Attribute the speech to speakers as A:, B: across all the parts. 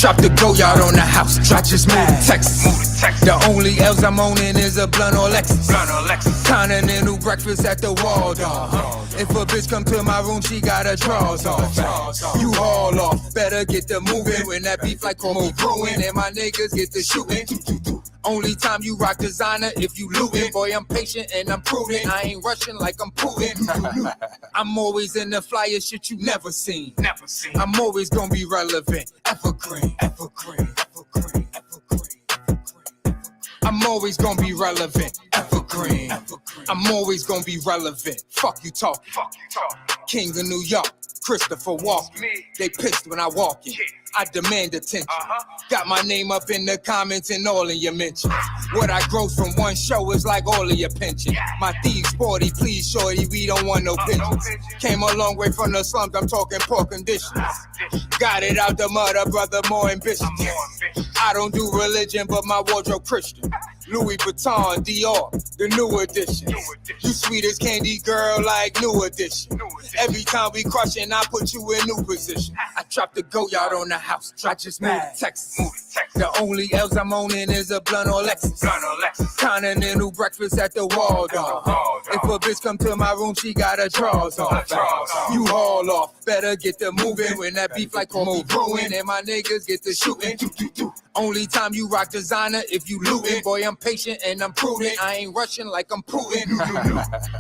A: dropped the go-yard on the house. I just moved to Texas. The only L's I'm owning is a blunt or Lexus. Continental breakfast at the Waldorf. If a bitch come to my room, she got her drawers off. You haul off, better get the moving. When that beef like call me brewing, and my niggas get the shooting. Only time you rock designer if you lootin'. Boy, I'm patient and I'm prudent. I ain't rushing like I'm Putin. I'm always in the flyer shit you never seen. I'm always gonna be relevant. Evergreen. I'm always gonna be relevant. Evergreen. I'm always gonna be relevant. Fuck you talking. King of New York, Christopher Walken. They pissed when I walk in. I demand attention. Got my name up in the comments and all of your mentions. What I gross from one show is like all of your pension. My thieves sporty, please shorty, we don't want no pensions. Came a long way from the slums, I'm talking poor conditions. Got it out the mud, brother, more ambitious. I don't do religion, but my wardrobe Christian. Louis Vuitton, Dior, the new edition. You sweet as candy, girl, like new edition. Every time we crushing, I put you in new position. I dropped the go-yard on the house. I just moved to Texas. The only L's I'm owning is a blunt or Lexus. Continental breakfast at the Waldorf. If a bitch come to my room, she got her drawers off. You haul off, better get the moving. When that beef like call me brewing, and my niggas get the shooting. Only time you rock designer if you lootin'. Boy, I'm patient and I'm prudent. I ain't rushing like I'm Putin.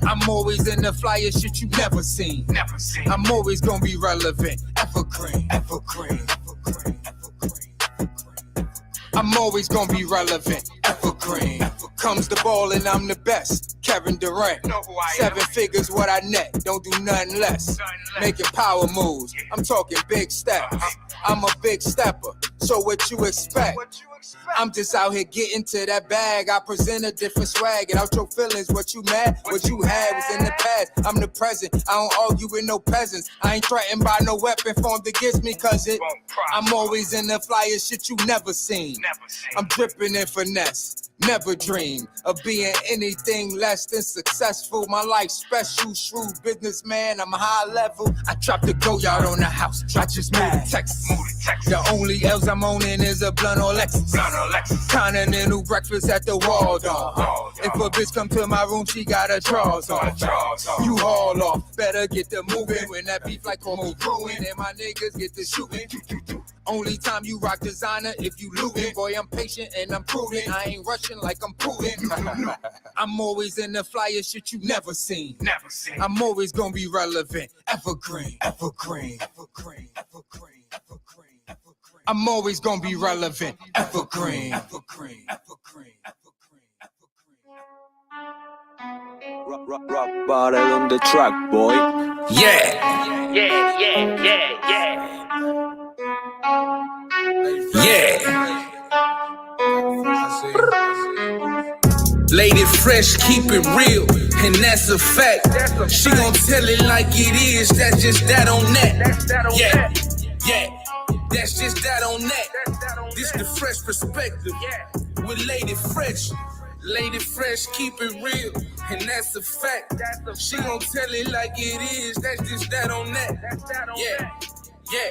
A: I'm always in the flyer shit you never seen. I'm always gonna be relevant. Evergreen. I'm always gonna be relevant. Evergreen. Comes the ball and I'm the best. Kevin Durant. 7 figures what I net. Don't do nothing less. Making power moves. I'm talking big steps. I'm a big stepper. So what you expect? I'm just out here getting to that bag. I present a different swag. Get out your feelings. What you mad? What you had was in the past. I'm the present. I don't argue with no peasants. I ain't threatened by no weapon formed against me, cause I'm always in the flyer shit you never seen. I'm dripping in finesse. Never dream of being anything less than successful. My life special, shrewd businessman. I'm high level. I dropped the go-yard on the house. I just moved to Texas. The only L's I'm owning is a blunt or Lexus. Continental breakfast at the Waldorf. If a bitch come to my room, she got her drawers off. You haul off, better get the moving. When that beef like call me brewing, and my niggas get the shooting. Only time you rock designer if you lootin'. Boy, I'm patient and I'm prudent. I ain't rushing like I'm Putin. I'm always in the flyer shit you never seen. I'm always gonna be relevant. Evergreen. I'm always gonna be relevant. Evergreen.
B: Rock bottle on the track, boy.
A: Yeah. Lady fresh, keep it real, and that's a fact. She gon' tell it like it is, that's just that on that. Yeah, that's just that on that. This the fresh perspective with Lady Fresh. Lady Fresh, keep it real, and that's a fact. She gon' tell it like it is, that's just that on that. Yeah,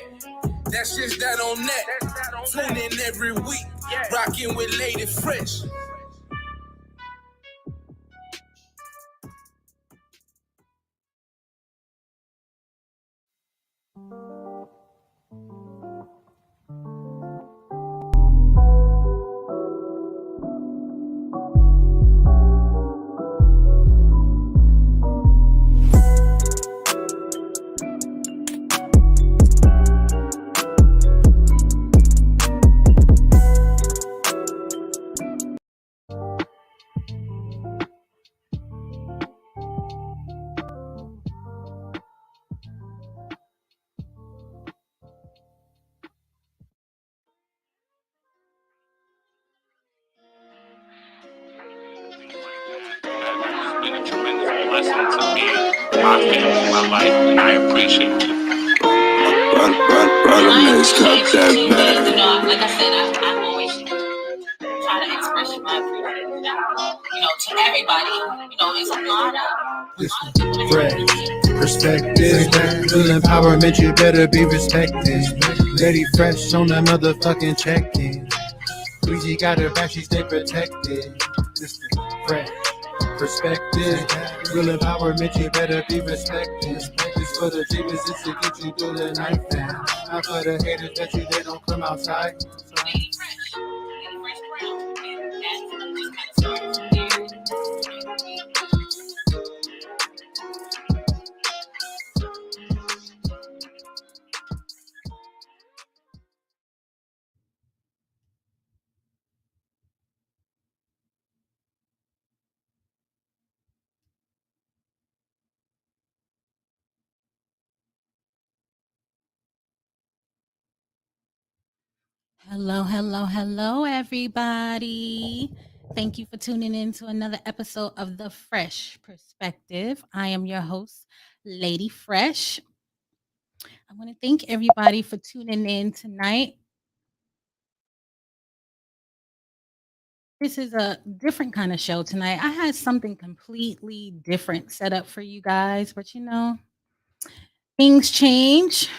A: that's just that on that. Tune in every week, rockin' with Lady Fresh.
C: Blessing to me, my family, my life, and I appreciate you.
D: Like I said, I always try to express my appreciation, to everybody. It's a lot of different things.
E: Perspective, real empowerment, you better be respected. Lady fresh on that motherfucking check-in. Breezy got her back, she stay protected. This the fresh perspective, real empowerment, you better be respected. This for the dreamers, this to get you through the night. Not for the haters, bet you they don't come outside.
D: Lady Fresh. Lady Fresh Brown. And that just kind of started from there.
F: Hello, hello, hello, everybody. Thank you for tuning in to another episode of The Fresh Perspective. I am your host, Lady Fresh. I want to thank everybody for tuning in tonight. This is a different kind of show tonight. I had something completely different set up for you guys, but things change.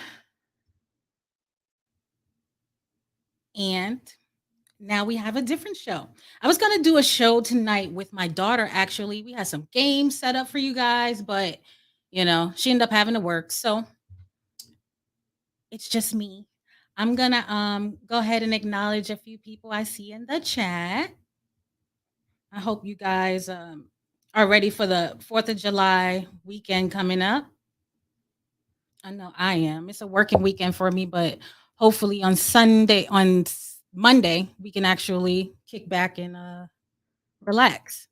F: And now we have a different show. I was going to do a show tonight with my daughter, actually. We had some games set up for you guys, but she ended up having to work. So it's just me. I'm going to go ahead and acknowledge a few people I see in the chat. I hope you guys are ready for the 4th of July weekend coming up. I know I am. It's a working weekend for me, but hopefully on Monday, we can actually kick back and relax.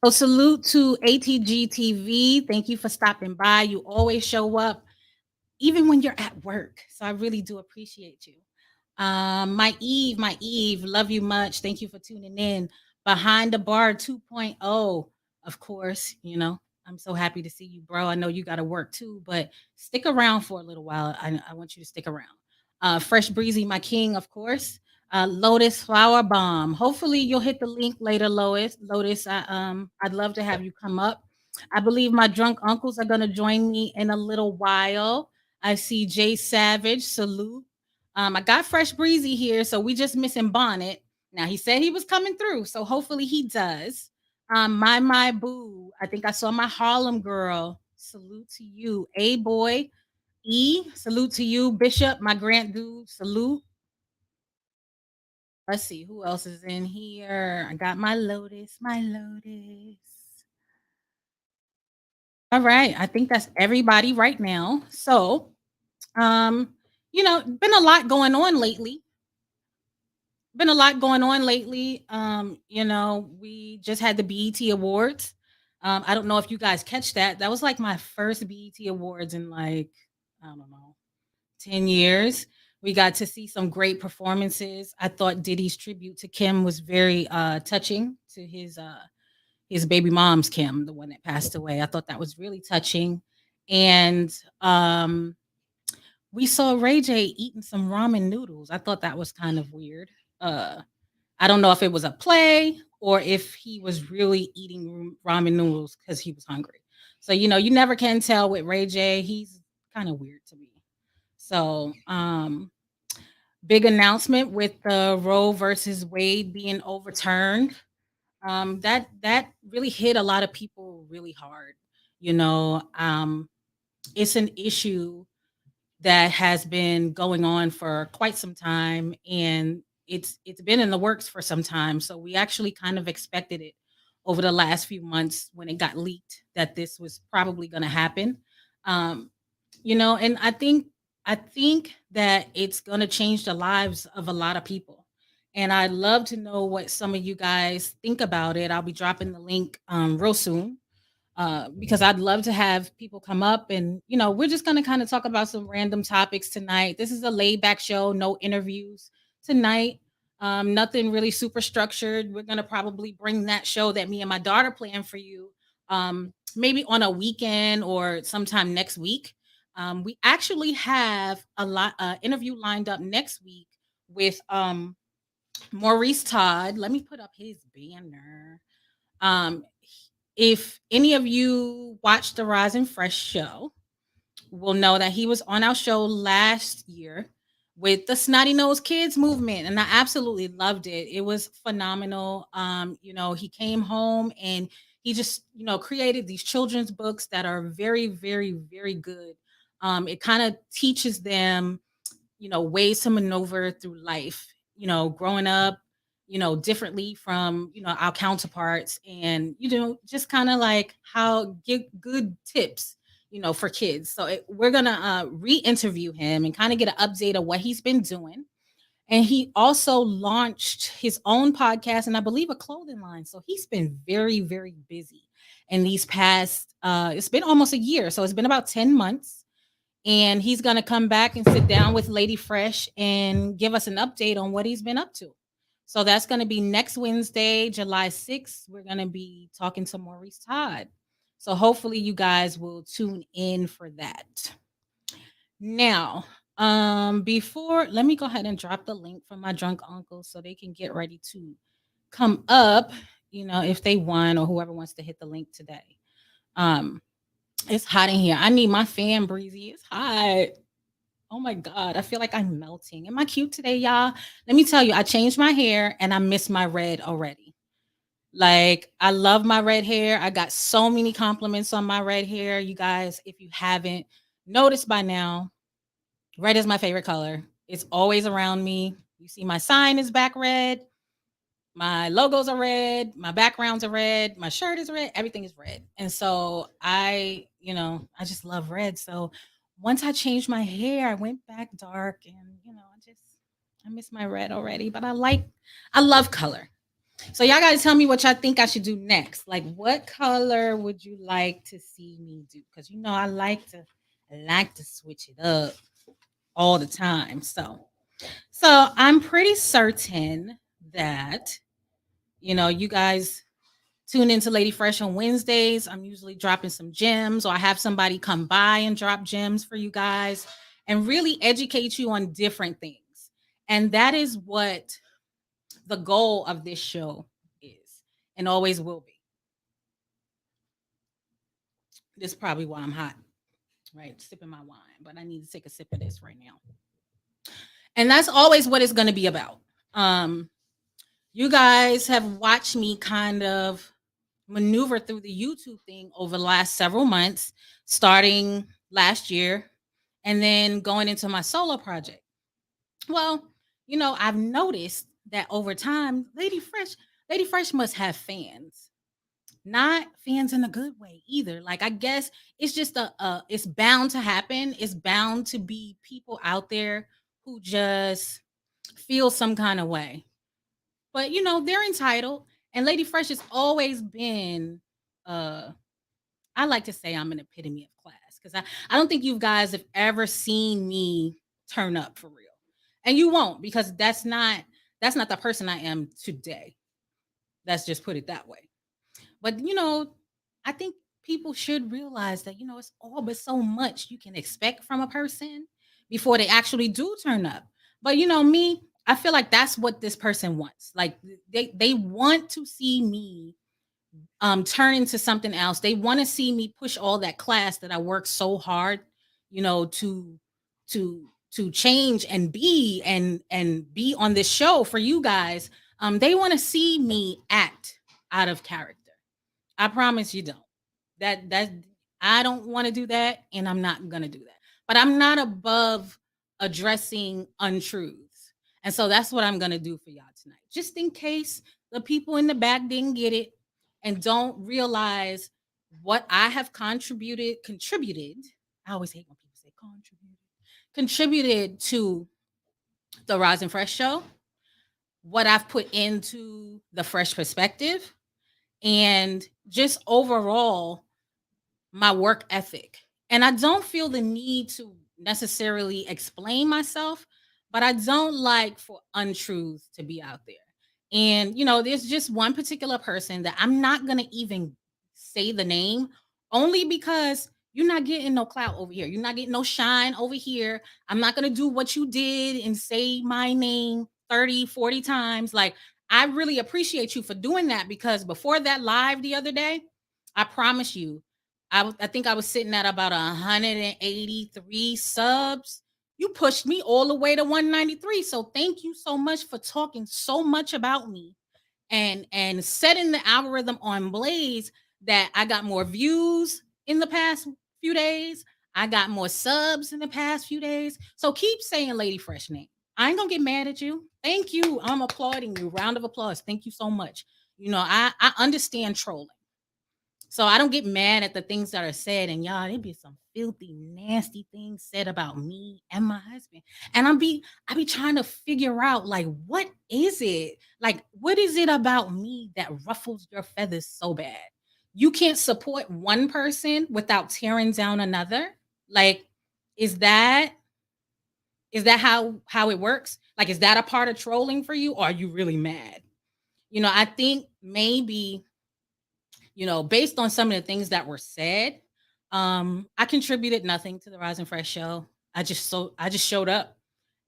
F: So salute to ATG TV. Thank you for stopping by. You always show up, even when you're at work. So I really do appreciate you. My Eve, love you much. Thank you for tuning in. Behind the Bar 2.0, of course, I'm so happy to see you, bro. I know you got to work too, but stick around for a little while. I want you to stick around. Fresh Breezy, my king, of course. Lotus Flower Bomb. Hopefully you'll hit the link later, Lotus. I'd love to have you come up. I believe my drunk uncles are gonna join me in a little while. I see Jay Savage. Salute. I got Fresh Breezy here, so we just missing Bonnet. Now he said he was coming through, so hopefully he does. My boo. I think I saw my Harlem girl. Salute to you, A boy. E. Salute to you, Bishop. My Grant dude. Salute. Let's see who else is in here. I got my Lotus. My Lotus. All right, I think that's everybody right now. So, been a lot going on lately. We just had the BET Awards. I don't know if you guys catch that. That was like my first BET Awards in like, I don't know, 10 years. We got to see some great performances. I thought Diddy's tribute to Kim was very touching, to his baby mom's Kim, the one that passed away. I thought that was really touching. And we saw Ray J eating some ramen noodles. I thought that was kind of weird. I don't know if it was a play or if he was really eating ramen noodles because he was hungry. So, you never can tell with Ray J. He's kind of weird to me. So, big announcement with the Roe versus Wade being overturned. That really hit a lot of people really hard. It's an issue that has been going on for quite some time, and it's been in the works for some time. So we actually kind of expected it over the last few months when it got leaked that this was probably going to happen. Um, and I think that it's going to change the lives of a lot of people. And I'd love to know what some of you guys think about it. I'll be dropping the link real soon, because I'd love to have people come up and, we're just going to kind of talk about some random topics tonight. This is a laid back show, no interviews tonight. Nothing really super structured. We're going to probably bring that show that me and my daughter plan for you, maybe on a weekend or sometime next week. We actually have a lot interview lined up next week with Maurice Todd. Let me put up his banner. Um, If any of you watched the Rise and Fresh show, will know that he was on our show last year with the Snotty Nose Kids movement, and I absolutely loved it. It was phenomenal. He came home and he just, created these children's books that are very, very, very good. It kind of teaches them, ways to maneuver through life, growing up, differently from, our counterparts, and, just kind of like how give good tips, for kids. So we're going to re-interview him and kind of get an update of what he's been doing. And he also launched his own podcast and I believe a clothing line. So he's been very, very busy in these past, it's been almost a year. So it's been about 10 months, and he's going to come back and sit down with Lady Fresh and give us an update on what he's been up to. So that's going to be next Wednesday, July 6th. We're going to be talking to Maurice Todd. So hopefully you guys will tune in for that. Now, before, let me go ahead and drop the link for my drunk uncle so they can get ready to come up, if they want, or whoever wants to hit the link today. It's hot in here. I need my fan, Breezy. It's hot. Oh my God. I feel like I'm melting. Am I cute today, y'all? Let me tell you, I changed my hair and I miss my red already. Like, I love my red hair. I got so many compliments on my red hair. You guys, if you haven't noticed by now, red is my favorite color. It's always around me. You see, my sign is back red. My logos are red, my backgrounds are red, my shirt is red, everything is red. And so I just love red. So once I changed my hair, I went back dark, and I miss my red already, but I love color. So y'all got to tell me what y'all think I should do next. Like, what color would you like to see me do? Cuz I like to switch it up all the time. So I'm pretty certain that you guys tune into Lady Fresh on Wednesdays. I'm usually dropping some gems, or I have somebody come by and drop gems for you guys and really educate you on different things. And that is what the goal of this show is and always will be. This is probably why I'm hot, right? Sipping my wine, but I need to take a sip of this right now. And that's always what it's going to be about. You guys have watched me kind of maneuver through the YouTube thing over the last several months, starting last year and then going into my solo project. Well, I've noticed that over time, Lady Fresh must have fans. Not fans in a good way either. Like, I guess it's just it's bound to happen. It's bound to be people out there who just feel some kind of way. But they're entitled. And Lady Fresh has always been I like to say I'm an epitome of class, because I don't think you guys have ever seen me turn up for real. And you won't, because that's not the person I am today. Let's just put it that way. But I think people should realize that it's all but so much you can expect from a person before they actually do turn up. But me, I feel like that's what this person wants. Like, they want to see me turn into something else. They want to see me push all that class that I worked so hard, to change and be on this show for you guys. They want to see me act out of character. I promise you don't. That I don't want to do that, and I'm not gonna do that. But I'm not above addressing untruths. And so that's what I'm gonna do for y'all tonight. Just in case the people in the back didn't get it and don't realize what I have contributed. I always hate when people say contributed to the Rise and Fresh show, what I've put into the Fresh perspective, and just overall my work ethic. And I don't feel the need to necessarily explain myself, but I don't like for untruths to be out there. And there's just one particular person that I'm not going to even say the name, only because you're not getting no clout over here. You're not getting no shine over here. I'm not going to do what you did and say my name 30, 40 times. Like, I really appreciate you for doing that, because before that live the other day, I promise you, I think I was sitting at about 183 subs. You pushed me all the way to 193. So thank you so much for talking so much about me and setting the algorithm on blaze that I got more views in the past few days. I got more subs in the past few days. So keep saying Lady Fresh name. I ain't gonna get mad at you. Thank you. I'm applauding you. Round of applause. Thank you so much. I understand trolling. So I don't get mad at the things that are said. And y'all, there be some filthy, nasty things said about me and my husband. And I be trying to figure out like what is it? Like, what is it about me that ruffles your feathers so bad? You can't support one person without tearing down another. Like, is that how it works? Like, is that a part of trolling for you? Or are you really mad? I think maybe based on some of the things that were said, I contributed nothing to the Rise and Fresh show. I just showed up,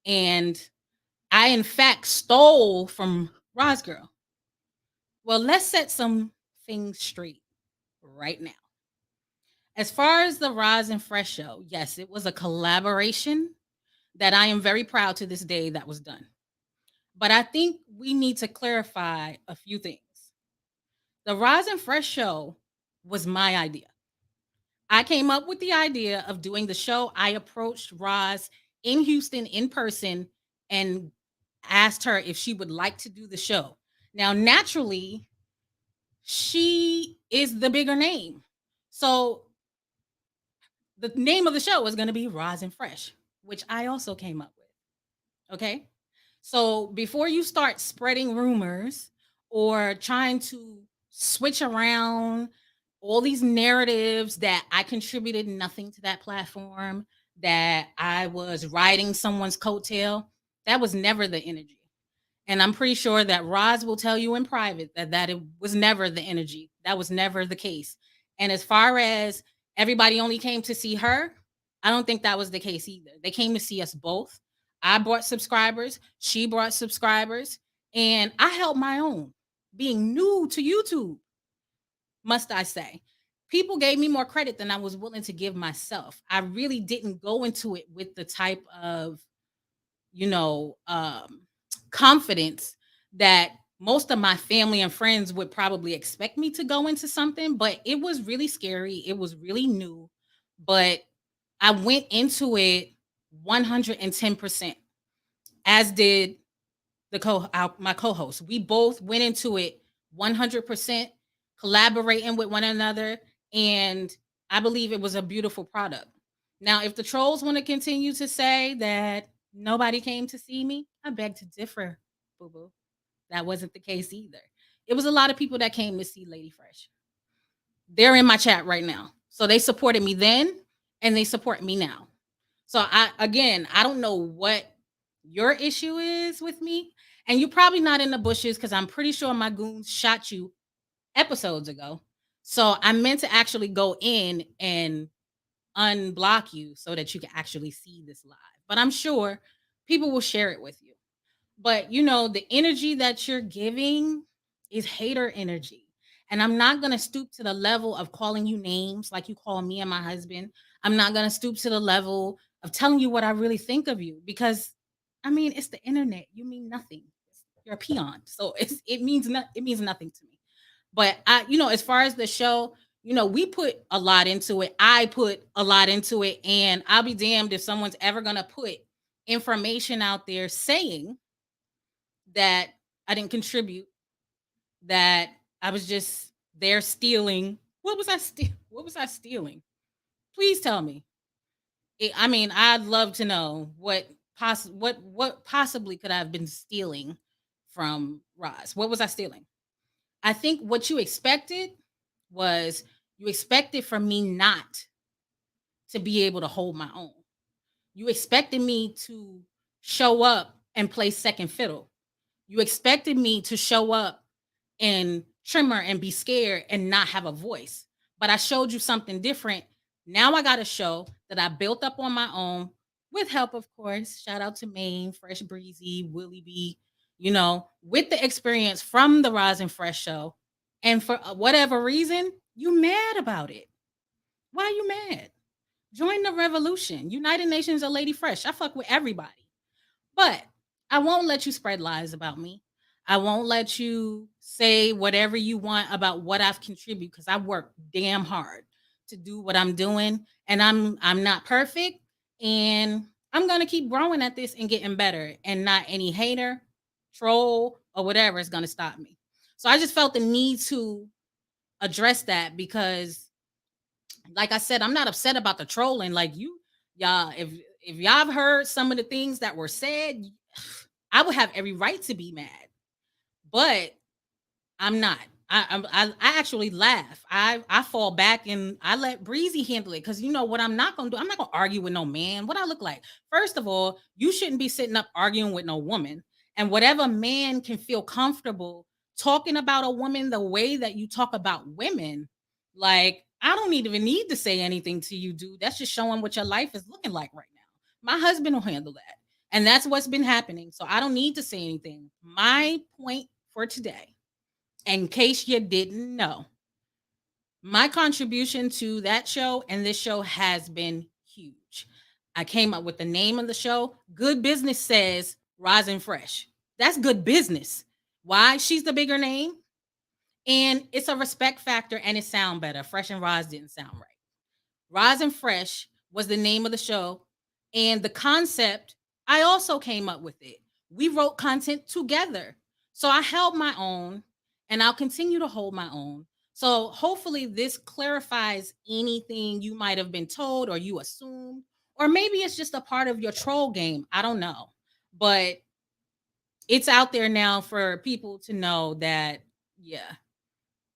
F: and I in fact stole from Roz Girl. Well, let's set some things straight right now. As far as the Rise and Fresh show, yes, it was a collaboration that I am very proud to this day that was done. But I think we need to clarify a few things. The Rise and Fresh show was my idea. I came up with the idea of doing the show. I approached Roz in Houston in person and asked her if she would like to do the show. Now, naturally, she is the bigger name. So the name of the show is going to be Roz and Fresh, which I also came up with. Okay. So before you start spreading rumors or trying to switch around all these narratives that I contributed nothing to that platform, that I was riding someone's coattail, that was never the energy. And I'm pretty sure that Roz will tell you in private that it was never the energy. That was never the case. And as far as everybody only came to see her, I don't think that was the case either. They came to see us both. I brought subscribers, she brought subscribers, and I held my own. Being new to YouTube, must I say. People gave me more credit than I was willing to give myself. I really didn't go into it with the type of, you know, confidence that most of my family and friends would probably expect me to go into something, but it was really scary. It was really new, but I went into it 110%, as did my co-host. We both went into it 100%, collaborating with one another, and I believe it was a beautiful product. Now, if the trolls want to continue to say that nobody came to see me, I beg to differ, boo boo. That wasn't the case either. It was a lot of people that came to see Lady Fresh. They're in my chat right now. So they supported me then and they support me now. So I don't know what your issue is with me. And you're probably not in the bushes because I'm pretty sure my goons shot you episodes ago. So I meant to actually go in and unblock you so that you can actually see this live. But I'm sure people will share it with you. But the energy that you're giving is hater energy. And I'm not going to stoop to the level of calling you names like you call me and my husband. I'm not going to stoop to the level of telling you what I really think of you because it's the internet. You mean nothing. You're a peon. So it means nothing to me. But as far as the show, we put a lot into it. I put a lot into it, and I'll be damned if someone's ever going to put information out there saying that I didn't contribute, that I was just there stealing. What was I stealing? Please tell me. I'd love to know what possibly could I have been stealing from Roz. What was I stealing? I think what you expected was you expected from me not to be able to hold my own. You expected me to show up and play second fiddle. You expected me to show up and tremor and be scared and not have a voice. But I showed you something different. Now I got a show that I built up on my own with help, of course. Shout out to Maine, Fresh Breezy, Willie B, with the experience from the Rise and Fresh show. And for whatever reason, You mad about it. Why are you mad? Join the revolution. United Nations of Lady Fresh. I fuck with everybody. But I won't let you spread lies about me. I won't let you say whatever you want about what I've contributed because I work damn hard to do what I'm doing, and I'm not perfect, and I'm gonna keep growing at this and getting better, and not any hater, troll, or whatever is gonna stop me. So I just felt the need to address that because, like I said, I'm not upset about the trolling. Like y'all, if y'all have heard some of the things that were said, I would have every right to be mad, but I'm not. I actually laugh. I fall back and I let Breezy handle it because you know what I'm not gonna do. I'm not gonna argue with no man. What I look like? First of all, you shouldn't be sitting up arguing with no woman. And whatever man can feel comfortable talking about a woman the way that you talk about women, like I don't even need to say anything to you, dude. That's just showing what your life is looking like right now. My husband will handle that. And that's what's been happening. So I don't need to say anything. My point for today, in case you didn't know, my contribution to that show and this show has been huge. I came up with the name of the show. Good Business says Rosin Fresh. That's good business. Why? She's the bigger name. And it's a respect factor and it sound better. Fresh and Roz didn't sound right. Roz and Fresh was the name of the show. And the concept, I also came up with it. We wrote content together. So I held my own and I'll continue to hold my own. So hopefully this clarifies anything you might have been told or you assumed. Or maybe it's just a part of your troll game. I don't know. But it's out there now for people to know that, yeah,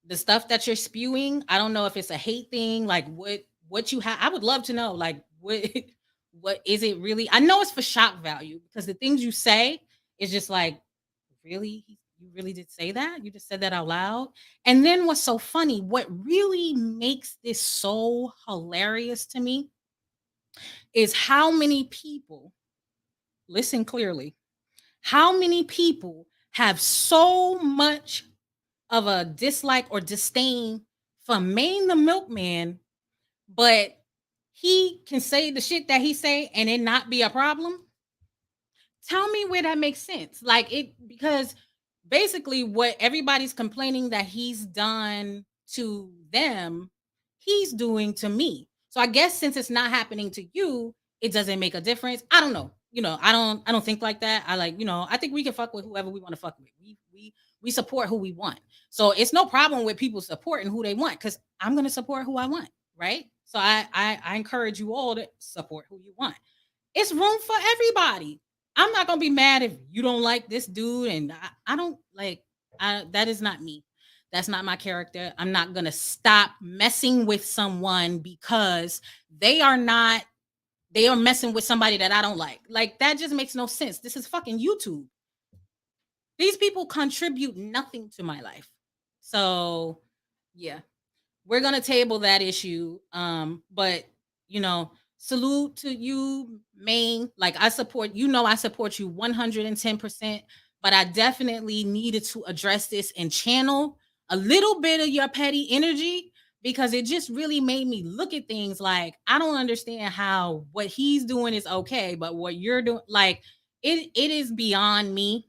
F: the stuff that you're spewing, I don't know if it's a hate thing, like what you have. I would love to know, like what what is it really? I know it's for shock value because the things you say is just like, really, you really did say that? You just said that out loud. And then what's so funny? What really makes this so hilarious to me is how many people listen clearly. How many people have so much of a dislike or disdain for Maine the milkman, but he can say the shit that he say and it not be a problem? Tell me where that makes sense. Like it, because basically what everybody's complaining that he's done to them, he's doing to me. So I guess since it's not happening to you, it doesn't make a difference. I don't know. I don't think like that. I like, I think we can fuck with whoever we want to fuck with. We support who we want. So it's no problem with people supporting who they want because I'm gonna support who I want, right? So I encourage you all to support who you want. It's room for everybody. I'm not gonna be mad if you don't like this dude, and I don't like. That is not me. That's not my character. I'm not gonna stop messing with someone because they are not. They are messing with somebody that I don't like. Like that just makes no sense. This is fucking YouTube. These people contribute nothing to my life. So, yeah, we're gonna table that issue. But salute to you, Maine. Like I support, I support you 110%. But I definitely needed to address this and channel a little bit of your petty energy because it just really made me look at things like I don't understand how what he's doing is okay, but what you're doing, like it is beyond me.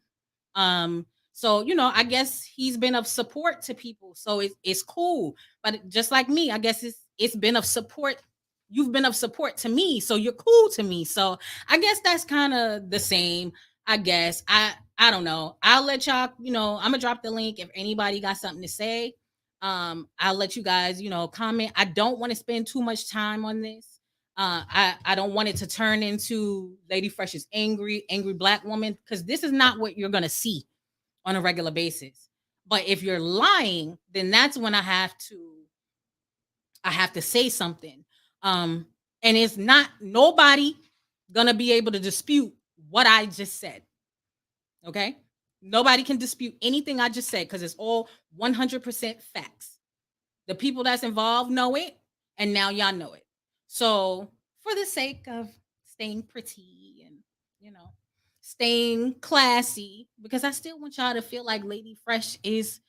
F: So I guess he's been of support to people, so it's cool. But just like me, I guess it's been of support. You've been of support to me, so you're cool to me. So I guess that's kind of the same. I guess I don't know. I'll let y'all. I'm gonna drop the link if anybody got something to say. I'll let you guys comment. I don't want to spend too much time on this. I don't want it to turn into Lady Fresh's angry black woman because this is not what you're gonna see on a regular basis. But if you're lying, then that's when I have to say something. And it's not nobody gonna be able to dispute what I just said. Okay? Nobody can dispute anything I just said because it's all 100% facts. The people that's involved know it, and now y'all know it. So, for the sake of staying pretty and, you know, staying classy, because I still want y'all to feel like Lady Fresh is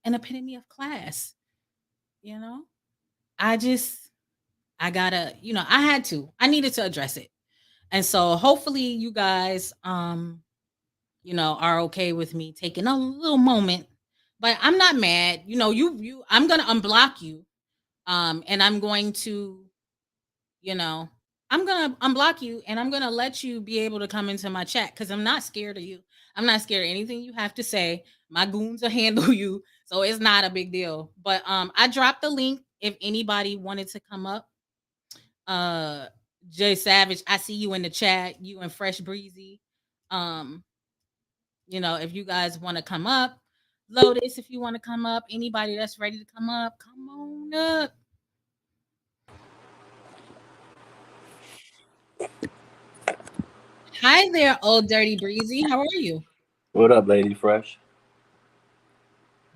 F: an epitome of class, you know? I gotta, I needed to address it. And so hopefully you guys, are okay with me taking a little moment, but I'm not mad. I'm gonna unblock you. And I'm going to, you know, I'm gonna unblock you and I'm gonna let you be able to come into my chat because I'm not scared of you. I'm not scared of anything you have to say. My goons will handle you, so it's not a big deal. But I dropped the link if anybody wanted to come up. Uh, Jay Savage, I see you in the chat. You and Fresh Breezy. Um, if you guys want to come up, Lotus, if you want to come up, anybody that's ready to come up, come on up. Hi there, old dirty breezy. How are you?
G: What up, Lady Fresh?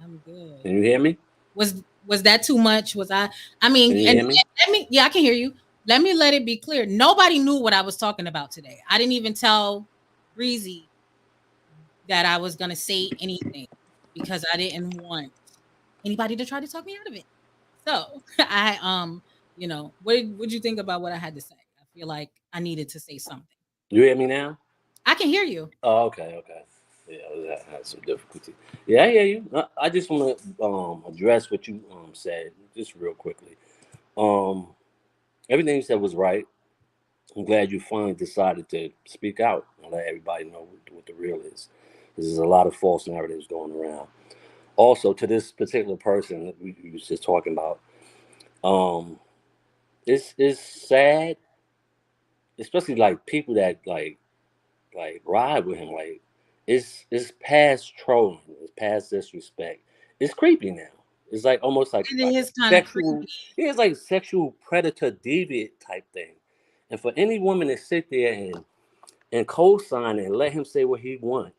F: I'm good.
G: Can you hear me?
F: Was that too much? Was I mean,
G: Can you
F: and
G: hear me?
F: let me yeah, I can hear you. Let it be clear. Nobody knew what I was talking about today. I didn't even tell Breezy that I was gonna say anything because I didn't want anybody to try to talk me out of it. So what you think about what I had to say? I feel like I needed to say something.
G: You hear me now?
F: I can hear you.
G: Oh, okay, okay. Yeah, I had some difficulty. Yeah, I hear you. I just want to address what you said just real quickly. Um, Everything you said was right. I'm glad you finally decided to speak out and let everybody know what the real is. There's a lot of false narratives going around. Also, to this particular person that we was just talking about, um, it's sad, especially like people that ride with him. Like it's past trolling, it's past disrespect. It's creepy now. It's like almost
F: It
G: like a
F: is kind of
G: sexual.
F: creepy.
G: Yeah, it's like sexual predator deviant type thing. And for any woman to sit there and co-sign and let him say what he want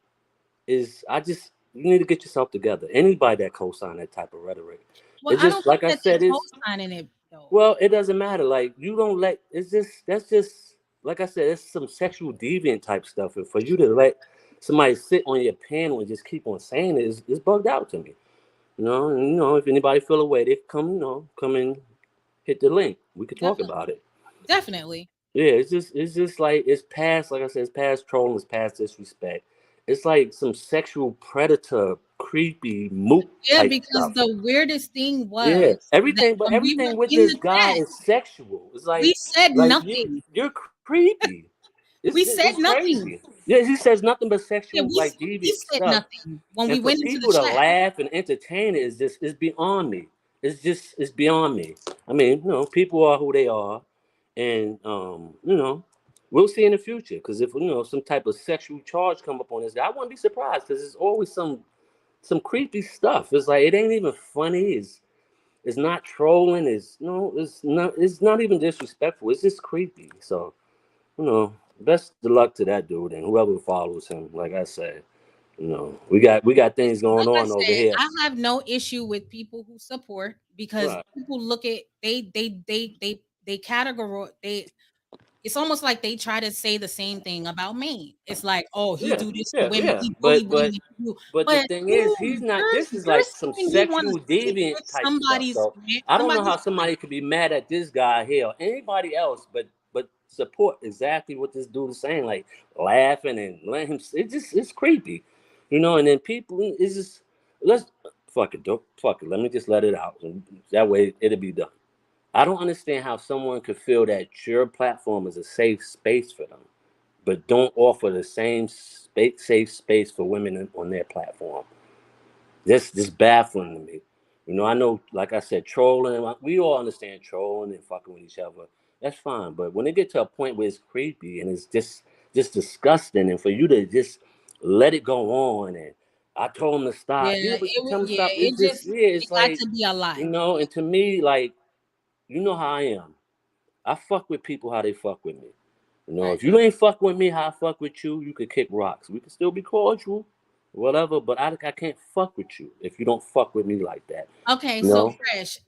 G: is, I just, you need to get yourself together. Anybody that co-sign that type of rhetoric,
F: Well,
G: it
F: I
G: just
F: don't think
G: like I
F: that they
G: said, it's,
F: co-signing it though.
G: well, it doesn't matter. Like you don't let, it's just, that's just, like I said, it's some sexual deviant type stuff. And for you to let somebody sit on your panel and just keep on saying it is bugged out to me. And, if anybody feel a way, they come, come and hit the link. We could talk
F: Definitely.
G: about it.
F: Definitely.
G: Yeah, it's just like it's past, like I said, it's past trolling, it's past disrespect. It's like some sexual predator, creepy moot
F: Yeah,
G: type
F: because
G: stuff.
F: the weirdest thing
G: Yeah,
F: was that
G: everything, but
F: when we were
G: everything with
F: in
G: this
F: the
G: guy
F: chat,
G: is sexual. It's
F: we said
G: like
F: nothing.
G: you're creepy.
F: We
G: It's
F: said
G: it's
F: nothing.
G: crazy. Yeah, he says nothing but
F: Yeah,
G: sexual,
F: we
G: like
F: we
G: deviant
F: said
G: stuff,
F: nothing when we
G: and for
F: went into the
G: people to
F: chat.
G: laugh and entertain it is just it's beyond me. It's beyond me. I mean, people are who they are, and we'll see in the future. Because if some type of sexual charge come up on this guy, I wouldn't be surprised because it's always some creepy stuff. It's like it ain't even funny. It's not trolling. It's not even disrespectful. It's just creepy. So best of luck to that dude and whoever follows him. Like I said, we got things going
F: Like I
G: on over
F: said,
G: here.
F: I have no issue with people who support because
G: Right.
F: people look at they categorize they it's almost like they try to say the same thing about Maine. It's like, oh, he
G: Yeah.
F: do this to
G: Yeah.
F: women,
G: Yeah.
F: he bully
G: But
F: women.
G: but
F: You.
G: but the
F: But
G: thing is, he's
F: dude,
G: not. This is
F: you're
G: like some
F: saying you want
G: sexual
F: to sit
G: deviant
F: with
G: type stuff. So I don't know how somebody could be mad at this guy here or anybody else, but support exactly what this dude is saying, like laughing and let him. It's creepy, And then people, it's just let's fuck it, don't fuck it. Let me just let it out. That way it'll be done. I don't understand how someone could feel that your platform is a safe space for them, but don't offer the same safe space for women on their platform. This baffling to me. I know, like I said, trolling. We all understand trolling and fucking with each other. That's fine, but when it get to a point where it's creepy and it's just disgusting, and for you to just let it go on, and I told him to stop. Yeah, but you tell him to stop. It's just yeah.
F: it
G: It's
F: got
G: like
F: to be a lie.
G: and to me, like how I am. I fuck with people how they fuck with me.
F: Right.
G: If you ain't fuck with me how I fuck with you, you could kick rocks. We can still be cordial, whatever. But I can't fuck with you if you don't fuck with me like that.
F: Okay,
G: You
F: so
G: know.
F: Fresh.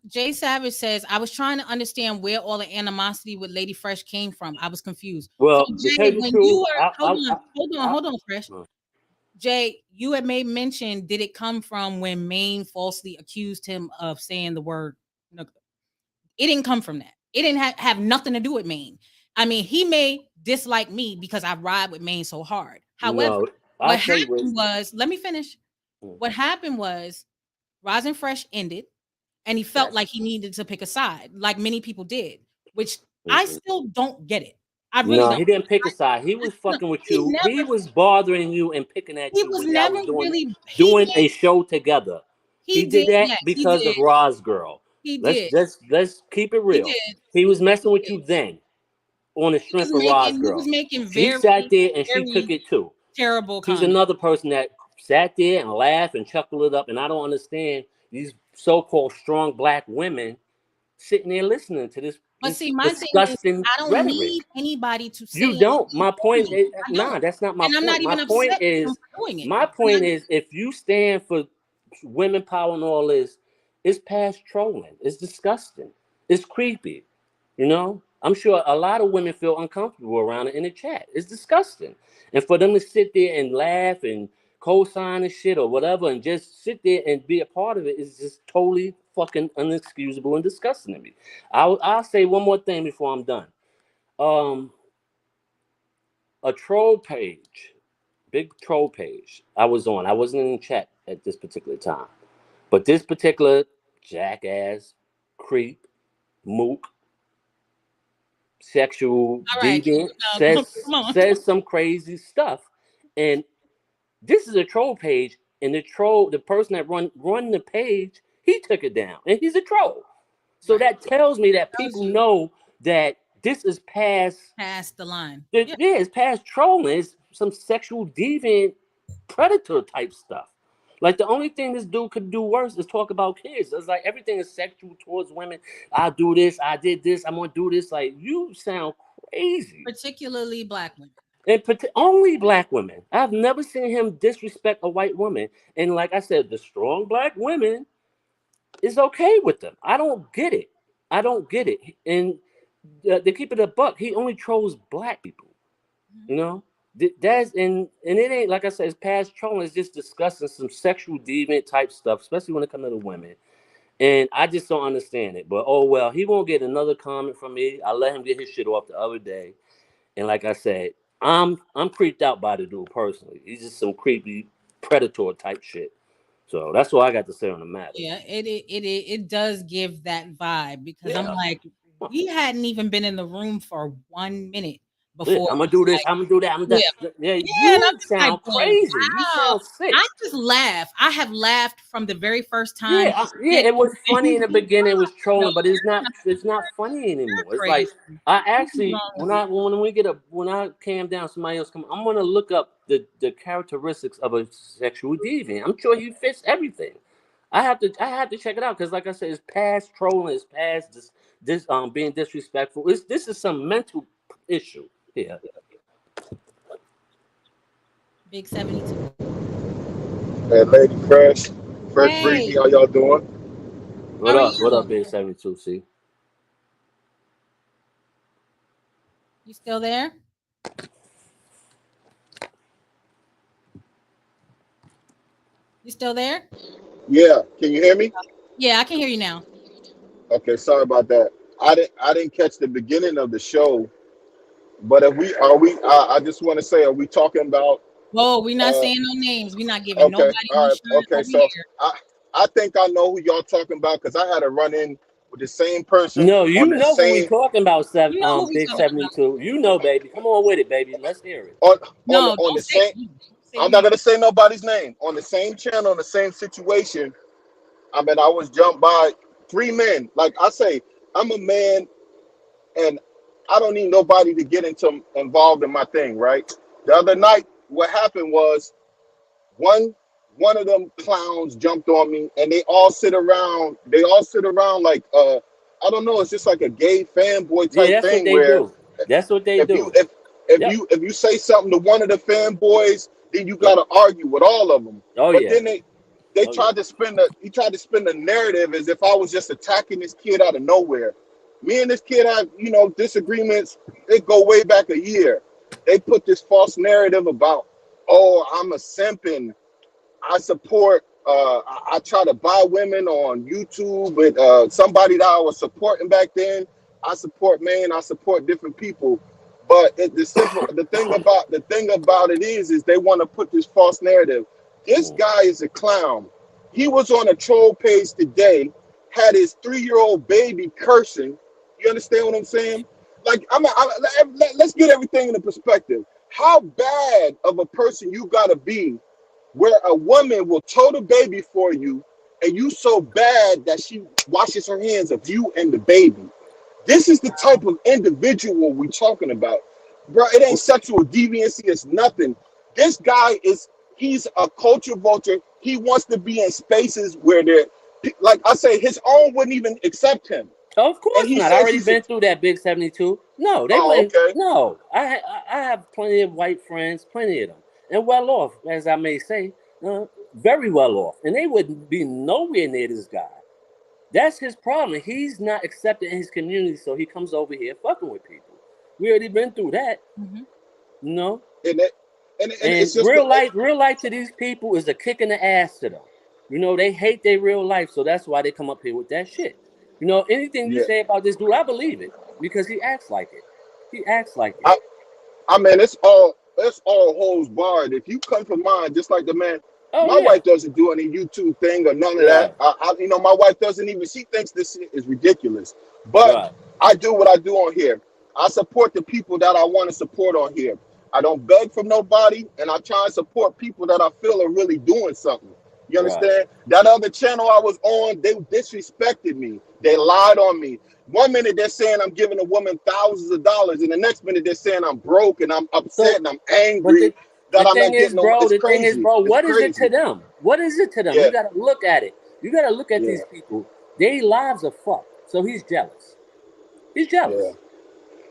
F: Jay Savage says, I was trying to understand where all the animosity with Lady Fresh came from. I was confused. So
G: Well, to tell
F: Jay,
G: you the
F: when you
G: truth,
F: were
G: I
F: hold on, Fresh. Jay, you had made mention, did it come from when Maine falsely accused him of saying the word nigga? It didn't come from that. It didn't have nothing to do with Maine. I mean, he may dislike me because I ride with Maine so hard. However,
G: No, I'll
F: what
G: tell you what.
F: happened was, let me finish. What happened was Rise and Fresh ended, and he felt
G: Yes.
F: like he needed to pick a side, like many people did, which I
G: Mhm.
F: still don't get it. I really
G: No,
F: don't.
G: he didn't pick a side. He was fucking with
F: He
G: you. He
F: never,
G: was bothering you and picking at
F: he
G: you
F: was
G: when y'all
F: never
G: was
F: really,
G: doing a show together. He did that
F: yes, he
G: because of
F: did.
G: Roz girl.
F: He
G: Let's
F: did.
G: let's keep it
F: He
G: real.
F: did.
G: He was messing with
F: did.
G: you then on the
F: He was
G: strength of Roz
F: he was
G: girl.
F: making
G: She
F: very,
G: sat there and she
F: very
G: took it too.
F: terrible
G: He's
F: comments.
G: another person that sat there and laughed and chuckled it up. And I don't understand these so-called strong black women sitting there listening to this,
F: But
G: this
F: see, my thing is,
G: disgusting
F: I don't
G: rhetoric.
F: need anybody to say
G: You don't.
F: anything
G: My
F: for
G: point
F: me.
G: is,
F: I
G: nah,
F: don't.
G: that's not my
F: And I'm
G: point.
F: not even
G: My
F: upset
G: point
F: with him
G: is,
F: for doing it.
G: my point is, if you stand for women power and all this, it's past trolling. It's disgusting. It's creepy. You know, I'm sure a lot of women feel uncomfortable around it in the chat. It's disgusting. And for them to sit there and laugh and co-sign and shit or whatever and just sit there and be a part of it is just totally fucking unexcusable and disgusting to me. I'll say one more thing before I'm done. A troll page, big troll page I was on. I wasn't in the chat at this particular time. But this particular jackass, creep, mook, sexual
F: All right,
G: deviant
F: come on.
G: says some crazy stuff. And this is a troll page, and the person that run the page, he took it down. And he's a troll. So that tells me that people know that this is past
F: the line.
G: yeah, it's past trolling. It's some sexual deviant predator type stuff. Like the only thing this dude could do worse is talk about kids. It's like everything is sexual towards women. I do this, I did this, I'm gonna do this. Like you sound crazy.
F: Particularly black women.
G: And only black women. I've never seen him disrespect a white woman. And like I said, the strong black women is okay with them. I don't get it. I don't get it. And they keep it a buck. He only trolls black people. You know, that's and it ain't like I said, it's past trolling. It's just discussing some sexual deviant type stuff, especially when it comes to the women. And I just don't understand it. But oh well, he won't get another comment from me. I let him get his shit off the other day. And like I said, I'm creeped out by the dude personally. He's just some creepy predator type shit. So that's all I got to say on the matter.
F: Yeah, it does give that vibe because I'm like, we hadn't even been in the room for 1 minute before.
G: I'm gonna do this. I'm gonna do that. I'm gonna
F: yeah,
G: you sound crazy. You sound sick.
F: I just laugh. I have laughed from the very first time.
G: Yeah, it was funny in the beginning. It was trolling, but it's not funny anymore. It's like I actually when I came down, somebody else come. I'm gonna look up the characteristics of a sexual deviant. I'm sure he fits everything. I have to check it out because, like I said, it's past trolling. It's past this being disrespectful. This is some mental issue here.
F: Big 72.
H: Hey, Lady Fresh Breezy, how y'all doing?
G: What up? What up, Big 72? See,
F: you still there? You still there?
H: Yeah, can you hear me?
F: Yeah, I can hear you now.
H: Okay, sorry about that. I didn't catch the beginning of the show, but I just want to say, are we talking about?
F: Whoa, we're not saying no names. We're not giving
H: Okay,
F: nobody
H: all right,
F: insurance
H: okay.
F: over
H: So
F: here.
H: I think I know who y'all talking about because I had a run in with the same person.
G: no, you know who we talking about,
F: You know who we
G: Big
F: talking
G: 72. You know, baby. Come on with it, baby. Let's hear it.
H: On the same. I'm not gonna say nobody's name. On the same channel, on the same situation. I mean, I was jumped by 3 men. Like I say, I'm a man, and I don't need nobody to get involved in my thing, right? The other night, what happened was one of them clowns jumped on me, and they all sit around. They all sit around like I don't know. It's just like a gay fanboy
G: Yeah,
H: type
G: that's what
H: thing
G: they
H: where
G: do. That's what they
H: if
G: do.
H: if you say something to one of the fanboys, then you got to argue with all of them.
G: Oh
H: But
G: yeah.
H: then they tried to spin the narrative as if I was just attacking this kid out of nowhere. Me and this kid have disagreements. They go way back a year. They put this false narrative about, oh, I'm a simp and I support I try to buy women on YouTube with somebody that I was supporting back then. I support man, I support different people. But the thing about it is they want to put this false narrative. This guy is a clown. He was on a troll page today, had his 3-year-old baby cursing. You understand what I'm saying? Like, let's get everything into perspective. How bad of a person you gotta be where a woman will tow the baby for you, and you so bad that she washes her hands of you and the baby. This is the type of individual we're talking about. Bro, it ain't sexual deviancy, it's nothing. This guy he's a culture vulture. He wants to be in spaces where they're, like I say, his own wouldn't even accept him.
G: Of course not. I already been through that big 72. No, they wouldn't.
H: Okay.
G: No, I have plenty of white friends, plenty of them, and well off, as I may say, very well off, and they wouldn't be nowhere near this guy. That's his problem. He's not accepted in his community, so he comes over here fucking with people. We already been through that, you know.
H: And it's just
G: real life to these people is a kick in the ass to them. You know, they hate their real life, so that's why they come up here with that shit. You know, anything you say about this dude, I believe it because he acts like it. He acts like it.
H: I mean, it's all holes barred. If you come from mine, just like the man, my wife doesn't do any YouTube thing or none of that. You know, my wife doesn't even. She thinks this shit is ridiculous. But I do what I do on here. I support the people that I want to support on here. I don't beg from nobody, and I try and support people that I feel are really doing something. You understand? That other channel I was on, they disrespected me. They lied on me. One minute they're saying I'm giving a woman thousands of dollars, and the next minute they're saying I'm broke and I'm upset and I'm angry that I'm not getting no. It's crazy.
G: Thing is, bro, what is it to them? What is it to them? You gotta look at it. You gotta look at these people. Their lives are fucked. So he's jealous. He's jealous.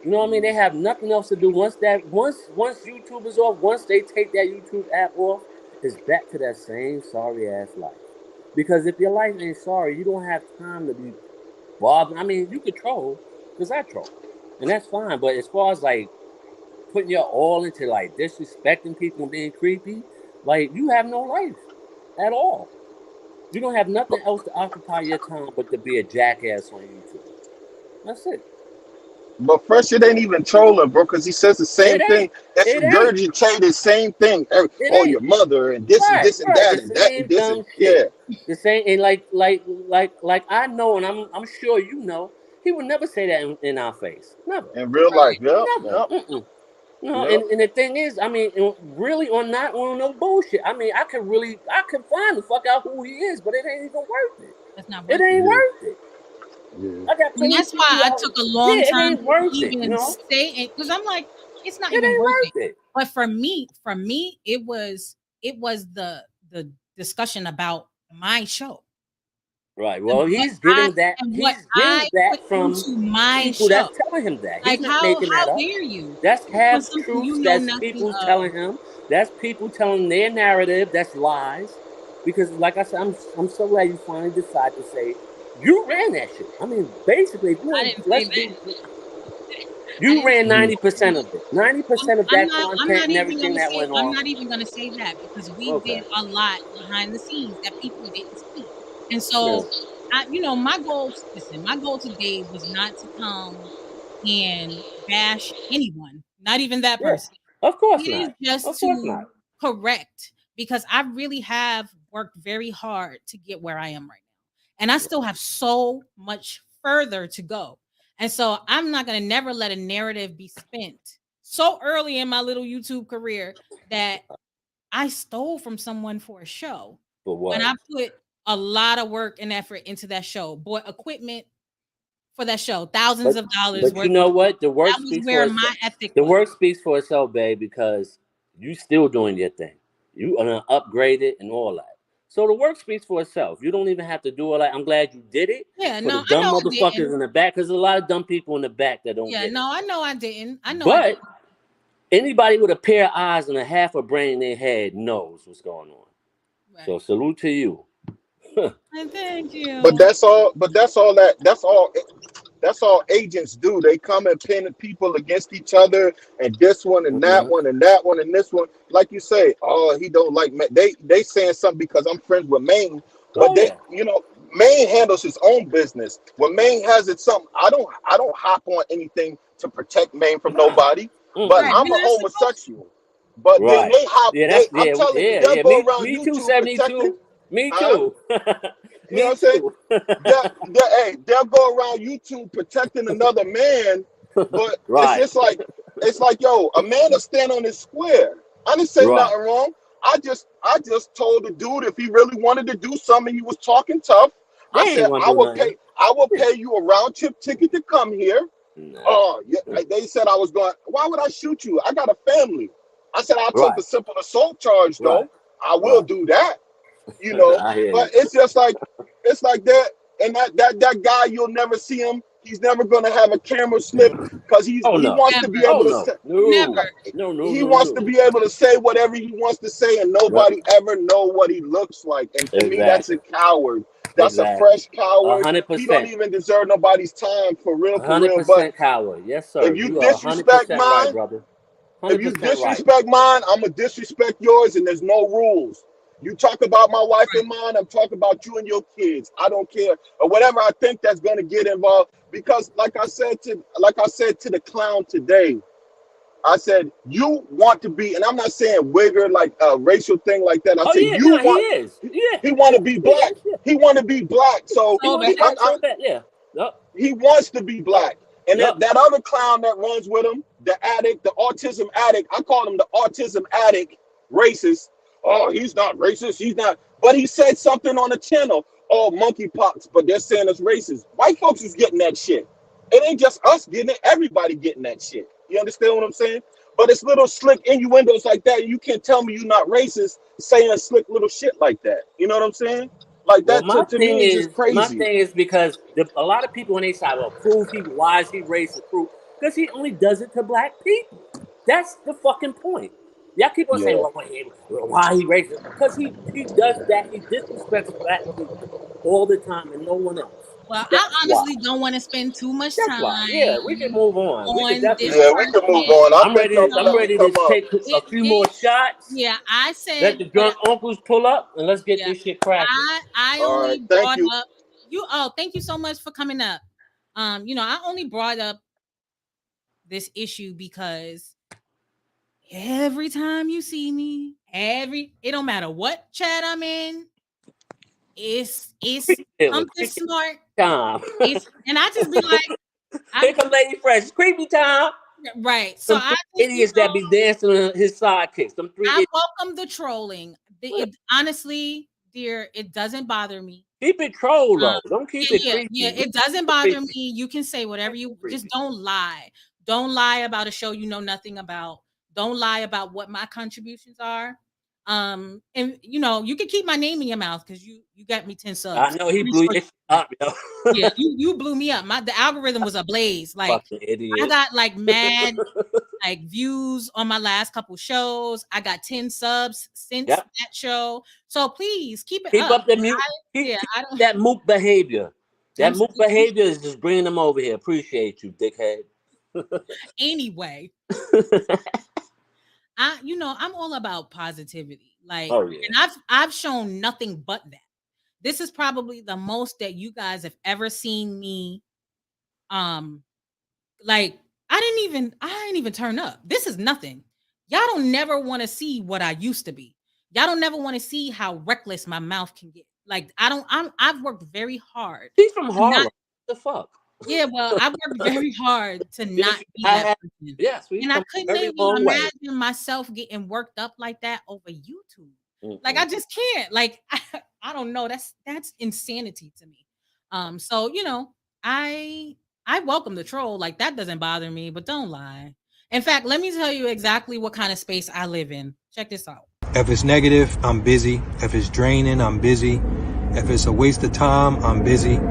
G: You know what I mean? They have nothing else to do. Once YouTube is off, once they take that YouTube app off, it's back to that same sorry ass life. Because if your life ain't sorry, you don't have time to be bothered. I mean, you can troll, because I troll, and that's fine. But as far as like putting your all into like disrespecting people and being creepy, like you have no life at all. You don't have nothing else to occupy your time but to be a jackass on YouTube. That's it.
H: But Fresh, it ain't even trolling, bro, because he says the same thing. That's regurgitate the same thing. Oh, your mother and this and this and that and that and this and
G: the same. And like I know, and I'm sure you know, he would never say that in our face. Never.
H: In real life,
G: never. No, and the thing is, I mean, really on no bullshit. I mean, I can find the fuck out who he is, but it ain't even worth it.
F: That's not worth
G: it. Ain't worth it.
F: Yeah. And that's why I took a long time to even say it, because I'm like, it's not even worth it. But for me, it was the discussion about my show.
G: Right. Well, he's getting that. He's getting that from
F: my
G: people
F: show.
G: That's telling him that. He's
F: like
G: not making that up.
F: How dare you?
G: That's half truth. That's people telling him. That's people telling their narrative. That's lies. Because, like I said, I'm so glad you finally decided to say. You ran that shit. I mean, basically, you ran 90% of it. 90% of that content and everything that went on.
F: I'm not even going to say that because we did a lot behind the scenes that people didn't see. And so, my goal today was not to come and bash anyone, not even that person.
G: Of course not.
F: It is just to correct, because I really have worked very hard to get where I am right now. And I still have so much further to go. And so I'm not going to never let a narrative be spent so early in my little YouTube career that I stole from someone for a show.
G: For what?
F: When I put a lot of work and effort into that show, bought equipment for that show, thousands of dollars.
G: But you know what? The work speaks for itself. The work speaks for itself, babe, because you still doing your thing. You are gonna upgrade it and all that. So the work speaks for itself. You don't even have to do all that. I'm glad you did it.
F: Yeah,
G: for the dumb motherfuckers in the back, because there's a lot of dumb people in the back that don't get it.
F: I know I didn't.
G: But anybody with a pair of eyes and a half a brain in their head knows what's going on. Right. So salute to you.
F: Thank you.
H: But that's all. That's all agents do. They come and pin people against each other, and this one and that one and that one and this one. Like you say, oh, he don't like Maine. They saying something because I'm friends with Maine, but they, Maine handles his own business. When Maine has it, something I don't hop on anything to protect Maine from nobody. But I'm a homosexual. But then they hop. I'm telling you, they'll go around
G: me
H: YouTube
G: too, 72.
H: protecting.
G: Me too.
H: You know what I'm saying? They'll go around YouTube protecting another man, but it's like, yo, a man will stand on his square. I didn't say nothing wrong. I just told the dude if he really wanted to do something, he was talking tough. I said I will pay you a round trip ticket to come here. They said I was going. Why would I shoot you? I got a family. I said I'll take the simple assault charge though. I will do that. You know, but it's just like that, and that guy, you'll never see him. He's never gonna have a camera slip because he wants to be able to say, he wants to be able to say whatever he wants to say, and nobody ever know what he looks like. And to me, that's a coward. That's a fresh coward.
G: 100%.
H: He don't even deserve nobody's time for real.
G: 100% coward. Yes, sir.
H: If you disrespect mine,
G: right, brother.
H: if you disrespect mine, I'm gonna disrespect yours, and there's no rules. You talk about my wife and mine, I'm talking about you and your kids. I don't care. Or whatever I think that's gonna get involved. Because like I said to the clown today, I said, you want to be, and I'm not saying wigger like a racial thing like that. I said he want to be black. He want to be black. So he wants to be black. And that other clown that runs with him, the addict, the autism addict, I call him the autism addict racist. Oh, he's not racist. He's not. But he said something on the channel. Oh, monkeypox. But they're saying it's racist. White folks is getting that shit. It ain't just us getting it. Everybody getting that shit. You understand what I'm saying? But it's little slick innuendos like that. You can't tell me you're not racist saying slick little shit like that. You know what I'm saying? Like that to me is just crazy.
G: My thing is because a lot of people when they say, well, why is he racist? Because he only does it to black people. That's the fucking point. Y'all keep on saying, why he racist? Because he does that. He disrespects black people all the time and no one else.
F: Well, I honestly don't want to spend too much time.
G: Yeah, we can move on. We can
H: move on.
G: I'm ready to take a few more shots.
F: Yeah, I said
G: let the drunk uncles pull up and let's get this shit cracking.
F: I only brought up you. Oh, thank you so much for coming up. I only brought up this issue because every time you see me, it don't matter what chat I'm in, it's something smart.
G: Time.
F: And I just be like,
G: pick a lady fresh, creepy time.
F: Right. So I
G: idiots that be dancing on his sidekicks. Them three.
F: I welcome the trolling. Honestly, dear, it doesn't bother me.
G: Keep it troll though. Don't keep it creepy.
F: Yeah, it doesn't bother me. You can say whatever you just don't lie. Don't lie about a show you know nothing about. Don't lie about what my contributions are. And you can keep my name in your mouth because you got me 10 subs.
G: I know he blew it up, yo.
F: Yeah, you blew me up. The algorithm was ablaze. Like I got like mad like views on my last couple shows. I got 10 subs since that show. So please keep it up.
G: Keep up the that mook behavior. That mook behavior is just bringing them over here. Appreciate you, dickhead.
F: Anyway. I'm all about positivity. Like, and I've shown nothing but that. This is probably the most that you guys have ever seen me. Like I didn't even turn up. This is nothing. Y'all don't never want to see what I used to be. Y'all don't never want to see how reckless my mouth can get. Like I've worked very hard.
G: She's from Harlem. What the fuck?
F: Yeah, well, I worked very hard to not be that person.
G: Yes,
F: and I couldn't even imagine myself getting worked up like that over YouTube. Mm-hmm. Like I just can't. Like I don't know. That's insanity to me. So I welcome the troll. Like that doesn't bother me. But don't lie. In fact, let me tell you exactly what kind of space I live in. Check this out.
E: If it's negative, I'm busy. If it's draining, I'm busy. If it's a waste of time, I'm busy.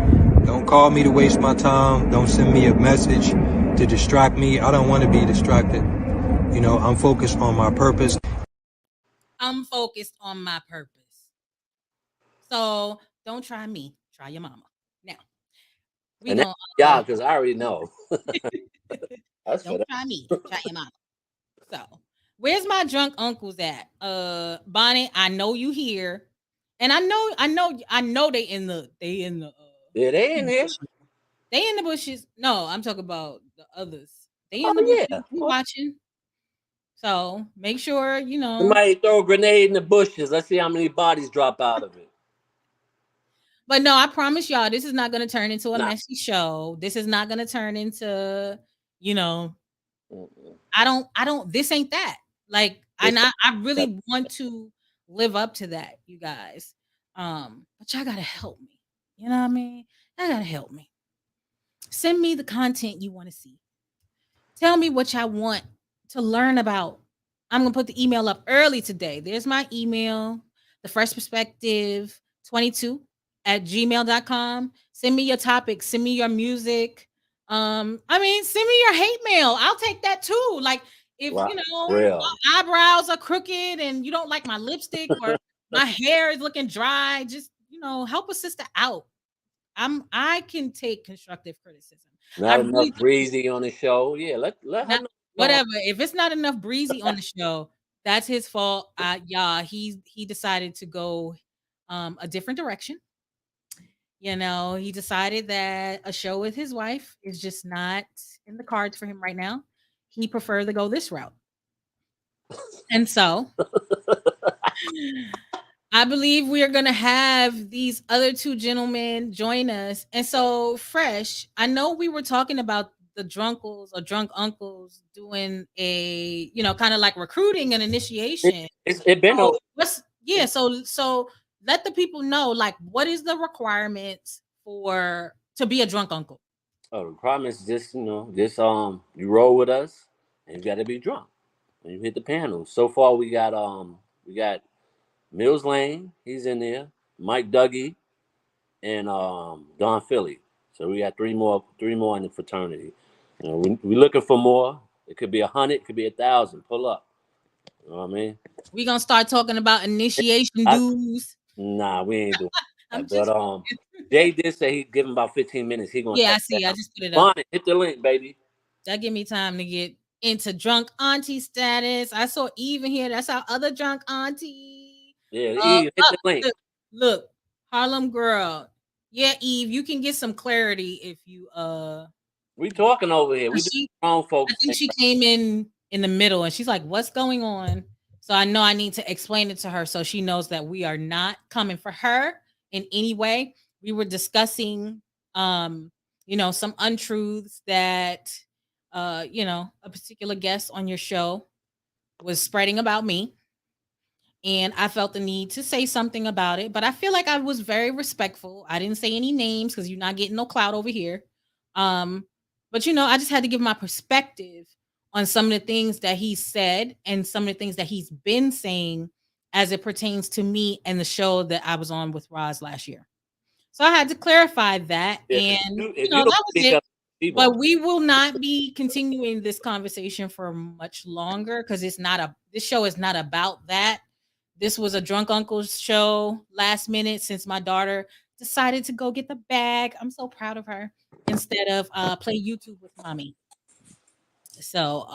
E: Don't call me to waste my time. Don't send me a message to distract me. I don't want to be distracted. I'm focused on my purpose.
F: I'm focused on my purpose. So don't try me. Try your mama. Now, We gonna
G: yeah, because I already know. That's for
F: don't
G: that.
F: try me. Try your mama. So, where's my drunk uncles at? Bonnie, I know you here, and I know they in the
G: Yeah, they in here.
F: They in the bushes. No, I'm talking about the others. They in the
G: Oh
F: bushes.
G: yeah.
F: We watching. So make sure you know.
G: Somebody throw a grenade in the bushes. Let's see how many bodies drop out of it.
F: But no, I promise y'all, this is not going to turn into a
G: Nah.
F: messy show. This is not going to turn into, you know,
G: Mm-mm.
F: I don't. This ain't that. Like,
G: It's
F: I really want to live up to that, you guys. But y'all gotta help me. You know what I mean? Y'all gotta help me. Send me the content you want to see. Tell me what y'all want to learn about. I'm gonna put the email up early today. There's my email, the fresh perspective 22 at gmail.com. Send me your topics, send me your music. I mean, send me your hate mail. I'll take that too. Like if
G: wow.
F: you know
G: Real.
F: my eyebrows are crooked and you don't like my lipstick or my hair is looking dry, just help a sister out. I can take constructive criticism. I
G: Not enough
F: really
G: breezy on the show. Yeah, let her
F: not
G: know.
F: whatever. If it's not enough breezy on the show, that's his fault. Yeah, he decided to go a different direction. He decided that a show with his wife is just not in the cards for him right now. He preferred to go this route. And so I believe we are going to have these other two gentlemen join us. And so, Fresh, I know we were talking about the drunkles or drunk uncles doing a, kind of like recruiting and initiation.
G: It been
F: So
G: over.
F: so let the people know, like, what is the requirements to be a drunk uncle?
G: Oh, the problem is just you roll with us and you got to be drunk when you hit the panel. So far we got Mills Lane, he's in there, Mike Dougie, and Don Philly. So we got three more in the fraternity. We looking for more. It could be 100, it could be 1,000. Pull up. You know what I mean?
F: We're gonna start talking about initiation
G: I,
F: dues.
G: nah, we ain't doing
F: I'm
G: that.
F: just
G: But Jay did say he'd give him about 15 minutes. He gonna
F: Yeah,
G: touch
F: I see. I
G: down.
F: just put it up.
G: Bonnie, hit the link, baby.
F: That give me time to get into drunk auntie status. I saw Eve in here. That's our other drunk auntie.
G: Yeah, Eve, hit the link.
F: Look, Harlem girl. Yeah, Eve, you can get some clarity if you
G: We talking over here. We
F: she,
G: grown folks.
F: I think she came in the middle and she's like, "What's going on?" So I know I need to explain it to her so she knows that we are not coming for her in any way. We were discussing some untruths that a particular guest on your show was spreading about me. And I felt the need to say something about it, but I feel like I was very respectful. I didn't say any names because you're not getting no clout over here. But I just had to give my perspective on some of the things that he said and some of the things that he's been saying as it pertains to me and the show that I was on with Roz last year. So I had to clarify that, and that was it. But we will not be continuing this conversation for much longer because this show is not about that. This was a drunk uncle's show last minute since my daughter decided to go get the bag. I'm so proud of her instead of play YouTube with mommy. So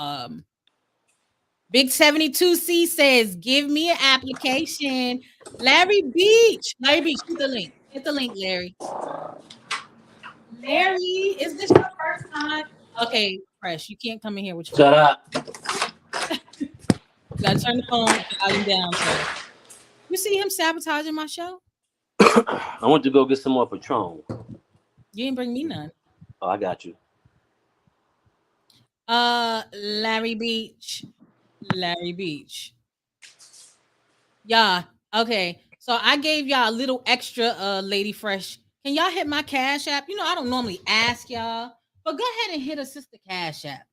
F: Big 72C says, give me an application. Larry Beach, hit the link. Hit the link, Larry. Larry, is this your first time? Okay, Fresh, you can't come in here with your
G: Shut up.
F: You gotta turn the phone volume down, Fresh. You see him sabotaging my show?
G: I want to go get some more Patron.
F: You didn't bring me none.
G: Oh, I got you.
F: Larry Beach. Yeah. Okay. So I gave y'all a little extra, Lady Fresh. Can y'all hit my Cash App? I don't normally ask y'all, but go ahead and hit a sister Cash App.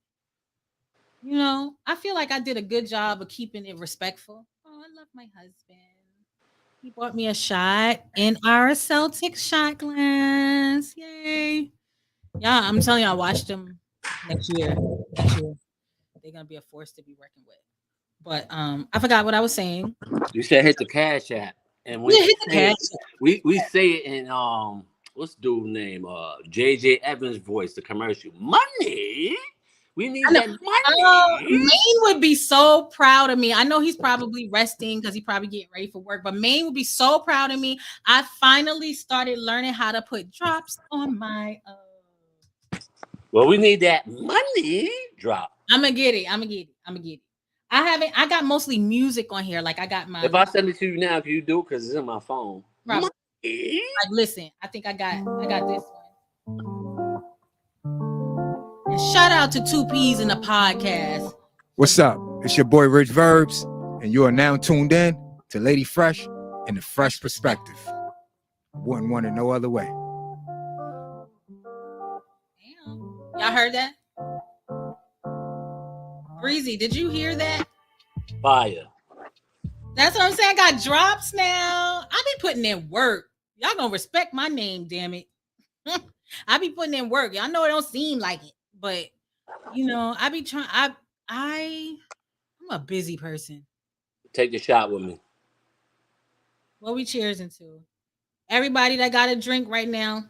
F: I feel like I did a good job of keeping it respectful. Oh, I love my husband. He bought me a shot in our Celtic shot glass. Yay. Yeah, I'm telling you, I watched them next year. They're gonna be a force to be reckoned with. But I forgot what I was saying.
G: You said hit the Cash App. And
F: hit the Cash App.
G: We say it in what's dude's name? JJ Evans voice, the commercial. Money? We need
F: I know.
G: that
F: Oh,
G: money.
F: Maine would be so proud of me. I know he's probably resting because he probably getting ready for work, but Maine would be so proud of me. I finally started learning how to put drops on my
G: Well, we need that money drop.
F: I'm gonna get it. I got mostly music on here. Like I got my
G: If I send it to you now, can you do it? Because it's in my phone.
F: Probably.
G: Money.
F: Like listen, I think I got this one. And shout out to 2 P's in the podcast.
A: What's up? It's your boy Rich Verbs, and you are now tuned in to Lady Fresh and the Fresh Perspective. Wouldn't want it no other way.
F: Damn. Y'all heard that? Breezy, did you hear that?
G: Fire.
F: That's what I'm saying. I got drops now. I be putting in work. Y'all gonna respect my name, damn it. I be putting in work. Y'all know it don't seem like it, but you know, I be trying. I'm a busy person.
G: Take the shot with me.
F: What we cheersing to? Everybody that got a drink right now,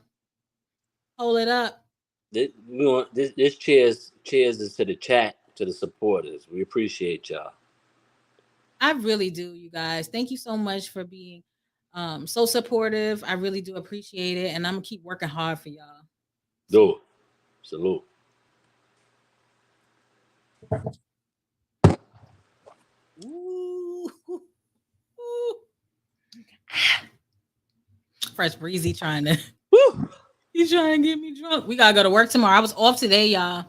F: hold it up.
G: This cheers is to the chat, to the supporters. We appreciate y'all.
F: I really do, you guys. Thank you so much for being so supportive. I really do appreciate it, and I'm gonna keep working hard for y'all.
G: Do it. Salute.
F: Ooh. Fresh Breezy trying to he's trying to get me drunk. We gotta go to work tomorrow. I was off today, y'all.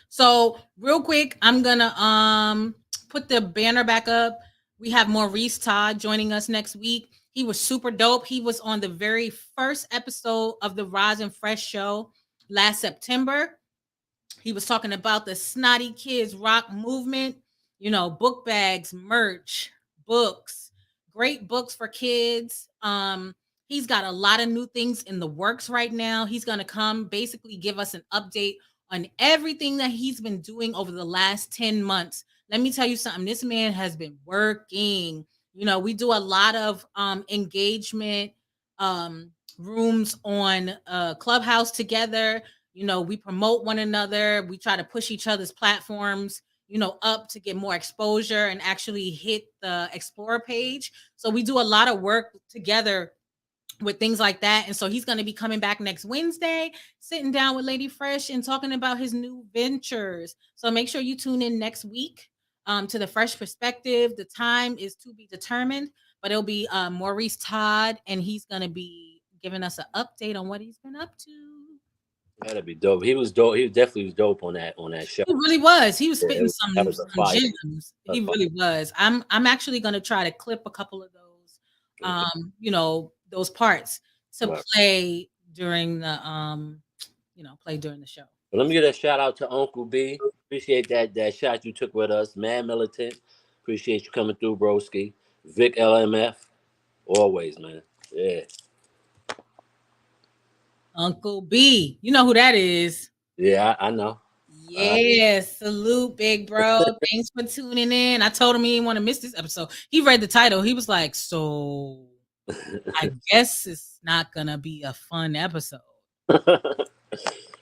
F: So real quick, I'm gonna put the banner back up. We have Maurice Todd joining us next week. He was super dope. He was on the very first episode of the Roz and Fresh show last September. He was talking about the Snotty Kids rock movement, you know, book bags, merch, books, great books for kids. He's got a lot of new things in the works right now. He's going to come basically give us an update on everything that he's been doing over the last 10 months. Let me tell you something. This man has been working. You know, we do a lot of engagement rooms on Clubhouse together. You know, we promote one another. We try to push each other's platforms, you know, up to get more exposure and actually hit the Explorer page. So we do a lot of work together with things like that. And so he's going to be coming back next Wednesday, sitting down with Lady Fresh and talking about his new ventures. So make sure you tune in next week to the Fresh Perspective. The time is to be determined, but it'll be Maurice Todd, and he's going to be giving us an update on what he's been up to.
G: That'd be dope. He was dope. He definitely was dope on that show.
F: He really was. He was spitting some
G: gems.
F: He really was. I'm actually going to try to clip a couple of those, you know, those parts to play during the, you know, play during the show.
G: Well, let me give a shout out to Uncle B. Appreciate that shot you took with us. Mad Militant. Appreciate you coming through, broski. Vic LMF. Always, man. Yeah.
F: Uncle B. You know who that is.
G: Yeah, I know.
F: Yeah, salute, big bro. Thanks for tuning in. I told him he didn't want to miss this episode. He read the title. He was like, so I guess it's not going to be a fun episode.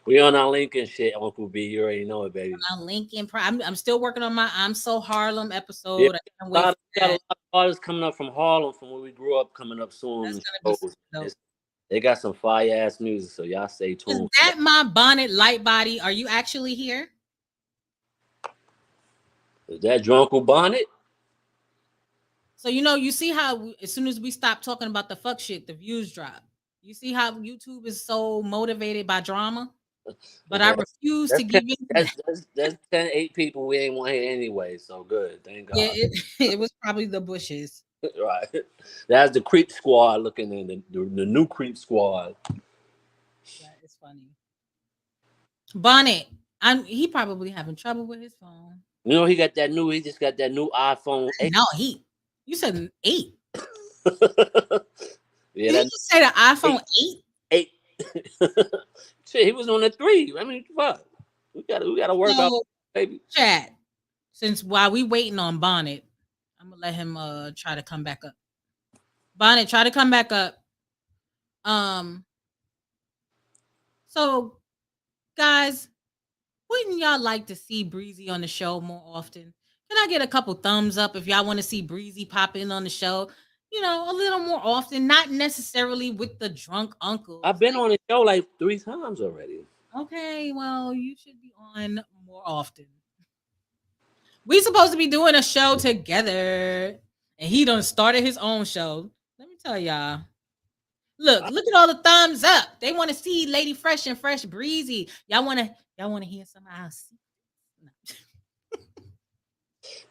G: We on our Lincoln shit, Uncle B. You already know it, baby.
F: On Lincoln. I'm still working on my I'm So Harlem episode.
G: Yeah, got a lot of artists coming up from Harlem, from where we grew up, coming up soon. They got some fire ass music, so y'all stay tuned.
F: Is that my bonnet light body? Are you actually here?
G: Is that Drunkle Bonnet?
F: So you know, you see how as soon as we stop talking about the fuck shit, the views drop. You see how YouTube is so motivated by drama? But I refuse to give in.
G: That's 8 people we ain't want here anyway, so good. Thank God.
F: Yeah, it was probably the Bushes.
G: Right. That's the Creep Squad looking in the new Creep Squad.
F: That is funny. Bonnet. He probably having trouble with his phone.
G: You know, he just got that new iPhone 8.
F: No, you said an 8.
G: Yeah,
F: did you say the iPhone
G: 8? Shit, he was on the 3. I mean, fuck. We gotta work out, baby.
F: Chat. Since while we waiting on Bonnet, I'm gonna let him try to come back up. Bonnet, try to come back up. So, guys, wouldn't y'all like to see Breezy on the show more often? Can I get a couple thumbs up if y'all want to see Breezy pop in on the show? You know, a little more often, not necessarily with the drunk uncles.
G: I've been on the show like 3 times already.
F: Okay, well, you should be on more often. We supposed to be doing a show together, and he done started his own show. Let me tell y'all. Look at all the thumbs up. They want to see Lady Fresh and Fresh Breezy. Y'all want to hear some else?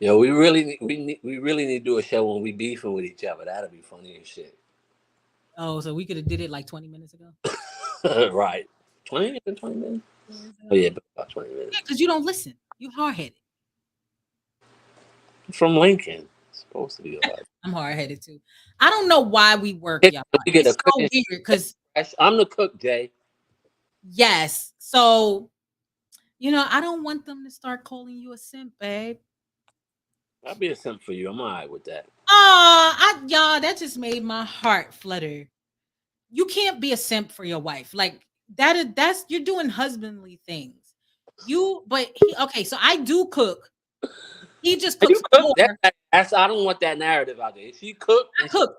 G: Yo, we really need to do a show when we beefing with each other. That'll be funny as shit.
F: Oh, so we could have did it like 20 minutes ago.
G: Right. 20 minutes? Oh, yeah, about 20 minutes.
F: Yeah, because you don't listen. You hard-headed.
G: From Lincoln. It's supposed to be all right.
F: I'm hard-headed, too. I don't know why we work, y'all. It's so weird, because...
G: I'm the cook, Jay.
F: Yes. So, you know, I don't want them to start calling you a simp, babe.
G: I'll be a simp for you. I'm all right with that.
F: Y'all, that just made my heart flutter. You can't be a simp for your wife. Like, that's you're doing husbandly things. Okay, so I do cook. He just cooks more.
G: I don't want that narrative out there. She cook.
F: I cook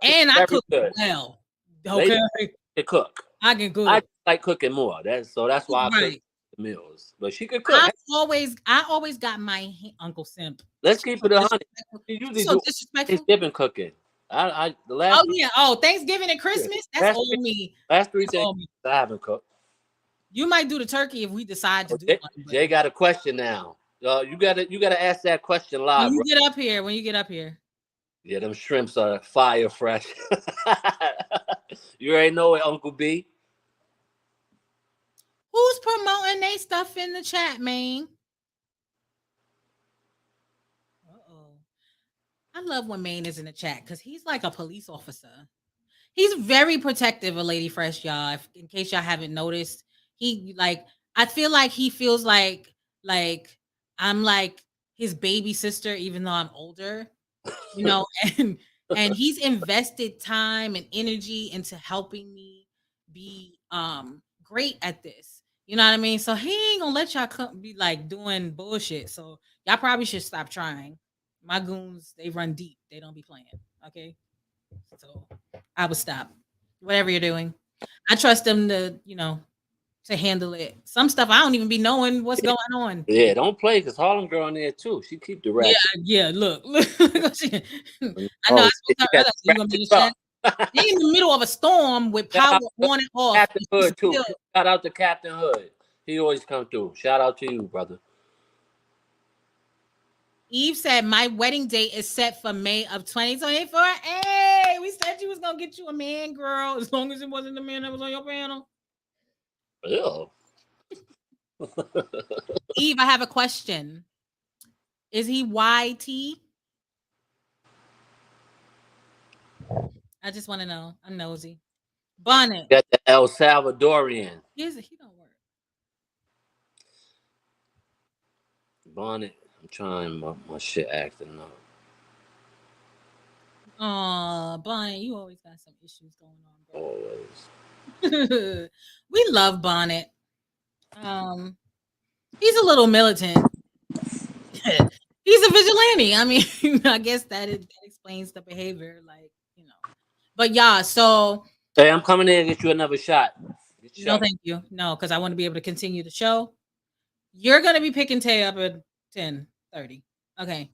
F: well. Okay.
G: She cook.
F: I can cook.
G: I like cooking more. That's why I cook the meals. But she could cook.
F: I always got my Uncle Simp.
G: Let's keep it 100. She usually do Thanksgiving cooking.
F: Thanksgiving and Christmas. That's all me.
G: Last 3 days I haven't cooked.
F: You might do the turkey if we decide to do one.
G: Jay got a question now. You gotta ask that question live.
F: When you get up here.
G: Yeah, them shrimps are fire fresh. You already know it, Uncle B.
F: Who's promoting they stuff in the chat, man? I love when Maine is in the chat because he's like a police officer. He's very protective of Lady Fresh, y'all. In case y'all haven't noticed, I feel like he feels like I'm like his baby sister, even though I'm older, you know, and he's invested time and energy into helping me be great at this. You know what I mean? So he ain't gonna let y'all be like doing bullshit. So y'all probably should stop trying. My goons, they run deep. They don't be playing. Okay. So I would stop. Whatever you're doing. I trust them to, to handle it. Some stuff I don't even be knowing what's going on.
G: Yeah, don't play because Harlem girl in there too. She keep the rap.
F: Yeah, look. I know I spoke to her earlier. You gonna be they in the middle of a storm with power on and off.
G: Captain Hood too. Shout out to Captain Hood. He always come through. Shout out to you, brother.
F: Eve said, my wedding date is set for May of 2024. Hey, we said you was going to get you a man, girl, as long as it wasn't the man that was on your panel.
G: Ew.
F: Eve, I have a question. Is he YT? I just want to know. I'm nosy. Bonnet.
G: Got the El Salvadorian.
F: He don't work.
G: Bonnet. I'm trying my shit acting up.
F: Oh, Bonnet, you always got some issues going on,
G: bro.
F: Always. We love Bonnet. He's a little militant. He's a vigilante. I mean, I guess that explains the behavior, But yeah, so
G: hey, I'm coming in and get you another shot.
F: No, thank you. No, because I want to be able to continue the show. You're gonna be picking Tay up at 10:30. Okay.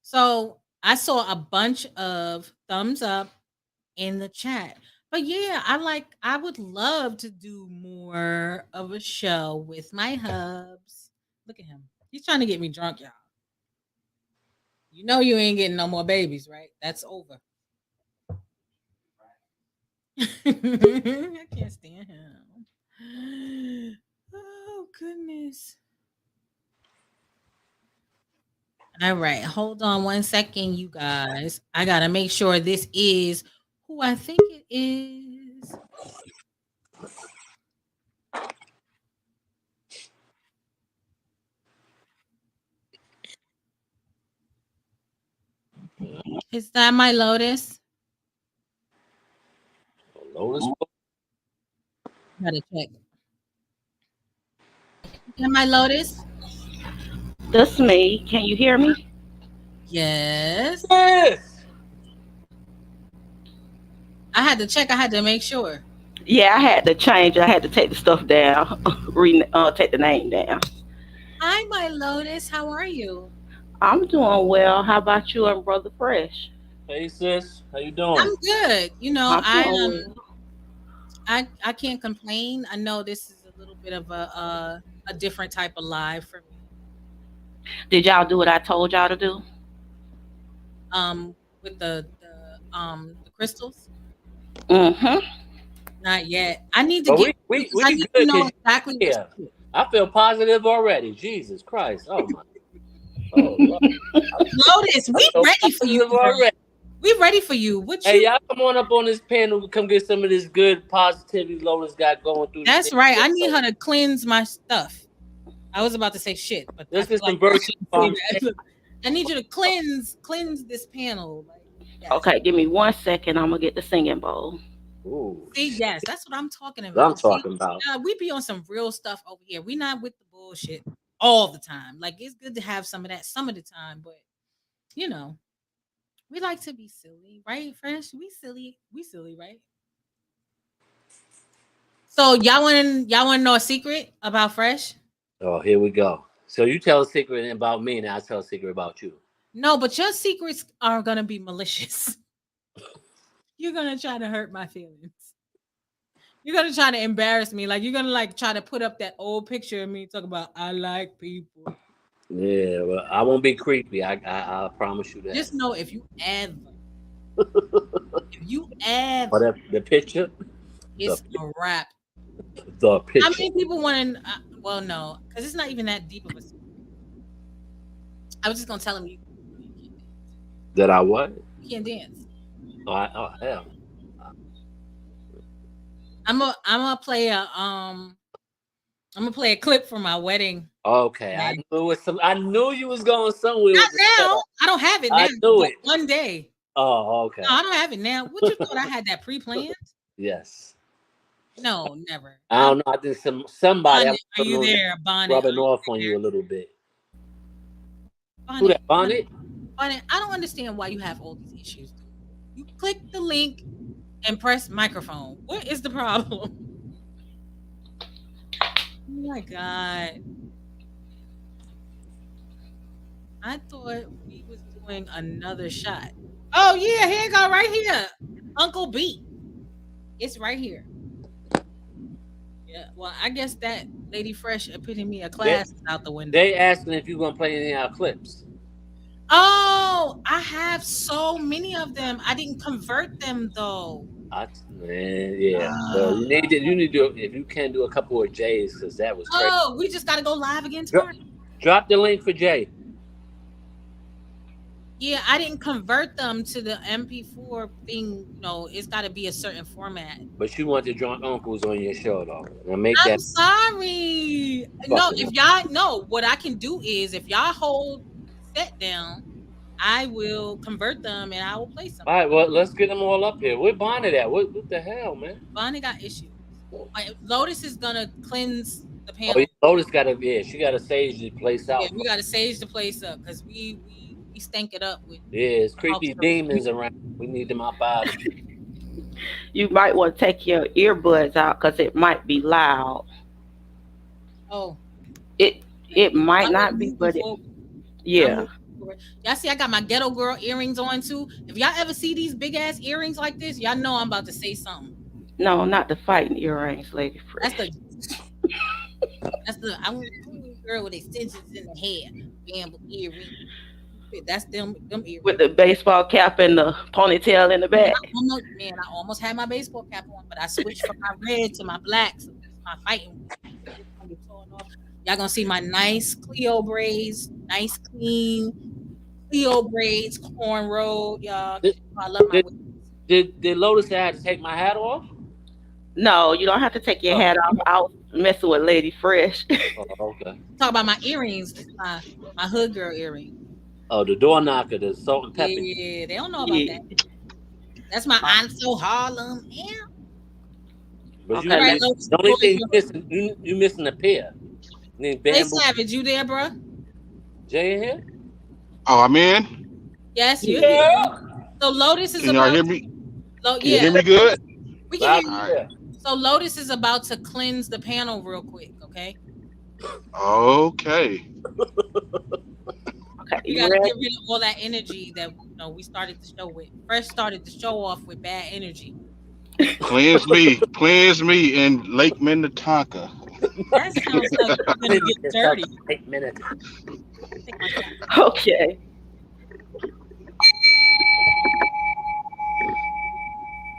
F: So I saw a bunch of thumbs up in the chat. But yeah, I would love to do more of a show with my hubs. Look at him. He's trying to get me drunk, y'all. You know you ain't getting no more babies, right? That's over. I can't stand him. Oh, goodness. All right. Hold on one second, you guys. I got to make sure this is who I think it is. Is that my Lotus?
G: Lotus?
F: Gotta check. Am I Lotus?
I: That's me. Can you hear me?
F: Yes.
G: Yes.
F: I had to check. I had to make sure.
I: Yeah, I had to change. I had to take the stuff down, take the name down.
F: Hi, my Lotus. How are you?
I: I'm doing well. How about you and Brother Fresh?
G: Hey sis, how you doing?
F: I'm good.
I: I'm doing well.
F: I can't complain. I know this is a little bit of a different type of live for me.
I: Did y'all do what I told y'all to do?
F: With the crystals.
I: Mm-hmm.
F: Not yet. I need to
G: But
F: get
G: we
F: because I
G: good
F: need to know
G: because
F: exactly what
G: yeah.
F: to do.
G: I feel positive already. Jesus Christ. Oh my. Oh Lord.
F: Lotus,
G: I
F: we
G: feel
F: ready for you,
G: positive
F: girl.
G: already.
F: We ready for you. What
G: Hey,
F: you?
G: y'all come on up on this panel. Come get some of this good positivity Lotus got going through the
F: That's
G: city.
F: right. I need her to cleanse my stuff. I was about to say shit, but I
G: Let's
F: feel
G: get
F: like
G: some
F: I
G: virtue
F: shouldn't say
G: bomb.
F: that. Look, I need you to cleanse this panel. Like, yes.
I: Okay, give me 1 second. I'm gonna get the singing bowl.
G: Ooh,
F: See, yes, that's what I'm talking
G: what I'm
F: about. See,
G: talking about.
F: we be on some real stuff over here. We not with the bullshit all the time. Like it's good to have some of that some of the time, but you know, we like to be silly, right? Fresh, we silly, right? So y'all want to know a secret about Fresh?
G: Oh, here we go. So you tell a secret about me, and I tell a secret about you.
F: No, but your secrets are gonna be malicious. You're gonna try to hurt my feelings. You're gonna try to embarrass me. Like you're gonna like try to put up that old picture of me talk about I like people.
G: Yeah, well, I won't be creepy. I promise you that.
F: Just know if you ever,
G: But the picture, the
F: it's a wrap.
G: the
F: How
G: picture
F: many people want to? Well, no, because it's not even that deep of a secret. I was just gonna tell him you
G: that I what?
F: can't dance.
G: Oh hell.
F: I'm gonna play a I'm gonna play a clip from my wedding.
G: Okay, I
F: Today.
G: knew it. I knew you was going somewhere
F: Not
G: with the
F: now.
G: stuff.
F: I don't have it now,
G: I knew
F: but
G: it.
F: one day.
G: Oh, okay.
F: No, I don't have it now. What you thought I had that pre-planned?
G: Yes.
F: No, never.
G: I don't know. I think somebody
F: Bonnet, are you there? Bonnet, are
G: rubbing
F: you
G: off on
F: there?
G: you a little bit. Who
F: Bonnet,
G: that Bonnet?
F: Bonnet, I don't understand why you have all these issues. Dude. You click the link and press microphone. What is the problem? Oh my god. I thought we was doing another shot. Oh yeah, here you go, right here. Uncle B. It's right here. Yeah. Well, I guess that Lady Fresh epitome of class is out the window.
G: They asking if you gonna play any of our clips.
F: Oh, I have so many of them. I didn't convert them though.
G: Yeah. So you need to if you can do a couple of J's because that was crazy.
F: Oh, we just gotta go live again tomorrow.
G: Drop the link for Jay.
F: Yeah, I didn't convert them to the MP4 thing. It's got to be a certain format.
G: But you want the drunk uncles on your show though. Now make
F: I'm
G: that.
F: sorry. No, if y'all know what I can do is if y'all hold set down, I will convert them and I will play some.
G: All right, well, let's get them all up here. Where Bonnet at? What the hell, man?
F: Bonnie got issues. Lotus is gonna cleanse the panel.
G: Oh, yeah, Lotus she gotta sage the place out.
F: Yeah, we gotta sage the place up because we stank it up with.
G: Yeah, it's creepy demons around. We need them out out.
I: You might want to take your earbuds out because it might be loud.
F: Oh,
I: it might not be, but yeah.
F: Y'all see, I got my ghetto girl earrings on too. If y'all ever see these big ass earrings like this, y'all know I'm about to say something.
I: No, not the fighting earrings, Lady Fresh.
F: That's the I want a girl with extensions in the hair, gamble earrings. That's them earrings
I: with the baseball cap and the ponytail in the back.
F: I almost had my baseball cap on, but I switched from my red to my black. So my fighting. Y'all gonna see my nice Cleo braids, nice clean Cleo braids, cornrow, y'all. I love my.
G: Did Lotus say I had to take my hat off?
I: No, you don't have to take your hat off. I was messing with Lady Fresh.
G: Oh, okay.
F: Talk about my earrings, my hood girl earring.
G: Oh, the door knocker, the salt and pepper.
F: Yeah, they don't know about that. That's my Aunt So Harlem. Yeah.
G: But the only thing you missing a pair. Need
F: Hey,
G: bamboo.
F: Savage, you there, bro?
G: Jay in here?
H: Oh, I'm in.
F: Yes, you're here.
G: Yeah.
F: So Lotus is
H: Can y'all
F: about
H: hear
F: to,
H: me? Can you
F: yeah,
H: hear me good?
F: we can hear
G: Loud
F: you.
H: All
G: and
H: right.
G: clear.
F: So Lotus is about to cleanse the panel real quick, okay?
H: Okay.
I: Okay,
F: We
I: you
F: got to
I: ready?
F: get rid of all that energy that we started the show with. Fresh started the show off with bad energy.
H: Cleanse me in Lake Minnetonka.
F: That sounds like you're gonna
G: Clean
F: get
G: yourself
F: dirty.
G: in 8 minutes.
F: Take my shot.
I: Okay.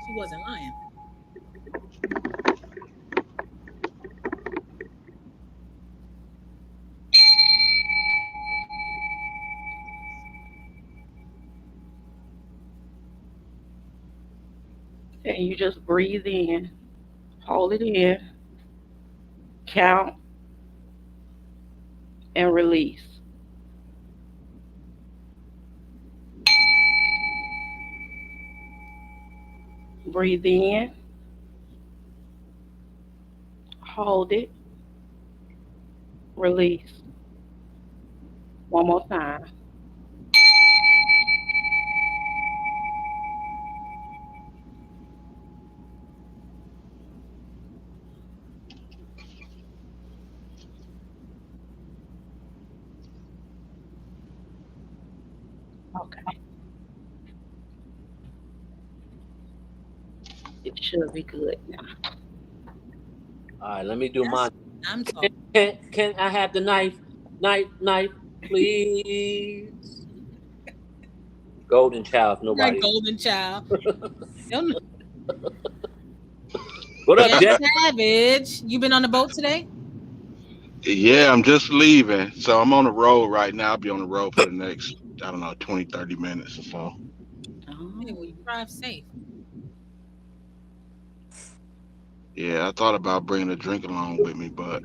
F: She wasn't lying.
I: And you just breathe in, hold it in, count, and release. Breathe in, hold it, release. One more time. Okay. It should be good now.
G: All right, let me do
F: That's
G: mine.
F: what I'm talking.
G: Can I have the knife? Knife, please. Golden child, if
F: Right,
G: nobody.
F: golden child. Don't-
G: What up,
F: Yes,
G: Jay?
F: Savage. You been on the boat today?
H: Yeah, I'm just leaving. So I'm on the road right now. I'll be on the road for the next, I don't know, 20, 30 minutes or so.
F: Hey, well, you
I: Oh.
F: drive safe.
H: Yeah, I thought about bringing a drink along with me, but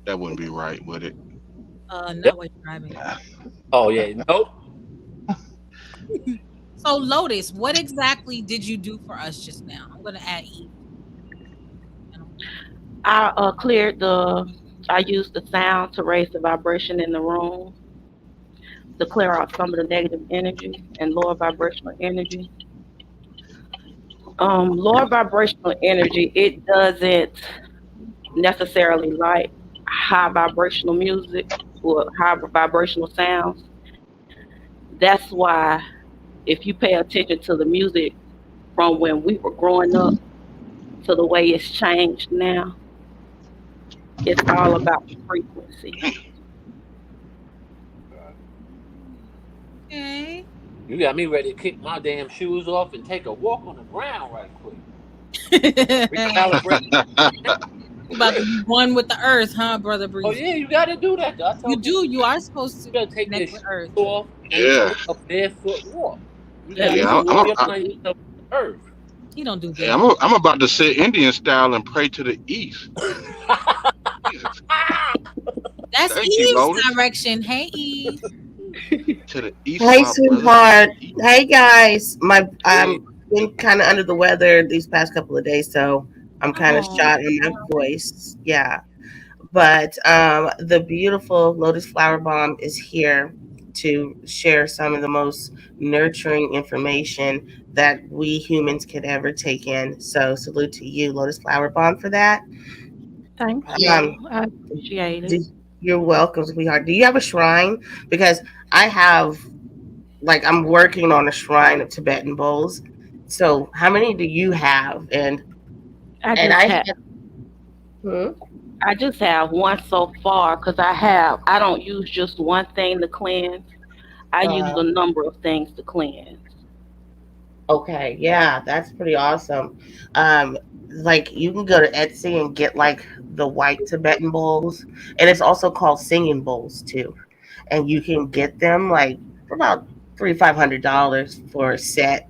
H: that wouldn't be right, would it?
F: Not while you're driving.
G: Oh yeah, nope.
F: So Lotus, what exactly did you do for us just now? I'm gonna add E.
I: I cleared the. I used the sound to raise the vibration in the room to clear out some of the negative energy and lower vibrational energy. Lower vibrational energy, it doesn't necessarily like high vibrational music or high vibrational sounds. That's why if you pay attention to the music from when we were growing up to the way it's changed now, it's all about the frequency.
F: Okay.
G: You got me ready to kick my damn shoes off and take a walk on the ground right quick. Recalibrate.
F: You about to be one with the earth, huh, brother
G: Oh
F: Breezy?
G: yeah, you got to do that. Though. I tell
F: You
G: people
F: do. You are supposed to
G: you got to take your
F: connect with
G: shoes
F: earth.
G: off and
H: Yeah.
G: take a barefoot walk. You got
F: Yeah,
G: to
H: Yeah,
F: he
G: reapply yourself to the earth.
F: he don't do
H: yeah,
F: barefoot.
H: I'm about to sit Indian style and pray to the east. Jesus.
F: That's
H: Thank you,
F: Eve's
H: Lotus.
F: direction. Hey, Eve.
H: To the east of
J: Hey,
H: our brothers.
J: sweetheart. Hey, guys.
G: Hey,
J: I'm been kind of under the weather these past couple of days, so I'm kind of
F: Oh,
J: shot in my voice. Yeah, but the beautiful Lotus Flower Bomb is here to share some of the most nurturing information that we humans could ever take in. So, salute to you, Lotus Flower Bomb, for that.
I: Thank
J: Um,
I: you. I appreciate it.
J: do, you're welcome, sweetheart. Do you have a shrine? Because I have like I'm working on a shrine of Tibetan bowls. So how many do you have?
I: I
J: And
I: just
J: I
I: have
J: have hmm?
I: I just have one so far because I don't use just one thing to cleanse. I use
J: uh
I: a number of things to cleanse.
J: okay, yeah, that's pretty awesome. Um like you can go to Etsy and get like the white Tibetan bowls, and it's also called singing bowls too. And you can get them like for about $300-500 for a set,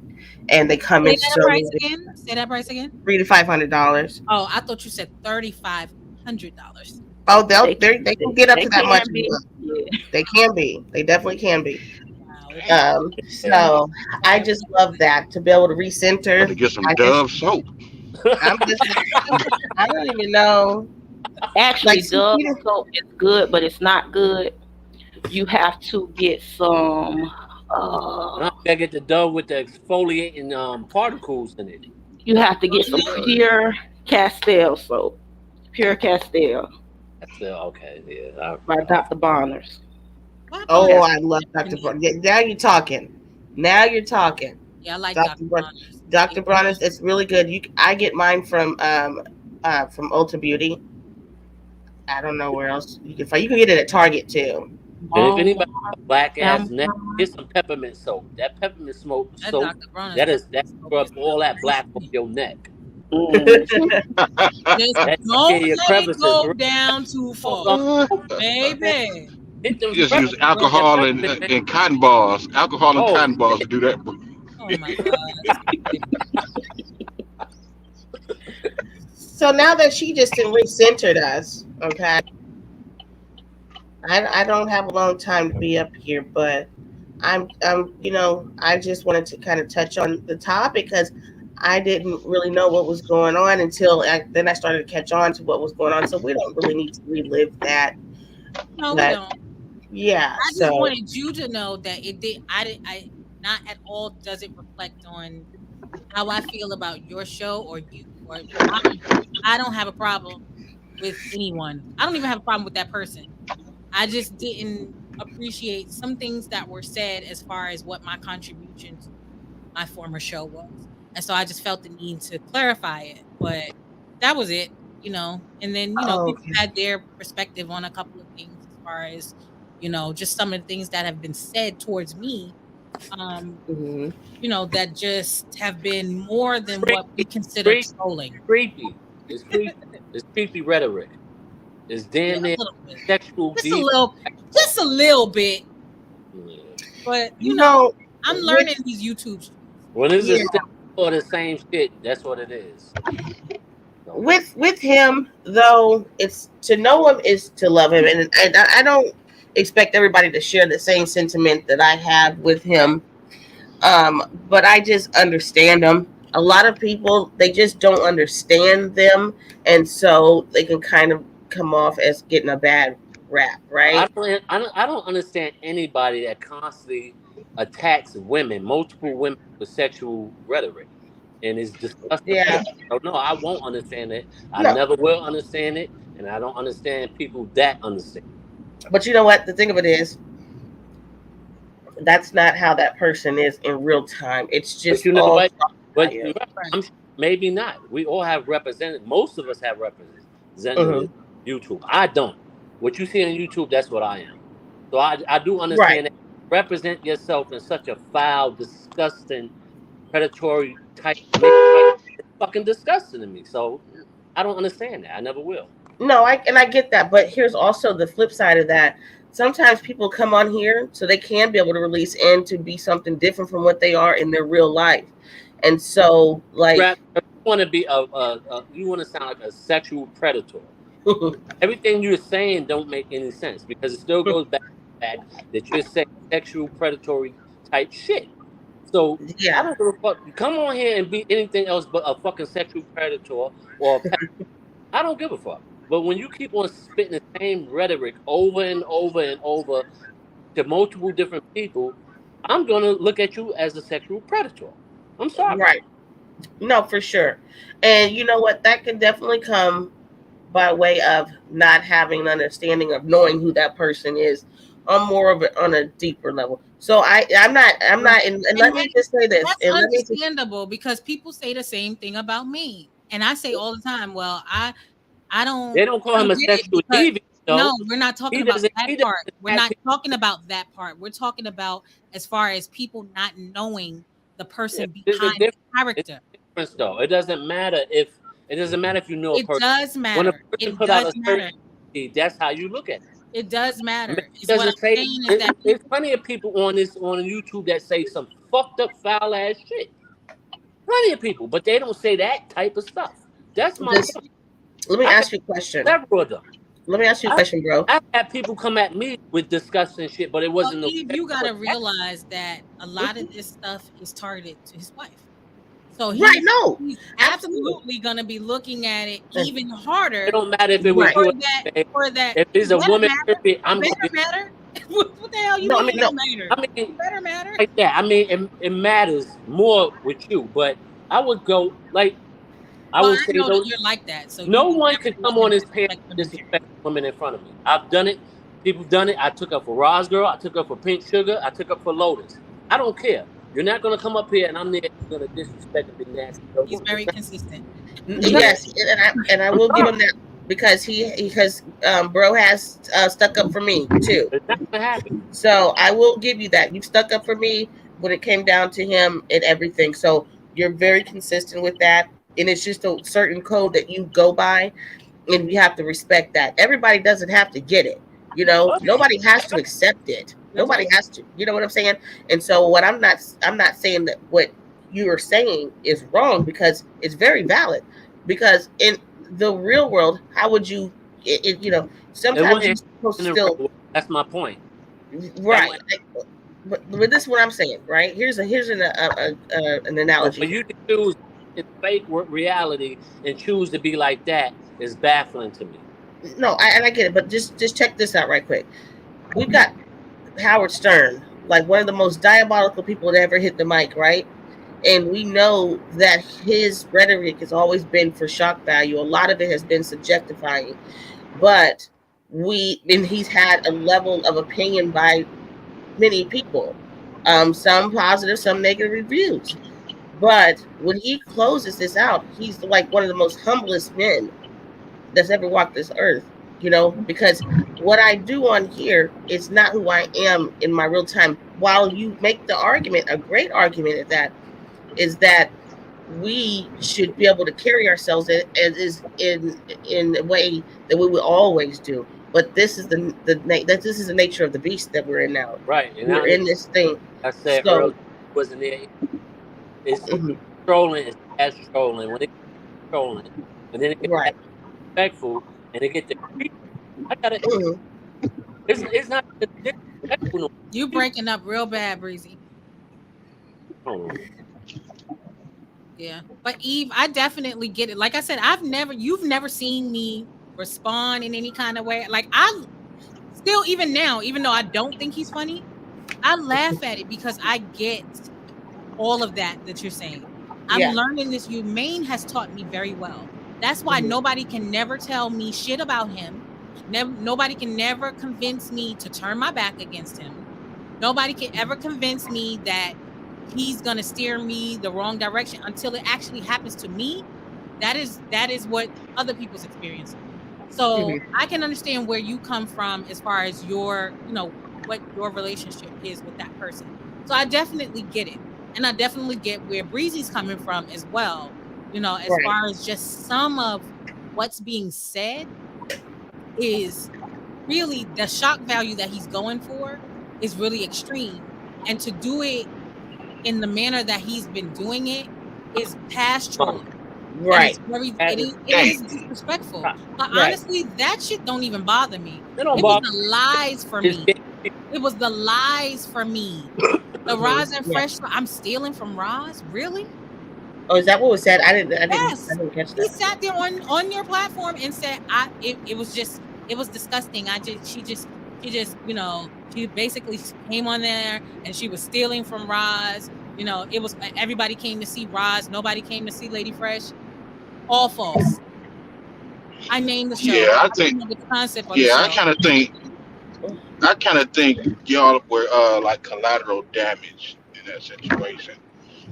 J: and they come
F: say
J: in
F: that
J: so
F: price
J: many
F: again. Say that price again.
J: $300 to $500.
F: Oh, I thought you said $3,500.
J: Oh,
I: They
J: they can get up
I: they
J: to that much.
I: can be. Yeah.
J: They can be. They definitely can be.
F: Wow. Okay.
G: yeah.
J: So I just love that to be able to
H: About
J: recenter.
H: to get some
J: I just,
H: Dove soap.
J: I'm just, I don't even know.
I: Actually,
J: Like, see,
I: Dove
J: Peter,
I: soap is good, but it's not good. You have to get some.
G: Now you gotta get the Dove with the exfoliating particles in it.
I: You have to get some
H: Oh, yeah.
I: pure Castile soap. Pure Castile
G: That's the okay. Yeah.
I: by Dr. Bonners.
F: Why
J: oh,
F: Barnes?
J: I love Dr. Now you're talking. Now you're talking.
F: Yeah, I like
J: Dr.
F: Dr.
J: Bron-
F: Bronner's.
J: Dr. Bronner's, it's really good. I get mine from Ulta Beauty. I don't know where else you can find. You can get it at Target too.
G: And if
I: Walmart,
G: anybody got a black ass neck,
I: Amazon.
G: get some peppermint soap. That peppermint
F: That
G: soap
F: Dr. Bronner's
G: that
F: peppermint soap
G: scrub
F: is
G: all that black off
F: amazing.
G: your neck.
F: Just
G: That
F: don't
G: take your
F: let it
G: crevices.
F: go down too
G: Hold
F: far,
G: on,
H: Uh,
F: baby.
G: hit them
H: just use
G: crevices with that
H: alcohol and
G: peppermint.
H: and cotton balls. Alcohol and
G: Oh
H: cotton balls to do that.
F: Oh my God. Stop it.
J: So now that she just recentered us, okay. I don't have a long time to be up here, but I just wanted to kind of touch on the topic because I didn't really know what was going on until then I started to catch on to what was going on. So we don't really need to relive that.
F: No, we
J: But
F: don't.
J: yeah,
F: I just
J: so
F: wanted you to know that it did. I not at all does it reflect on how I feel about your show or you or I don't have a problem with anyone. I don't even have a problem with that person. I just didn't appreciate some things that were said as far as what my contribution to my former show was. And so I just felt the need to clarify it. But that was it, And then, people
J: okay.
F: had their perspective on a couple of things as far as, just some of the things that have been said towards me.
J: Hmm.
F: That just have been more than what we
G: Creepy,
F: consider
G: creepy,
F: trolling.
G: creepy. It's creepy. It's creepy rhetoric. It's
F: Yeah,
G: damn
F: a
G: near
F: little bit.
G: sexual
F: Just a
G: deviant.
F: little just a little bit.
G: Yeah.
F: But
J: You know,
F: I'm
J: with
F: learning these YouTube streets.
G: When it's a
J: yeah,
G: step for the same shit, that's what it is. So,
J: with him though, it's to know him is to love him, and I don't expect everybody to share the same sentiment that I have with him. But I just understand them. A lot of people they just don't understand them, and so they can kind of come off as getting a bad rap, right?
G: I don't understand anybody that constantly attacks women, multiple women with sexual rhetoric, and is disgusting.
J: Yeah,
G: So no, I won't understand it. I
J: no,
G: never will understand it, and I don't understand people that understand.
J: but you know what? The thing of it is, that's not how that person is in real time. It's
G: But
J: just
G: you know
J: all
G: what? But
J: fire.
G: you're right.
F: Right.
G: I'm sure maybe not. We all have represented. Most of us have representatives
J: Hmm.
G: on YouTube. I don't. What you see on YouTube, that's what I am. So I do
J: Right.
G: understand that. Represent yourself in such a foul, disgusting, predatory type manner. It's fucking disgusting to me. So I don't understand that. I never will.
J: No, I get that, but here's also the flip side of that. Sometimes people come on here so they can be able to release and to be something different from what they are in their real life. And so, like,
G: If you want to be you want to sound like a sexual predator. Everything you're saying don't make any sense because it still goes back to the fact that you're saying sexual predatory type shit. So I
J: yeah,
G: don't give a fuck. You come on here and be anything else but a fucking sexual predator or I don't give a fuck. But when you keep on spitting the same rhetoric over and over and over to multiple different people, I'm gonna look at you as a sexual predator. I'm sorry.
J: right. No, for sure. And you know what? That can definitely come by way of not having an understanding of knowing who that person is on more of a, on a deeper level. So I'm
F: Right.
J: not and let me just say this
F: That's
J: and let me just
F: understandable because people say the same thing about me. And I say all the time, well, I don't
G: They don't call him a
F: get it
G: sexual
F: because
G: deviant
F: no,
G: though.
F: we're not talking
G: He
F: about
G: doesn't.
F: that
G: He doesn't
F: part. We're
G: attack
F: not
G: people.
F: talking about that part. We're talking about as far as people not knowing the
G: Yeah,
F: person
G: there's a
F: behind the
G: difference. It's
F: character.
G: a difference though. It doesn't matter if you know a
F: It
G: person.
F: does
G: When a
F: matter.
G: person
F: It
G: put out
F: does
G: a certain
F: matter.
G: energy, that's how you look at it.
F: It does
G: Man
F: matter. Is what
G: doesn't
F: I'm
G: say
F: saying is that
G: there's
F: people
G: plenty of people on YouTube that say some fucked up foul ass shit. Plenty of people, but they don't say that type of stuff. That's my
J: this
G: point.
J: let me
G: I got
J: ask you a question.
G: several of them.
J: Let me ask you a
G: I
J: question, bro.
G: I had people come at me with disgusting shit, but it
F: well,
G: wasn't no
F: Eve, you
G: sexual
F: gotta
G: attack.
F: realize that a lot of this stuff is targeted to his wife. So
J: Right? No,
F: he's
J: absolutely.
F: absolutely gonna be looking at it even harder.
G: It don't matter if it was
J: Right.
G: you
F: For
G: or
F: that,
G: me, man.
F: for that,
G: If it's a
F: better
G: woman,
F: matter.
G: period, I'm gonna
F: Better
G: be.
F: matter. What the hell you
J: No,
F: mean it
J: no.
F: don't matter?
G: I mean,
F: Better matter.
G: like that. I mean, it matters more with you, but I would go like I
F: Well,
G: would
F: I
G: say
F: know that
G: no.
F: you're like that, so you
G: No
F: would
G: one
F: never
G: could
F: let
G: come
F: him
G: on his page
F: disrespect
G: and
F: women. Period.
G: disrespect women in front of me. I've done it. People done it. I took up for Roz Girl. I took up for Pink Sugar. I took up for Lotus. I don't care. You're not gonna come up here and I'm there. You're gonna disrespect and be nasty.
F: He's very consistent.
G: I'm not.
J: Yes, and I
G: I'm
J: will give
G: not.
J: him that because because bro has stuck up for me too.
G: It's not gonna happen.
J: So I will give you that. You stuck up for me when it came down to him and everything. So you're very consistent with that, and it's just a certain code that you go by, and we have to respect that. Everybody doesn't have to get it. Nobody has to accept it.
F: That's
J: Nobody
F: right.
J: has to. You know what I'm saying? And so what I'm not saying that what you are saying is wrong because it's very valid. Because in the real world, how would you?
G: It
J: Sometimes you're
G: wouldn't
J: supposed to
G: happen in the real
J: still
G: world. That's my point. That
J: right.
G: wouldn't.
J: But this is what I'm saying, right? Here's an
G: So
J: analogy
G: for
J: here.
G: you to choose in fake reality and choose to be like that is baffling to me.
J: No, and I get it, but just check this out right quick. We've got Howard Stern, like one of the most diabolical people to ever hit the mic, right? And we know that his rhetoric has always been for shock value. A lot of it has been subjectifying, but and he's had a level of opinion by many people, some positive, some negative reviews. But when he closes this out, he's like one of the most humblest men that's ever walked this earth, because what I do on here is not who I am in my real time. While you make the argument, a great argument at that, is that we should be able to carry ourselves as is in a way that we would always do. But this is this is the nature of the beast that we're in now.
G: Right. And
J: We're in this thing.
G: I said earlier,
J: So
G: wasn't there? It's
J: mhm,
G: trolling is as trolling. When it's trolling, and then it gets
J: right.
G: disrespectful, and it gets the creep. I gotta.
J: Mhm.
G: It's not disrespectful. No.
F: You breaking up real bad, Breezy.
G: Oh,
F: Yeah. But Eve, I definitely get it. Like I said, you've never seen me respond in any kind of way. Like I still, even now, even though I don't think he's funny, I laugh at it because I get all of that you're saying. I'm
J: Yeah.
F: learning this. Maine has taught me very well. That's why
J: Mhm.
F: nobody can never tell me shit about him. Nobody can never convince me to turn my back against him. Nobody can ever convince me that he's gonna steer me the wrong direction until it actually happens to me. That is what other people's experience. So
J: Mhm.
F: I can understand where you come from as far as what your relationship is with that person. So I definitely get it. And I definitely get where Breezy's coming from as well. As
J: Right.
F: far as just some of what's being said is really the shock value that he's going for is really extreme. And to do it in the manner that he's been doing it is past trolling. And
J: Right.
F: it is disrespectful. But
J: Right.
F: honestly, that shit don't even bother me.
G: it don't
F: It was
G: bother.
F: the lies for
G: It's
F: me.
G: big.
F: It was the lies for me. The
J: Mhm.
F: Roz and
J: Yeah.
F: Fresh, I'm stealing from Roz? Really?
J: Oh, is that what was said? I didn't
F: Yes.
J: catch
F: He
J: that.
F: sat there on your platform and said, it was disgusting. She basically came on there and she was stealing from Roz. It was everybody came to see Roz, nobody came to see Lady Fresh. All false. I named the show.
H: Yeah, I
F: I
H: think.
F: came up with the concept of the
H: Yeah, I
F: show.
H: kind of think. I kind of think y'all were like collateral damage in that situation.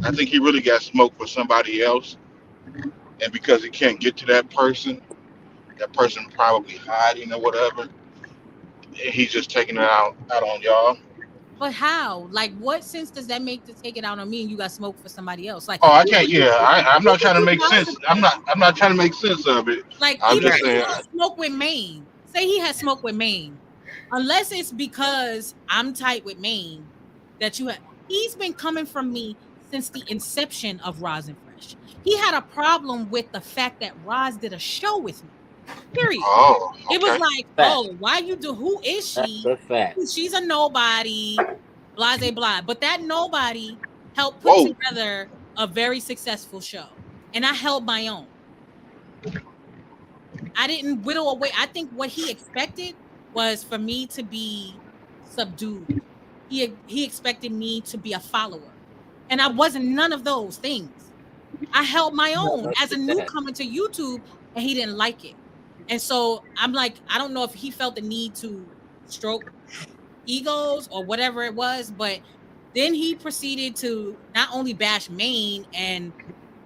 H: I think he really got smoked for somebody else, and because he can't get to that person probably hiding or whatever, and he's just taking it out on y'all.
F: But how? Like, what sense does that make to take it out on me and you got smoked for somebody else? Like,
H: Oh, I can't. Yeah, I'm
F: who
H: not
F: could
H: trying to
F: you
H: make sense.
F: possibly
H: I'm not trying to make sense of it.
F: like?
H: I'm
F: Even
H: just
F: if he
H: saying.
F: had smoke with Maine, say he had smoke with Maine, unless it's because I'm tight with Maine that you had. He's been coming from me since the inception of Roz and Fresh. He had a problem with the fact that Roz did a show with me. Period.
H: Oh,
F: It was
H: okay.
F: like,
G: Fact.
F: oh, why you do? Who is
G: That's
F: she?
G: a fact.
F: She's a nobody. Blase blah. But that nobody helped put
H: Whoa.
F: together a very successful show, and I held my own. I didn't whittle away. I think what he expected was for me to be subdued. He expected me to be a follower, and I wasn't none of those things. I held my own as a newcomer to YouTube, and he didn't like it. And so I'm like, I don't know if he felt the need to stroke egos or whatever it was, but then he proceeded to not only bash Maine and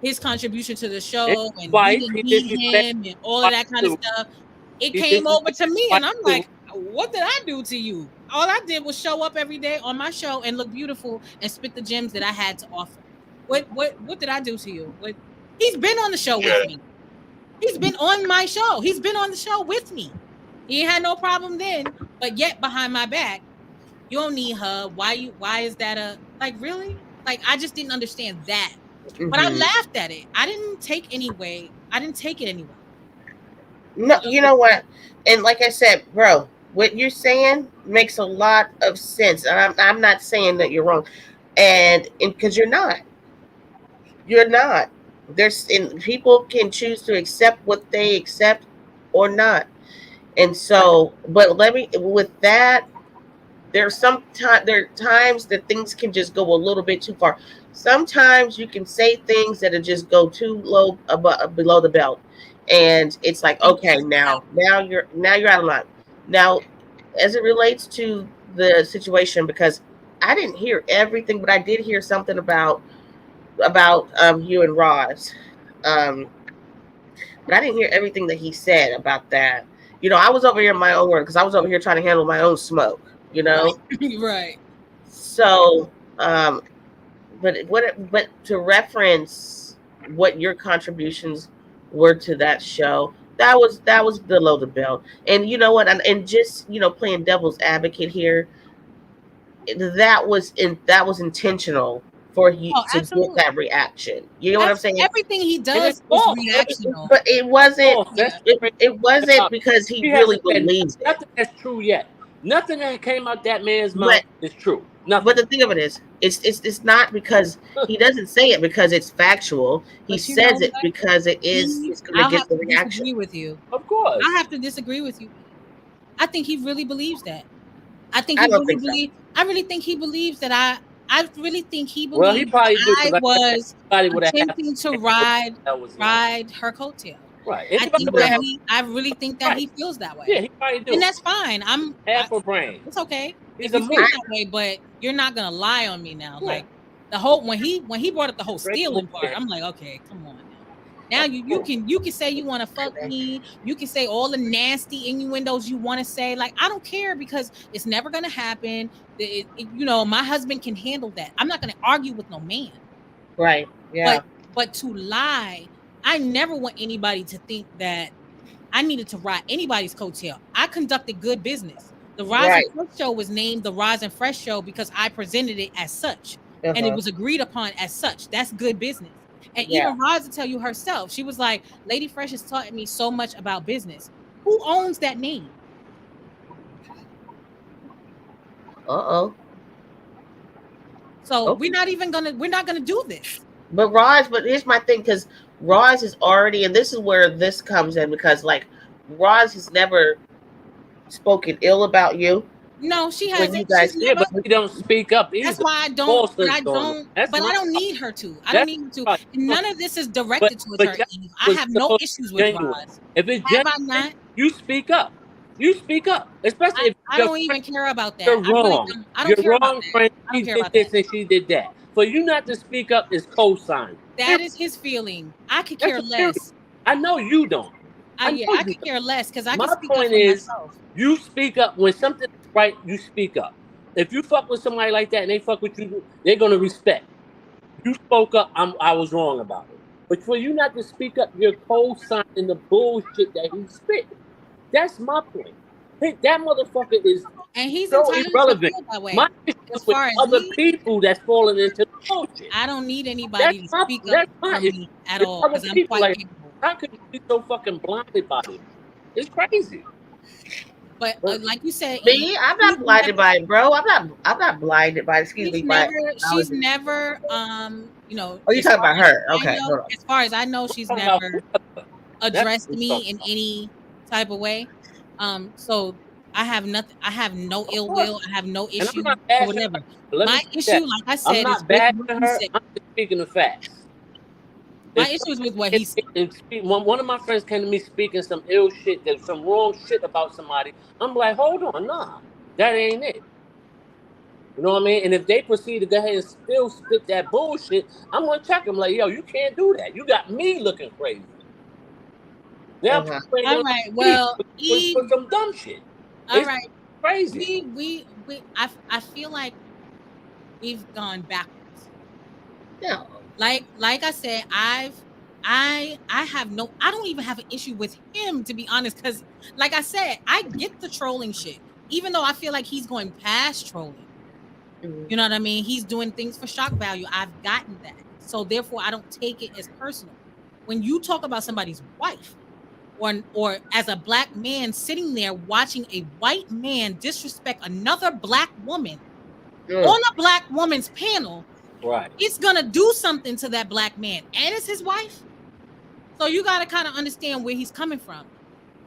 F: his contribution to the show, and we didn't need him and all of that kind of stuff. It came over to me, and I'm like, what did I do to you? All I did was show up every day on my show and look beautiful and spit the gems that I had to offer. What did I do to you? What he's been on the show with me. He's been on my show. He's been on the show with me. He had no problem then, but yet behind my back, you don't need her. Why is that a like really? Like I just didn't understand that. But I laughed at it. I didn't take it anyway.
J: No, you know what? And like I said, bro, what you're saying makes a lot of sense. And I'm not saying that you're wrong. And because you're not. You're not. People can choose to accept what they accept or not. And so, but with that, there are times that things can just go a little bit too far. Sometimes you can say things that just go too low below the belt, and it's like, okay, now you're out of line. Now, as it relates to the situation, because I didn't hear everything, but I did hear something about you and Roz, but I didn't hear everything that he said about that. You know, I was over here in my own world because I was over here trying to handle my own smoke. You know,
F: right.
J: So, but to reference what your contributions were to that show, that was below the belt. And you know what? And just playing devil's advocate here, that was intentional for you to get that reaction. You know what I'm saying?
F: Everything he does is reactional.
J: But it wasn't. It wasn't because he really believes it.
G: Nothing that's true yet. Nothing that came out that man's mouth is true. Nothing.
J: But the thing of it is, it's not because he doesn't say it because it's factual. He says it because it is. It's going to get the reaction.
F: Disagree with you.
G: Of course,
F: I have to disagree with you. I think he really believes that. I really think he believes that. I really think he believes.
G: Well, he probably
F: I was attempting to ride her coattail.
G: Right.
F: I really think that he feels that way.
G: Yeah, he probably do.
F: And that's fine. I'm
G: half a brain.
F: It's okay. If you feel that way, but you're not gonna lie on me now. Yeah. Like the whole when he brought up the whole stealing part, I'm like, okay, come on now. Now you can say you want to fuck me. You can say all the nasty innuendos you want to say. Like I don't care because it's never gonna happen. My husband can handle that. I'm not gonna argue with no man.
J: Right. Yeah.
F: But to lie. I never want anybody to think that I needed to ride anybody's coattail. I conducted good business. The Roz and Fresh Show was named the Roz and Fresh Show because I presented it as such. And it was agreed upon as such. That's good business. And even Roz will tell you herself, she was like, Lady Fresh has taught me so much about business. Who owns that name? So we're not gonna do this.
J: But here's my thing, because Roz is already, and this is where this comes in, because like Roz has never spoken ill about you.
F: No, she hasn't.
G: But we don't speak up either.
F: That's why I don't. But I don't need her to. I don't need her to. And none of this is directed towards her. I have no issues with Roz.
G: If it's genuine, you speak up. You speak up, especially if
F: I don't even care about that.
G: You're wrong.
F: You're wrong,
G: friend. She did this and she did that. For you not to speak up is co-sign.
F: That is his feeling. I could care less.
G: I know you don't.
F: I could care less because I can speak
G: up for myself.
F: My point is,
G: you speak up when something is right. You speak up. If you fuck with somebody like that and they fuck with you, they're gonna respect. You spoke up. I was wrong about it. But for you not to speak up, you're co-signing the bullshit that he spit. That's my point. That motherfucker is so irrelevant. My issue is with other people that's falling into the bullshit.
F: I don't need anybody to speak up for me at all because I'm quite capable.
G: How could you be so fucking blinded by it? It's crazy.
F: But like you said,
J: Me, I'm not blinded by it, bro. I'm not blinded by it. Excuse me, by
F: she's never
J: Oh, you
F: as
J: talking
F: far
J: about
F: as
J: her?
F: I
J: Okay,
F: know,
J: hold on.
F: as far as I know, she's
G: Talking about
F: never
G: That's
F: addressed
G: what I'm
F: me
G: talking
F: in
G: about.
F: any type of way. So I have nothing. I have no
G: Of
F: ill
G: course.
F: will. I have no
G: And I'm
F: issue
G: not
F: or
G: bashing
F: whatever.
G: her. But let me
F: My
G: say
F: issue,
G: that.
F: like I
G: I'm
F: said, is
G: not
F: with
G: bashing
F: what he
G: her.
F: said.
G: I'm just speaking the facts.
F: My
G: If
F: issue is with what
G: if,
F: he said.
G: one of my friends came to me speaking some ill shit, there's some wrong shit about somebody, I'm like, hold on, nah, that ain't it. You know what I mean? And if they proceed to go ahead and still spit that bullshit, I'm gonna check them like, yo, you can't do that. You got me looking crazy. Now
J: Uh-huh.
G: people ain't
F: All
G: gonna
F: right.
G: speak
F: Well,
G: for some dumb shit.
F: all
G: It's
F: right.
G: crazy.
F: I feel like we've gone backwards.
J: No.
F: Like I said, I have no, I don't even have an issue with him, to be honest, because like I said, I get the trolling shit, even though I feel like he's going past trolling.
J: Mhm.
F: You know what I mean? He's doing things for shock value. I've gotten that. So therefore I don't take it as personal. When you talk about somebody's wife, or as a black man sitting there watching a white man disrespect another black woman on a black woman's panel,
G: Right.
F: it's gonna do something to that black man, and it's his wife. So you got to kind of understand where he's coming from.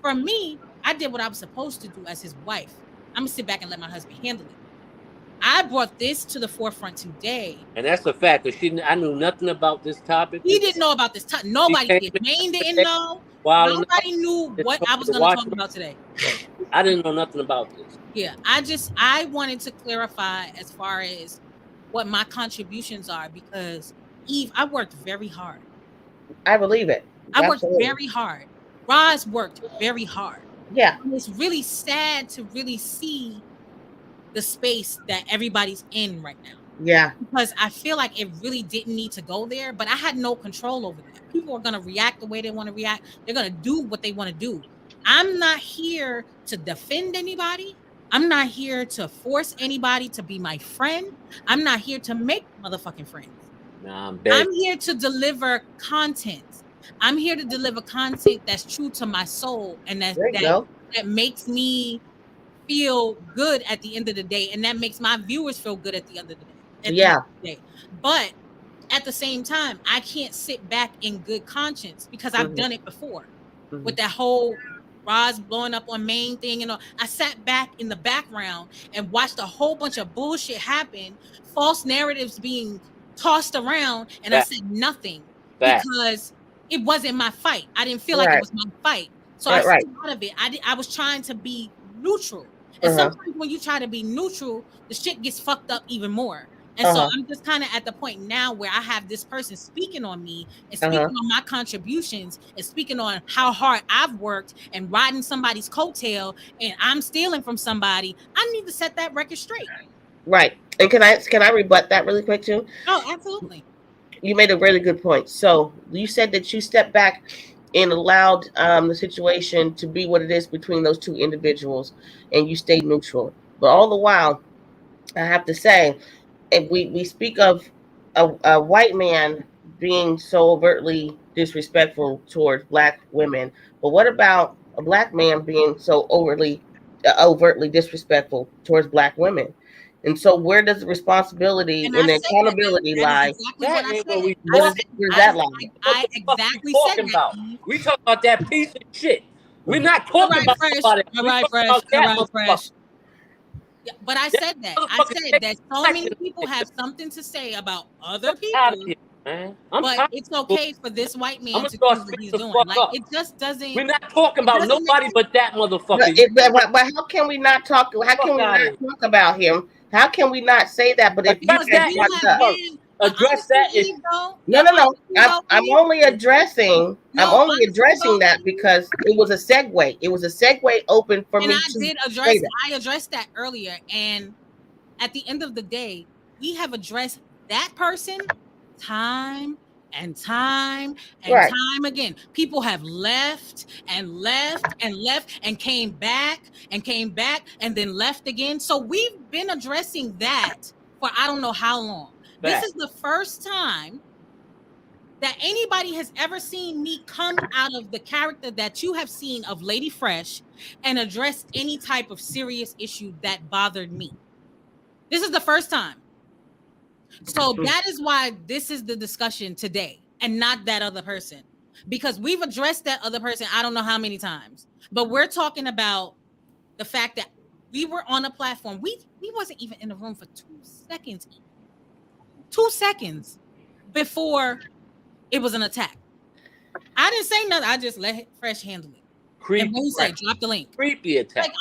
F: For me, I did what I was supposed to do as his wife. I'm gonna sit back and let my husband handle it. I brought this to the forefront today.
G: And that's a fact, because I knew nothing about this topic.
F: He didn't know about this.
G: She
F: Nobody
G: came
F: did.
G: in
F: Maine
G: the
F: didn't
G: day,
F: know.
G: wilding out,
F: Nobody knew
G: and
F: what
G: told
F: I
G: me
F: was
G: to
F: going to
G: watch
F: talk
G: my.
F: about today.
G: I didn't know nothing about this.
F: Yeah, I wanted to clarify as far as what my contributions are, because Eve, I worked very hard.
J: I believe it.
F: I worked
J: Absolutely.
F: very hard. Roz worked very hard.
J: Yeah.
F: And it's really sad to really see the space that everybody's in right now,
J: Yeah.
F: because I feel like it really didn't need to go there, but I had no control over that. People are going to react the way they want to react. They're going to do what they want to do. I'm not here to defend anybody. I'm not here to force anybody to be my friend. I'm not here to make motherfucking friends.
G: Nah, I'm
F: I'm
G: begging.
F: here to deliver content. I'm here to deliver content that's true to my soul, and
J: There you go.
F: that makes me feel good at the end of the day, and that makes my viewers feel good at the end of the day.
J: Yeah.
F: But at the same time, I can't sit back in good conscience, because I've
J: Mhm.
F: done it before with
J: Mhm.
F: that whole Roz blowing up on Maine thing and all. I sat back in the background and watched a whole bunch of bullshit happen, false narratives being tossed around, and I
G: Fact.
F: said nothing
G: Fact.
F: because it wasn't my fight. I didn't feel like it
J: Right.
F: was my fight. So I
J: Right. Right.
F: stayed out of it. I was trying to be neutral. And
J: Uh-huh.
F: sometimes when you try to be neutral, the shit gets fucked up even more. And so
J: Uh-huh.
F: I'm just kind of at the point now where I have this person speaking on me and
J: Uh-huh.
F: speaking on my contributions and speaking on how hard I've worked and riding somebody's coattail, and I'm stealing from somebody. I need to set that record straight.
J: Right. And can I rebut that really quick too?
F: Oh, absolutely.
J: You made a really good point. So you said that you stepped back and allowed the situation to be what it is between those two individuals, and you stayed neutral. But all the while, I have to say, if we speak of a white man being so overtly disrespectful towards black women, but what about a black man being so overtly disrespectful towards black women? And so, where does the responsibility
F: And I
J: and the
F: said that.
J: accountability
F: That is
J: lie?
F: exactly what
G: That
F: I
G: ain't what
F: said.
G: we
F: I
J: Where
F: said
J: does,
G: talking.
J: where does
F: I,
J: that lie?
G: What
F: I
G: the fuck we
F: exactly said
G: talking
F: that,
G: about?
F: Eve.
G: We talking about that piece of shit. We're not
F: All
G: talking
F: right,
G: about
F: fresh.
G: somebody.
F: All
G: We
F: right,
G: talking
F: fresh.
G: about
F: All
G: that
F: right,
G: motherfucker.
F: fresh. Yeah, but I
G: That
F: said that. I
G: motherfucker
F: said
G: take
F: that so many
G: reflection.
F: people have something to say about other
G: Fuck out of
F: people,
G: here, man. I'm
F: but
G: tired
F: it's
G: of
F: okay for this white
G: I'm
F: man
G: gonna
F: to
G: start
F: do what
G: speaking
F: he's
G: the
F: doing.
G: fuck
F: Like
G: up.
F: it just
G: We're
F: doesn't.
G: not talking
F: It
G: about
F: doesn't make
G: nobody
F: sense.
G: but that
J: But,
G: motherfucker. You
J: but how can we not talk? How
G: fuck
J: can we
G: out of
J: not
G: here.
J: talk about him? How can we not say that? But if you
G: Address
F: Because
J: guys
G: that
F: you
J: brought
G: issue
J: it
F: have
J: up,
G: first.
F: been,
G: Address
F: honestly,
G: that issue.
F: Eve, though,
J: no, no, no. I'm
F: Eve,
J: only addressing. I'm
F: no,
J: only
F: honestly,
J: addressing
F: though,
J: that
F: Eve,
J: because it was a segue. It was a segue open for
F: and
J: me to say that.
F: I addressed that earlier. And at the end of the day, we have addressed that person time and time and
J: Right.
F: time again. People have left and left and left and came back and then left again. So we've been addressing that for I don't know how long. This
G: Fact.
F: is the first time that anybody has ever seen me come out of the character that you have seen of Lady Fresh and address any type of serious issue that bothered me. This is the first time. So that is why this is the discussion today and not that other person. Because we've addressed that other person, I don't know how many times. But we're talking about the fact that we were on a platform. We wasn't even in the room for 2 seconds. 2 seconds before it was an attack. I didn't say nothing. I just let Fresh handle it. And when he said, drop the link.
G: Creepy attack.
F: Like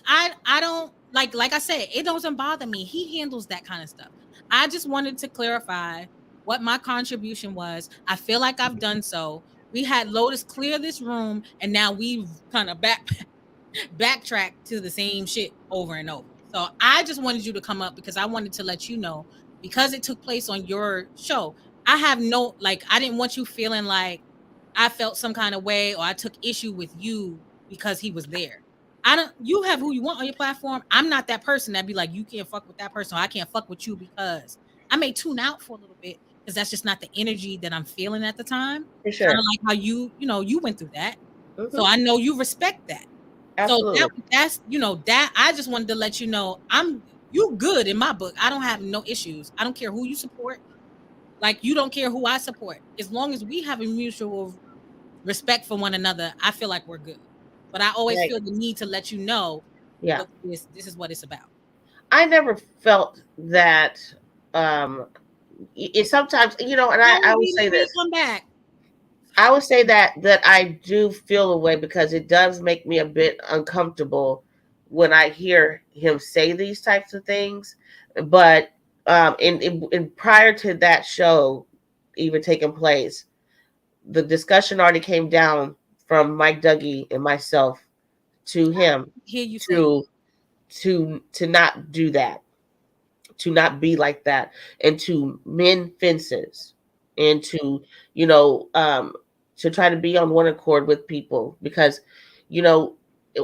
F: I don't like I said, it doesn't bother me. He handles that kind of stuff. I just wanted to clarify what my contribution was. I feel like I've done so. We had Lotus clear this room, and now we've kind of backtrack to the same shit over and over. So I just wanted you to come up because I wanted to let you know, because it took place on your show. I have no, like, I didn't want you feeling like I felt some kind of way or I took issue with you because he was there. You have who you want on your platform. I'm not that person that be like, you can't fuck with that person, or I can't fuck with you, because I may tune out for a little bit because that's just not the energy that I'm feeling at the time.
J: For sure.
F: Kind of like how you went through that. Mm-hmm. So I know you respect that.
J: Absolutely.
F: So that's that I just wanted to let you know you good in my book. I don't have no issues. I don't care who you support. Like, you don't care who I support. As long as we have a mutual respect for one another, I feel like we're good. But I always feel the need to let you know, look, this is what it's about.
J: I never felt that. It sometimes, and I would say this.
F: Come back.
J: I would say that I do feel a way, because it does make me a bit uncomfortable when I hear him say these types of things. But in prior to that show even taking place, the discussion already came down from Mike Dougie and myself to him to not do that, to not be like that, and to mend fences, and to to try to be on one accord with people. Because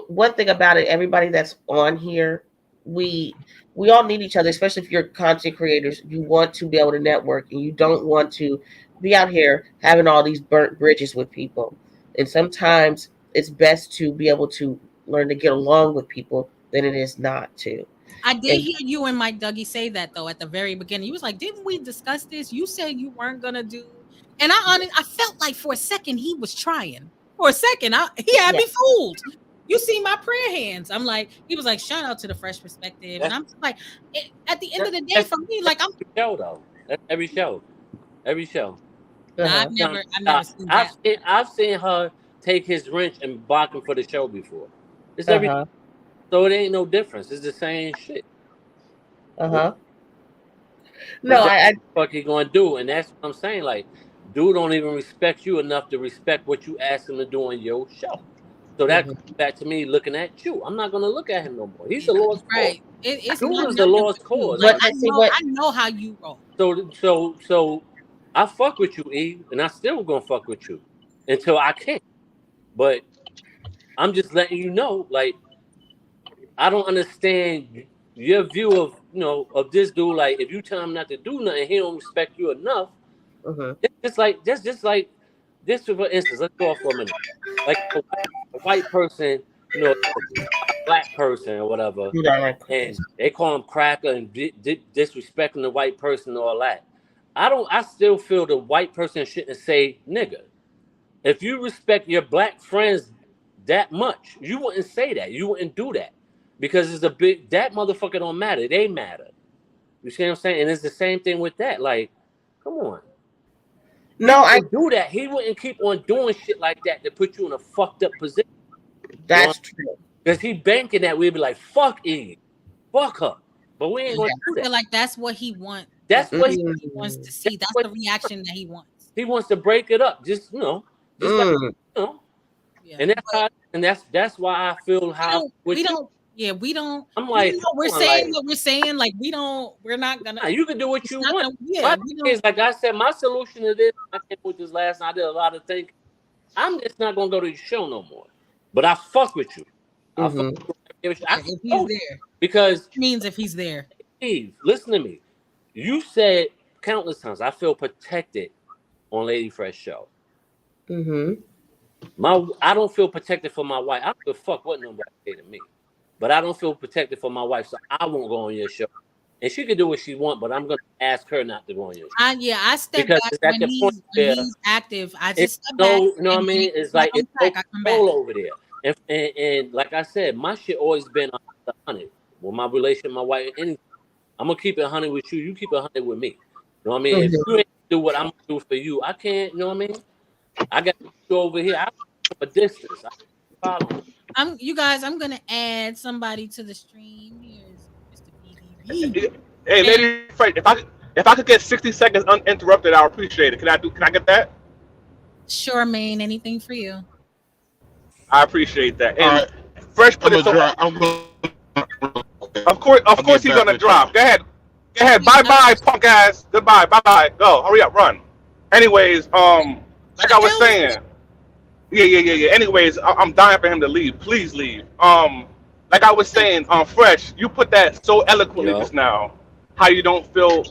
J: one thing about it, everybody that's on here, we all need each other, especially if you're content creators. You want to be able to network, and you don't want to be out here having all these burnt bridges with people. And sometimes it's best to be able to learn to get along with people than it is not to.
F: I did hear you and Mike Dougie say that, though, at the very beginning. He was like, didn't we discuss this? You said you weren't going to do. And I felt like for a second he was trying. For a second, he had me fooled. You see my prayer hands. I'm like, he was like, shout out to the Fresh Perspective. And I'm just like, at the end of the day, for me, like, I'm.
G: Show, though. That's every show. Every show.
F: I've never seen that.
G: I've seen her take his wrench and block him for the show before. It's every. So it ain't no difference. It's the same shit.
J: No,
G: what the fuck he gonna do? And that's what I'm saying. Like, dude don't even respect you enough to respect what you ask him to do on your show. So that comes back to me looking at you. I'm not gonna look at him no more. He's the lost cause.
F: It's
G: dude is the lost cause.
F: Like, I know how you roll.
G: So I fuck with you, E, and I still gonna fuck with you until I can't. But I'm just letting you know, like, I don't understand your view of of this dude. Like, if you tell him not to do nothing, he don't respect you enough. It's just like this. For instance, let's go off for a minute. Like a white person, a black person or whatever, and they call him cracker and disrespecting the white person and all that. I still feel the white person shouldn't say nigga. If you respect your black friends that much, you wouldn't say that. You wouldn't do that. Because it's that motherfucker don't matter. They matter. You see what I'm saying? And it's the same thing with that. Like, come on.
J: No, I
G: do that. He wouldn't keep on doing shit like that to put you in a fucked up position.
J: That's true.
G: Because he banking that we'd be like, fuck Eve. Fuck her. But we ain't gonna do that.
F: I feel like that's what he wants.
G: That's what
F: he wants to see. That's the reaction that he wants.
G: He wants to break it up. Just And that's why I feel how
F: we don't.
G: I'm like,
F: we're saying what we're saying. Like, we're not gonna.
G: You can do what you want. Like I said, my solution to this, I came with this last night. I did a lot of thinking. I'm just not gonna go to your show no more. But I fuck with you. If he's
F: there.
G: Because
F: it means if he's there.
G: Steve, listen to me. You said countless times, I feel protected on Lady Fresh show.
J: Mm-hmm.
G: I don't feel protected for my wife. I don't give a fuck what nobody say to me, but I don't feel protected for my wife, so I won't go on your show. And she can do what she want, but I'm gonna ask her not to go on your show.
F: I step
G: Because
F: back
G: it's at
F: when
G: the point where
F: he's active. I
G: it's
F: just step back.
G: you know what I
F: and
G: mean?
F: then
G: It's like
F: when
G: it's
F: I'm
G: no
F: back, I come back.
G: control over there. And like I said, my shit always been 100. With my relationship, my wife, anything. I'm gonna keep it 100 with you. You keep it 100 with me. You know what I mean? If you ain't do what I'm gonna do for you, I can't. You know what I mean? I got to go over here. I'm from a distance. Problem.
F: You guys, I'm gonna add somebody to the stream. Here's Mr. BBB.
K: Hey, Lady Fresh, if I could get 60 seconds uninterrupted, I would appreciate it. Can I get that?
F: Sure, man. Anything for you.
K: I appreciate that. And
H: All right.
K: Fresh put
H: I'm
K: it
H: gonna
K: so.
H: drop. I'm gonna.
K: Of course, he's gonna drop. Go ahead. Bye bye, punk ass. Goodbye. Bye bye. Go. Hurry up. Run. Anyways, like I was saying. Yeah. Anyways, I'm dying for him to leave. Please leave. Like I was saying, Fresh, you put that so eloquently just now. How you don't feel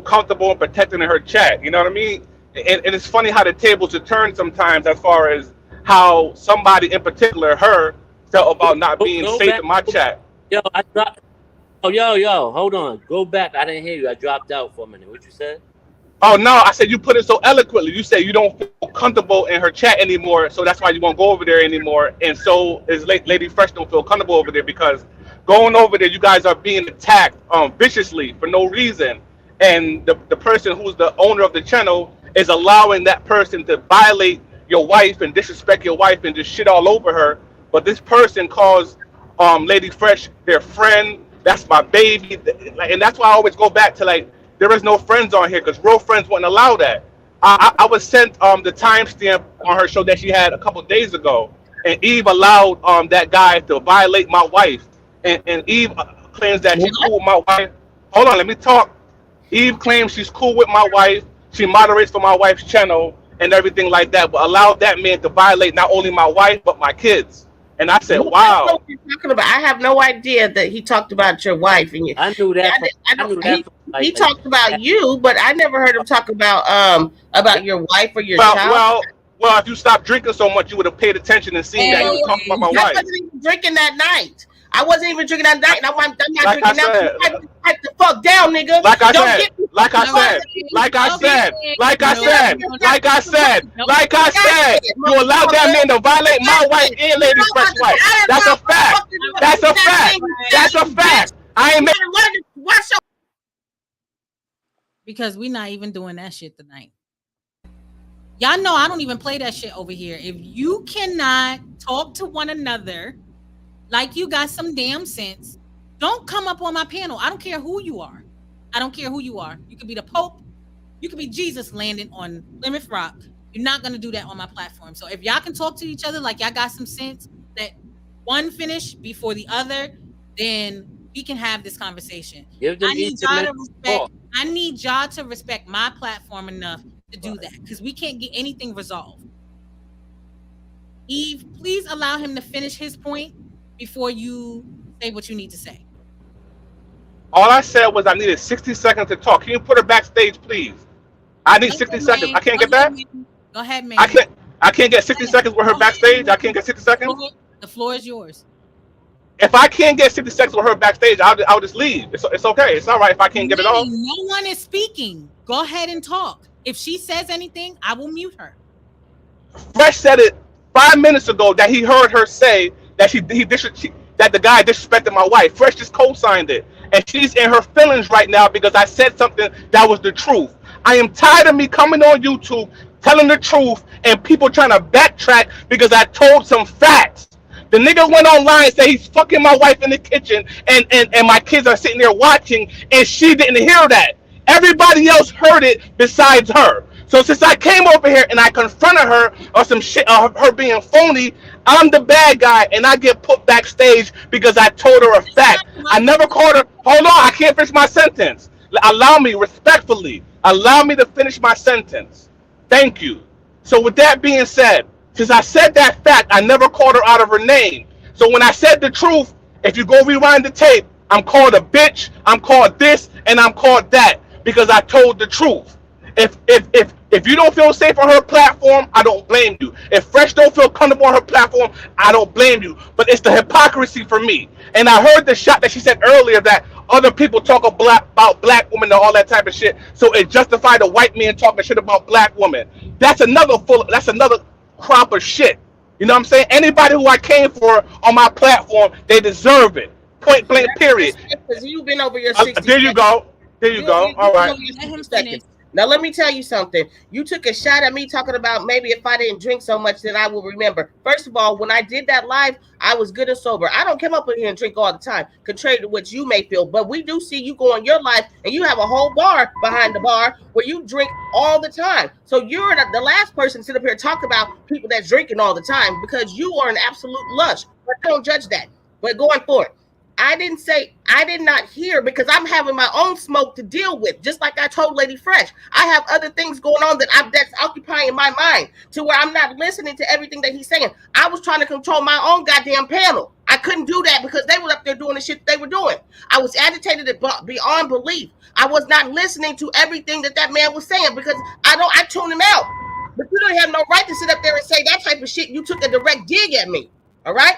K: comfortable in protecting her chat. You know what I mean? And it's funny how the tables are turned sometimes as far as how somebody in particular, her, felt about not being
G: Go
K: safe
G: back.
K: in my chat.
G: Yo, I dropped. Oh, yo, hold on. Go back. I didn't hear you. I dropped out for a minute. What you said?
K: Oh no, I said you put it so eloquently. You said you don't feel comfortable in her chat anymore, so that's why you won't go over there anymore. And so is Lady Fresh don't feel comfortable over there because going over there, you guys are being attacked viciously for no reason. And the person who's the owner of the channel is allowing that person to violate your wife and disrespect your wife and just shit all over her. But this person calls Lady Fresh their friend. That's my baby, and that's why I always go back to like. There is no friends on here because real friends wouldn't allow that. I was sent the timestamp on her show that she had a couple days ago, and Eve allowed that guy to violate my wife, and Eve claims that she's cool with my wife. Hold on, let me talk. Eve claims she's cool with my wife. She moderates for my wife's channel and everything like that, but allowed that man to violate not only my wife but my kids. And I said, "Wow."
J: What you're talking about. I have no idea that he talked about your wife and you.
G: I knew that.
J: He talked about you, but I never heard him talk about your wife or your child.
K: Well, if you stopped drinking so much, you would have paid attention and seen that he was talking about my wife.
J: I wasn't even drinking that night. And I'm not drinking
K: Like I
J: now.
K: said.
J: Pipe the fuck down, nigga.
K: Like I said, you allowed that man to violate my wife and Lady Fresh wife. That's a fact. That's a fact. I ain't
F: Because we're not even doing that shit tonight. Y'all know I don't even play that shit over here. If you cannot talk to one another like you got some damn sense, don't come up on my panel. I don't care who you are. You could be the Pope. You could be Jesus landing on Plymouth Rock. You're not going to do that on my platform. So if y'all can talk to each other like y'all got some sense that one finish before the other, then we can have this conversation. I need y'all to respect my platform enough to do that because we can't get anything resolved. Eve, please allow him to finish his point before you say what you need to say.
K: All I said was I needed 60 seconds to talk. Can you put her backstage, please? I need 60 seconds. I can't get that?
F: Go ahead, man.
K: I can't get 60 seconds with her backstage. I can't get 60 seconds.
F: The floor is yours.
K: If I can't get 60 seconds with her backstage, I'll just leave. It's okay. It's all right if I can't get it all.
F: No one is speaking. Go ahead and talk. If she says anything, I will mute her.
K: Fresh said it 5 minutes ago that he heard her say that that the guy disrespected my wife. Fresh just co-signed it, and she's in her feelings right now because I said something that was the truth. I am tired of me coming on YouTube telling the truth and people trying to backtrack because I told some facts. The nigga went online and said he's fucking my wife in the kitchen and my kids are sitting there watching and she didn't hear that. Everybody else heard it besides her. So since I came over here and I confronted her or some shit, her being phony, I'm the bad guy and I get put backstage because I told her a fact. I never called her. Hold on, I can't finish my sentence. Allow me respectfully. Allow me to finish my sentence. Thank you. So with that being said, since I said that fact, I never called her out of her name. So when I said the truth, if you go rewind the tape, I'm called a bitch, I'm called this, and I'm called that because I told the truth. If you don't feel safe on her platform, I don't blame you. If Fresh don't feel comfortable on her platform, I don't blame you. But it's the hypocrisy for me. And I heard the shot that she said earlier that other people talk about black women and all that type of shit. So it justified a white man talking shit about black women. That's another crop of shit. You know what I'm saying? Anybody who I came for on my platform, they deserve it. Point blank, period.
J: Because you've been over your 60
K: There you
J: seconds.
K: go. There you go. All right.
F: Let him finish.
J: Now let me tell you something. You took a shot at me talking about maybe if I didn't drink so much, then I will remember. First of all, when I did that live, I was good and sober. I don't come up in here and drink all the time, contrary to what you may feel. But we do see you go on your life, and you have a whole bar behind the bar where you drink all the time. So you're the last person to sit up here and talk about people that's drinking all the time because you are an absolute lush. But don't judge that. But going forward, I did not hear because I'm having my own smoke to deal with. Just like I told Lady Fresh, I have other things going on that's occupying my mind to where I'm not listening to everything that he's saying. I was trying to control my own goddamn panel. I couldn't do that because they were up there doing the shit they were doing. I was agitated beyond belief. I was not listening to everything that man was saying because I tuned him out. But you don't have no right to sit up there and say that type of shit. You took a direct dig at me. All right?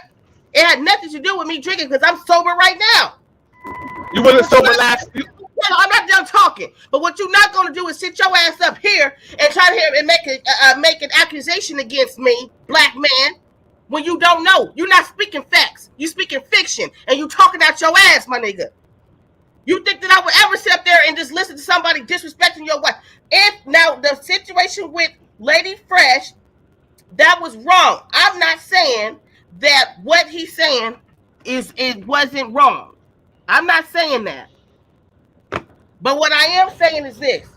J: It had nothing to do with me drinking because I'm sober right now.
K: You wasn't sober last.
J: I'm not done talking. But what you're not going to do is sit your ass up here and try to hear and make an accusation against me, black man, when you don't know. You're not speaking facts. You're speaking fiction, and you talking out your ass, my nigga. You think that I would ever sit up there and just listen to somebody disrespecting your wife? If now the situation with Lady Fresh, that was wrong. I'm not saying that what he's saying it wasn't wrong. I'm not saying that. But what I am saying is this,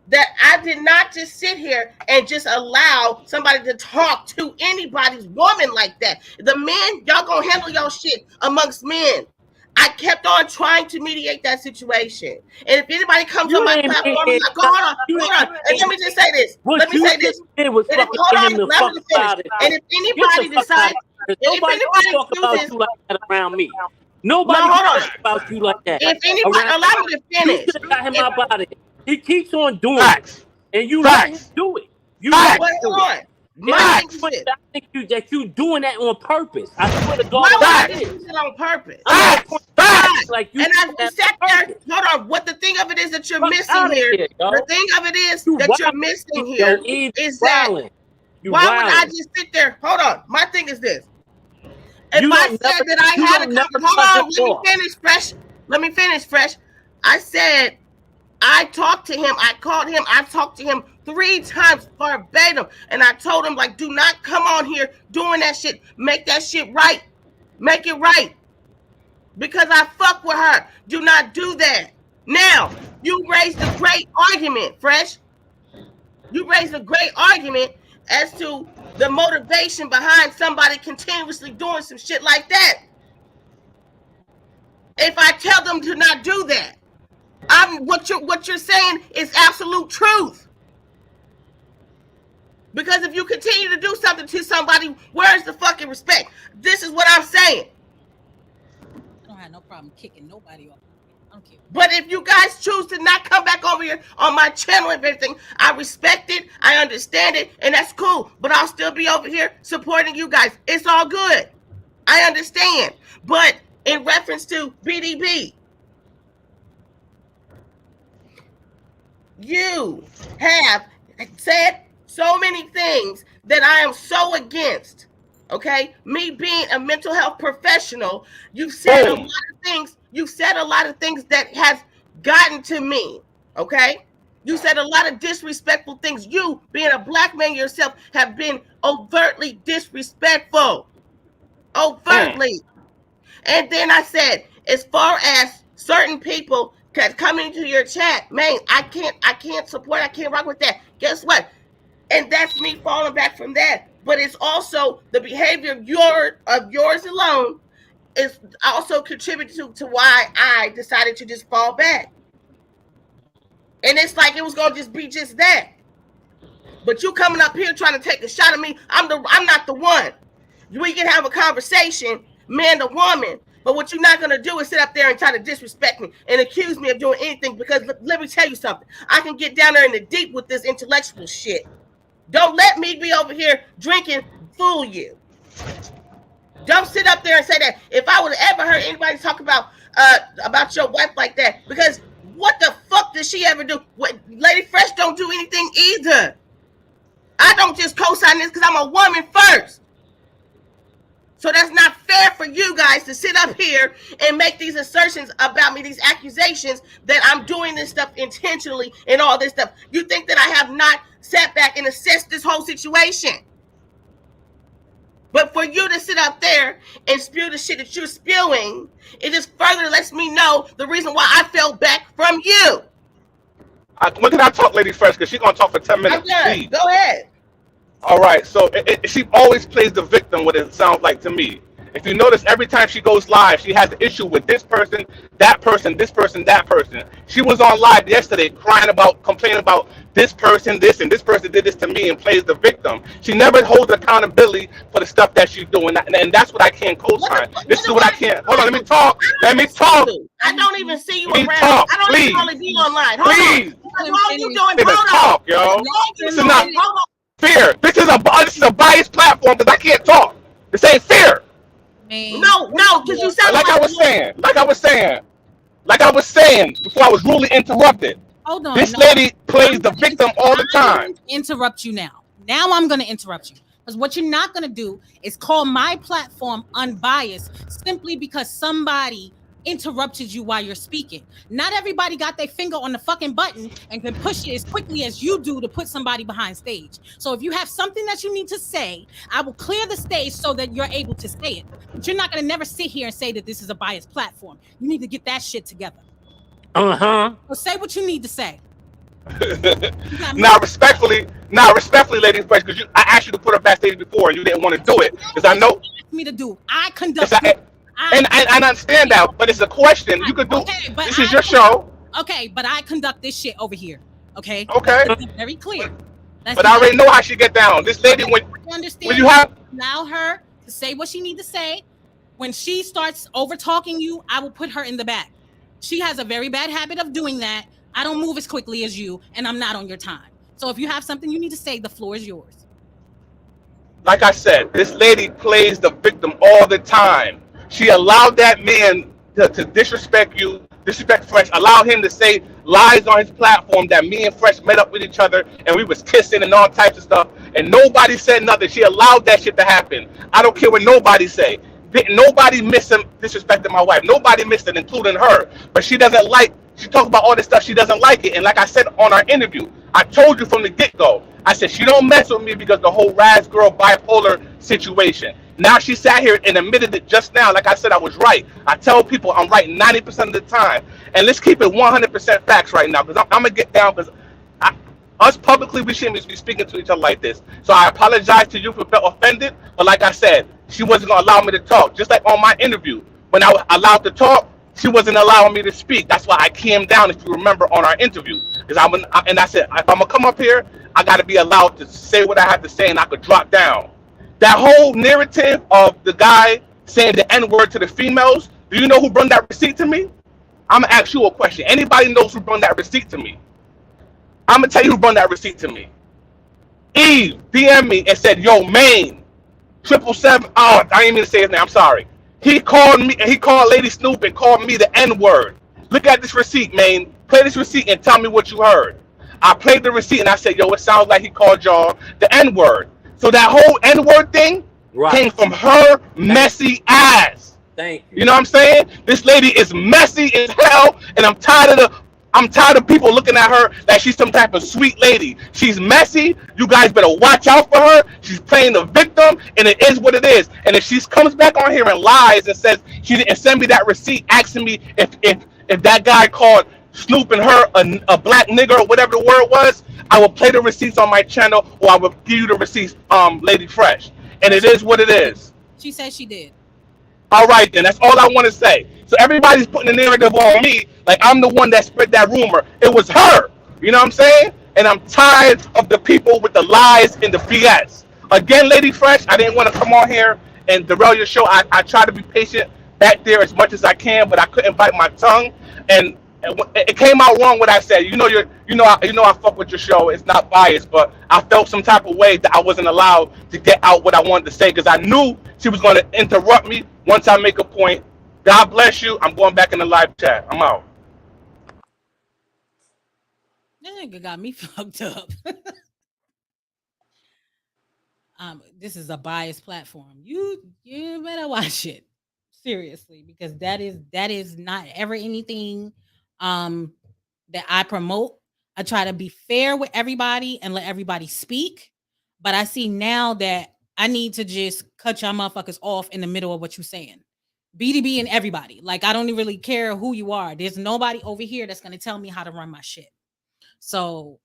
J: that I did not just sit here and just allow somebody to talk to anybody's woman like that. The men, y'all gonna handle y'all shit amongst men. I kept on trying to mediate that situation. And if anybody comes on my platform, I'm like, hold on. And let me just say this. Let me say this. And if anybody decides,
G: if anybody talk about you like that around me. Nobody talks about you like that.
J: If anybody, allow me to finish.
G: You should have got him out of it. He keeps on doing it. And you let him do it. You let him do it. I think that you doing that on purpose. I swear to God.
J: Why would I do it on purpose?
G: Like you
J: and I sat there. Hold on. What the thing of it is that you're missing here. The thing of it is that you're missing here is that. Why would I just sit there? Hold on. My thing is this. If I said that I had a hold on, let me finish, Fresh. Let me finish, Fresh. I said I talked to him. I called him. I talked to him 3 times verbatim. And I told him, like, do not come on here doing that shit. Make that shit right. Make it right. Because I fuck with her. Do not do that. Now, you raised a great argument, Fresh. You raised a great argument as to the motivation behind somebody continuously doing some shit like that. If I tell them to not do that, what you're saying is absolute truth. Because if you continue to do something to somebody, where's the fucking respect? This is what I'm saying.
F: I don't have no problem kicking nobody off. I don't care.
J: But if you guys choose to not come back over here on my channel and everything, I respect it, I understand it, and that's cool. But I'll still be over here supporting you guys. It's all good. I understand. But in reference to BDB, you have said so many things that I am so against. Okay, me being a mental health professional, you've said a lot of things. You've said a lot of things that has gotten to me. Okay, you said a lot of disrespectful things. You, being a black man yourself, have been overtly disrespectful. Overtly. And then I said, as far as certain people coming to your chat, man, I can't support. I can't rock with that. Guess what? And that's me falling back from that. But it's also the behavior of yours alone is also contributing to why I decided to just fall back. And it's like it was gonna just be just that. But you coming up here trying to take a shot at me, I'm not the one. We can have a conversation, man to woman, But what you're not gonna do is sit up there and try to disrespect me and accuse me of doing anything. Because let me tell you something. I can get down there in the deep with this intellectual shit. Don't let me be over here drinking fool you. Don't sit up there and say that. If I would have ever heard anybody talk about your wife like that, because what the fuck does she ever do? What, Lady Fresh don't do anything either. I don't just co-sign this because I'm a woman first. So that's not fair for you guys to sit up here and make these assertions about me, these accusations that I'm doing this stuff intentionally and all this stuff. You think that I have not sat back and assessed this whole situation? But for you to sit up there and spew the shit that you're spewing, it just further lets me know the reason why I fell back from you.
K: When can I talk, Lady Fresh? Because she's going to talk for 10 minutes.
J: I'm done.
K: Please.
J: Go ahead.
K: All right, so she always plays the victim, what it sounds like to me. If you notice, every time she goes live, she has an issue with this person, that person, this person, that person. She was on live yesterday complaining about this person, this, and this person did this to me, and plays the victim. She never holds accountability for the stuff that she's doing, and that's what I can't co-sign. This is what I can't. Hold on, let me talk. Let me talk.
J: I don't even see you
K: Let me
J: around.
K: talk,
J: I don't
K: please.
J: even really be online. Hold
K: Please.
J: on. All you doing,
K: Let me
J: hold
K: talk,
J: on.
K: yo.
J: This
K: is not fair. This is a biased platform because I can't talk. This ain't fair.
J: No, because you sound
K: like I was saying before I was rudely interrupted.
F: Hold on.
K: This lady plays the victim all the time.
F: Interrupt you now. Now I'm going to interrupt you. Because what you're not going to do is call my platform unbiased simply because somebody interrupted you while you're speaking. Not everybody got their finger on the fucking button and can push it as quickly as you do to put somebody behind stage. So if you have something that you need to say, I will clear the stage so that you're able to say it. But you're not going to never sit here and say that this is a biased platform. You need to get that shit together. So say what you need to say.
K: Now, respectfully, Lady Fresh, because I asked you to put her backstage before and you didn't want to do it. Because I know.
F: Me to do. I conduct.
K: And I understand that, but it's a question you could do. Okay, this is your show.
F: Okay, but I conduct this shit over here. Okay.
K: Okay.
F: Let's be very clear.
K: But I already know how she get down. This lady, when you have
F: allow her to say what she need to say. When she starts over talking you, I will put her in the back. She has a very bad habit of doing that. I don't move as quickly as you, and I'm not on your time. So if you have something you need to say, the floor is yours.
K: Like I said, this lady plays the victim all the time. She allowed that man to disrespect you, disrespect Fresh, allowed him to say lies on his platform that me and Fresh met up with each other and we was kissing and all types of stuff, and nobody said nothing. She allowed that shit to happen. I don't care what nobody say. Nobody missed him disrespecting my wife. Nobody missed it, including her. But she doesn't like, she talks about all this stuff, she doesn't like it. And like I said on our interview, I told you from the get-go, I said she don't mess with me because the whole Raz girl bipolar situation. Now she sat here and admitted it just now. Like I said, I was right. I tell people I'm right 90% of the time. And let's keep it 100% facts right now, because I'm going to get down, because us publicly, we shouldn't be speaking to each other like this. So I apologize to you for being offended. But like I said, she wasn't going to allow me to talk. Just like on my interview, when I was allowed to talk, she wasn't allowing me to speak. That's why I came down, if you remember, on our interview. And I said, if I'm going to come up here, I got to be allowed to say what I have to say, and I could drop down. That whole narrative of the guy saying the N-word to the females, do you know who brought that receipt to me? I'm going to ask you a question. Anybody knows who brought that receipt to me? I'm going to tell you who brought that receipt to me. Eve DM'd me and said, yo, Maine, 777, I didn't mean to say his name, I'm sorry. He called me, he called Lady Snoop and called me the N-word. Look at this receipt, Maine. Play this receipt and tell me what you heard. I played the receipt and I said, yo, it sounds like he called y'all the N-word. So that whole N-word thing came from her messy ass.
G: Thank you.
K: You know what I'm saying? This lady is messy as hell, and I'm tired of people looking at her like she's some type of sweet lady. She's messy. You guys better watch out for her. She's playing the victim, and it is what it is. And if she comes back on here and lies and says she didn't send me that receipt asking me if that guy called Snoop and her a black nigger or whatever the word was, I will play the receipts on my channel, or I will give you the receipts, Lady Fresh. And it is what it is.
F: She said she did.
K: All right, then. That's all I want to say. So everybody's putting the narrative on me like I'm the one that spread that rumor. It was her. You know what I'm saying? And I'm tired of the people with the lies and the BS. Again, Lady Fresh, I didn't want to come on here and derail your show. I try to be patient back there as much as I can, but I couldn't bite my tongue, and it came out wrong what I said. I fuck with your show. It's not biased, but I felt some type of way that I wasn't allowed to get out what I wanted to say because I knew she was going to interrupt me once I make a point. God bless you. I'm going back in the live chat. I'm out.
F: That nigga got me fucked up. This is a biased platform. You better watch it seriously because that is not ever anything that I promote. I try to be fair with everybody and let everybody speak. But I see now that I need to just cut y'all motherfuckers off in the middle of what you're saying. BDB and everybody. Like I don't really care who you are. There's nobody over here that's gonna tell me how to run my shit. So,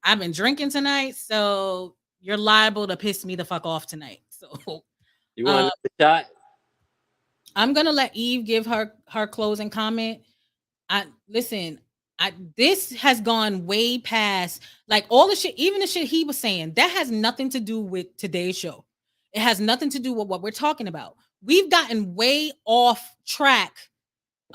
F: I've been drinking tonight, so you're liable to piss me the fuck off tonight. So
G: You want another shot?
F: I'm gonna let Eve give her closing comment. This has gone way past like all the shit, even the shit he was saying, that has nothing to do with today's show. It has nothing to do with what we're talking about. We've gotten way off track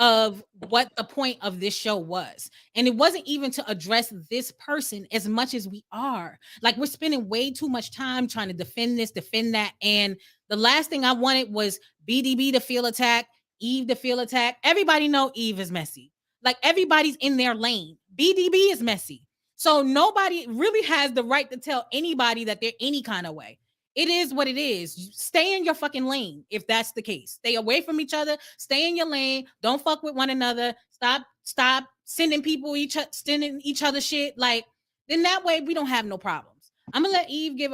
F: of what the point of this show was. And it wasn't even to address this person as much as we are. Like we're spending way too much time trying to defend this, defend that. And the last thing I wanted was BDB to feel attacked, Eve to feel attacked. Everybody know Eve is messy. Like everybody's in their lane. BDB is messy. So nobody really has the right to tell anybody that they're any kind of way. It is what it is. Stay in your fucking lane if that's the case. Stay away from each other. Stay in your lane. Don't fuck with one another. Stop sending sending each other shit. Like then that way we don't have no problems. I'm gonna let Eve give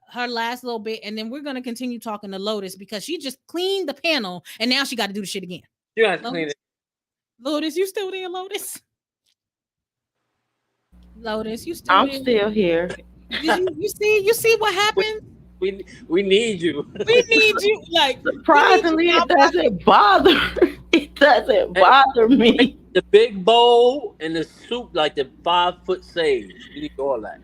F: her last little bit, and then we're gonna continue talking to Lotus because she just cleaned the panel, and now she got to do the shit again.
G: You got to clean it.
F: Lotus, you still there, Lotus? Lotus, you still
I: I'm
F: there?
I: still here.
F: You see what happened?
G: We need you.
F: We need you. Like
I: Surprisingly, it doesn't bother. It doesn't bother me.
G: The big bowl and the soup, like the 5-foot sage. You need all that.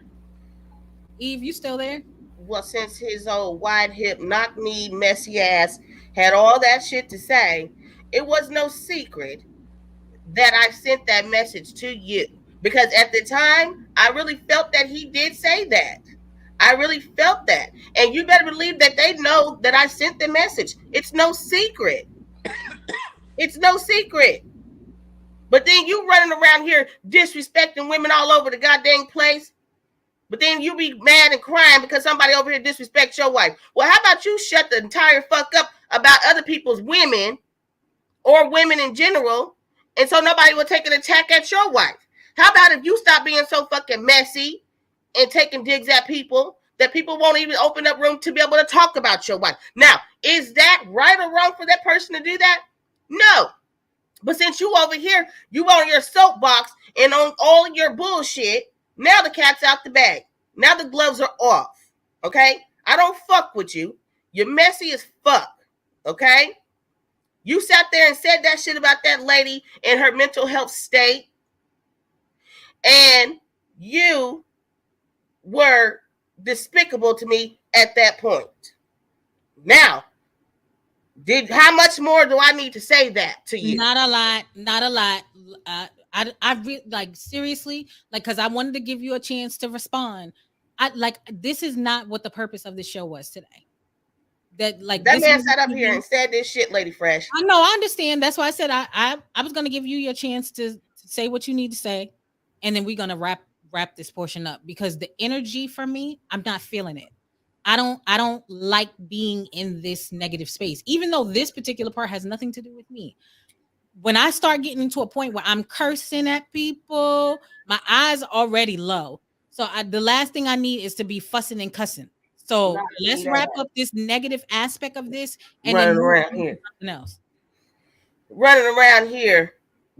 F: Eve, you still there?
J: Well, since his old wide hip, knock me, messy ass had all that shit to say, it was no secret that I sent that message to you. Because at the time, I really felt that he did say that. I really felt that. And you better believe that they know that I sent the message. It's no secret. It's no secret. But then you running around here disrespecting women all over the goddamn place. But then you be mad and crying because somebody over here disrespects your wife. Well, how about you shut the entire fuck up about other people's women or women in general, and so nobody will take an attack at your wife? How about if you stop being so fucking messy and taking digs at people that people won't even open up room to be able to talk about your wife? Now, is that right or wrong for that person to do that? No. But since you over here, you on your soapbox and on all of your bullshit, now the cat's out the bag. Now the gloves are off. Okay? I don't fuck with you. You're messy as fuck. Okay? You sat there and said that shit about that lady and her mental health state. And you were despicable to me at that point. Now, how much more do I need to say that to you?
F: Not a lot. I really like seriously, like, because I wanted to give you a chance to respond. This is not what the purpose of the show was today. That
J: man sat up here and said this shit, Lady Fresh.
F: I know, I understand. That's why I said I was gonna give you your chance to say what you need to say, and then we're gonna wrap this portion up because the energy for me, I'm not feeling it. I don't like being in this negative space, even though this particular part has nothing to do with me. When I start getting into a point where I'm cursing at people, my eyes are already low. So the last thing I need is to be fussing and cussing. So let's wrap up this negative aspect of this and
J: running
F: then
J: around here.
F: Something else.
J: Running around here,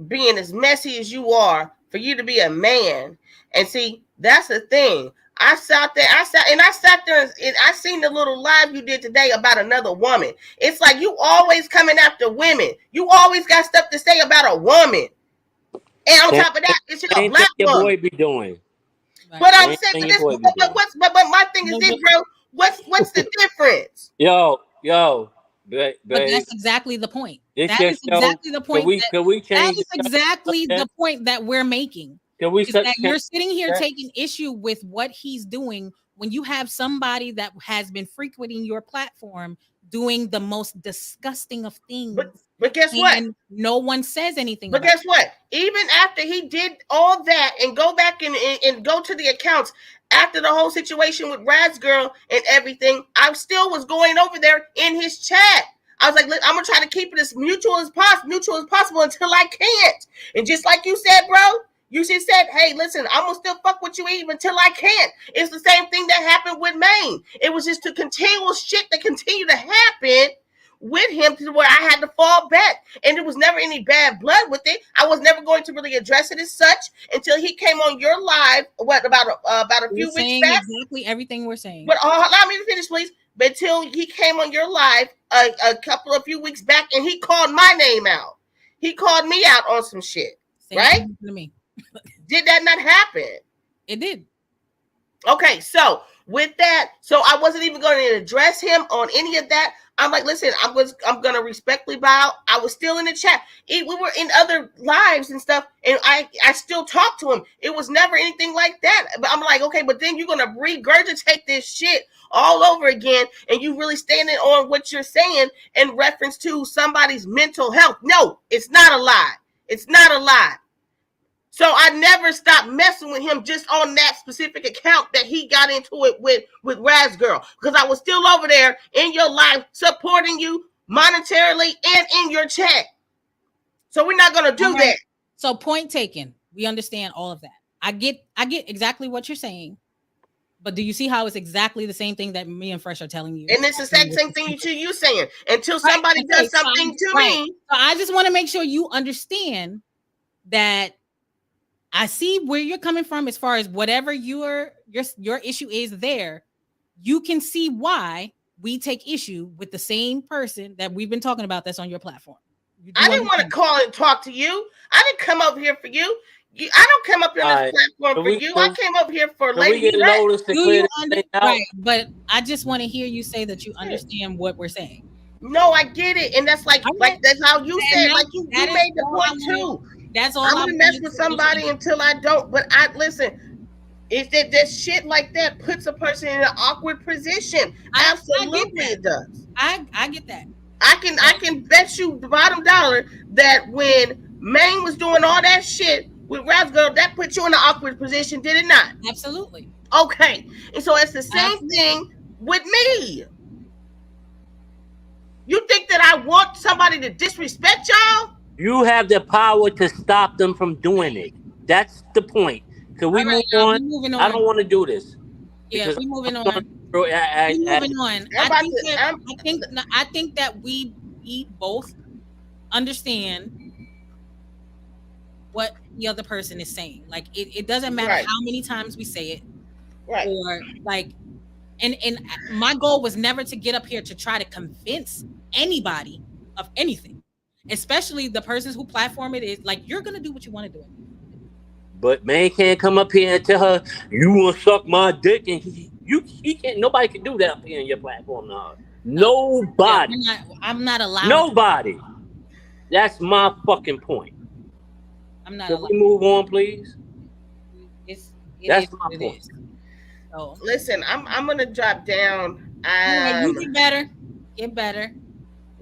J: being as messy as you are, for you to be a man. And see, that's the thing. I sat there and I seen the little live you did today about another woman. It's like you always coming after women. You always got stuff to say about a woman. And on top of that, it's a black
G: your
J: woman.
G: boy be doing.
J: But I'm saying this, but my thing is this, bro. What's the difference?
G: Yo,
F: But that's exactly the point.
G: It's
F: That
G: your
F: is
G: show.
F: exactly the point.
G: Can we
F: That
G: change
F: is
G: the
F: exactly
G: subject?
F: the point that we're making.
G: Can we
F: Is that you're
G: change
F: sitting here
G: that?
F: taking issue with what he's doing when you have somebody that has been frequenting your platform doing the most disgusting of things,
J: But guess what?
F: and no one says anything
J: But
F: about
J: guess what? Even after he did all that and go back and go to the accounts after the whole situation with Raz Girl and everything, I still was going over there in his chat. I was like, look, I'm gonna try to keep it as mutual as possible until I can't. And just like you said, bro, you just said, hey, listen, I'm gonna still fuck with you even until I can't. It's the same thing that happened with Maine. It was just the continual shit that continued to happen with him to where I had to fall back. And there was never any bad blood with it. I was never going to really address it as such until he came on your live, about a few weeks
F: saying
J: back.
F: exactly everything we're saying.
J: But allow me to finish, please. But until he came on your live a few weeks back and he called my name out. He called me out on some shit.
F: Same
J: right?
F: thing to me.
J: Did that not happen?
F: It did.
J: Okay, so with that, so I wasn't even going to address him on any of that. I'm like, listen, I'm gonna respectfully bow. I was still in the chat. We were in other lives and stuff, and I still talked to him. It was never anything like that. But I'm like, okay, but then you're gonna regurgitate this shit all over again, and you really standing on what you're saying in reference to somebody's mental health. No, it's not a lie. It's not a lie. So I never stopped messing with him just on that specific account that he got into it with Raz Girl, because I was still over there in your life supporting you monetarily and in your chat. So we're not gonna do that.
F: So point taken. We understand all of that. I get exactly what you're saying, but do you see how it's exactly the same thing that me and Fresh are telling you?
J: And it's the same thing you saying until somebody does something to me.
F: So I just want to make sure you understand that. I see where you're coming from as far as whatever your issue is there. You can see why we take issue with the same person that we've been talking about that's on your platform.
J: I didn't want to call and talk to you. I didn't come up here for you. I don't come up here on this platform for you. I came up here for Lady
F: Right, but I just want to hear you say that you understand what we're saying.
J: No, I get it, and that's like that's how you said. Like you made the point too.
F: That's all.
J: I'm gonna mess with somebody until I don't. But I listen. Is that shit like that puts a person in an awkward position? Absolutely, it does.
F: I get that.
J: I can bet you the bottom dollar that when Maine was doing all that shit with Rascal, that put you in an awkward position, did it not?
F: Absolutely.
J: Okay, and so it's the same thing with me. You think that I want somebody to disrespect y'all?
G: You have the power to stop them from doing it. That's the point. Can we move on? I don't want to do this.
F: Yeah, we're moving on. We're moving on. I think that we both understand what the other person is saying. Like it doesn't matter how many times we say it, or like. And my goal was never to get up here to try to convince anybody of anything, especially the persons who platform it is. Like, you're gonna do what you want to do.
G: But man can't come up here and tell her you want to suck my dick, and he can't. Nobody can do that up here on your platform now. Nobody.
F: Yeah, I'm not allowed.
G: Nobody. That's my fucking point.
F: I'm not.
G: Can we move on, please? That's my point.
J: So listen, I'm gonna drop down.
F: You get better. Get better.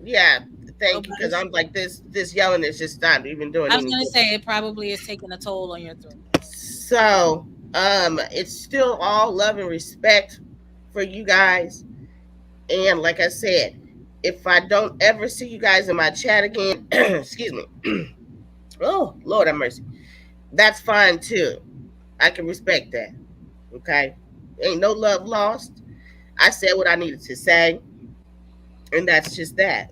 J: Yeah, thank you, because I'm like this yelling is just not even doing anything.
F: I was gonna say it probably is taking a toll on your throat.
J: So it's still all love and respect for you guys. And like I said, if I don't ever see you guys in my chat again, excuse me. Oh, Lord have mercy. That's fine too. I can respect that. Okay. Ain't no love lost. I said what I needed to say, and that's just that.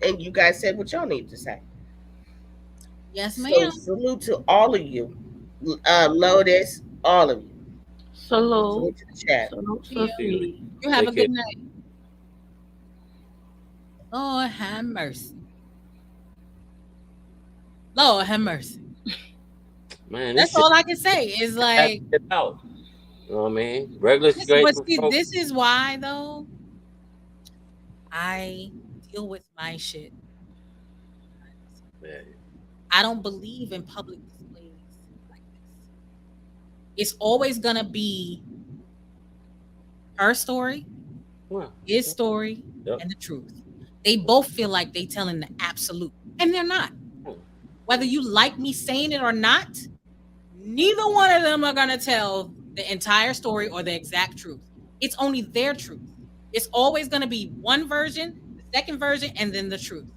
J: And you guys said what y'all needed to say.
F: Yes, ma'am.
J: So salute to all of you, Lotus, all of you.
I: Salute
J: to the chat.
F: You have a good night. Lord have mercy. Lord have mercy.
G: Man,
F: that's all I can say. Is like.
G: You know what I mean? Regular straight.
F: This is why, though, I deal with my shit
G: Yeah.
F: I don't believe in public displays like this. It's always gonna be her story,
G: Well,
F: his story,
G: yep.
F: and the truth. They both feel like they telling the absolute, and they're not. Whether you like me saying it or not, neither one of them are gonna tell the entire story or the exact truth. It's only their truth. It's always gonna be one version, the second version, and then the truth.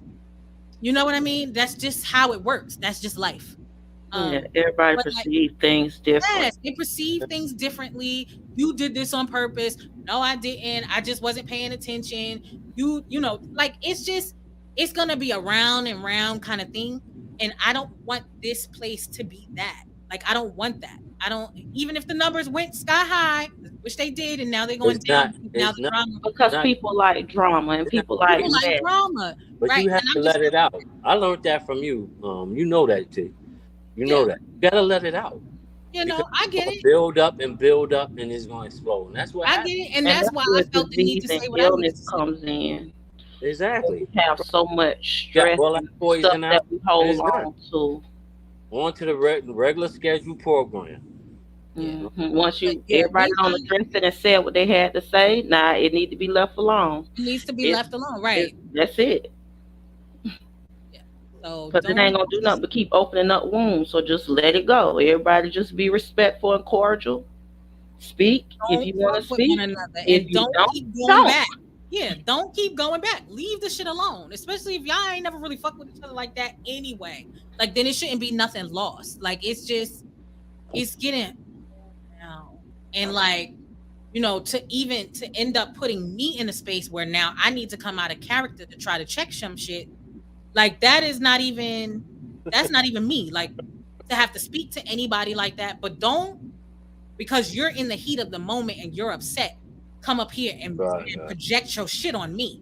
F: You know what I mean? That's just how it works. That's just life.
I: Yeah, everybody
F: But like,
I: perceives things different.
F: yes, they perceive things differently. You did this on purpose. No, I didn't. I just wasn't paying attention. You know, like it's gonna be a round and round kind of thing. And I don't want this place to be that. Like, I don't want that. I don't, even if the numbers went sky high, which they did, and now they're going
G: It's
F: down
G: not.
F: because now
G: It's
F: the
G: not.
F: drama.
I: Because
G: Not.
I: people like drama and
G: It's not
I: people like
F: People
G: you.
F: like
I: mess.
F: drama,
G: But
F: right?
G: you have
F: And
G: to
F: I'm just
G: let it out. I learned that from you. You know that, T. You
F: yeah,
G: know that. You gotta let it out
F: you
G: because
F: know, I
G: it's
F: get
G: gonna
F: it.
G: build up, and it's gonna explode. And that's what
F: I get
G: happened.
F: it. And
I: And
F: that's
I: that's
F: why I
I: where
F: felt the need
I: disease
F: to
I: and
F: say what I needed
I: illness
F: to say.
I: comes in.
G: Exactly.
I: We have so much
G: Got
I: stress
G: all that
I: and stuff
G: poison
I: that
G: out,
I: we
G: and
I: hold
G: it's done.
I: on to.
G: On to the regular scheduled program.
F: Yeah.
I: Once
F: But
I: you
F: yeah,
I: everybody on addressed it and said what they had to say, now it need to be left alone.
F: it needs to be
I: It,
F: left alone, right?
I: that's it.
F: Yeah. So
I: Because it ain't gonna do nothing but keep opening up wounds. So just let it go. Everybody just be respectful and cordial. Speak if
F: don't
I: you want
F: fuck
I: to
F: with one
I: speak.
F: another
I: If
F: and
I: you
F: don't
I: don't,
F: keep going
I: don't.
F: back. Yeah, don't keep going back. Leave the shit alone. Especially if y'all ain't never really fucked with each other like that anyway. Like, then it shouldn't be nothing lost. Like, it's getting old now. And like, you know, to end up putting me in a space where now I need to come out of character to try to check some shit. Like, that's not even me. Like, to have to speak to anybody like that, but don't, because you're in the heat of the moment and you're upset, come up here
G: Right.
F: and project your shit on me.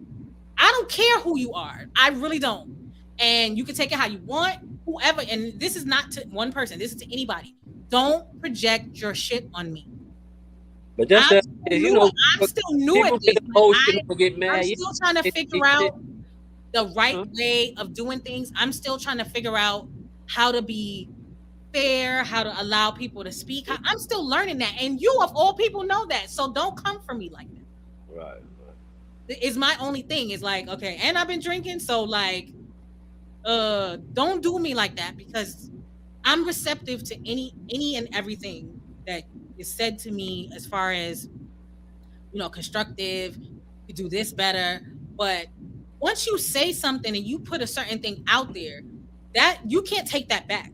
F: I don't care who you are. I really don't. And you can take it how you want, whoever. And this is not to one person, this is to anybody. Don't project your shit on me.
G: But that's
F: I'm
G: the
F: still
G: you
F: new.
G: know
F: I'm still new at
G: people
F: this.
G: get emotional and get
F: I'm
G: mad. You
F: still trying to
G: know,
F: figure out
G: shit.
F: the right
G: Huh?
F: way of doing things. I'm still trying to figure out how to be fair, how to allow people to speak. I'm still learning that. And you, of all people, know that. So don't come for me like that.
G: Right.
F: Is my only thing. Is like, okay, and I've been drinking, so like, don't do me like that, because I'm receptive to any and everything that is said to me, as far as, you know, constructive, you do this better. But once you say something and you put a certain thing out there, that you can't take that back.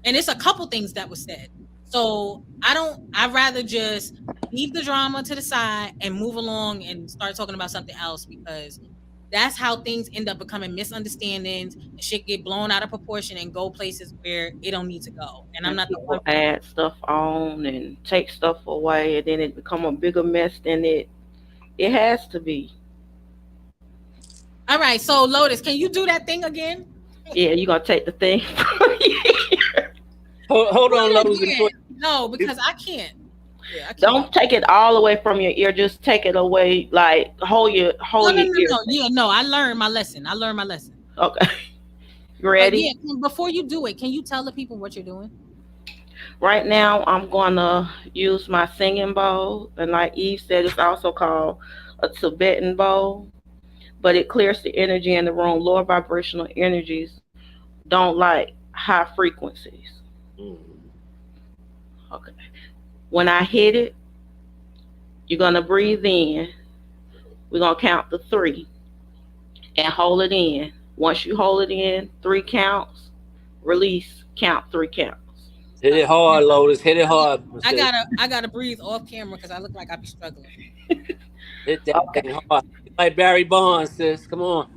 F: And it's a couple things that was said. So I'd rather just leave the drama to the side and move along and start talking about something else, because that's how things end up becoming misunderstandings and shit get blown out of proportion and go places where it don't need to go. And I'm
I: And
F: not the one
I: people
F: for
I: add stuff on and take stuff away, and then it become a bigger mess than it has to be.
F: that. All right, so Lotus, can you do that thing again?
I: Yeah, you gonna take the thing.
G: Hold
F: Do
G: on,
F: it
G: Lowe's,
F: again.
G: before
F: No, because I can't. Yeah, I can't.
I: Don't take it all away from your ear. Just take it away. Like
F: No,
I: hold
F: no,
I: your
F: no,
I: ear.
F: no. Yeah, no, I learned my lesson. I learned my lesson.
I: Okay,
F: But
I: ready?
F: yeah, before you do it, can you tell the people what you're doing?
I: Right now, I'm gonna use my singing bowl, and like Eve said, it's also called a Tibetan bowl. But it clears the energy in the room. Lower vibrational energies don't like high frequencies. Okay. When I hit it, you're gonna breathe in. We're gonna count to three and hold it in. Once you hold it in, three counts. Release. Count three counts.
G: hit it hard, Lotus. Hit it hard, sis.
F: I gotta breathe off camera because I look like I be struggling.
G: Hit that
I: Okay.
G: thing hard. Like Barry Bonds, sis. Come on.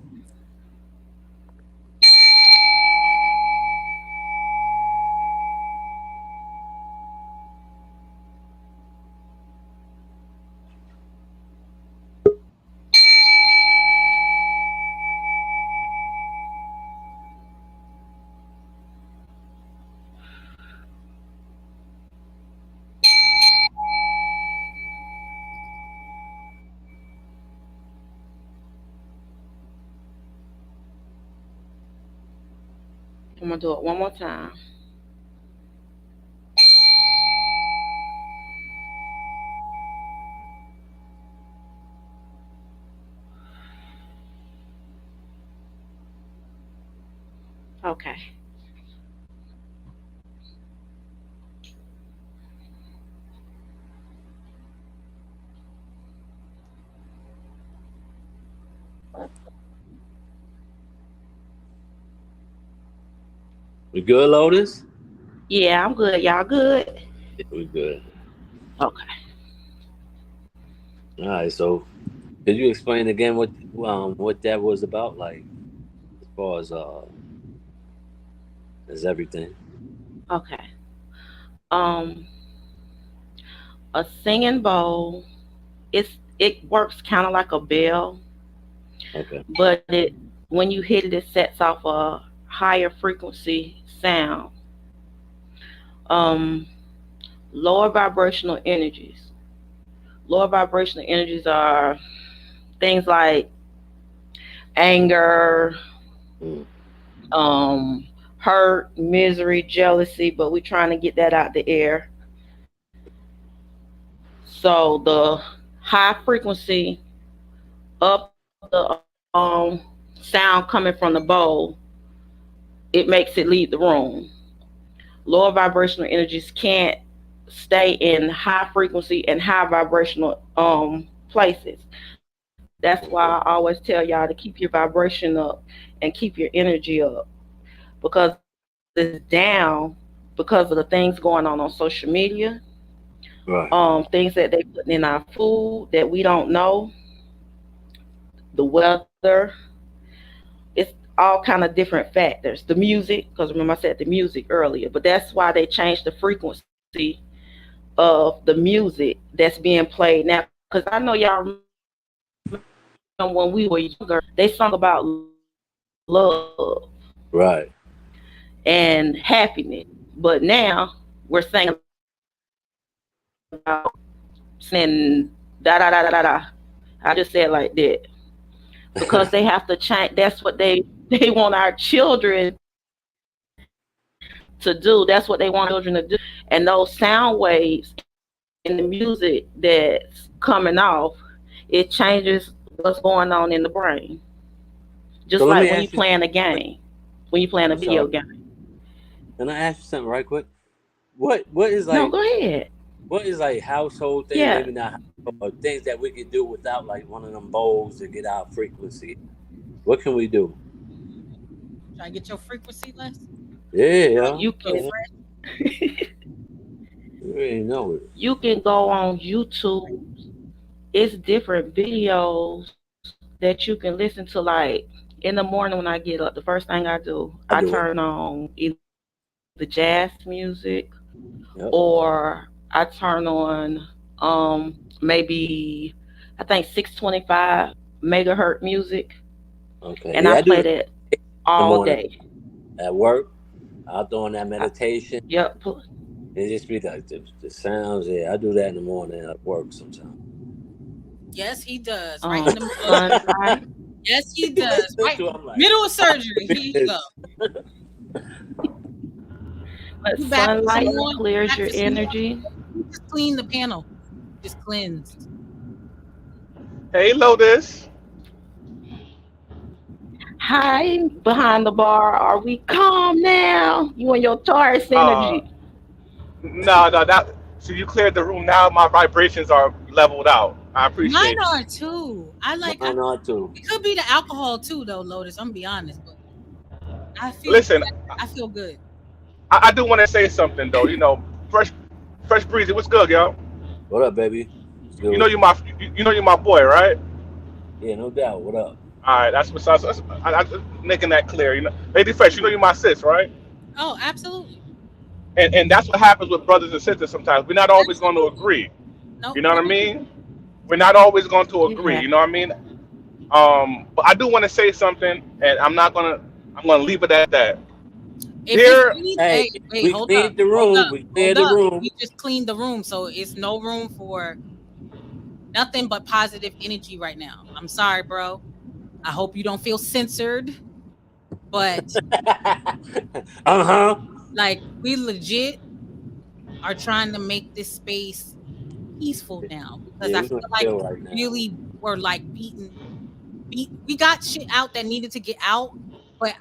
I: I'm gonna do it one more time. Okay.
G: We good, Lotus?
I: Yeah, I'm good. Y'all good?
G: Yeah, we good.
I: Okay.
G: All right. So, could you explain again what that was about, like as far as everything?
I: Okay. Um, a singing bowl. It works kind of like a bell,
G: Okay.
I: but it when you hit it, it sets off a higher frequency sound. Um, lower vibrational energies. Lower vibrational energies are things like anger,
G: Mm.
I: hurt, misery, jealousy, but we're trying to get that out the air. So the high frequency up the sound coming from the bowl, it makes it leave the room. Lower vibrational energies can't stay in high frequency and high vibrational places. That's why I
G: Okay.
I: always tell y'all to keep your vibration up and keep your energy up because it's down because of the things going on social media,
G: Right.
I: things that they put in our food that we don't know, the weather. It's all kind of different factors. The music, because remember I said the music earlier, but that's why they changed the frequency of the music that's being played now. Because I know y'all remember when we were younger, they sung about love
G: Right.
I: and happiness, but now we're saying about saying da da da da da da. I just said like that because they have to change. That's what they want our children to do. That's what they want our children to do. And those sound waves in the music that's coming off, it changes what's going on in the brain. Just like when you
G: So let
I: playing a
G: me ask you.
I: game, when you playing a
G: I'm
I: video
G: sorry.
I: game.
G: Can I ask you something right quick? What is
I: No,
G: like
I: go ahead.
G: what is like household things?
I: Yeah.
G: Maybe not household, or things that we could do without like one of them bowls to get our frequency. What can we do?
F: Try to get your frequency less.
G: Yeah.
I: You
F: Little
I: can
F: fresh.
G: You already know it.
I: you can go on YouTube. It's different videos that you can listen to. Like in the morning when I get up, the first thing I do, I
G: I do
I: turn
G: it.
I: on either jazz music or
G: Yep.
I: I turn on maybe I think 625 megahertz music, and I
G: Okay. Yeah, I
I: play
G: do that
I: that
G: in the
I: all
G: morning
I: day.
G: at work. I'll throw on that
I: I,
G: meditation.
I: yep.
G: It just be like the sounds. Yeah, I do that in the morning at work sometimes.
F: Yes, he does. Right in the middle.
I: Sunlight.
F: Yes, he
G: I
F: does.
G: listen
F: Right
G: to. I'm like,
F: middle of surgery. Here you go.
G: this.
I: But
F: You back with some
I: sunlight
F: more? You
I: clears
F: back
I: your
F: for some more?
I: energy.
F: You just clean the panel. Just cleansed.
K: Hey, Lotus.
I: Hi, behind the bar. Are we calm now? You and your Taurus
K: Uh,
I: energy.
K: no, no, that. So you cleared the room. Now my vibrations are leveled out. I
F: Mine
K: appreciate you.
F: are too. I like.
G: Mine are too.
F: It could be the alcohol too, though, Lotus. I'm gonna be honest, but I feel
K: Listen,
F: better. I feel good.
K: I do want to say something though. Fresh breezy. What's good, yo?
G: What up, baby? It's good
K: You know
G: with
K: you
G: you.
K: my you know you my boy, right?
G: Yeah, no doubt. What up?
K: All right, that's what's I just making that clear. Lady Fresh, you know you my sis, right?
F: Oh, absolutely.
K: And that's what happens with brothers and sisters. Sometimes we're not always going to
F: Absolutely.
K: agree.
F: No,
K: You know what
F: no.
K: I mean? We're not always going to agree.
I: Yeah.
K: You know what I mean? But I do want to say something, and I'm gonna leave it at that.
F: If it's
K: There,
F: any,
G: Hey,
F: hey, wait,
G: we cleared the room. We
F: hold
G: cleared the
F: up.
G: room.
F: We just cleaned the room, so it's no room for nothing but positive energy right now. I'm sorry, bro. I hope you don't feel censored. but
G: Uh-huh.
F: like we legit are trying to make this space peaceful now because
G: Yeah,
F: I
G: we're gonna
F: feel like
G: chill
F: we
G: right now.
F: really were like we got shit out that needed to get out, but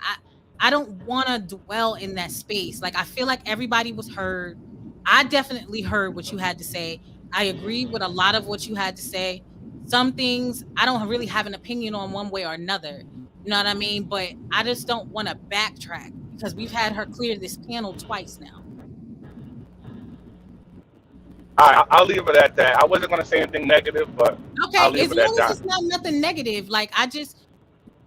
F: I don't want to dwell in that space. Like I feel like everybody was heard. I definitely heard what you had to say. I agree with a lot of what you had to say. Some things I don't really have an opinion on one way or another. You know what I mean? But I just don't want to backtrack because we've had her clear this panel twice now.
K: All right, I'll leave it at that. I wasn't gonna say anything negative, but I'll
F: Okay,
K: leave
F: as
K: it at
F: long as
K: that.
F: it's not nothing negative, like I just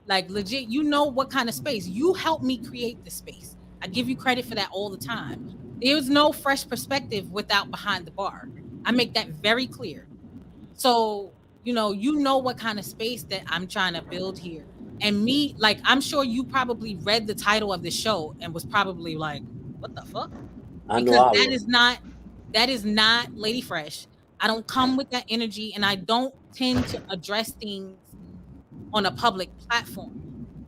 F: like legit, you know what kind of space. You helped me create the space. I give you credit for that all the time. There's no fresh perspective without behind the bar. I make that very clear. So, you know what kind of space that I'm trying to build here. And me, like, I'm sure you probably read the title of the show and was probably like, what the fuck?
G: I know
F: Because
G: I
F: that
G: will.
F: is not Lady Fresh. I don't come with that energy and I don't tend to address things on a public platform.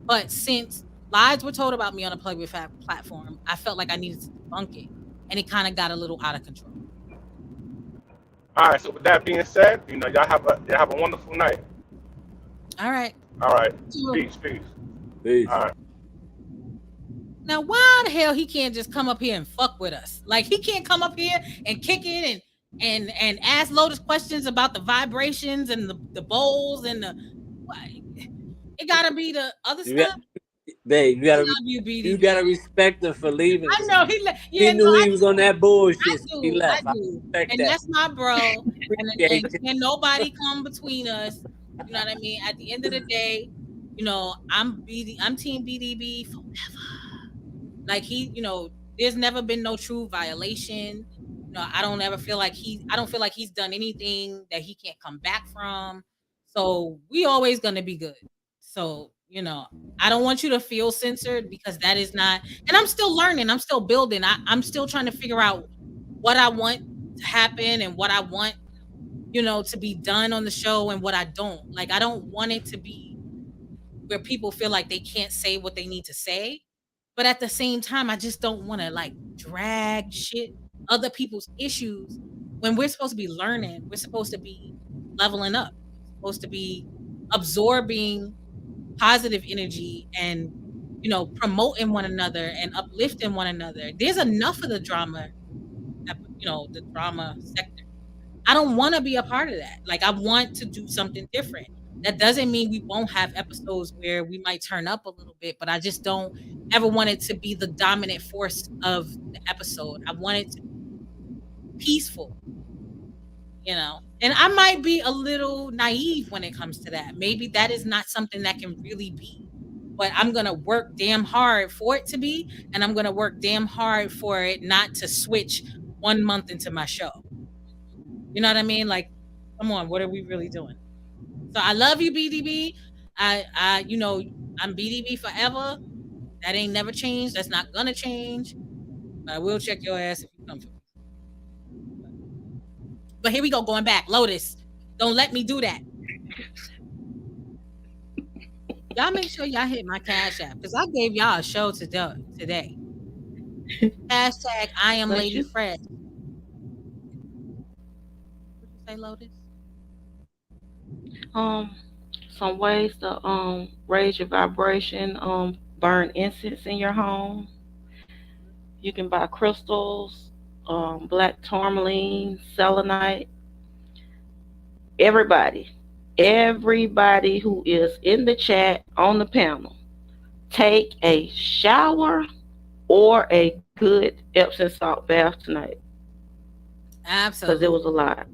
F: But since lies were told about me on a public platform, I felt like I needed to debunk it. And it kind of got a little out of control.
K: All right. So with that being said, y'all have a wonderful night.
F: All right.
K: All right.
F: So,
K: Peace.
G: Peace.
K: All right.
F: now, why the hell he can't just come up here and fuck with us? Like he can't come up here and kick it and ask Lotus questions about the vibrations and the bowls and it gotta be the other
G: You got,
F: stuff.
G: babe,
F: I love you,
G: you
F: BDB.
G: gotta respect her for leaving.
F: I know
G: He
F: yeah, no,
G: knew he was on that bullshit, so he
F: I
G: left. I
F: do.
G: respect
F: And
G: that.
F: that's my bro. And
G: Appreciate it.
F: can nobody come between us. You know what I mean? At the end of the day, I'm team BDB forever. Like there's never been no true violation. I don't feel like he's done anything that he can't come back from. So we always gonna be good. So, I don't want you to feel censored because that is not, and I'm still learning, I'm still building. I'm still trying to figure out what I want to happen and what I want, to be done on the show and what I don't. Like I don't want it to be where people feel like they can't say what they need to say. But at the same time, I just don't want to like drag shit, other people's issues when we're supposed to be learning. We're supposed to be leveling up. We're supposed to be absorbing positive energy and promoting one another and uplifting one another. There's enough of the drama, the drama sector. I don't want to be a part of that. Like I want to do something different. That doesn't mean we won't have episodes where we might turn up a little bit, but I just don't ever want it to be the dominant force of the episode. I want it to be peaceful, And I might be a little naive when it comes to that. Maybe that is not something that can really be. But I'm going to work damn hard for it to be, and I'm going to work damn hard for it not to switch 1 month into my show. You know what I mean? Like, come on, what are we really doing? So I love you, BDB. I'm BDB forever. That ain't never changed. That's not gonna change. But I will check your ass if you come for me. But here we go, going back. Lotus, don't let me do that. Y'all make sure y'all hit my Cash App because I gave y'all a show today. Hashtag I am Lady Fresh. What you say, Lotus?
I: Some ways to raise your vibration, burn incense in your home. You can buy crystals, black tourmaline, selenite. Everybody who is in the chat on the panel, take a shower or a good Epsom salt bath tonight.
F: Absolutely.
I: Because it was a lot.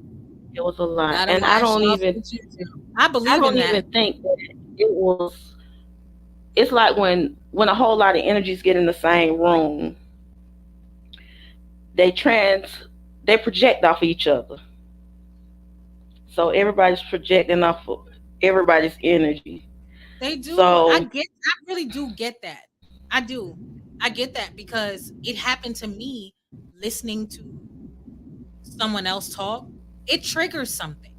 I: It was a lot. And
F: I don't even
I: think that it was. It's like when a whole lot of energies get in the same room, they project off of each other. So everybody's projecting off of everybody's energy.
F: They do. So, I really do get that. I do. I get that because it happened to me listening to someone else talk. It triggers something.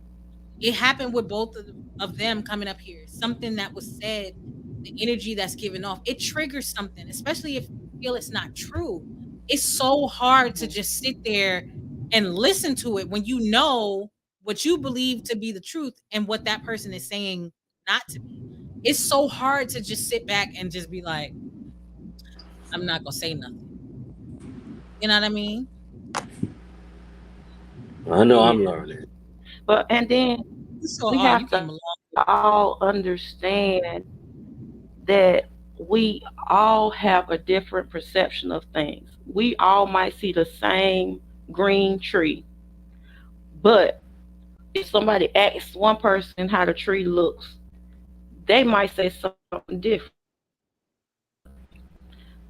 F: It happened with both of them coming up here. Something that was said the energy that's given off, it triggers something, especially if you feel it's not true. It's so hard to just sit there and listen to it when you know what you believe to be the truth and what that person is saying not to be. It's so hard to just sit back and just be like, I'm not gonna say nothing. You know what I mean?
G: I know
I: Yeah.
G: I'm learning.
I: But and then
F: You so
I: we
F: are. You
I: have
F: came
I: to
F: along.
I: all understand that we all have a different perception of things. We all might see the same green tree, but if somebody asks one person how the tree looks, they might say something different.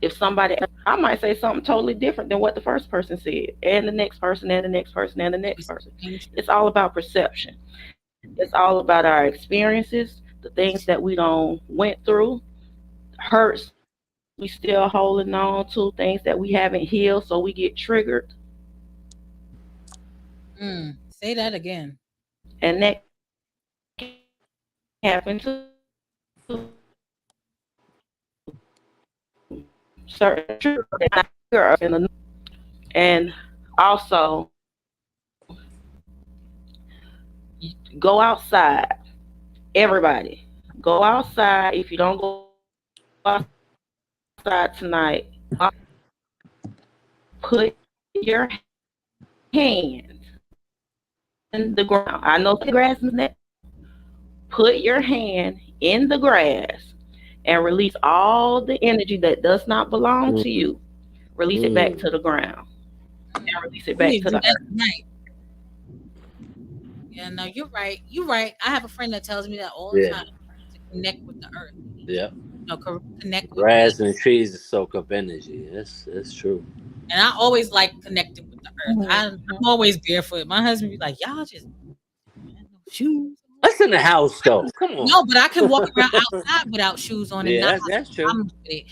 I: If somebody, I might say something totally different than what the first person said, and the next person, and the next person, and the next
F: It's
I: person.
F: the same truth.
I: It's all about perception. It's all about our experiences, the things that we don't went through, hurts we still holding on to, things that we haven't healed, so we get triggered,
F: Say that again.
I: and that can happen too. Certain triggers that might trigger us in the and also go outside. Everybody, go outside. If you don't go outside tonight, put your hands in the ground. I know the grass is next. Put your hand in the grass and release all the energy that does not belong to
G: Mm,
I: you. Release it back to
G: mm.
I: the ground and release it
F: We
I: back
F: need
I: to
F: to do
I: the
F: that
I: earth.
F: tonight. Yeah, no, you're right. You're right. I have a friend that tells me that all the
G: Yeah,
F: time to connect with the earth. We need to,
G: yeah.
F: connect with
G: Grass
F: nature.
G: and trees soak up energy. That's true.
F: And I always like connecting with the earth. I'm always barefoot. My husband be like, y'all just man, no shoes.
G: That's in the house though. Come on.
F: No, but I can walk around outside without shoes on and
G: Yeah,
F: not have
G: that's true.
F: problems with it.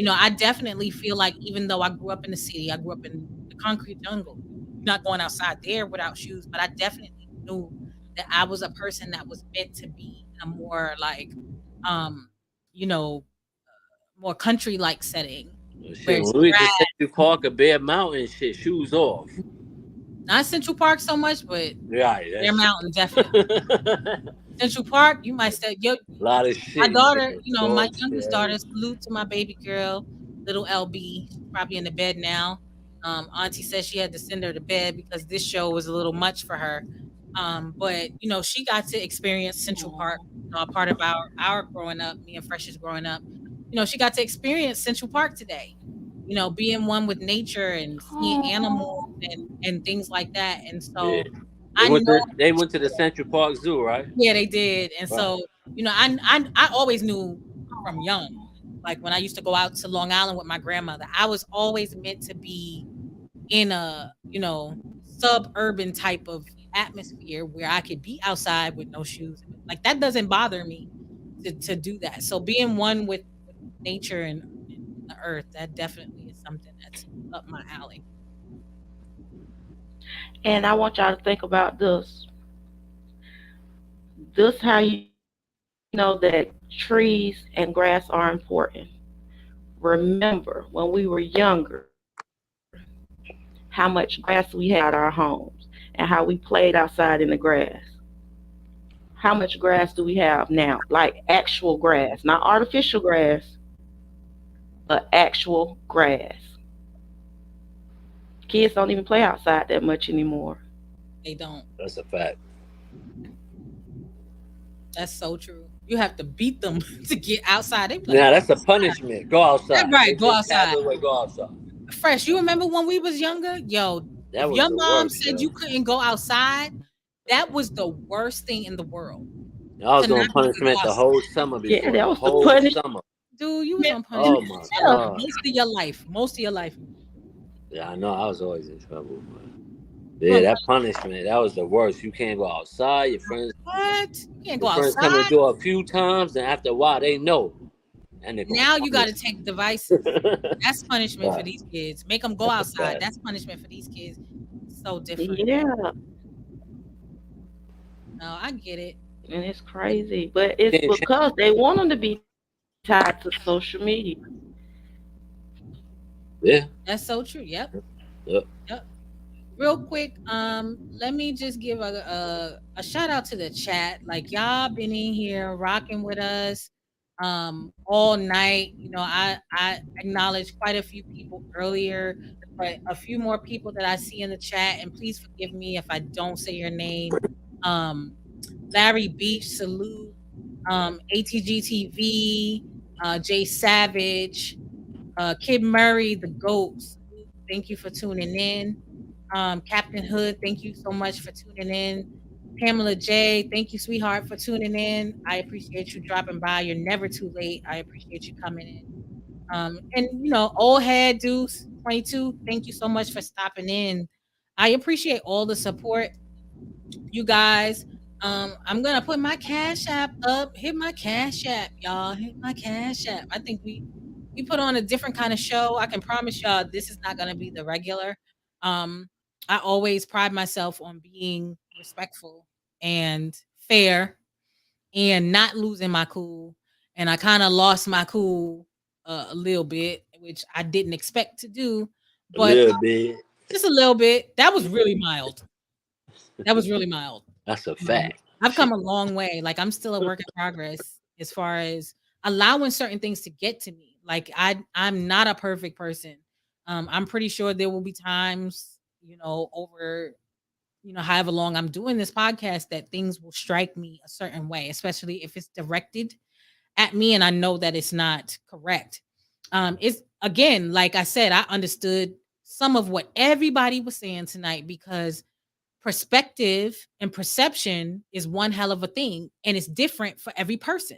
F: I definitely feel like even though I grew up in the city, I grew up in the concrete jungle. You're not going outside there without shoes, but I definitely knew that I was a person that was meant to be in a more like, um, you know, more country like setting
G: Well,
F: where
G: shit,
F: it's
G: when we
F: grass.
G: just Central Park or Bear Mountain, shit, shoes off.
F: Not Central Park so much, but
G: Right,
F: Bear
G: that's
F: Mountain definitely.
G: a
F: Central Park, you might say, yo,
G: lot of
F: my
G: shit,
F: daughter,
G: man.
F: my
G: Dog
F: youngest
G: shit.
F: daughter, salute to my baby girl, little LB. She's probably in the bed now. Auntie said she had to send her to bed because this show was a little much for her. But she got to experience Central Park, a part of our growing up, me and Fresh's growing up. She got to experience Central Park today. Being one with nature and seeing animals and things like that. And
G: Yeah.
F: so I know
G: They went to the Central Park Zoo, right?
F: yeah, they did. And
G: Right.
F: so, I always knew from young, like when I used to go out to Long Island with my grandmother, I was always meant to be in a, suburban type of atmosphere where I could be outside with no shoes. Like that doesn't bother me to do that. So being one with nature and the earth, that definitely is something that's up my alley.
I: And I want y'all to think about this. This how you know that trees and grass are important. Remember when we were younger, how much grass we had outside our homes and how we played outside in the grass. How much grass do we have now? Like actual grass, not artificial grass, but actual grass. Kids don't even play outside that much anymore.
F: They don't.
G: That's a fact.
F: That's so true. You have to beat them to get outside. They be like,
G: Now
F: go
G: that's a punishment. Go
F: that's
G: outside.
F: right,
G: They
F: go
G: just have
F: outside.
G: the way. Go outside.
F: Fresh, you remember when we was younger? Yo,
G: That
F: if
G: was
F: your
G: the
F: mom
G: worst,
F: said
G: yo.
F: you couldn't go outside, that was the worst thing in the world
G: I was
F: to not
G: on
F: be able to go
G: punishment the
F: outside.
G: whole summer
I: Yeah,
G: before.
I: that
G: The
I: was the
G: whole
I: punishment
G: summer.
F: Dude, you was on
I: in
G: Oh
F: punishment
G: my god.
F: most of your life. Most of your life.
G: Yeah, I know. I was always in trouble, man.
F: You
G: Yeah,
F: on
G: that punishment, that was the worst. You can't go outside.
F: what? You can't go
G: Your friends come to the
F: outside.
G: door a few times, and after a while, they know, and they're gonna
F: Now you got
G: punish
F: to take devices.
G: you.
F: That's punishment for
G: Right.
F: these kids. Make them go
G: That's a
F: outside.
G: fact.
F: That's punishment for these kids. So different.
I: yeah,
F: No, I get it.
I: and it's
F: I
I: crazy. But it's
G: Can't change.
I: because they want them to be tied to social media.
G: Yeah.
F: That's so true. Yep.
G: Yep.
F: Yep. Real quick, let me just give a shout out to the chat. Like y'all been in here rocking with us all night. You know, I acknowledged quite a few people earlier, but a few more people that I see in the chat, and please forgive me if I don't say your name. Um Larry Beach, salute. ATGTV, Jay Savage, Kid Murray, the GOAT, salute. Thank you for tuning in. Captain Hood, thank you so much for tuning in. Pamela J, thank you, sweetheart, for tuning in. I appreciate you dropping by. You're never too late. I appreciate you coming in. And you know, old head Deuce 22, thank you so much for stopping in. I appreciate all the support, you guys. I'm gonna put my cash app up. Hit my cash app, y'all. Hit my cash app. I think we put on a different kind of show. I can promise y'all this is not gonna be the regular. Um, I always pride myself on being respectful and fair and not losing my cool. And I kind of lost my cool a little bit, which I didn't expect to do,
G: A
F: but
G: little bit.
F: just a little bit. That was really mild. That was really mild.
G: That's a
F: Um,
G: fact.
F: I've
G: Shit.
F: come a long way. Like I'm still a work in progress as far as allowing certain things to get to me. Like I'm not a perfect person. I'm pretty sure there will be times, you know, over however long I'm doing this podcast that things will strike me a certain way, especially if it's directed at me and I know that it's not correct. It's again, like I said, I understood some of what everybody was saying tonight because perspective and perception is one hell of a thing and it's different for every person.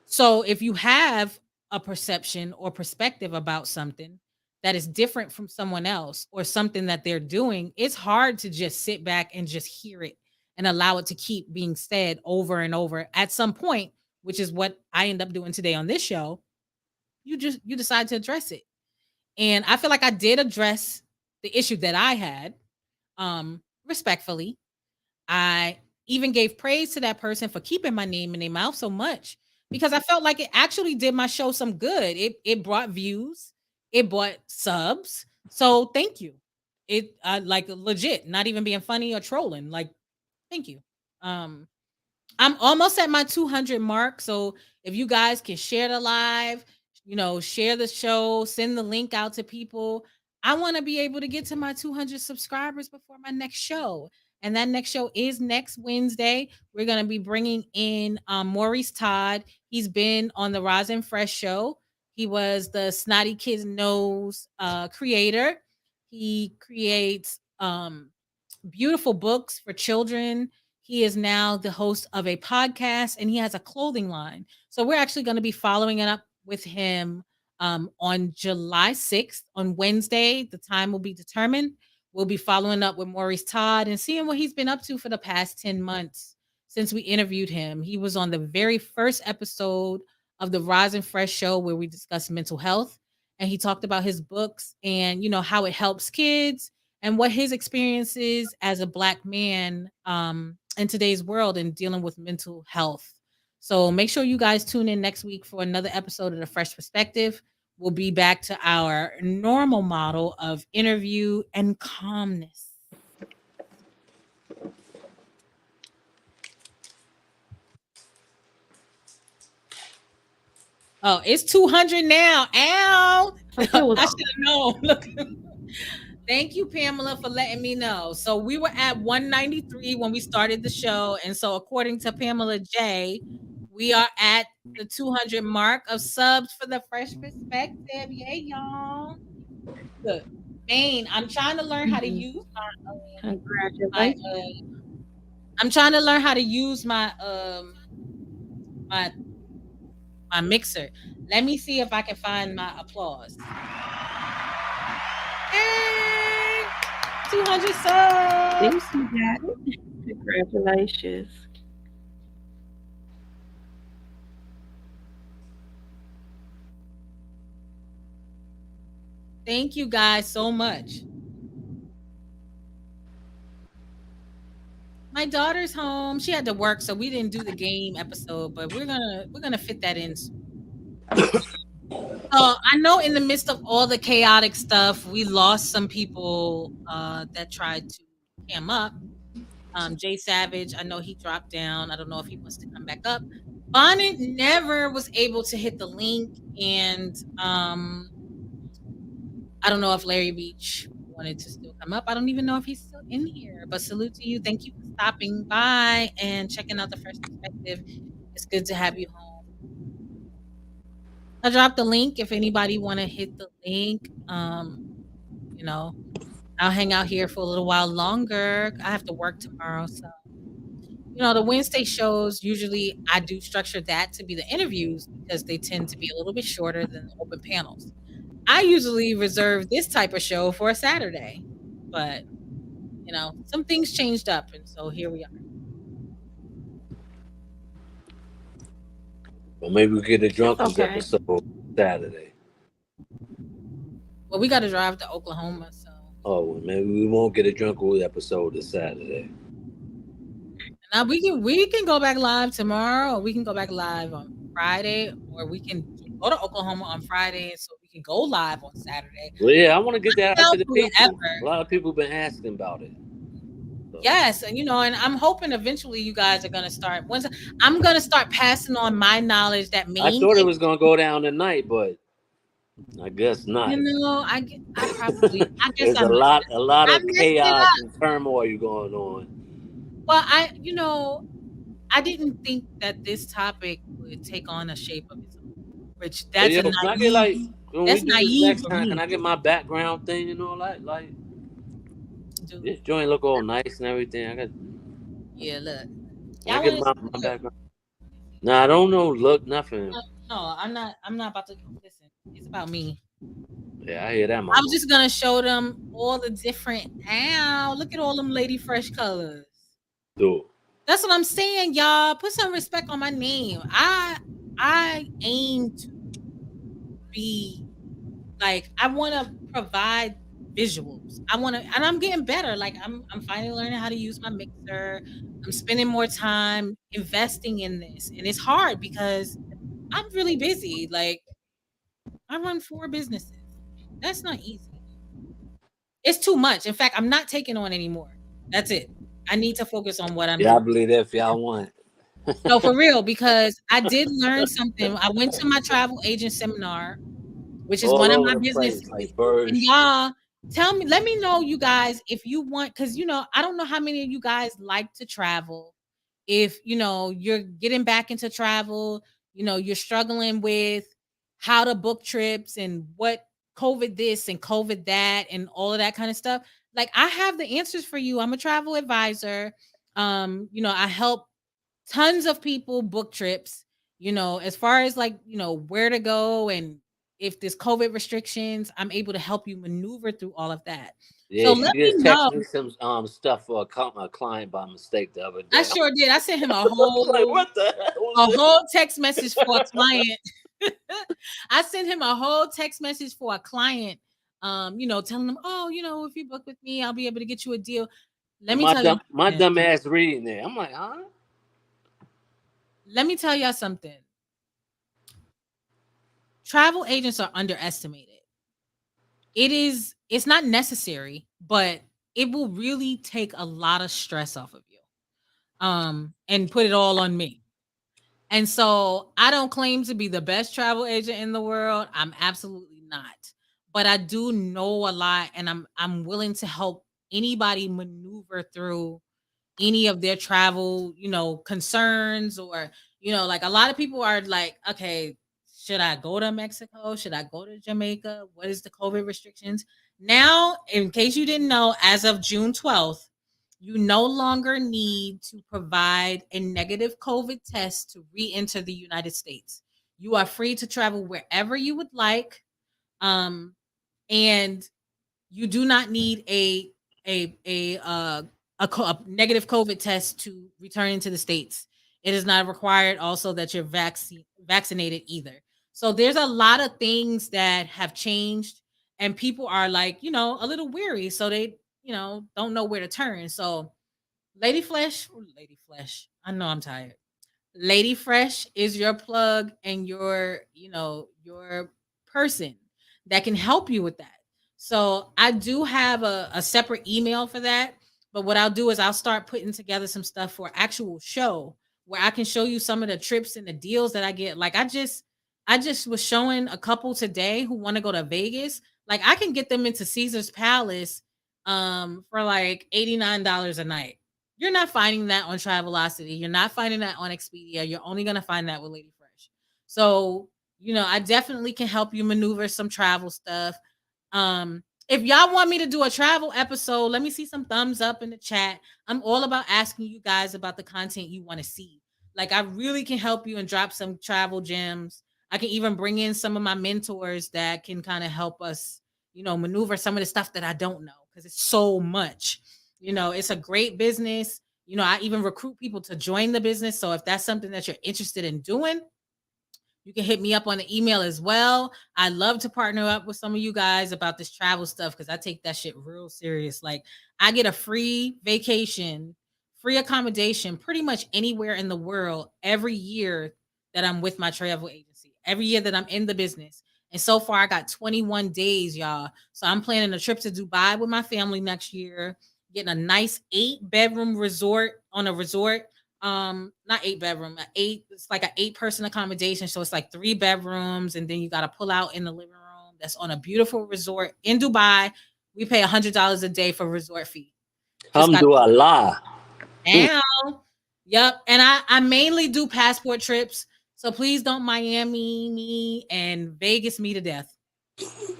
F: So if you have a perception or perspective about something that is different from someone else or something that they're doing, it's hard to just sit back and just hear it and allow it to keep being said over and over. At some point, which is what I end up doing today on this show, you decide to address it. And I feel like I did address the issue that I had respectfully. I even gave praise to that person for keeping my name in their mouth so much because I felt like it actually did my show some good. It brought views, it brought subs. So thank you. It like legit, not even being funny or trolling. Like thank you. Um I'm almost at my 200 mark. So if you guys can share the live, share the show, send the link out to people. I want to be able to get to my 200 subscribers before my next show. And that next show is next Wednesday. We're going to be bringing in Maurice Todd. He's been on the Rosin Fresh show. He was the Snotty Kids Knows creator. He creates beautiful books for children. He is now the host of a podcast and he has a clothing line. So we're actually going to be following it up with him on July 6th on Wednesday. The time will be determined. We'll be following up with Maurice Todd and seeing what he's been up to for the past 10 months since we interviewed him. He was on the very first episode of the Rise and Fresh show where we discussed mental health and he talked about his books and how it helps kids and what his experience is as a black man in today's world and dealing with mental health. So make sure you guys tune in next week for another episode of The Fresh Perspective. We'll be back to our normal model of interview and calmness. Oh, it's 200 now. Ow!
I: I thought it was
F: I should have known. Look. Thank you, Pamela, for letting me know. So we were at 193 when we started the show. And so according to Pamela J, we are at the 200 mark of subs for the Fresh Perspective. Yay, y'all. Look, Bane, I'm trying to learn how to
I: Mhm.
F: use my
I: Congratulations.
F: I'm trying to learn how to use my my mixer. Let me see if I can find my applause. Yay! 200
I: See,
F: subs.
I: you got it. Congratulations.
F: Thank you guys so much. My daughter's home. She had to work, so we didn't do the game episode, but we're gonna fit that in. So I know in the midst of all the chaotic stuff, we lost some people that tried to cam up. Jay Savage, I know he dropped down. I don't know if he wants to come back up. Bonnet never was able to hit the link, and I don't know if Larry Beach wanted to still come up. I don't even know if he's still in here. But salute to you. Thank you for stopping by and checking out the Fresh Perspective. It's good to have you home. I dropped the link if anybody want to hit the link. You know, I'll hang out here for a little while longer. I have to work tomorrow, so the Wednesday shows usually I do structure that to be the interviews because they tend to be a little bit shorter than the open panels. I usually reserve this type of show for a Saturday, but some things changed up, and so here we are.
G: Well, maybe we get a drunkens
I: okay.
G: episode Saturday.
F: Well, we got to drive to Oklahoma, so.
G: Oh, well, maybe we won't get a drunkens episode this Saturday.
F: Now we can go back live tomorrow, or we can go back live on Friday, or we can go to Oklahoma on Friday, so we can go live on Saturday.
G: Well, yeah, I want to get that out to the people.
F: Ever.
G: A lot of people have been asking about it.
F: So. Yes, and and I'm hoping eventually you guys are gonna start. I'm gonna start passing on my knowledge that
G: I thought it was gonna go down tonight, but I guess not.
F: I probably. I guess
G: there's a lot of chaos and turmoil going on.
F: Well, I didn't think that this topic would take on a shape of its own. Which that's naive. That's naive for me.
G: Can I get my background thing and all that? Like, this joint look all nice and everything. I got.
F: Yeah, look.
G: I get my background. Nah, I don't know. Look, nothing.
F: No, I'm not about to listen. It's about me.
G: Yeah, I hear that. Mama.
F: I'm just gonna show them all the different. Ow! Look at all them Lady Fresh colors.
G: Dude.
F: That's what I'm saying, y'all. Put some respect on my name. I aim to be like I want to provide visuals. And I'm getting better. Like I'm finally learning how to use my mixer. I'm spending more time investing in this, and it's hard because I'm really busy. Like I run 4 businesses. That's not easy. It's too much. In fact, I'm not taking on anymore. That's it. I need to focus on what I'm doing.
G: I believe that if y'all want.
F: No, for real, because I did learn something. I went to my travel agent seminar, which is one of my businesses. And y'all, let me know, you guys, if you want, because I don't know how many of you guys like to travel. If you're getting back into travel, you're struggling with how to book trips and what COVID this and COVID that and all of that kind of stuff. Like I have the answers for you. I'm a travel advisor. I help tons of people book trips, as far as like, where to go and if there's COVID restrictions, I'm able to help you maneuver through all of that.
G: Yeah,
F: so
G: she
F: let
G: just
F: me know.
G: texted me some stuff for a client by mistake the other day.
F: I sure did. I sent him a whole
G: like, what the hell
F: whole text message for a client. I sent him a whole text message for a client, telling them, oh, if you book with me, I'll be able to get you a deal. Let me tell you.
G: My dumb ass reading it. I'm like, huh?
F: Let me tell y'all something. Travel agents are underestimated. It's not necessary, but it will really take a lot of stress off of you. And put it all on me. And so I don't claim to be the best travel agent in the world. I'm absolutely not. But I do know a lot, and I'm willing to help anybody maneuver through any of their travel, concerns, or like a lot of people are like, okay, should I go to Mexico? Should I go to Jamaica? What is the COVID restrictions? Now, in case you didn't know, as of June 12th, you no longer need to provide a negative COVID test to re-enter the United States. You are free to travel wherever you would like. And you do not need a negative COVID test to return into the States. It is not required also that you're vaccinated either. So there's a lot of things that have changed, and people are like, a little weary. So they, don't know where to turn. So Lady Flesh, ooh, Lady Flesh. I know I'm tired. Lady Fresh is your plug and your, your person that can help you with that. So I do have a separate email for that. But what I'll do is I'll start putting together some stuff for actual show where I can show you some of the trips and the deals that I get. Like I just was showing a couple today who want to go to Vegas. Like I can get them into Caesar's Palace for like $89 a night. You're not finding that on Travelocity. You're not finding that on Expedia. You're only going to find that with Lady Fresh. So, I definitely can help you maneuver some travel stuff. If y'all want me to do a travel episode, let me see some thumbs up in the chat. I'm all about asking you guys about the content you want to see. Like I really can help you and drop some travel gems. I can even bring in some of my mentors that can kind of help us, maneuver some of the stuff that I don't know because it's so much. It's a great business. I even recruit people to join the business. So if that's something that you're interested in doing, you can hit me up on the email as well. I love to partner up with some of you guys about this travel stuff because I take that shit real serious. Like I get a free vacation, free accommodation pretty much anywhere in the world every year that I'm with my travel agency, every year that I'm in the business. And so far, I got 21 days, y'all. So I'm planning a trip to Dubai with my family next year, getting a nice 8-bedroom resort on a resort, not 8-bedroom, it's like an 8-person accommodation, so it's like 3 bedrooms and then you got to pull out in the living room. That's on a beautiful resort in Dubai. We pay $100 a day for resort fee.
G: Alhamdulillah.
F: Now, yep. And I mainly do passport trips, so please don't Miami me and Vegas me to death.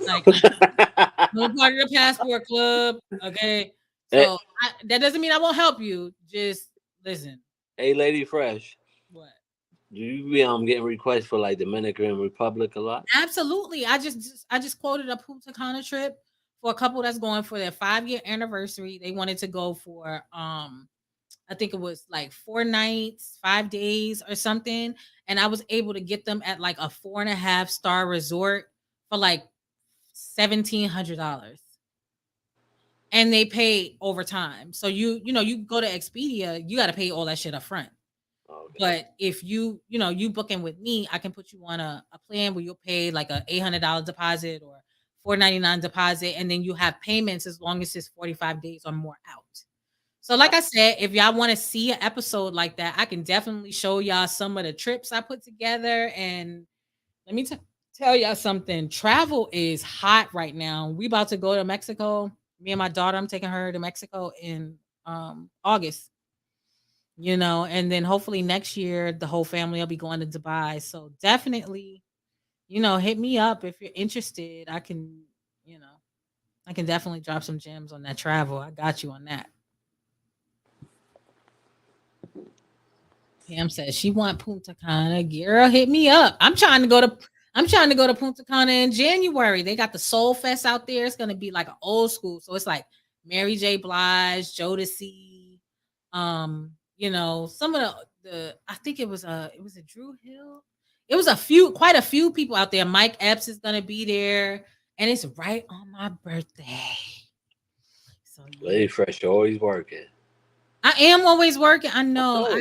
F: Like no part of the passport club, okay? So that doesn't mean I won't help you. Just listen.
G: Hey, Lady Fresh.
F: What?
G: Do you be getting requests for like Dominican Republic a lot?
F: Absolutely. I just quoted a Punta Cana trip for a couple that's going for their 5-year anniversary. They wanted to go for I think it was like 4 nights, 5 days or something. And I was able to get them at like a 4.5-star resort for like $1,700. And they pay overtime. So you go to Expedia, you got to pay all that shit up front. Okay. But if you booking with me, I can put you on a plan where you'll pay like a $800 deposit or $499 deposit, and then you have payments as long as it's 45 days or more out. So like I said, if y'all want to see an episode like that, I can definitely show y'all some of the trips I put together. And let me tell y'all something. Travel is hot right now. We about to go to Mexico. Me and my daughter, I'm taking her to Mexico in August. And then hopefully next year the whole family will be going to Dubai. So definitely, hit me up if you're interested. I can definitely drop some gems on that travel. I got you on that. Pam says she want Punta Cana. Girl, hit me up. I'm trying to go to Punta Cana in January. They got the Soul Fest out there. It's gonna be like an old school. So it's like Mary J. Blige, Jodeci, some of the I think it was a Drew Hill. It was quite a few people out there. Mike Epps is gonna be there, and it's right on my birthday.
G: So Lady Fresh, always working.
F: I am always working. I know.
G: I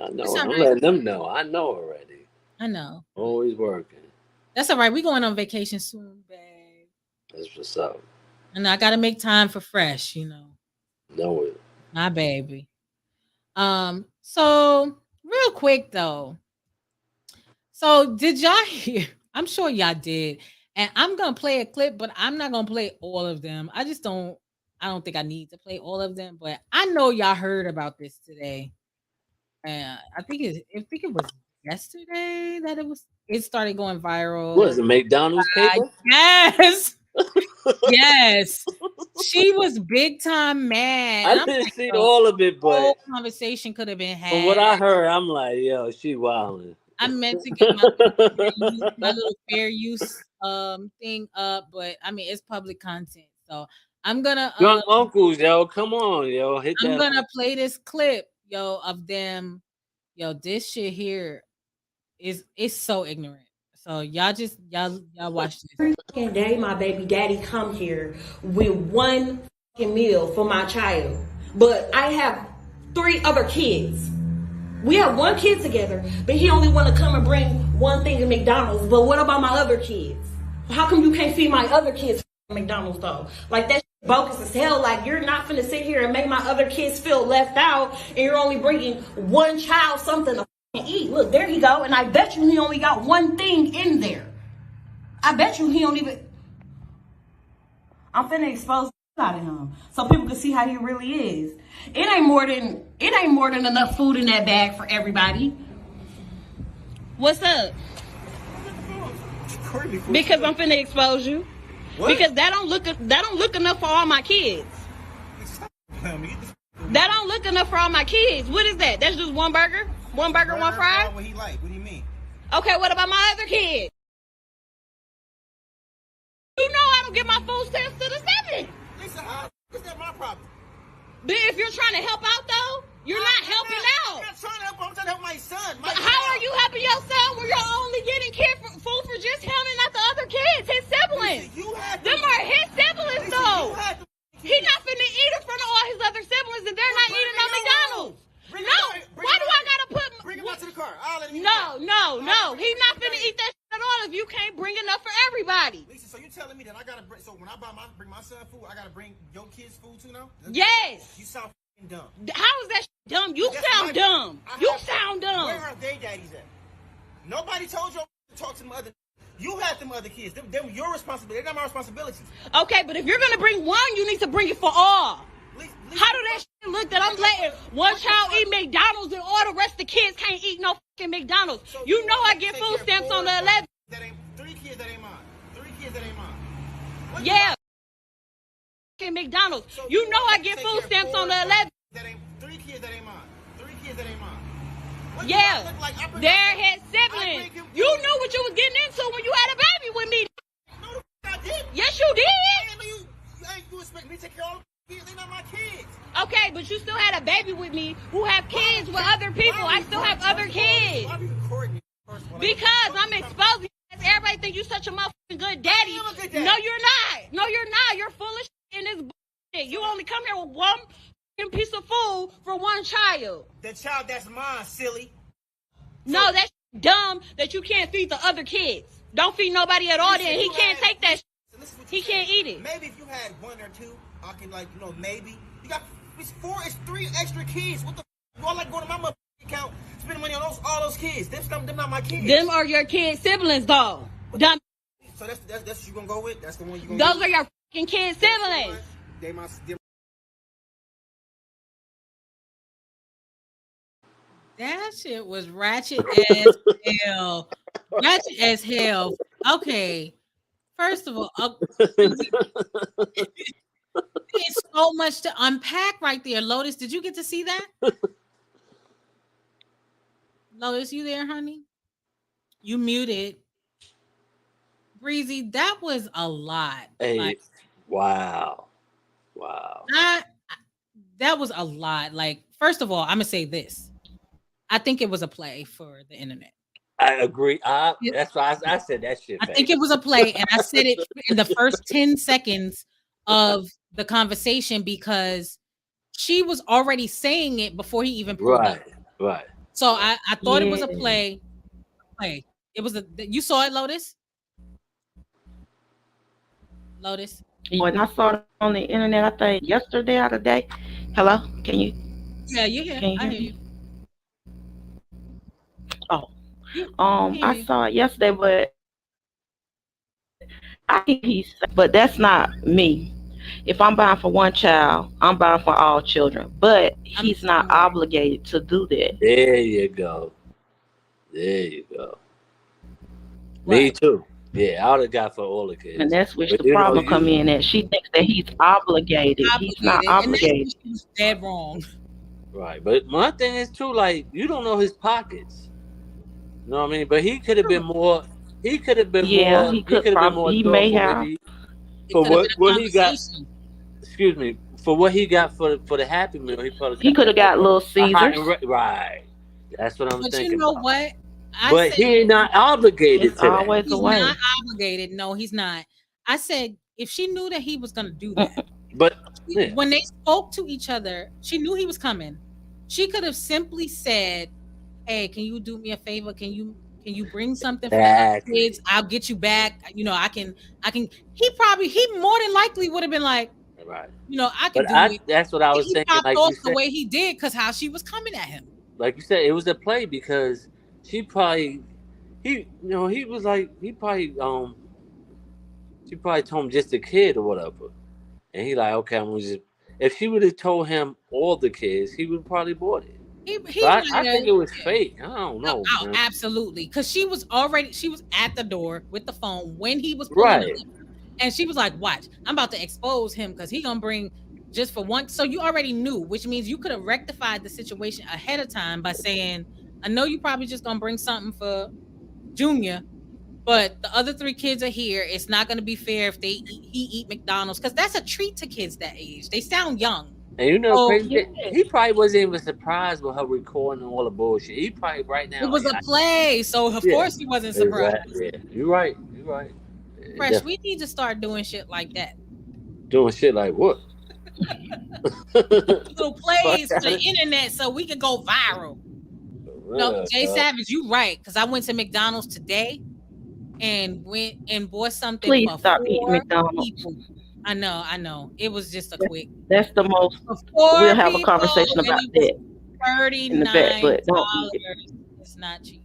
G: know. I'm letting them know. I know already.
F: I know.
G: Always working.
F: That's all right. We're going on vacation soon, babe.
G: That's what's up.
F: And I got to make time for Fresh,
G: Know it.
F: My baby. So real quick though. So did y'all hear? I'm sure y'all did. And I'm going to play a clip, but I'm not going to play all of them. I don't think I need to play all of them, but I know y'all heard about this today. I think it was yesterday that it started going viral.
G: What is it, McDonald's paper?
F: Yes. Yes. She was big time mad.
G: I didn't see all of it, but
F: whole conversation could have been had.
G: From what I heard, I'm like, yo, she wilding.
F: I meant to get my little fair use thing up, but I mean it's public content, so I'm gonna
G: Drunk uncles, yo, come on, yo, hit that.
F: I'm gonna play this clip, yo, of them. Yo, this shit here it's so ignorant. So y'all watch this.
L: Every day my baby daddy come here with one meal for my child, but I have 3 other kids. We have 1 kid together, but he only want to come and bring 1 thing to McDonald's. But what about my other kids? How come you can't feed my other kids at McDonald's though? Like that's bogus as hell. Like you're not finna sit here and make my other kids feel left out, and you're only bringing 1 child something to eat. Look, there he go, and I bet you he only got 1 thing in there. I bet you he don't even. I'm finna expose out of him so people can see how he really is. It ain't more than enough food in that bag for everybody. What's up? Because I'm finna expose you. What? Because that don't look enough for all my kids. That don't look enough for all my kids. What is that? That's just 1 burger? 1 burger, 1 fry?
M: What he like? What do you mean?
L: Okay, what about my other kids? You know I don't get my food stamps to the 7.
M: Lisa, how is that my problem?
L: But if you're trying to help out though, you're not helping out.
M: I'm not trying to help. I'm trying to help my son.
L: But how are you helping your son when you're only getting food for just him and not the other kids, his siblings?
M: Lisa,
L: them are his siblings though. He not finna eat in front of all his other siblings and they're not eating on McDonald's. Why do I gotta put?
M: Bring him out to the car. I'll let him
L: No. He's not finna eat that shit at all if you can't bring enough for everybody.
M: Lisa, so you telling me that I gotta bring? So when I bring my son food, I gotta bring your kids food too now?
L: Yes.
M: You sound dumb.
L: How is that shit dumb? You sound dumb. You sound dumb.
M: Where are their daddies at? Nobody told you to talk to them other. You had them other kids. Them your responsibility. They're not my responsibility.
L: Okay, but if you're gonna bring 1, you need to bring it for all. How do that shit look that I'm letting 1 child eat McDonald's and all the rest of the kids can't eat no fucking McDonald's? So you know I get food stamps on the 11th.
M: That ain't 3 kids that ain't mine. 3 kids that ain't mine.
L: Yeah. Fucking McDonald's. So you know I get food stamps on the 11th.
M: That ain't 3 kids that ain't mine. 3 kids that ain't mine.
L: Yeah. They're his siblings. You knew what you was getting into when you had a baby with me.
M: No, I didn't.
L: Yes, you did.
M: You expect me to take care of all the kids? They're not my kids.
L: Okay, but you still had a baby with me who have kids with other people. I still have other kids.
M: Why are you recording me?
L: Because I'm exposing you. Everybody think you such a motherfucking good daddy. No, you're not. No, you're not. You're full of shit in this bullshit. You only come here with 1 piece of food for 1 child.
M: The child that's mine, silly.
L: No, that's dumb that you can't feed the other kids. Don't feed nobody at all then. He can't take that shit. He can't eat it.
M: Maybe if you had 1 or 2, I can maybe. You got it's 3 extra kids. What the f? You all like going to my motherfucking account, spending money on all those kids. Them not my kids.
L: Them are your kids' siblings though. Dumb.
M: So that's what you gonna go with? That's the one you gonna
L: Those are your fucking kids' siblings. That shit was ratchet as hell. Ratchet as hell. Okay. First of all, it's so much to unpack right there. Lotus, did you get to see that? Lotus, you there, honey? You muted. Breezy, that was a lot.
G: Hey, wow.
F: That was a lot. Like, first of all, I'm gonna say this. I think it was a play for the internet.
G: I agree. That's why I said that shit.
F: I think it was a play, and I said it in the first 10 seconds of the conversation because she was already saying it before he even pulled up.
G: Right.
F: So I thought it was a play. It was you saw it, Lotus? Lotus?
I: When I saw it on the internet, I think yesterday or the day. Hello? Can you?
F: Yeah, you hear? I hear you.
I: Oh. I saw it yesterday, but I think but that's not me. If I'm buying for 1 child, I'm buying for all children. But he's not obligated to do that.
G: There you go. Me too. Yeah, I would have got for all the kids.
I: And that's where the problem come in at. She thinks that he's obligated. He's not obligated.
F: And that's dead wrong.
G: Right. But my thing is too, like, you don't know his pockets. You know what I mean? But he could have been more. He could have been more.
I: He could have been more. He may have.
G: For what he got. Excuse me. For what he got for the Happy Meal,
I: he could have got Little Caesars.
G: Right. That's what I'm thinking.
F: But you know what?
G: But he ain't not obligated to
I: always
F: that. He's not obligated. No, he's not. I said if she knew that he was going to do that.
G: But
F: when they spoke to each other, she knew he was coming. She could have simply said, "Hey, can you do me a favor? Can you bring something for the other
G: Exactly.
F: kids? I'll get you back. I can." He more than likely would have been like,
G: Right.
F: I
G: But
F: could do it.
G: that's what I was
F: He
G: thinking.
F: popped
G: Like
F: off
G: you
F: the
G: said,
F: way he did because how she was coming at him.
G: like you said, it was a play because she probably he was like she probably told him just a kid or whatever, and he like okay, I'm gonna just. If she would have told him all the kids, he would probably bought it.
F: He
G: So I
F: might have.
G: think it was fake. I don't know,
F: Oh,
G: man.
F: absolutely. Because she was at the door with the phone when he was pulling
G: Right.
F: up. And she was like, watch, I'm about to expose him because he gonna bring just for one. So you already knew, which means you could have rectified the situation ahead of time by saying, I know you probably just gonna bring something for Junior, but the other 3 kids are here. It's not gonna be fair if he eat McDonald's because that's a treat to kids that age. They sound young.
G: And you know,
F: So
G: crazy. He probably wasn't even surprised with her recording all the bullshit. He probably right now
F: it was
G: like,
F: a play, so of course he wasn't surprised.
G: Exactly. Yeah. You're right. You're right.
F: Fresh, we need to start doing shit like that.
G: Doing shit like what?
F: Little plays for the internet so we can go viral. No, Jay Savage, you right. Because I went to McDonald's today and went and bought something.
I: Please
F: for
I: stop
F: 4
I: eating McDonald's.
F: people. I know. It was just a quick.
I: That's the most.
F: For 4
I: We'll have a
F: people,
I: conversation
F: and
I: about
F: it was
I: that in the back, but don't
F: $39.
I: eat it.
F: It's not cheap.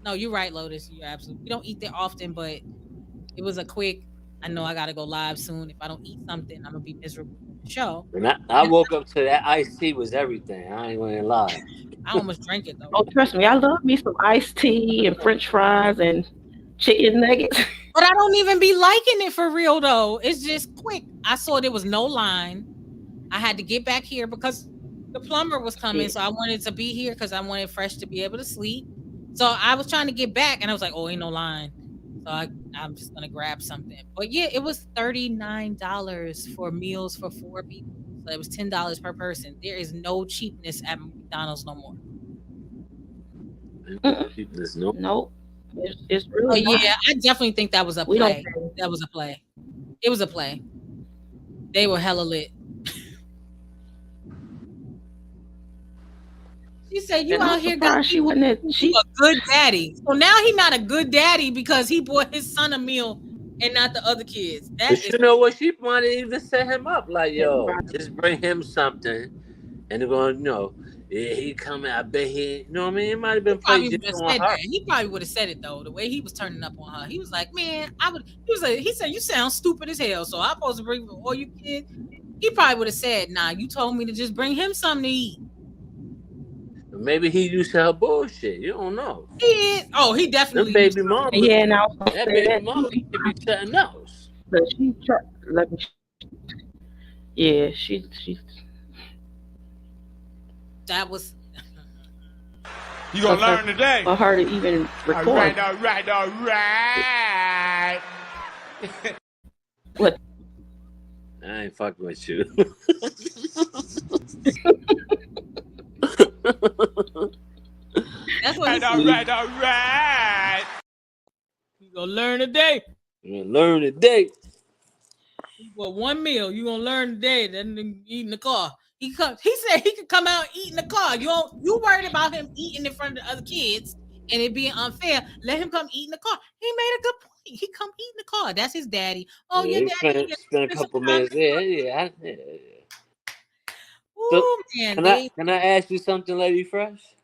F: No, you're right, Lotus. You're absolutely. We don't eat there often, but it was a quick. I know I gotta go live soon. If I don't eat something, I'm gonna be miserable for the show.
G: And I woke up to that iced tea was everything. I ain't gonna lie.
F: I almost drank it though.
I: Oh, trust me, I love me some iced tea and French fries and chicken nuggets.
F: But I don't even be liking it for real though. It's just quick. I saw there was no line. I had to get back here because the plumber was coming, so I wanted to be here because I wanted Fresh to be able to sleep. So I was trying to get back, and I was like, "Oh, ain't no line." So I'm just gonna grab something. But yeah, it was $39 for meals for 4 people. So it was $10 per person. There is no cheapness at McDonald's no more.
G: Cheapness, nope.
I: Nope. It's really.
F: Oh yeah, I definitely think that was a
I: We don't
F: play. That was a play. It was a play. They were hella lit. She said, "You
I: And I'm
F: out here
I: surprised
F: got
I: she wasn't
F: a good daddy." So now he's not a good daddy because he bought his son a meal and not the other kids. That
G: But
F: is
G: you know what? She might have even set him up like, yo, just bring him something. And they're going, yeah, he coming. I bet he, you know what I mean? It might have been
F: probably
G: played
F: would
G: just
F: have
G: on
F: said
G: her.
F: that. He probably would have said it though. The way he was turning up on her, he was like, "Man, I would." He said, "You sound stupid as hell." So I'm supposed to bring for all you kids. He probably would have said, "Nah, you told me to just bring him something to eat."
G: Maybe he used to her bullshit. You don't know.
F: He is. Oh, he definitely.
G: Them baby mama.
I: Yeah, and I was
G: That baby mama could be something else.
I: But she tried. Let me. Yeah, she.
F: That was.
N: You gonna learn today.
I: For her to even record.
N: All right.
I: What?
G: I ain't fucking with you.
F: That's what.
N: All right.
F: You gonna learn today.
G: You gonna learn today.
F: Well, one meal you gonna learn today. Then eat in the car. He said he could come out and eat in the car. You worried about him eating in front of the other kids and it being unfair. Let him come eat in the car. He made a good point. He come eat in the car. That's his daddy. Oh,
G: Yeah,
F: your daddy.
G: spend a couple minutes there. Yeah.
F: Ooh,
G: So,
F: man.
G: Can I ask you something, Lady Fresh?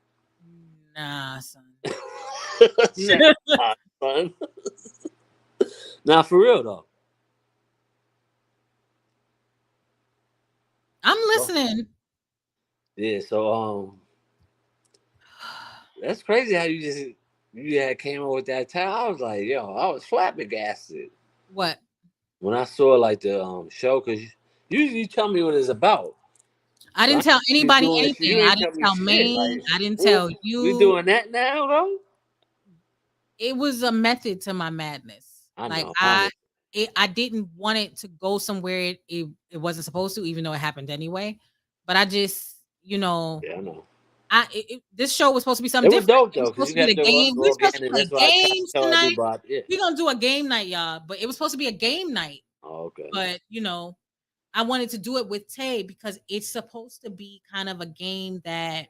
F: Nah, son.
G: Nah, son. Nah, for real though.
F: I'm listening.
G: Yeah, so that's crazy how you had came up with that title. I was like, yo, I was flabbergasted.
F: What?
G: When I saw like the show, because usually you tell me what it's about.
F: I didn't tell anybody anything.
G: You
F: I didn't tell Maine.
G: Like,
F: I didn't tell you.
G: We doing that now though?
F: It was a method to my madness.
G: I know.
F: I didn't want it to go somewhere it wasn't supposed to, even though it happened anyway. But I just,
G: Yeah, I know.
F: This show was supposed to be something
G: It was
F: different.
G: dope though.
F: It was supposed to be the game. We were supposed to play games tonight.
G: Yeah.
F: We're gonna do a game night, y'all. But it was supposed to be a game night.
G: Oh, okay.
F: But I wanted to do it with Tay because it's supposed to be kind of a game that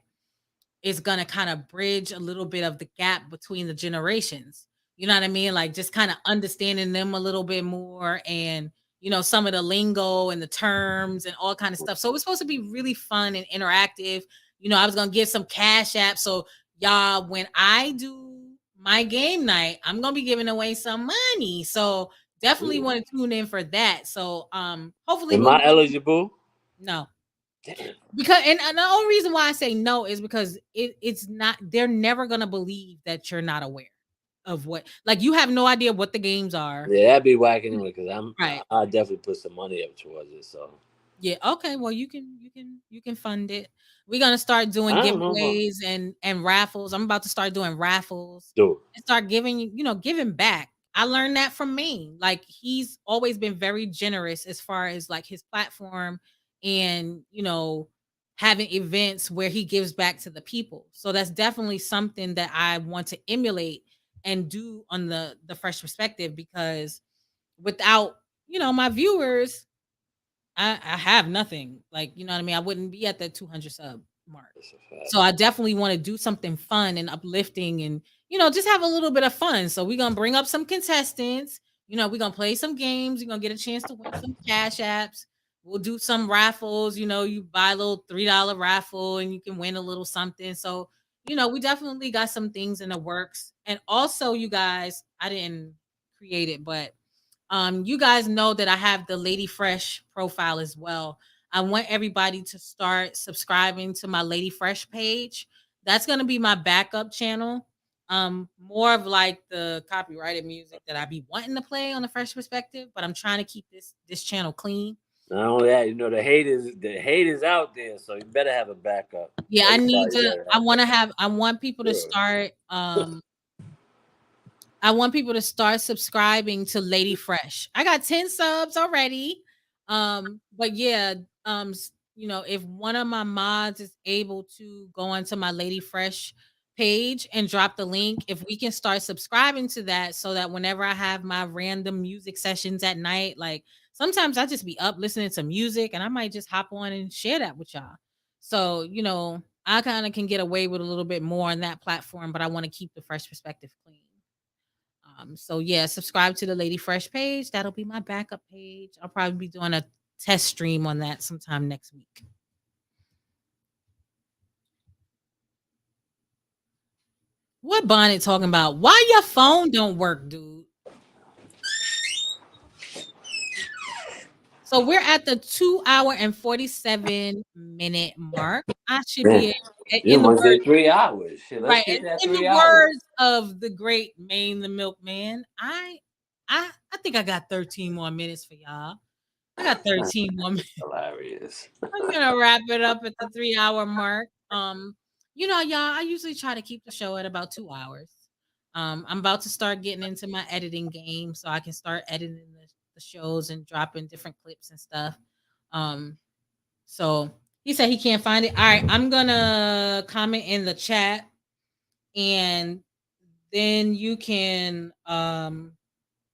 F: is going to kind of bridge a little bit of the gap between the generations. You know what I mean? Like just kind of understanding them a little bit more and some of the lingo and the terms and all kind of stuff. So it was supposed to be really fun and interactive. I was going to give some cash apps. So y'all, when I do my game night, I'm going to be giving away some money. So definitely want to tune in for that. So hopefully
G: Am
F: we'll
G: I eligible?
F: no.
G: Damn.
F: Because and the only reason why I say no is because it's not they're never gonna believe that you're not aware of what like you have no idea what the games are.
G: Yeah, that'd be whack anyway. Because
F: Right.
G: I definitely put some money up towards it. So
F: Yeah, okay. Well, you can fund it. We're gonna start doing
G: I don't know about
F: giveaways and raffles. I'm about to start doing raffles
G: do.
F: and start giving back. I learned that from me. Like he's always been very generous as far as like his platform and having events where he gives back to the people. So that's definitely something that I want to emulate and do on the fresh perspective because without my viewers I have nothing. Like, you know what I mean? I wouldn't be at that 200 sub mark. So I definitely want to do something fun and uplifting and, just have a little bit of fun. So we're going to bring up some contestants. We're going to play some games. You're going to get a chance to win some cash apps. We'll do some raffles. You buy a little $3 raffle and you can win a little something. So, we definitely got some things in the works. And also, you guys, I didn't create it, but you guys know that I have the Lady Fresh profile as well. I want everybody to start subscribing to my Lady Fresh page. That's going to be my backup channel. More of like the copyrighted music that I be wanting to play on the Fresh Perspective, but I'm trying to keep this channel clean.
G: Not only that, the hate is out there, so you better have a backup.
F: Yeah, I need
G: Everybody
F: to
G: better
F: I want people to start I want people to start subscribing to Lady Fresh. I got 10 subs already. But yeah, if one of my mods is able to go onto my Lady Fresh page and drop the link, if we can start subscribing to that so that whenever I have my random music sessions at night, like sometimes I just be up listening to music and I might just hop on and share that with y'all. So, I kind of can get away with a little bit more on that platform, but I want to keep the fresh perspective clean. So yeah, subscribe to the Lady Fresh page. That'll be my backup page. I'll probably be doing a test stream on that sometime next week. What Bonnet talking about? Why your phone don't work, dude? So we're at the 2 hour and 47-minute mark. I should
G: Man,
F: be
G: you
F: in the
G: almost
F: words
G: did 3 hours. Shit, let's
F: right
G: get that
F: in the
G: 3 hours.
F: words of the great Maine the Milkman. I think I got 13 more minutes for y'all. I got 13 more minutes.
G: Hilarious.
F: I'm gonna wrap it up at the 3 hour mark. Y'all, I usually try to keep the show at about 2 hours. I'm about to start getting into my editing game so I can start editing the shows and dropping different clips and stuff. So he said he can't find it. All right, I'm gonna comment in the chat and then you can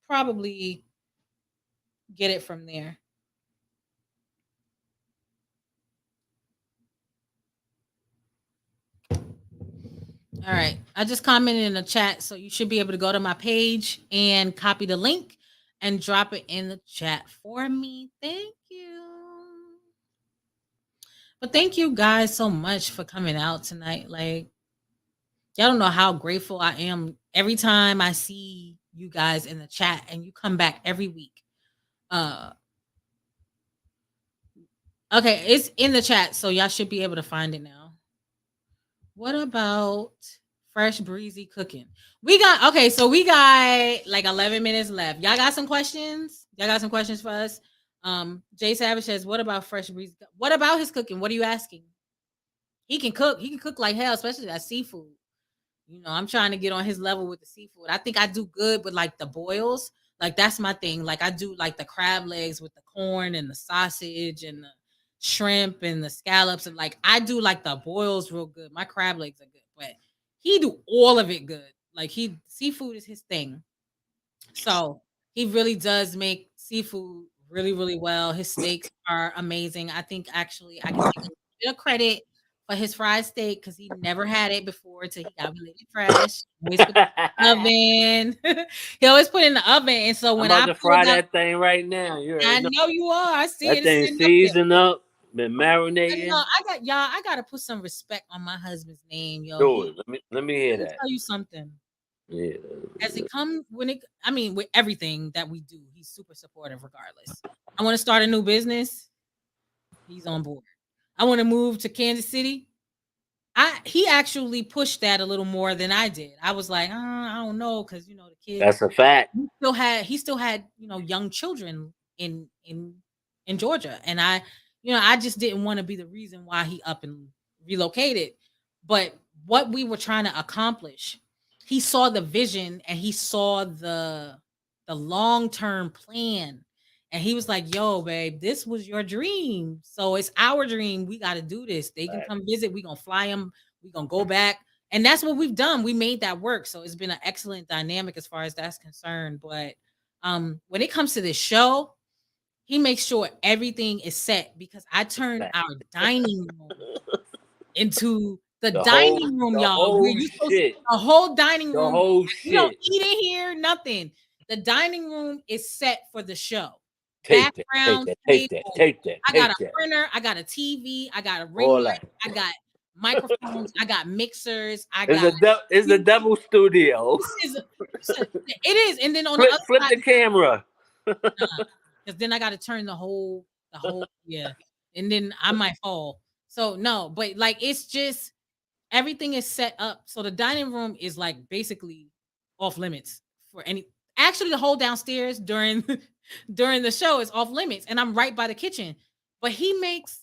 F: probably get it from there. All right. I just commented in the chat, so you should be able to go to my page and copy the link and drop it in the chat for me. Thank you. But thank you guys so much for coming out tonight. Like, y'all don't know how grateful I am every time I see you guys in the chat and you come back every week. Okay, it's in the chat, so y'all should be able to find it now. What about fresh breezy cooking? We got like 11 minutes left. Y'all got some questions? Y'all got some questions for us? Jay Savage says, what about fresh breezy? What about his cooking? What are you asking? He can cook. He can cook like hell, especially that seafood. I'm trying to get on his level with the seafood. I think I do good with like the boils. Like that's my thing. Like I do like the crab legs with the corn and the sausage and the shrimp and the scallops and like I do like the boils real good. My crab legs are good, but he do all of it good. Like seafood is his thing. So he really does make seafood really, really well. His steaks are amazing. I think actually I can take a bit of credit for his fried steak because he never had it before until he got related fresh. Always put it in the oven. He always put it in the oven. And so
G: I'm
F: when
G: about
F: I
G: to
F: pulled
G: fry
F: up,
G: that thing right now. You
F: I
G: already know.
F: know you are. I see
G: That
F: it. It's
G: thing
F: sitting up there.
G: seasoned up, been
F: I know.
G: marinating.
F: I got y'all. I gotta put some respect on my husband's name, yo.
G: Do it. Let me hear
F: Let me
G: that.
F: tell you something.
G: Yeah.
F: As it comes when it, I mean, with everything that we do, he's super supportive regardless. I want to start a new business. He's on board. I want to move to Kansas City. He actually pushed that a little more than I did. I was like, I don't know, because you know the kids.
G: That's a fact.
F: He still had young children in Georgia, and I just didn't want to be the reason why he up and relocated. But what we were trying to accomplish, he saw the vision and he saw the long-term plan. And he was like, yo, babe, this was your dream. So it's our dream. We got to do this. They can come visit. We're going to fly them. We're going to go back. And that's what we've done. We made that work. So it's been an excellent dynamic as far as that's concerned. But when it comes to this show, he makes sure everything is set because I turned our dining room into the dining room, y'all. Where you supposed to the whole dining room. You don't eat in here, nothing. The dining room is set for the show. Background,
G: Take that.
F: I got a printer, I got a TV, I got a ring light, I got microphones, I got mixers,
G: It's a double studio.
F: It is, and then on the other
G: flip
F: side,
G: the camera.
F: because then I got to turn the whole yeah, and then I might fall. So no, but like it's just everything is set up. So the dining room is like basically off limits for any. Actually, the whole downstairs during during the show is off limits, and I'm right by the kitchen. But he makes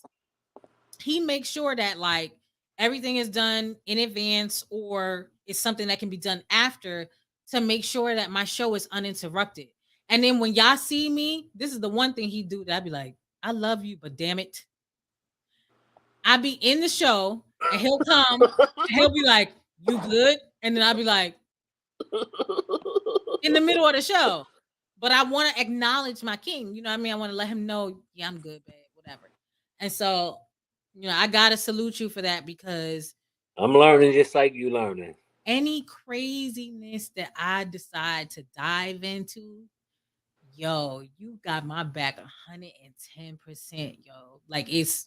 F: sure that like everything is done in advance or it's something that can be done after to make sure that my show is uninterrupted. And then when y'all see me, this is the one thing he do that I'd be like, I love you, but damn it. I be in the show and he'll come and he'll be like, you good? And then I'll be like, in the middle of the show. But I want to acknowledge my king. You know what I mean? I want to let him know, yeah, I'm good, babe, whatever. And so, I got to salute you for that because
G: I'm learning just like you learning.
F: Any craziness that I decide to dive into, yo, you got my back 110%, yo. Like it's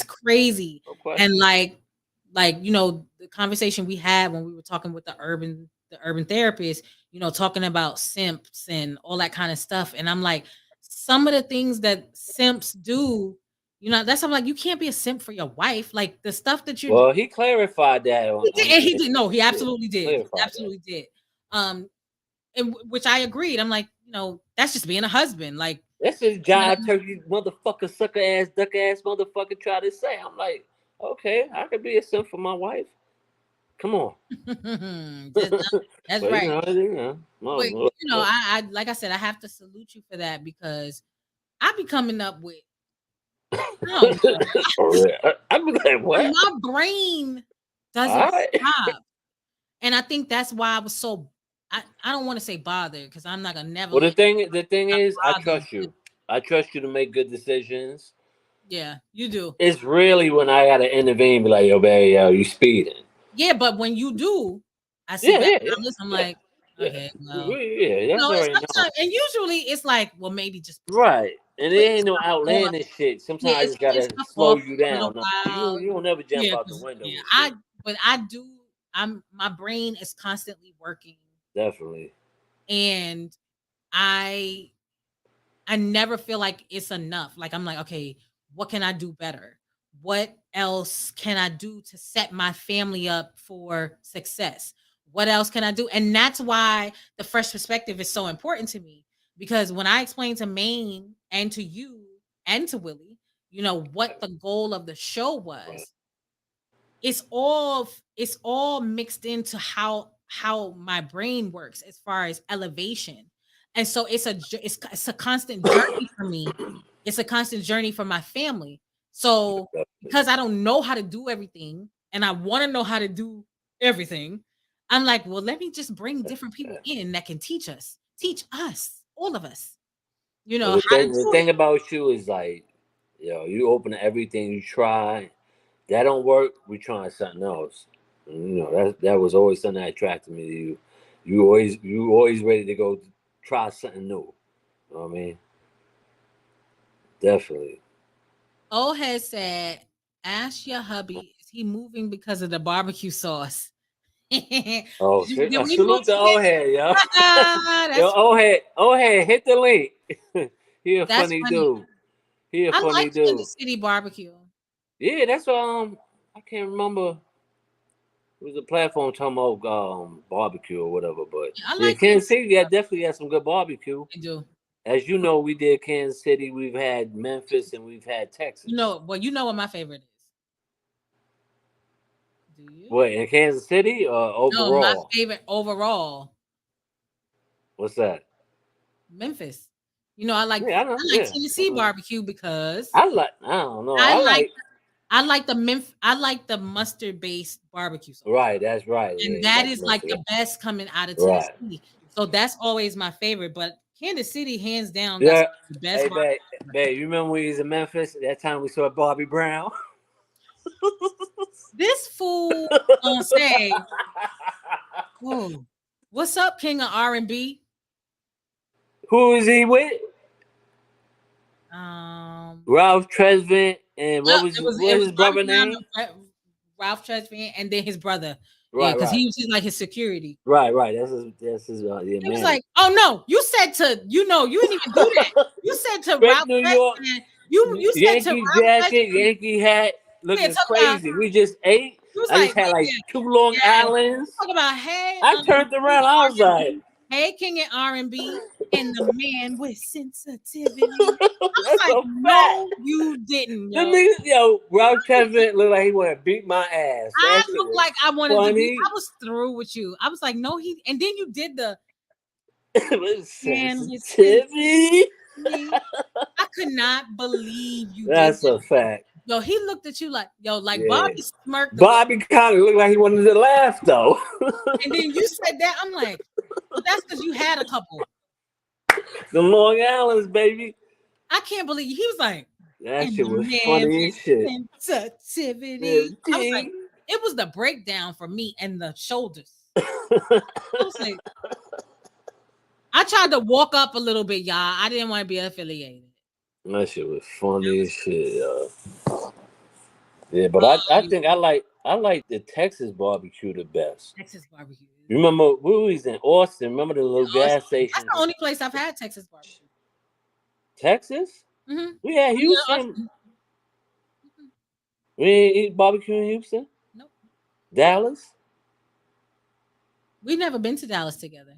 F: crazy. And like the conversation we had when we were talking with the urban therapist, talking about simps and all that kind of stuff. And I'm like, some of the things that simps do, that's I'm like, you can't be a simp for your wife. Like the stuff that you
G: Well, he clarified that.
F: He did. No, he absolutely did. He absolutely did. And which I agreed. I'm like, that's just being a husband. Like
G: that's his job, turkey motherfucker, sucker ass, duck ass motherfucker try to say. I'm like, okay, I could be a simp for my wife. Come on.
F: That's
G: but,
F: right.
G: But,
F: I like I said, I have to salute you for that because I be coming up with
G: I'm like, what?
F: My brain doesn't stop. And I think that's why I was so I don't want to say bothered because I'm not gonna never.
G: Well, the thing is, I trust you. I trust you to make good decisions.
F: Yeah, you do.
G: It's really when I gotta intervene, be like, yo, babe, yo, you speeding.
F: Yeah, but when you do, I sit back and listen. I'm like, okay, well, and usually it's like, well, maybe just
G: right. And it ain't no outlandish shit. Sometimes I just gotta slow you down. You don't ever jump out the window.
F: Yeah, I do. My brain is constantly working.
G: Definitely.
F: And I never feel like it's enough. Like I'm like, okay, what can I do better? What else can I do to set my family up for success? What else can I do? And that's why the fresh perspective is so important to me. Because when I explain to Maine and to you and to Willie, what the goal of the show was, it's all mixed into how my brain works as far as elevation. And so it's a constant journey for me. It's a constant journey for my family. So because I don't know how to do everything and I want to know how to do everything, I'm like, well, let me just bring different people in that can teach us, all of us. you
G: But
F: know, how to
G: the
F: do
G: thing
F: it.
G: about you is like, you open everything you try. That don't work. We trying something else. And, that was always something that attracted me to you. You always ready to go try something new. You know what I mean? Definitely.
F: Old head said, "Ask your hubby, is he moving because of the barbecue sauce?" did,
G: Oh,
F: did we
G: salute the
F: mention
G: old
F: it?
G: head, yo. Yo,
F: that's
G: old head, hit the link. He a
F: that's
G: funny
F: funny.
G: dude. He a
F: I like
G: funny dude.
F: Kansas City barbecue.
G: Yeah, that's what I can't remember. It was a platform talking about barbecue or whatever, but
F: Yeah, I
G: yeah,
F: like
G: Kansas
F: Kansas
G: City,
F: City
G: yeah,
F: barbecue.
G: definitely had some good barbecue.
F: I do.
G: As you know, we did Kansas City, we've had Memphis, and we've had Texas.
F: You know what my favorite is. Do you?
G: What, in Kansas City or
F: No, my
G: overall?
F: favorite overall,
G: What's that?
F: Memphis. You know, I like
G: Yeah, I know.
F: I like
G: Yeah,
F: Tennessee barbecue because
G: I don't know.
F: I
G: I
F: like
G: like.
F: I like I like the mustard based barbecue sauce.
G: Right, that's right. Yeah,
F: And
G: you
F: that
G: like the
F: is like
G: mustard.
F: the best coming out of
G: Right.
F: Tennessee. So that's always my favorite. But Kansas City, hands down, got
G: Yeah.
F: some of the best
G: Hey,
F: barbecue.
G: babe, you remember when we was in Memphis? That time we saw Bobby Brown.
F: This fool gonna say, "Oh, what's up, King of R&B?"
G: Who is he with?
F: Um,
G: Ralph Tresvant and
F: Yep,
G: what
F: it was
G: his
F: Bobby
G: brother
F: Brown,
G: name?
F: Ralph Tresvant, and then his brother. Yeah,
G: Right,
F: because
G: right,
F: he was just like his security.
G: right. That's his yeah,
F: He was
G: man.
F: like, "Oh no, you said to you didn't even do that. You said to
G: Straight
F: Ralph
G: New York,
F: Tresvant. You said to
G: Yankee
F: Ralph
G: jacket,
F: Tresvant.
G: Yankee hat,
F: Yeah,
G: looking
F: talk about.
G: crazy. We just ate.
F: He was
G: I
F: like,
G: just had like
F: yeah,
G: 2 Long
F: yeah.
G: Islands.
F: Talk about hey,
G: I turned
F: King
G: around. I was
F: of
G: like,
F: R&B, hey, King of R&B, and the man with sensitivity. I was
G: that's
F: like,
G: a fact.
F: no, you didn't,
G: The
F: yo.
G: nigga, Ralph Tresvant looked like he want to beat my ass.
F: I
G: That shit
F: looked
G: was
F: like I wanted to be.
G: funny.
F: I was through with you. I was like, no, he. And then you did the
G: With
F: man with
G: sensitivity.
F: sensitivity. I could not believe you did
G: That's a
F: that.
G: fact.
F: Yo, he looked at you like, yo, like
G: Yeah.
F: Bobby smirked a little,
G: Bobby kind of looked like he wanted to laugh though.
F: and then you said that. I'm like, well, that's because you had a couple.
G: The Long Island's, baby.
F: I can't believe he was like,
G: That
F: and
G: shit
F: the
G: was
F: man
G: funny as shit.
F: with sensitivity. I was like,
G: 15.
F: it was the breakdown for me and the shoulders. I was like, I tried to walk up a little bit, y'all. I didn't want to be affiliated.
G: That shit was funny as shit, yo. Yeah, but I think I like the Texas barbecue the best.
F: Texas barbecue.
G: You remember we was in Austin? Remember the little gas
F: Austin. That's
G: station?
F: the only place I've had Texas barbecue.
G: Texas?
F: Mm-hmm.
G: We had Houston. We ain't eat barbecue in Houston.
F: Nope.
G: Dallas.
F: We've never been to Dallas together.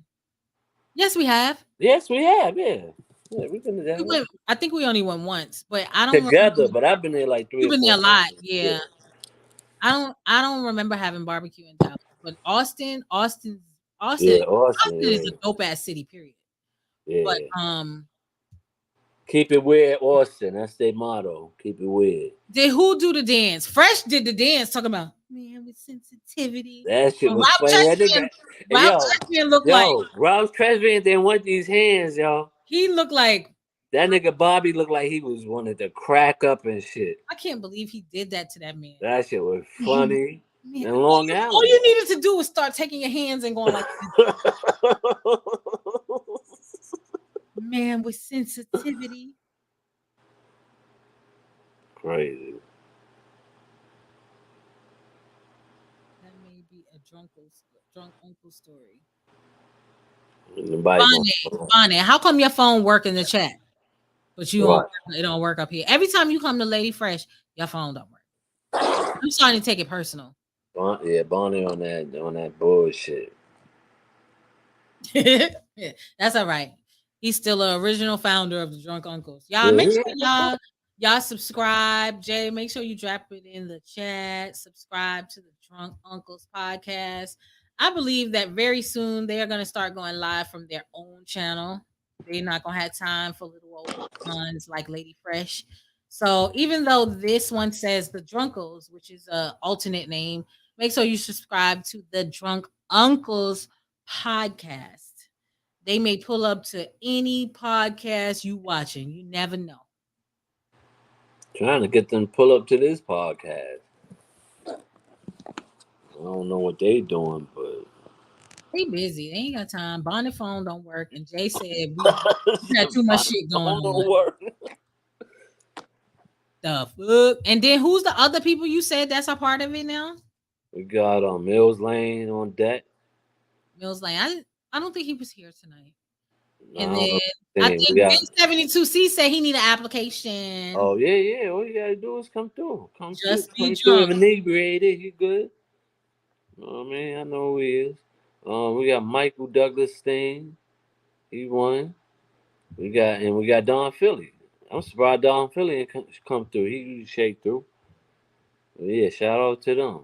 F: Yes, we have.
G: Yes, we have. Yeah, we've been to Dallas
F: I think we only went once, but I don't
G: together.
F: remember.
G: But I've been there like 3
F: You've
G: or
F: been
G: 4
F: there a lot.
G: times.
F: Yeah. I don't remember having barbecue in Dallas. But Austin
G: Yeah, Austin.
F: is
G: Yeah,
F: a dope ass city, period. But
G: yeah. Keep it weird, Austin. That's their motto. Keep it weird.
F: did who do the dance? Fresh did the dance, talking about man with sensitivity.
G: That shit was
F: Ralph
G: funny. That nigga, hey,
F: Tresvant looked like
G: Ralph Tresvant didn't want these hands, y'all.
F: he looked like
G: That nigga Bobby looked like he was wanted to crack up and shit.
F: I can't believe he did that to that man.
G: That shit was funny.
F: Man,
G: In Long
F: all
G: Island.
F: you needed to do was start taking your hands and going like man with sensitivity.
G: Crazy.
F: That may be a drunk uncle story. Bonnie, how come your phone work in the chat, but it don't work up here? Every time you come to Lady Fresh, your phone don't work. I'm starting to take it personal.
G: Yeah, Bonnie on that bullshit.
F: Yeah, that's all right. He's still an original founder of the Drunk Uncles. Y'all make sure y'all subscribe. Jay, make sure you drop it in the chat. Subscribe to the Drunk Uncles podcast. I believe that very soon they are going to start going live from their own channel. They're not going to have time for little old ones like Lady Fresh. So even though this one says the Drunkles, which is an alternate name, make sure you subscribe to the Drunk Uncles podcast. They may pull up to any podcast you watching. You never know.
G: Trying to get them to pull up to this podcast. I don't know what they doing, but
F: They busy. They ain't got time. Bonnet phone don't work. And Jay said we got too much shit going on.
G: work.
F: The fuck? And then who's the other people you said that's a part of it now?
G: We got Mills Lane on deck.
F: Mills Lane. I don't think he was here tonight.
G: No,
F: And then I
G: we
F: think
G: got,
F: B72C said he need an application.
G: oh yeah. All you gotta do is come through.
F: Just be
G: come
F: drunk.
G: through inebriated. He good. You know what I mean? I know who he is. We got Michael Douglas Steen. He won. We got Don Philly. I'm surprised Don Philly ain't come through. He usually shake through. But yeah, shout out to them.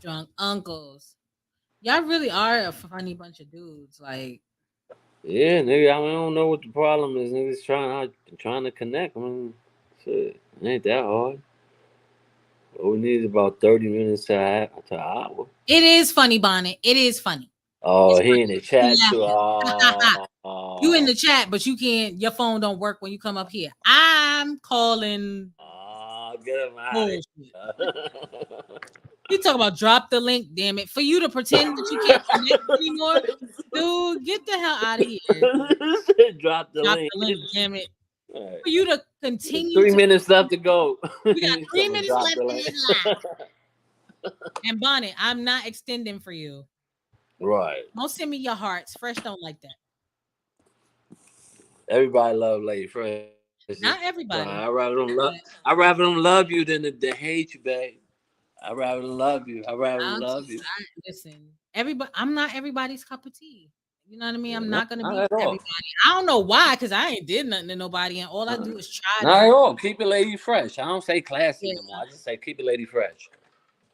F: Drunk uncles. Y'all really are a funny bunch of dudes. Like,
G: yeah, nigga. I don't know what the problem is. Niggas trying to connect. I mean, shit, it ain't that hard. All we need is about 30 minutes to an hour.
F: it is funny, Bonnet. It is funny.
G: Oh, he in the chat
F: Yeah.
G: too.
F: You in the chat, but you can't. Your phone don't work when you come up here. I'm calling.
G: Get him out of here.
F: You talk about drop the link, damn it. For you to pretend that you can't connect anymore, dude, get the hell out of here.
G: Drop the link.
F: Damn it.
G: Right.
F: For you to continue
G: 3 minutes left to go.
F: We got 3 minutes left in this live. And Bonnet, I'm not extending for you.
G: Right.
F: Don't send me your hearts. Fresh don't like that.
G: Everybody love Lady Fresh.
F: Not everybody.
G: I'd rather them love you than to hate you, babe. I'd rather them love you.
F: Listen, everybody. I'm not everybody's cup of tea. You know what I mean? I'm not gonna be
G: at all.
F: everybody. I don't know why, because I ain't did nothing to nobody, and all I do is try.
G: Not at all. Keep it Lady Fresh. I don't say classy anymore. I just say keep it Lady Fresh.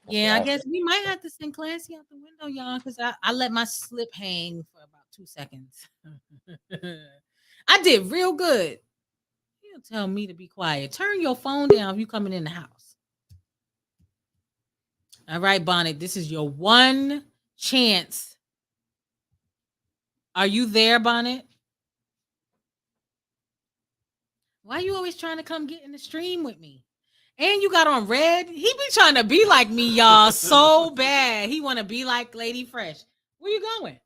F: Yeah, I guess we might have to send Clancy out the window, y'all, because I let my slip hang for about 2 seconds. I did real good. You tell me to be quiet. Turn your phone down if you coming in the house. All right, Bonnet, this is your one chance. Are you there, Bonnet? Why are you always trying to come get in the stream with me? And you got on red. He be trying to be like me, y'all, so bad. He want to be like Lady Fresh. Where you going?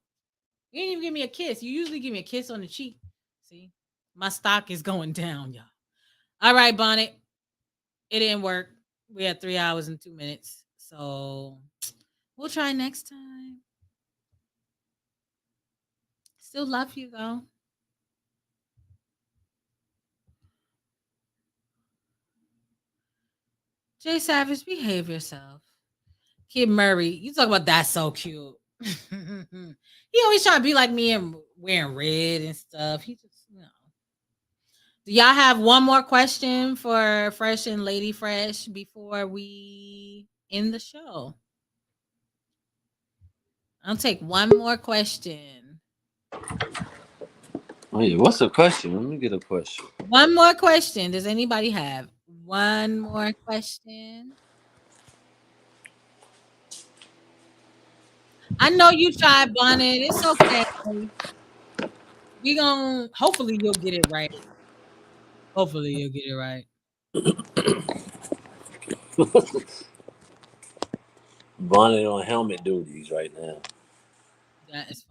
F: You didn't even give me a kiss. You usually give me a kiss on the cheek. See, my stock is going down, y'all. All right, Bonnet. It didn't work. We had 3 hours and 2 minutes. So we'll try next time. Still love you, though. Jay Savage, behave yourself. Kid Murray, you talk about that's so cute. He always trying to be like me and wearing red and stuff. He just, you know. Do y'all have one more question for Fresh and Lady Fresh before we end the show? I'll take one more question.
G: Wait, what's the question? Let me get a question.
F: One more question. Does anybody have one more question? I know you tried, Bonnet. It's okay. We gonna hopefully you'll get it right. Hopefully you'll get it right.
G: Bonnet on helmet duties right now.
F: That is funny.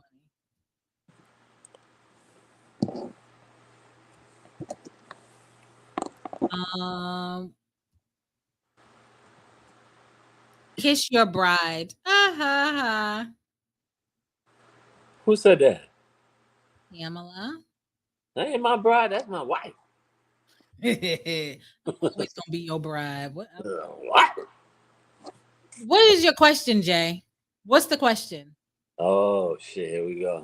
F: Kiss your bride.
G: Who said that?
F: Pamela.
G: That ain't my bride. That's my wife.
F: I'm always gonna be your bride. What?
G: What?
F: What is your question, Jay? What's the question?
G: Oh shit! Here we go.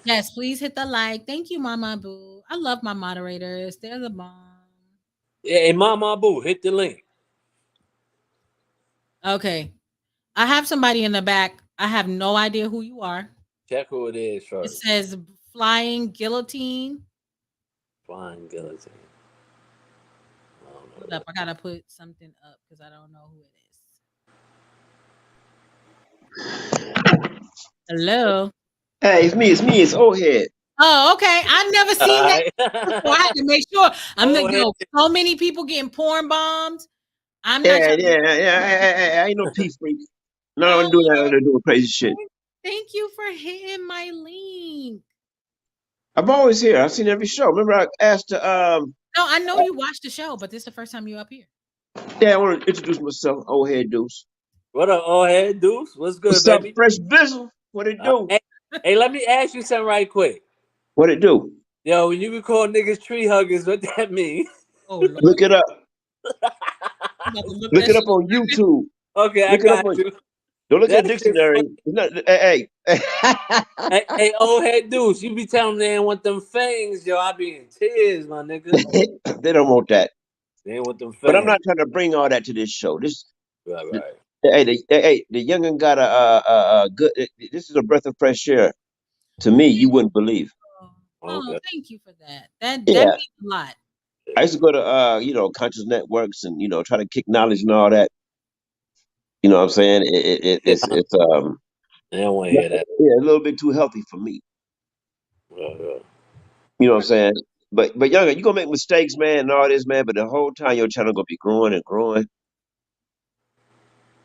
F: Yes, please hit the like. Thank you, Mama Boo. I love my moderators. They're the bomb.
G: Hey, Mama Boo, hit the link.
F: Okay. I have somebody in the back. I have no idea who you are.
G: Check who it is first.
F: It says Flying Guillotine.
G: Flying Guillotine.
F: Hold up. I gotta put something up because I don't know who it Hello.
O: Hey, it's old head.
F: Oh, okay. I never seen that before. I had to make sure. I'm like, yo, so many people getting porn bombed. I'm not trying
O: I ain't no pee freak. No, I'm doing that. I'm doing crazy shit.
F: Thank you for hitting my link.
O: I'm always here. I've seen every show. Remember, I asked
F: No, I know you watched the show, but this is the first time you up here.
O: Yeah, I want to introduce myself. Old head Deuce.
G: What up, old head Deuce? What's good,
O: What's up,
G: baby?
O: Fresh Bizzle? What it do?
G: Hey, let me ask you something right quick.
O: What it do?
G: Yo, when you be calling niggas tree huggers, what that mean?
F: Oh, Lord.
O: Look it up.
F: Look
O: Look it up on YouTube.
G: Okay,
O: Look
G: I got
O: on,
G: you.
O: Don't look at
G: That
O: a
G: shit
O: dictionary. It's not, hey.
G: hey, old head Deuce, you be telling them they ain't want them fangs, yo. I be in tears, my nigga.
O: They don't want that.
G: They ain't want them fangs.
O: But I'm not trying to bring all that to this show.
G: Right.
O: The youngin got a good. This is a breath of fresh air. To me, you wouldn't believe.
F: Oh, thank you for that. That
O: Yeah.
F: means a lot.
O: I used to go to conscious networks and try to kick knowledge and all that. You know what I'm saying? It's
G: I don't want to hear that.
O: Yeah, a little bit too healthy for me. You know what I'm saying? But younger, you gonna make mistakes, man, and all this, man. But the whole time your channel gonna be growing and growing.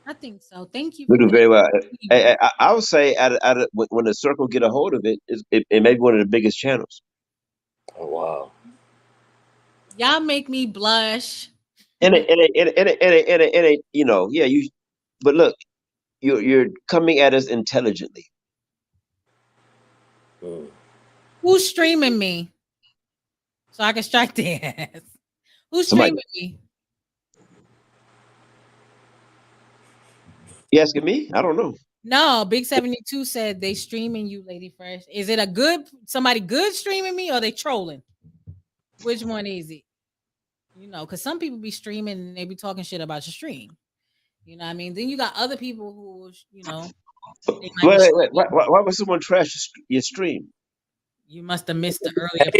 F: I think so. Thank you
O: We
F: for
O: do
F: that.
O: very well. I would say when the circle get a hold of it, it may be one of the biggest channels.
G: Oh wow!
F: Y'all make me blush.
O: You. But look, you're coming at us intelligently.
F: Who's streaming me? So I can strike their ass. Who's streaming me?
O: You asking me? I don't know.
F: No, Big 72 said they streaming you, Lady Fresh. Is it somebody good streaming me or they trolling? Which one is it? Because some people be streaming and they be talking shit about your stream. You know what I mean? Then you got other people who, they might
O: Wait. Why would someone trash your stream?
F: You must have missed the earlier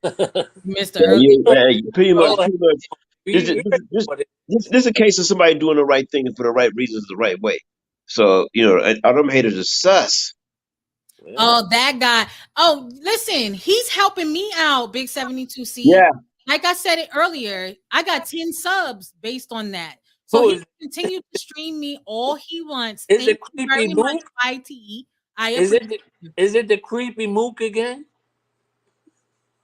F: part. Missed the earlier.
O: Pretty much. This is a case of somebody doing the right thing for the right reasons the right way. So, all them haters are sus.
F: Oh, that guy. Oh, listen, he's helping me out, Big 72C.
O: Yeah.
F: Like I said it earlier, I got 10 subs based on that. So he can continue to stream me all he wants.
G: Is
F: Thank
G: it
F: you
G: creepy
F: very much,
G: Mook?
F: ITE.
G: Is it the creepy Mook again?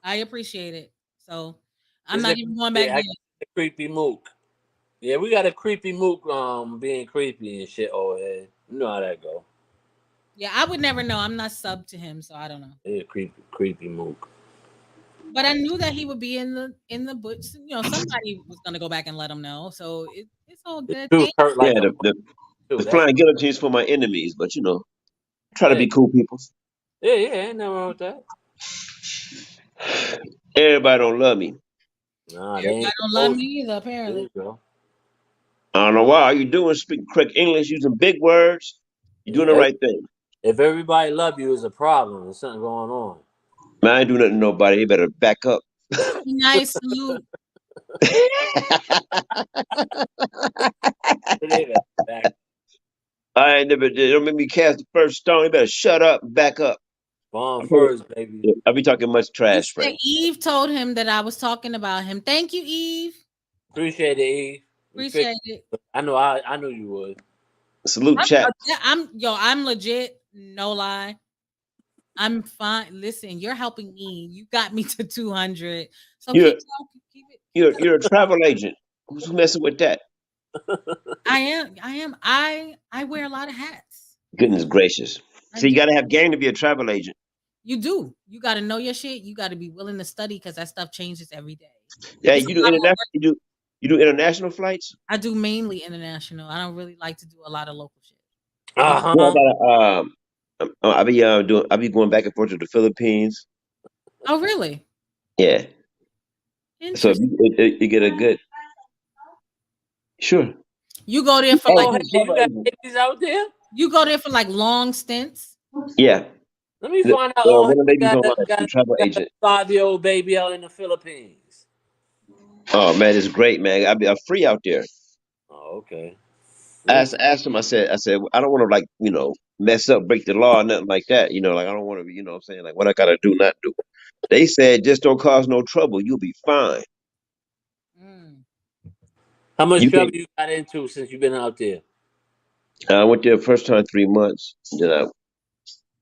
F: I appreciate it. So I'm not even going back
G: there. The creepy Mook. Yeah, we got a creepy Mook being creepy and shit over here. You know how that go.
F: Yeah, I would never know. I'm not subbed to him, so I don't know.
G: Yeah, creepy Mook.
F: But I knew that he would be in the books. Somebody was gonna go back and let him know. So it's all good.
O: The flying guillotines for my enemies, but try to be cool people.
G: Yeah, ain't nothing wrong with that.
O: Everybody don't love me.
G: Nah,
F: everybody don't love me either, apparently.
O: I don't know why. All you doing is speaking correct English, using big words. You're doing the right thing.
G: If everybody love you, is a problem. There's something going on.
O: Man, I ain't do nothing to nobody. You better back up.
F: Nice salute.
O: I ain't never did. Don't make me cast the first stone. You better shut up and back up.
G: Bomb first, baby.
O: I'll be talking much trash, friend.
F: Eve told him that I was talking about him. Thank you, Eve.
G: Appreciate it, Eve.
F: Appreciate it.
G: I know you would.
O: Salute, chat.
F: I'm legit. No lie. I'm fine. Listen, you're helping me. You got me to 200. So keep talking.
O: You're a travel agent. Who's messing with that?
F: I am. I wear a lot of hats.
O: Goodness gracious. So you got to have game to be a travel agent.
F: You do. You got to know your shit. You got to be willing to study because that stuff changes every day.
O: Yeah, you do international. You do international flights.
F: I do mainly international. I don't really like to do a lot of local shit.
O: I'll be going back and forth to the Philippines.
F: Oh, really?
O: Yeah. So you get a good. Sure.
F: You go there for
G: you got babies out there?
F: You go there for like long stints?
O: Yeah.
G: Let me find out. Got
O: travel agent.
G: 5-year-old baby out in the Philippines.
O: Oh man, it's great, man. I'm free out there.
G: Oh, okay.
O: Asked him. I said, I don't want to like mess up, break the law, or nothing like that. Like I don't want to be, what I'm saying, like what I gotta do, not do. They said just don't cause no trouble, you'll be fine.
G: How much
O: You
G: trouble
O: can.
G: you got into since you've been out there?
O: I went there first time 3 months. Then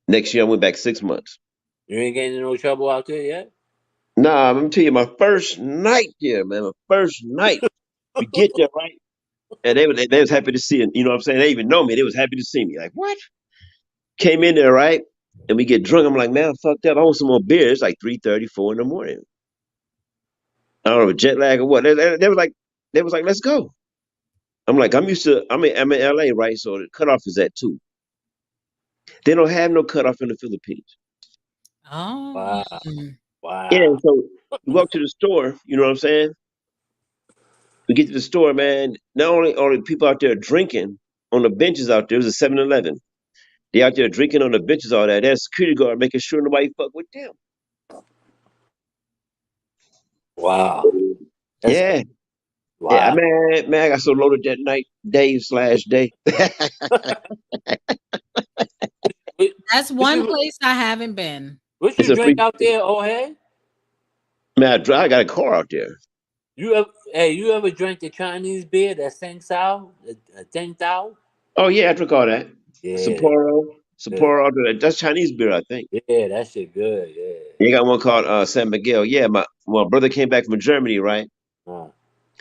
O: next year I went back 6 months.
G: You ain't getting in no trouble out there yet?
O: Nah, I'm gonna tell you, my first night there, man. My first night, we get there right, and they was happy to see it. You know what I'm saying? They even know me. They was happy to see me. Like what? Came in there right, and we get drunk. I'm like, man, I fucked up. I want some more beer. It's like 3:30, 4 in the morning. I don't know, jet lag or what. They was like, let's go. I'm like, I'm in LA, right? So the cutoff is at 2. They don't have no cutoff in the Philippines.
F: Oh.
G: Wow.
O: Yeah,
G: Wow.
O: so we walk to the store, you know what I'm saying? We get to the store, man. Not only are the people out there drinking on the benches out there, it was a 7-Eleven. They out there drinking on the benches, all that. There's a security guard making sure nobody fuck with them.
G: Wow. That's
O: Yeah. Yeah,
G: wow.
O: man, I got so loaded that night, day.
F: That's one place I haven't been.
G: What
O: It's
G: you
O: a
G: drink
O: free
G: out there, oh hey?
O: man. I got a car out there.
G: You ever drank the Chinese beer that Seng Sao? The Deng Tao?
O: Oh yeah, I drink all that.
G: Yeah, good.
O: Sapporo, that's Chinese beer, I think.
G: Yeah, that shit good.
O: They got one called San Miguel. Yeah, my brother came back from Germany, right?
G: Yeah.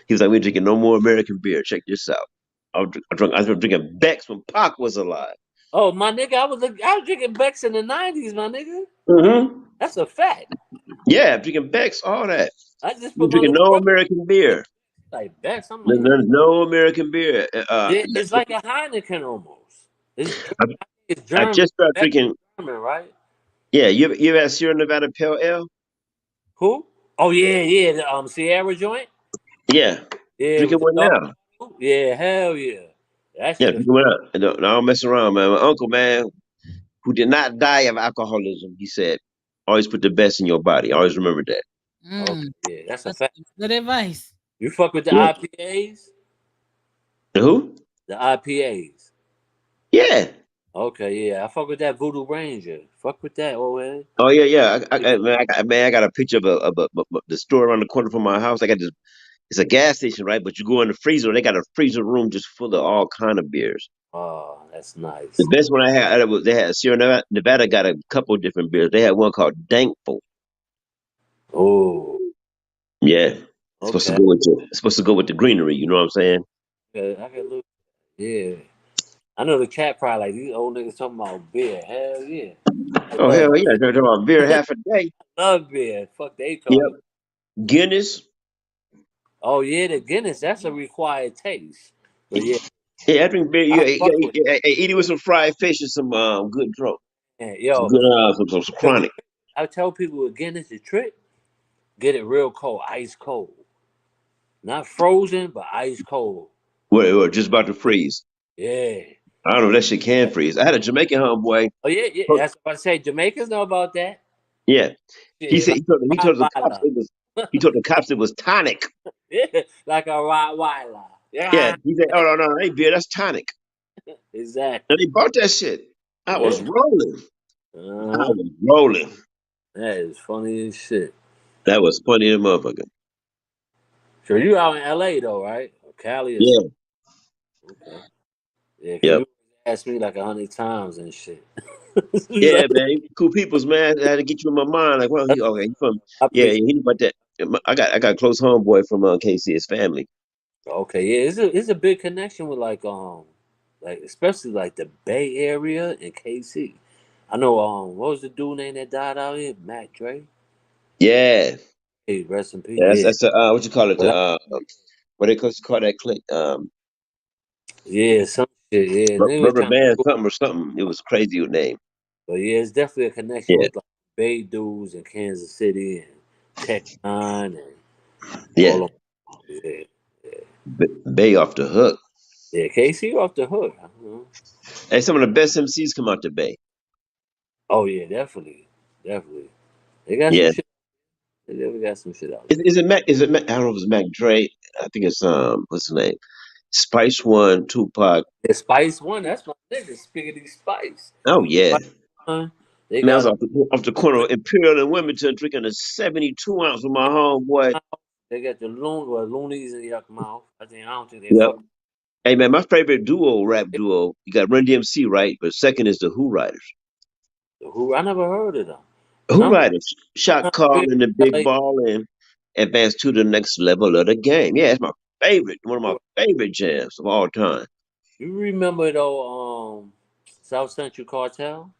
O: He was like, "We're drinking no more American beer. Check this out." I was drinking Beck's when Pac was alive.
G: Oh my nigga, I was drinking Beck's in the '90s, my nigga.
O: Mm-hmm.
G: That's a fact.
O: Yeah, I'm drinking Beck's, all that.
G: I just
O: We're
G: put my
O: drinking
G: little
O: no
G: brother
O: American beer.
G: like Beck's. I'm like,
O: No American beer.
G: it's like a Heineken almost.
O: I,
G: It's
O: I
G: German.
O: just started
G: Beck's is
O: drinking.
G: German, right?
O: Yeah, you ever had Sierra Nevada Pale Ale?
G: Who? Oh yeah, the Sierra joint.
O: Yeah,
G: Yeah,
O: drinking
G: with the
O: one
G: dog.
O: now.
G: Yeah, hell yeah. That
O: Yeah,
G: shit.
O: drinking one now. I don't mess around, man. My uncle, man, who did not die of alcoholism, he said, always put the best in your body. Always remember that.
G: Okay, yeah, that's a
F: That's
G: fact.
F: good advice.
G: You fuck with the
O: Yeah.
G: IPAs?
O: The who?
G: The IPAs.
O: Yeah.
G: Okay, yeah, I fuck with that Voodoo Ranger. Fuck with that, oh man.
O: Oh yeah. I got a picture of the store around the corner from my house. I got this. It's a gas station, right? But you go in the freezer. They got a freezer room just full of all kind of beers.
G: Oh, that's
O: The
G: nice.
O: best one I had, they had Sierra Nevada got a couple of different beers. They had one called Dankful.
G: Oh,
O: Yeah,
G: okay.
O: it's supposed to go with the greenery. You know what I'm saying?
G: I can look. Yeah, I know the cat probably like these old niggas talking about beer. Hell yeah, I
O: Oh
G: love,
O: hell yeah! They're talking about beer half a day.
G: love beer. Fuck they talking.
O: Yep. Guinness.
G: Oh yeah, the Guinness. That's a required taste. But yeah,
O: Yeah, I drink beer.
G: I fuck with
O: Eat it with some fried fish and some good drunk,
G: it.
O: some
G: Yo,
O: good some
G: because
O: chronic.
G: I tell people with Guinness the trick, get it real cold, ice cold, not frozen, but ice cold.
O: We're just about to freeze.
G: Yeah.
O: I don't know if that shit can freeze. I had a Jamaican homeboy.
G: Oh yeah. That's what I say. Jamaicans know about that.
O: Yeah, he
G: Yeah,
O: said
G: like
O: he
G: a
O: told the cops
G: Rottweiler.
O: the cops it was tonic.
G: Yeah, like a Rottweiler.
O: Yeah,
G: Yeah,
O: he said, "Oh no, that ain't beer. That's tonic." And
G: exactly.
O: he bought that shit. I was
G: Yeah.
O: rolling. I
G: Uh-huh.
O: was rolling.
G: That is funny as shit.
O: That was funny as a motherfucker.
G: So you out in LA though, right? Or Cali or
O: Yeah.
G: something? Okay. Yeah, cause
O: Yep.
G: you asked me like 100 times and shit.
O: Yeah, man. Cool peoples, man. I had to get you in my mind. Like, well, he from.
G: I
O: Yeah,
G: appreciate.
O: he knew about that. I got a close homeboy from KC, his family.
G: Okay, yeah, it's a big connection with like especially like the Bay Area and KC. I know what was the dude name that died out here? Matt Dre.
O: Yeah.
G: Hey, rest in peace.
O: Yeah,
G: Yeah.
O: that's what you call it,
G: But
O: what they call that click,
G: yeah, some shit, yeah. And they was
O: rubber
G: trying to
O: band
G: cool.
O: something or something. It was crazy name.
G: But yeah, it's definitely a connection
O: Yeah.
G: with like Bay dudes in Kansas City and Tech Nine and
O: Yeah.
G: all of yeah.
O: Bay off the hook.
G: Yeah, KC off the hook.
O: Hey, some of the best MCs come out the Bay.
G: Oh yeah, definitely. Definitely. They got some
O: Yeah.
G: shit. They definitely got some shit out
O: Is it Mac? Is it Mac? I don't know if it's Mac Dre. I think it's what's his name? Spice One, Tupac.
G: The Spice One, that's my nigga. Spiggity Spice.
O: Oh yeah.
G: Spice One. They
O: Man, I was
G: got
O: off the corner of Imperial and Wilmington drinking a 72 ounce with my homeboy.
G: they got the loonies in your mouth. I don't think they
O: Yep.
G: fuck.
O: Hey man, my favorite rap duo, you got Run DMC, right? But second is the Who Riders.
G: Who I never heard of them. And
O: Who Riders,
G: I'm
O: shot call
G: big
O: in the big
G: like
O: ball and advance to the next level of the game. Yeah, it's my favorite, one of my favorite jams of all time.
G: you remember though South Central Cartel?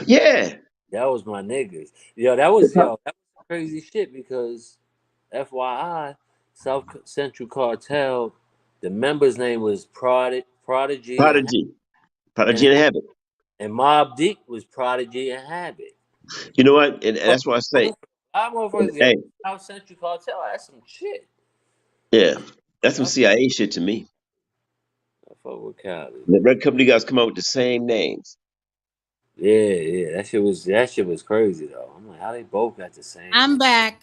O: Yeah.
G: That was my niggas. That was crazy shit because FYI, South Central Cartel, the member's name was Prodigy
O: Prodigy. Prodigy
G: and
O: and Habit.
G: and Mobb Deep was Prodigy and Habit.
O: You know what? And that's why I say,
G: I motherfuckers,
O: hey,
G: South Central Cartel, that's some shit.
O: yeah, that's some CIA shit to me.
G: I fuck with Cali.
O: The record company guys come out with the same names.
G: Yeah, that shit was crazy though. I'm like, how they both got the same
F: I'm
G: name?
F: back.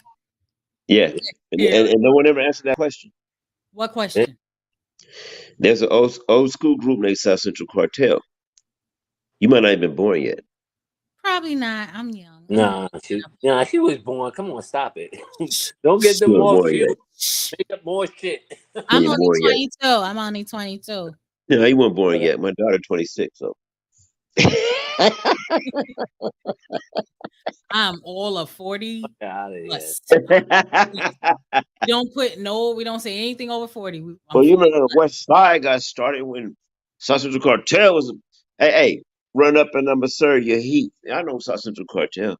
O: Yeah. And no one ever answered that question.
F: What question?
O: There's an old school group named South Central Cartel. You might not have been born yet.
F: Probably not. I'm young.
G: Nah, she was born. Come on, stop it. Don't get them
O: You weren't
G: more
O: born
G: views.
O: yet.
G: Make up more shit.
F: I'm
O: You ain't
F: only
O: born yet.
F: 22. I'm only 22.
O: No, you weren't born yet. My daughter 26, so.
F: I'm all of 40
G: Out of here.
F: plus. We don't say anything over 40.
O: Well, you remember the West Side got started when South Central Cartel was. Hey, run up and I'ma serve your heat. I know South Central Cartel.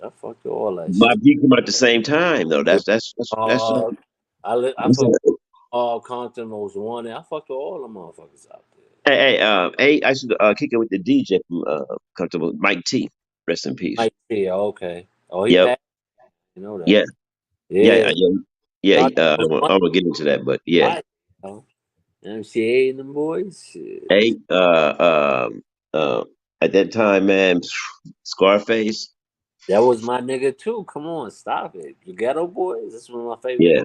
G: I fucked with all that
O: My
G: shit.
O: beat came at the same time though. That's
G: I fucked with all Compton was one. I fucked with all them motherfuckers out there.
O: hey, I should kick it with the DJ from Comfortable Mike T. Rest in peace.
G: Mike T. Okay. Oh, he
O: Yep.
G: passed. You know that.
O: Yeah.
G: Yeah.
O: I'm gonna get into that, but yeah.
G: MCA and them boys. Shit.
O: Hey, at that time, man, Scarface.
G: That was my nigga too. Come on, stop it. The Ghetto Boys. That's one of my favorite.
O: Yeah.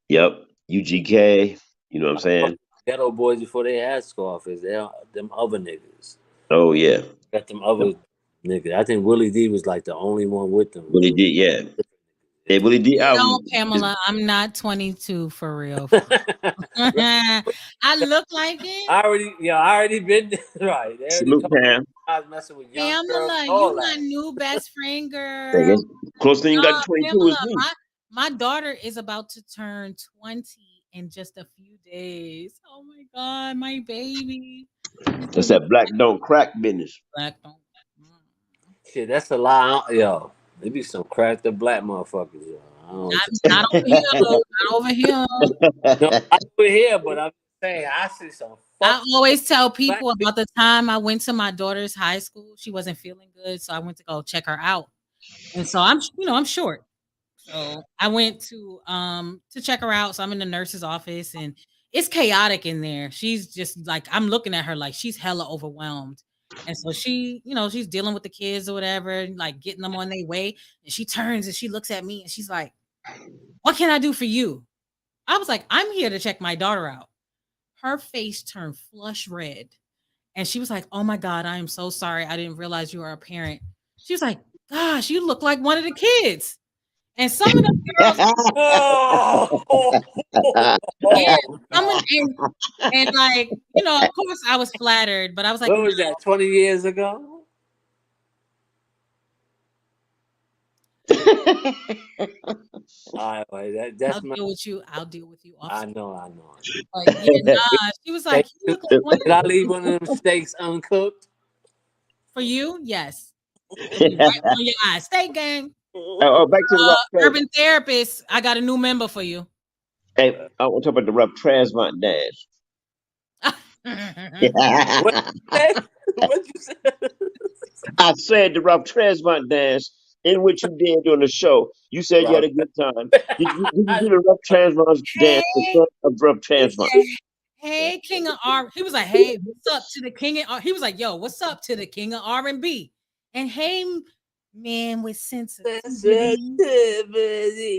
O: Yep. UGK. You know what I'm saying?
G: Ghetto Boys before they had Scarface. They them other niggas.
O: Oh yeah.
G: Got them other niggas. I think Willie D was like the only one with them.
O: Willie D. Yeah. Hey, Willie D.
F: No, Pamela, I'm not 22 for real. I look like it.
G: I already been right.
O: Salute, Pam.
G: I was messing with young
F: Pamela,
G: girls,
F: you my new best friend, girl.
O: Close thing you got 22
F: Pamela,
O: is me.
F: my daughter is about to turn 20 in just a few days. Oh my god, my baby.
O: That's that black don't crack business.
F: Black don't.
G: Shit, that's a lie. Yo, there be some cracked up black motherfuckers. Yo.
F: Not over here, though. Not over here.
G: No, not over here, but I'm saying I see some.
F: I always tell people about the time I went to my daughter's high school. She wasn't feeling good, so I went to go check her out. And so I'm short. So I went to check her out. So I'm in the nurse's office and it's chaotic in there. She's just like, I'm looking at her like she's hella overwhelmed. And so she, she's dealing with the kids or whatever, like getting them on their way. And she turns and she looks at me and she's like, "What can I do for you?" I was like, "I'm here to check my daughter out." Her face turned flush red. And she was like, "Oh my God, I am so sorry. I didn't realize you were a parent." She was like, "Gosh, you look like one of the kids." And some of the girls, yeah, and like, of course I was flattered, but I was like,
G: what was that, 20 years ago? All right, that's
F: I'll deal with you. I'll deal with you.
G: I know.
F: But yeah, she was like, "You look like one
G: Did I leave one of them steaks uncooked?
F: For you, yes. Right on your eyes. Steak gang.
O: Back to the
F: Urban Therapist. I got a new member for you.
O: Hey, I want to talk about the rough Transmont dance.
G: What you said?
O: I said the rough Transmont dance in which you did during the show. You said you had a good time. Did you do the rough Transmont dance in front of rough Transmont?
F: Hey, King of R. He was like, "Hey, what's up to the King of R?" He was like, "Yo, what's up to the King of R&B?" And hey, man with sensitivity.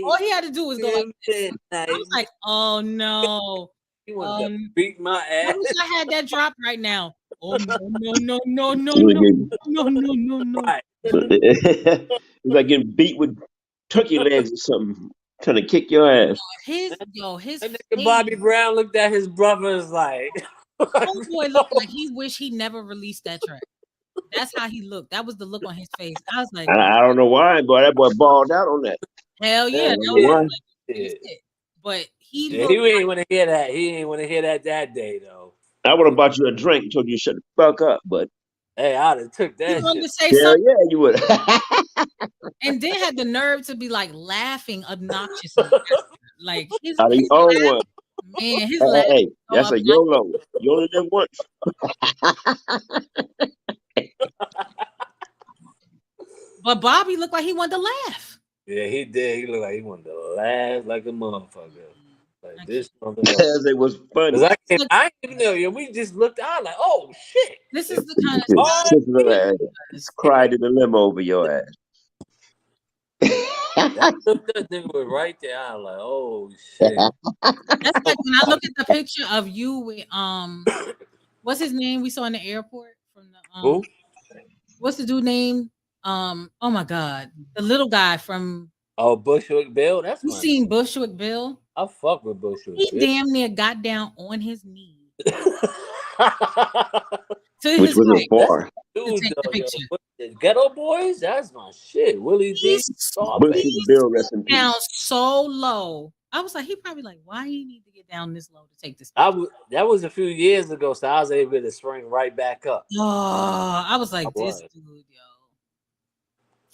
F: All he had to do was go like this. I was like, "Oh no."
G: He wanted to beat my
F: I
G: ass.
F: wish I had that drop right now. Oh no.
G: Right.
O: It's like getting beat with turkey legs or something, trying to kick your ass.
F: His
G: And
F: face.
G: nigga Bobby Brown looked at his brothers like,
F: Oh boy, looked like he wished he never released that track. That's how he looked. That was the look on his face. I was like,
O: I don't know why, boy. That boy balled out on that.
F: hell yeah,
O: I
F: that
O: don't know
F: was
O: why.
F: like, released it. But he
G: yeah,
F: looked.
G: he ain't want to hear that. He ain't want to hear that day though.
O: I would have bought you a drink and told you to shut the fuck up, but
G: Hey, I'd have took
F: He
G: that
F: wanted
G: shit.
F: to say
O: hell
F: something,
O: yeah, you would.
F: and then had the nerve to be like laughing obnoxiously. Like his
O: Out of your own
F: laugh,
O: one.
F: man, his
O: Hey,
F: laugh
O: hey,
F: so
O: that's a
F: obnoxious.
O: YOLO. You only live once.
F: But Bobby looked like he wanted to laugh.
G: Yeah, he did. He looked like he wanted to laugh like a motherfucker. Like this motherfucker.
O: Because it was funny.
G: Cause I didn't even know. Yeah, we just looked out like, oh shit.
F: This is the kind of
O: Just
G: Oh,
O: kiss her
F: stuff
O: ass. Just cried in the limo over your ass.
G: that nigga was right there. I was like, oh shit.
F: That's like when I look at the picture of you with what's his name we saw in the airport from the
G: Who?
F: what's the dude name? Oh my god, the little guy from
G: Oh, Bushwick Bill. That's
F: you
G: my.
F: seen Bushwick Bill?
G: I fuck with Bushwick
F: He
G: Bill.
F: damn near got down on his knees to
O: Which
F: his
O: was
F: wife
O: a bar.
F: to
G: Dude,
F: take the
G: though, yo,
F: picture.
G: the Ghetto Boys. That's my shit. Willie D.
F: He's
G: Scarface.
O: Bushwick Bill, rest in
F: down
O: peace.
F: so low. I was like, he probably like, why you need to get down this low to take this
G: I
F: picture?
G: was. That was a few years ago, so I was able to spring right back up.
F: Oh, I was like,
G: I
F: this
G: was.
F: dude, yo.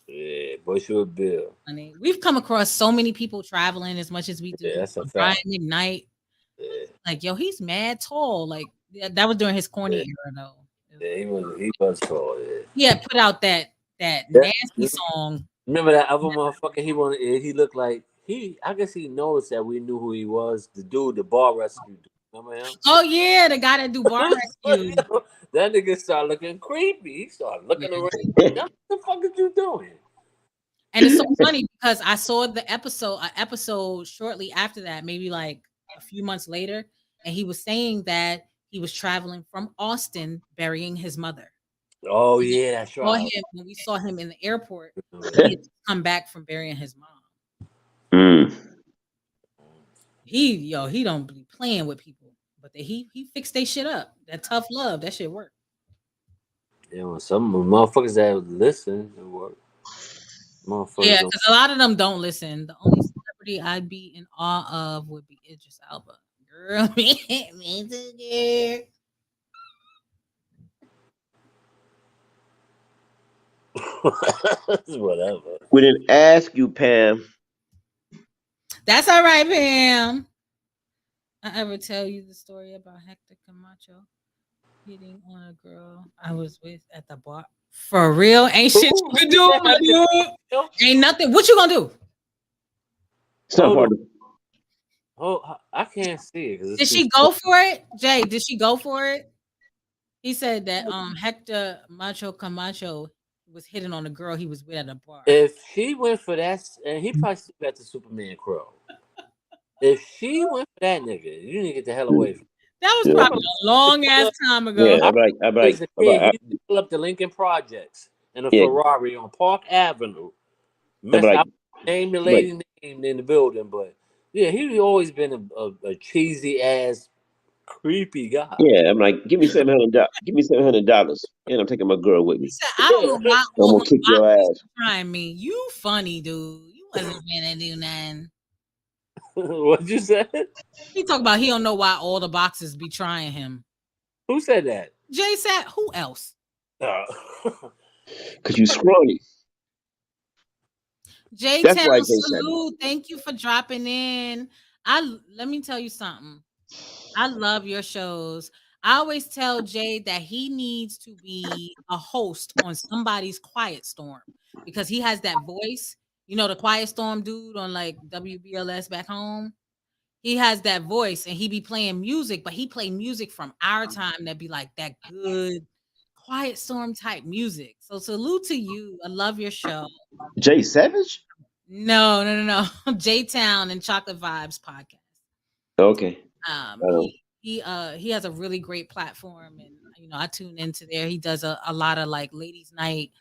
G: Yeah, Bushwick Bill.
F: I mean, we've come across so many people traveling as much as we do.
G: Yeah, that's a
F: Brian
G: fact.
F: McKnight,
G: Yeah,
F: like, yo, he's mad tall. Like, that was during his corny
G: yeah,
F: era, though.
G: yeah. He was tall. Yeah.
F: He had put out that
G: Yeah.
F: nasty song.
G: Remember that other motherfucker? He looked like he. I guess he noticed that we knew who he was. The dude, the bar rescue dude. Remember him?
F: Oh yeah, the guy that do bar rescue.
G: That nigga started looking creepy. He started looking
F: Yeah.
G: around. What the fuck are you doing?
F: And it's so funny because I saw the episode shortly after that, maybe like a few months later, and he was saying that he was traveling from Austin burying his mother.
G: Oh yeah, that's right.
F: When we saw him in the airport, he had come back from burying his mom.
O: Mm.
F: He don't be playing with people, but he fixed they shit up. That tough love, that shit worked.
G: Yeah, well, some motherfuckers that listen, it work.
F: Yeah, because a lot of them don't listen. The only celebrity I'd be in awe of would be Idris Elba. Girl, me too, girl.
G: Whatever.
O: We didn't ask you, Pam.
F: That's all right, Pam. I ever tell you the story about Hector Camacho hitting on a girl I was with at the bar? For real? Ain't shit you can do, my dude. Ain't nothing. What you gonna do?
O: It's not hard to.
G: Oh, I can't see it.
F: Did she go for it? Jay, did she go for it? He said that Hector Macho Camacho was hitting on a girl he was with at a bar.
G: If she went for that, and he probably still got the Superman crow. If she went for that nigga, you need to get the hell away from him.
F: That was probably a long ass time ago.
O: Yeah, I'm like,
G: he pulled up the Lincoln Projects in a Ferrari on Park Avenue. Name the lady name in the building, but yeah, he always been a cheesy ass, creepy guy.
O: Yeah, I'm like, give me $700. Give me $700, and I'm taking my girl with me.
F: He said, I don't know why
O: I'm gonna kick your ass.
F: Trying me. You funny, dude. You wasn't gonna do nothing.
G: What'd you say?
F: He talk about he don't know why all the boxes be trying him.
G: Who said that?
F: Jay said, who else?
O: Because you scrawny.
F: Jay
O: That's
F: Town
O: why Jay
F: salute. Thank you for dropping in. Let me tell you something. I love your shows. I always tell Jay that he needs to be a host on somebody's Quiet Storm because he has that voice. You know, the Quiet Storm dude on like WBLS back home. He has that voice and he be playing music, but he play music from our time that be like that good Quiet Storm type music. So salute to you. I love your show.
O: Jay Savage?
F: No. J Town and Chocolate Vibes podcast.
O: Okay. Oh.
F: He has a really great platform, and I tune into there. He does a lot of like ladies' night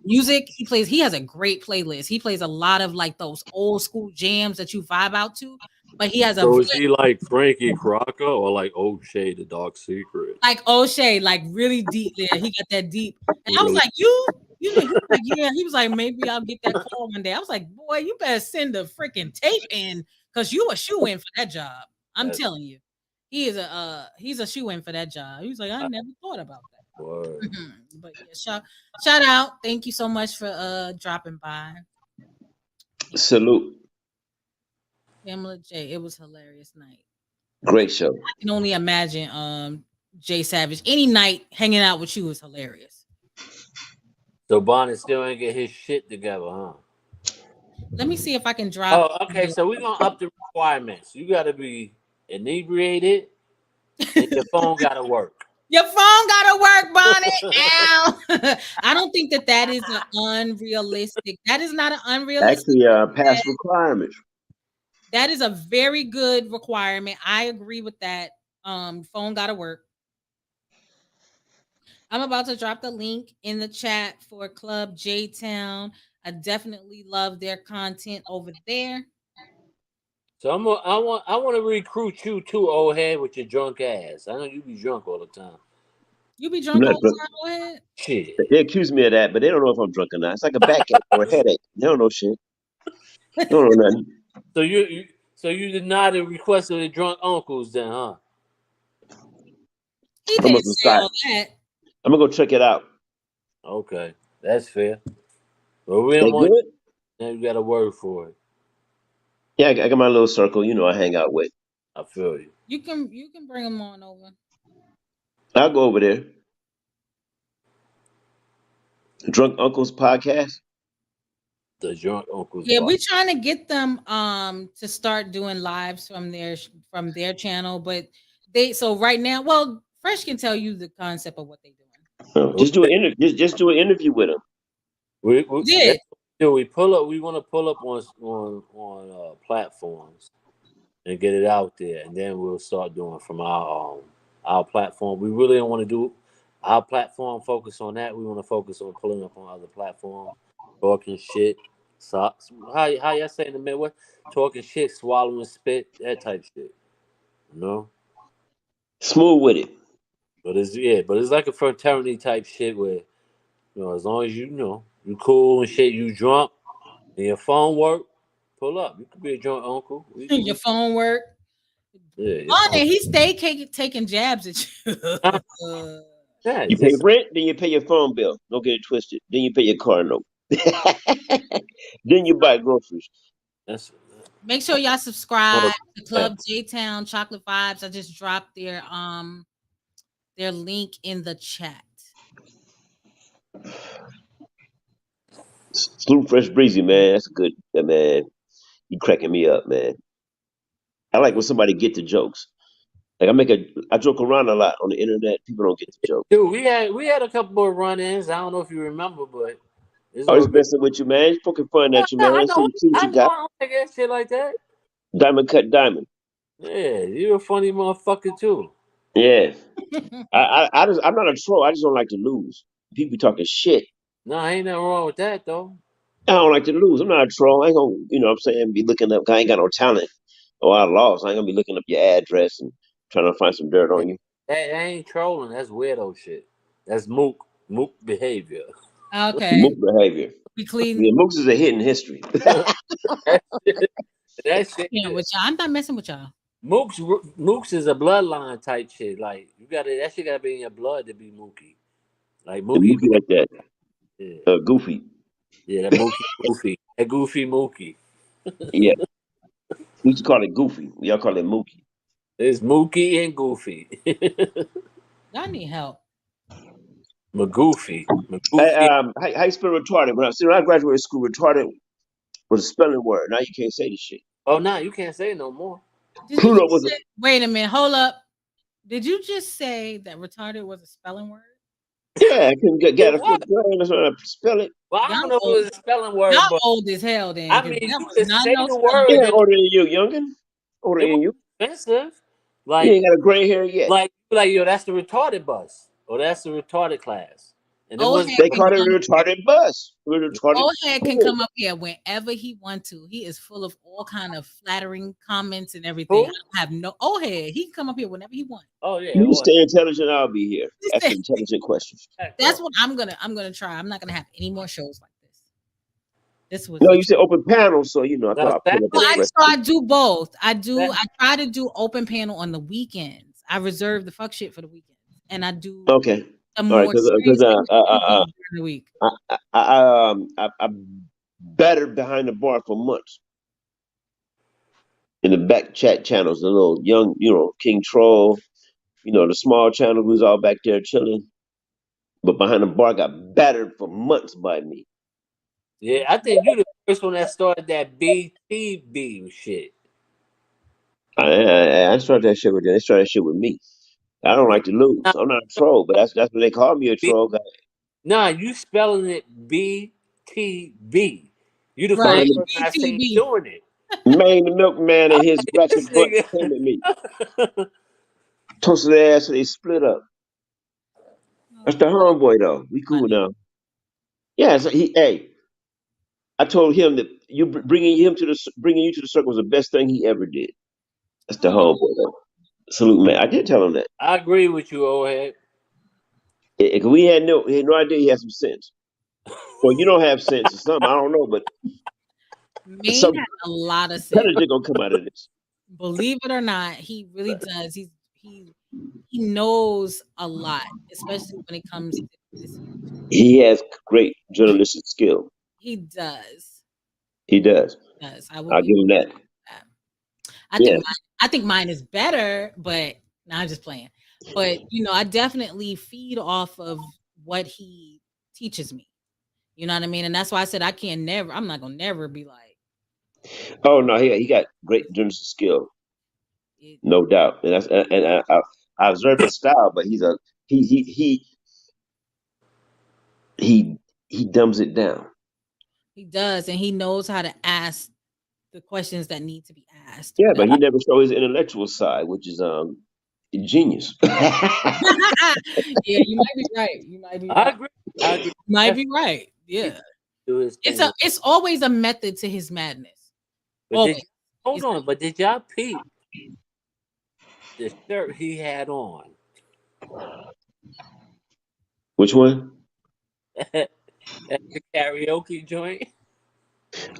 F: music. He has a great playlist. He plays a lot of like those old school jams that you vibe out to. But he has a
G: So is he like Frankie Crocker or like O'Shea, the Dark Secret?
F: like O'Shea, like really deep there. He got that deep. And I was
G: Really?
F: like, you know, he was like, yeah. He was like, maybe I'll get that call one day. I was like, boy, you better send the freaking tape in because you a shoe in for that job. I'm
G: That's
F: telling you. He's a shoe in for that job. He was like, I never thought about that.
G: word.
F: But yeah, shout out. Thank you so much for dropping by.
O: Salute.
F: Pamela J. It was a hilarious night.
O: Great show.
F: I can only imagine Jay Savage. Any night hanging out with you is hilarious.
G: So Bonnet still ain't get his shit together, huh?
F: Let me see if I can drop.
G: Oh, okay. So we're gonna up the requirements. You gotta be inebriated and your phone gotta work.
F: Your phone gotta work, Bonnet. Ow. I don't think that is an unrealistic. That is not an unrealistic.
O: Actually, past requirements.
F: That is a very good requirement. I agree with that. Phone gotta work. I'm about to drop the link in the chat for Club J Town. I definitely love their content over there.
G: So I want to recruit you too, old head, with your drunk ass. I know you be drunk all the time.
F: You be drunk all the time, old head?
G: Shit.
O: They accuse me of that, but they don't know if I'm drunk or not. It's like a backache or a headache. They don't know shit. They don't know nothing.
G: So you denied the request of the drunk uncles then, huh?
F: He didn't say all that.
O: I'm gonna go check it out.
G: Okay, that's fair. But we
O: They
G: don't want.
O: good?
G: Now you got a word for it.
O: Yeah, I got my little circle. I hang out with.
G: I feel you.
F: You can bring them on over.
O: I'll go over there. Drunk Uncles podcast.
G: The drunk uncles.
F: Yeah, we're trying to get them to start doing lives from their channel, but so right now, well, Fresh can tell you the concept of what they're doing.
O: Just do an interview. Just do an interview with them.
G: We
F: did.
G: We pull up. We want to pull up on platforms and get it out there, and then we'll start doing from our platform. We really don't want to do our platform. Focus on that. We want to focus on pulling up on other platforms, talking shit. So how y'all say in the Midwest? Talking shit, swallowing spit, that type shit.
O: Smooth with it.
G: But it's like a fraternity type shit where as long as you cool and shit, you drunk and your phone work, pull up. You could be a drunk uncle.
F: Your phone work.
G: Yeah.
F: He stay taking jabs at you.
G: Yeah,
O: you pay rent, then you pay your phone bill. Don't get it twisted. Then you pay your car note. Then you buy groceries.
F: Make sure y'all subscribe to Club J Town Chocolate Vibes. I just dropped their link in the chat.
O: Sloop Fresh Breezy, man. That's good, man. You cracking me up, man. I like when somebody get the jokes. Like I joke around a lot on the internet. People don't get the joke.
G: Dude, we had a couple of run-ins. I don't know if you remember, but
O: it's always messing with you, man. He's poking fun at you, man.
G: I know.
O: See what you got.
G: I don't take that shit like that.
O: Diamond cut diamond.
G: Yeah, you're a funny motherfucker too.
O: Yeah. I'm not a troll. I just don't like to lose. People be talking shit.
G: No, ain't nothing wrong with that though.
O: I don't like to lose. I'm not a troll. I ain't gonna, what I'm saying, be looking up. I ain't got no talent. I lost. I ain't gonna be looking up your address and trying to find some dirt on you.
G: That ain't trolling. That's weirdo shit. That's mook behavior.
F: Okay.
O: Mook behavior.
F: We clean.
O: Yeah, mooks is a hidden history.
G: That shit.
F: Yeah, with y'all. I'm not messing with y'all.
G: Mooks is a bloodline type shit. Like that shit gotta be in your blood to be Mookie. Like Mookie
O: like that.
G: Yeah.
O: Goofy.
G: Yeah, that Mookie Goofy. That Goofy Mookie.
O: Yeah. We used to call it Goofy. Y'all call it Mookie.
G: It's Mookie and Goofy.
F: Y'all need help.
G: McGoofy.
O: How you spell retarded? When I graduated school, retarded was a spelling word. Now you can't say this shit.
G: Oh, no, you can't say it no more.
O: Pluto was
F: wait a minute, hold up. Did you just say that retarded was a spelling word?
O: Yeah, I couldn't get a fifth grade. That's how I spell it.
G: Well, I don't know if it was a spelling word.
F: Y'all old as hell, then.
G: I mean, you can say the word.
O: Yeah, older than you, youngin. Older than you.
G: Expensive.
O: You
G: Like,
O: ain't got a gray hair yet.
G: like, yo, that's the retarded bus, or that's the retarded class, and it
F: Old
G: was
F: head
O: They
F: can
O: call it a
F: come.
O: retarded bus. A retarded
F: Old head can
O: school.
F: come up here whenever he want to. He is full of all kind of flattering comments and everything. I
G: who?
F: don't have no old head. He can come up here whenever he wants.
G: Oh yeah,
O: You
G: well,
O: stay intelligent, I'll be here. Ask intelligent questions.
F: That's what I'm gonna try. I'm not gonna have any more shows like this. This was
O: No,
F: a
O: you said open panel, so I
G: Now
O: thought I'd pull up
F: well,
O: a
G: Saturday,
O: question.
F: I do both. I
G: Sat-
F: try to do open panel on the weekends. I reserve the fuck shit for the weekends, and I do
O: Okay.
F: the
O: All right,
F: more
O: because
F: serious things on the weekends during the week.
O: I battered behind the bar for months in the back chat channels, the little young, King Troll, the small channel who's all back there chilling. But behind the bar got battered for months by me.
G: yeah, I think you the first one that started that BTB shit.
O: I started that shit with them. They started that shit with me. I don't like to lose.
G: Nah,
O: I'm not a troll, but that's what they call me, a
G: B-
O: troll guy.
G: nah, you spelling it BTB. You the
F: Right,
G: first
O: Man,
G: person I seen
F: BTB.
G: doing it.
O: Man, the milkman and his
G: This
O: ratchet butt came at me.
G: nigga.
O: Toasted their ass, so they split up. That's the homeboy though. We cool
F: Funny.
O: now. Yeah, so I told him that bringing you to the circle was the best thing he ever did. That's the
F: Oh,
O: homeboy though. Salute, man. I did tell him that.
G: I agree with you, old head.
O: 'Cause he had no idea he had some sense. Well, you don't have sense or something. I don't know, but
F: Maine
O: some
F: has a lot of sense.
O: intelligent gonna come out of this.
F: Believe it or not, he really does. He knows a lot, especially when it comes to this.
O: He has great journalistic skill.
F: He does.
O: He does.
F: Does. I will
O: I'll
F: give
O: give him that.
F: that. I think
O: Yeah.
F: mine is better, but no, I'm just playing. But I definitely feed off of what he teaches me. You know what I mean? And that's why I said I'm not gonna never be like
O: Oh no, he got great journalistic skill, no doubt. And I observe his style, but he he he dumbs it down.
F: he does, and he knows how to ask the questions that need to be asked.
O: Yeah, but he never show his intellectual side, which is genius.
F: Yeah, you might be right. You might be
G: I
F: right.
G: agree. I agree.
F: You might be right. Yeah.
G: Do his thing.
F: It's always a method to his madness.
G: But
F: Always.
G: hold on, but did y'all peep the shirt he had on
O: Which one?
G: at the karaoke joint?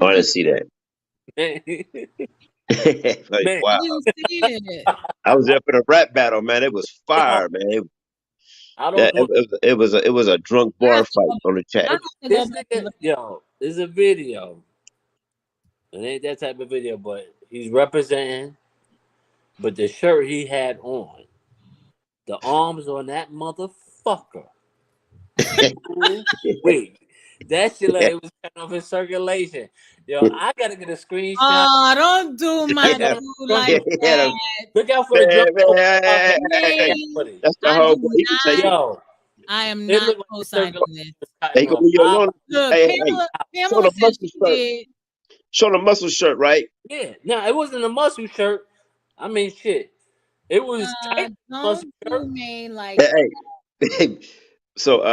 O: Oh, I didn't see that. Like,
G: Man,
O: wow.
F: I didn't see it.
O: I was there for the rap battle, man. It was
G: yo,
O: fire, man.
G: I don't know.
O: It was a drunk
F: I
O: bar
F: have to
O: fight
F: go,
O: on the chat.
F: I have to go
G: This
F: back and
G: nigga,
F: look.
G: yo, there's a video. It ain't that type of video, but he's representing. But the shirt he had on, the arms on that motherfucker. Wait, that shit like it was kind of in circulation. Yo, I gotta get a screenshot.
F: Oh, don't do my
O: Yeah,
F: dude
G: Drunk
F: like
O: yeah,
F: that.
G: Look out for the
O: man,
G: drunk
O: man,
F: Wait,
G: footage.
O: that's the
F: I
O: whole
F: do
O: point. He can take
F: not.
O: it.
G: Yo,
F: I am
G: it
F: not
G: looked like the
F: co-signing
G: circulation
F: this.
G: was
O: He
G: cutting
O: gonna
G: off.
O: leave you alone.
F: Look,
O: Hey, show
F: Pamela
O: the
F: said
O: muscle
F: she
O: shirt.
F: did.
O: Show the muscle shirt, right?
G: Yeah, no, it wasn't a muscle shirt. I mean, shit, it was tight muscle
F: Don't
G: shirt.
F: do me like
O: Hey. So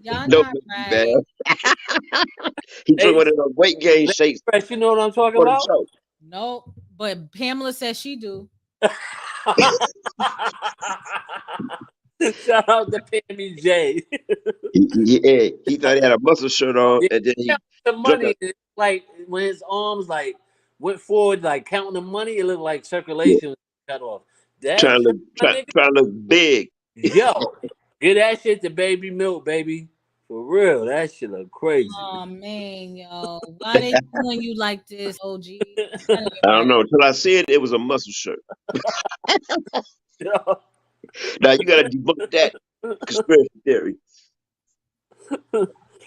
F: y'all
O: no,
F: not
O: man.
F: right.
O: He took
G: Hey,
O: one of those weight gain
G: Lady
O: shakes
G: Fresh, you know what I'm talking
O: for the
G: about?
O: show.
F: No, but Pamela says she do.
G: Shout out to Pammy J.
O: He thought he had a muscle shirt on,
G: Yeah,
O: and then
G: he
O: he
G: counted the
O: drunk a
G: money. Like when his arms like went forward, like counting the money, it looked like
O: yeah,
G: circulation was cut off. That shirt, my nigga,
O: trying to look big.
G: yo, get that shit to baby milk, baby. For real, that shit look crazy.
F: Oh man, yo, why they doing you like this, OG? That ain't
O: I don't
F: right.
O: know. Until I see it, it was a muscle shirt.
G: Yo,
O: Now you got to debunk that conspiracy theory.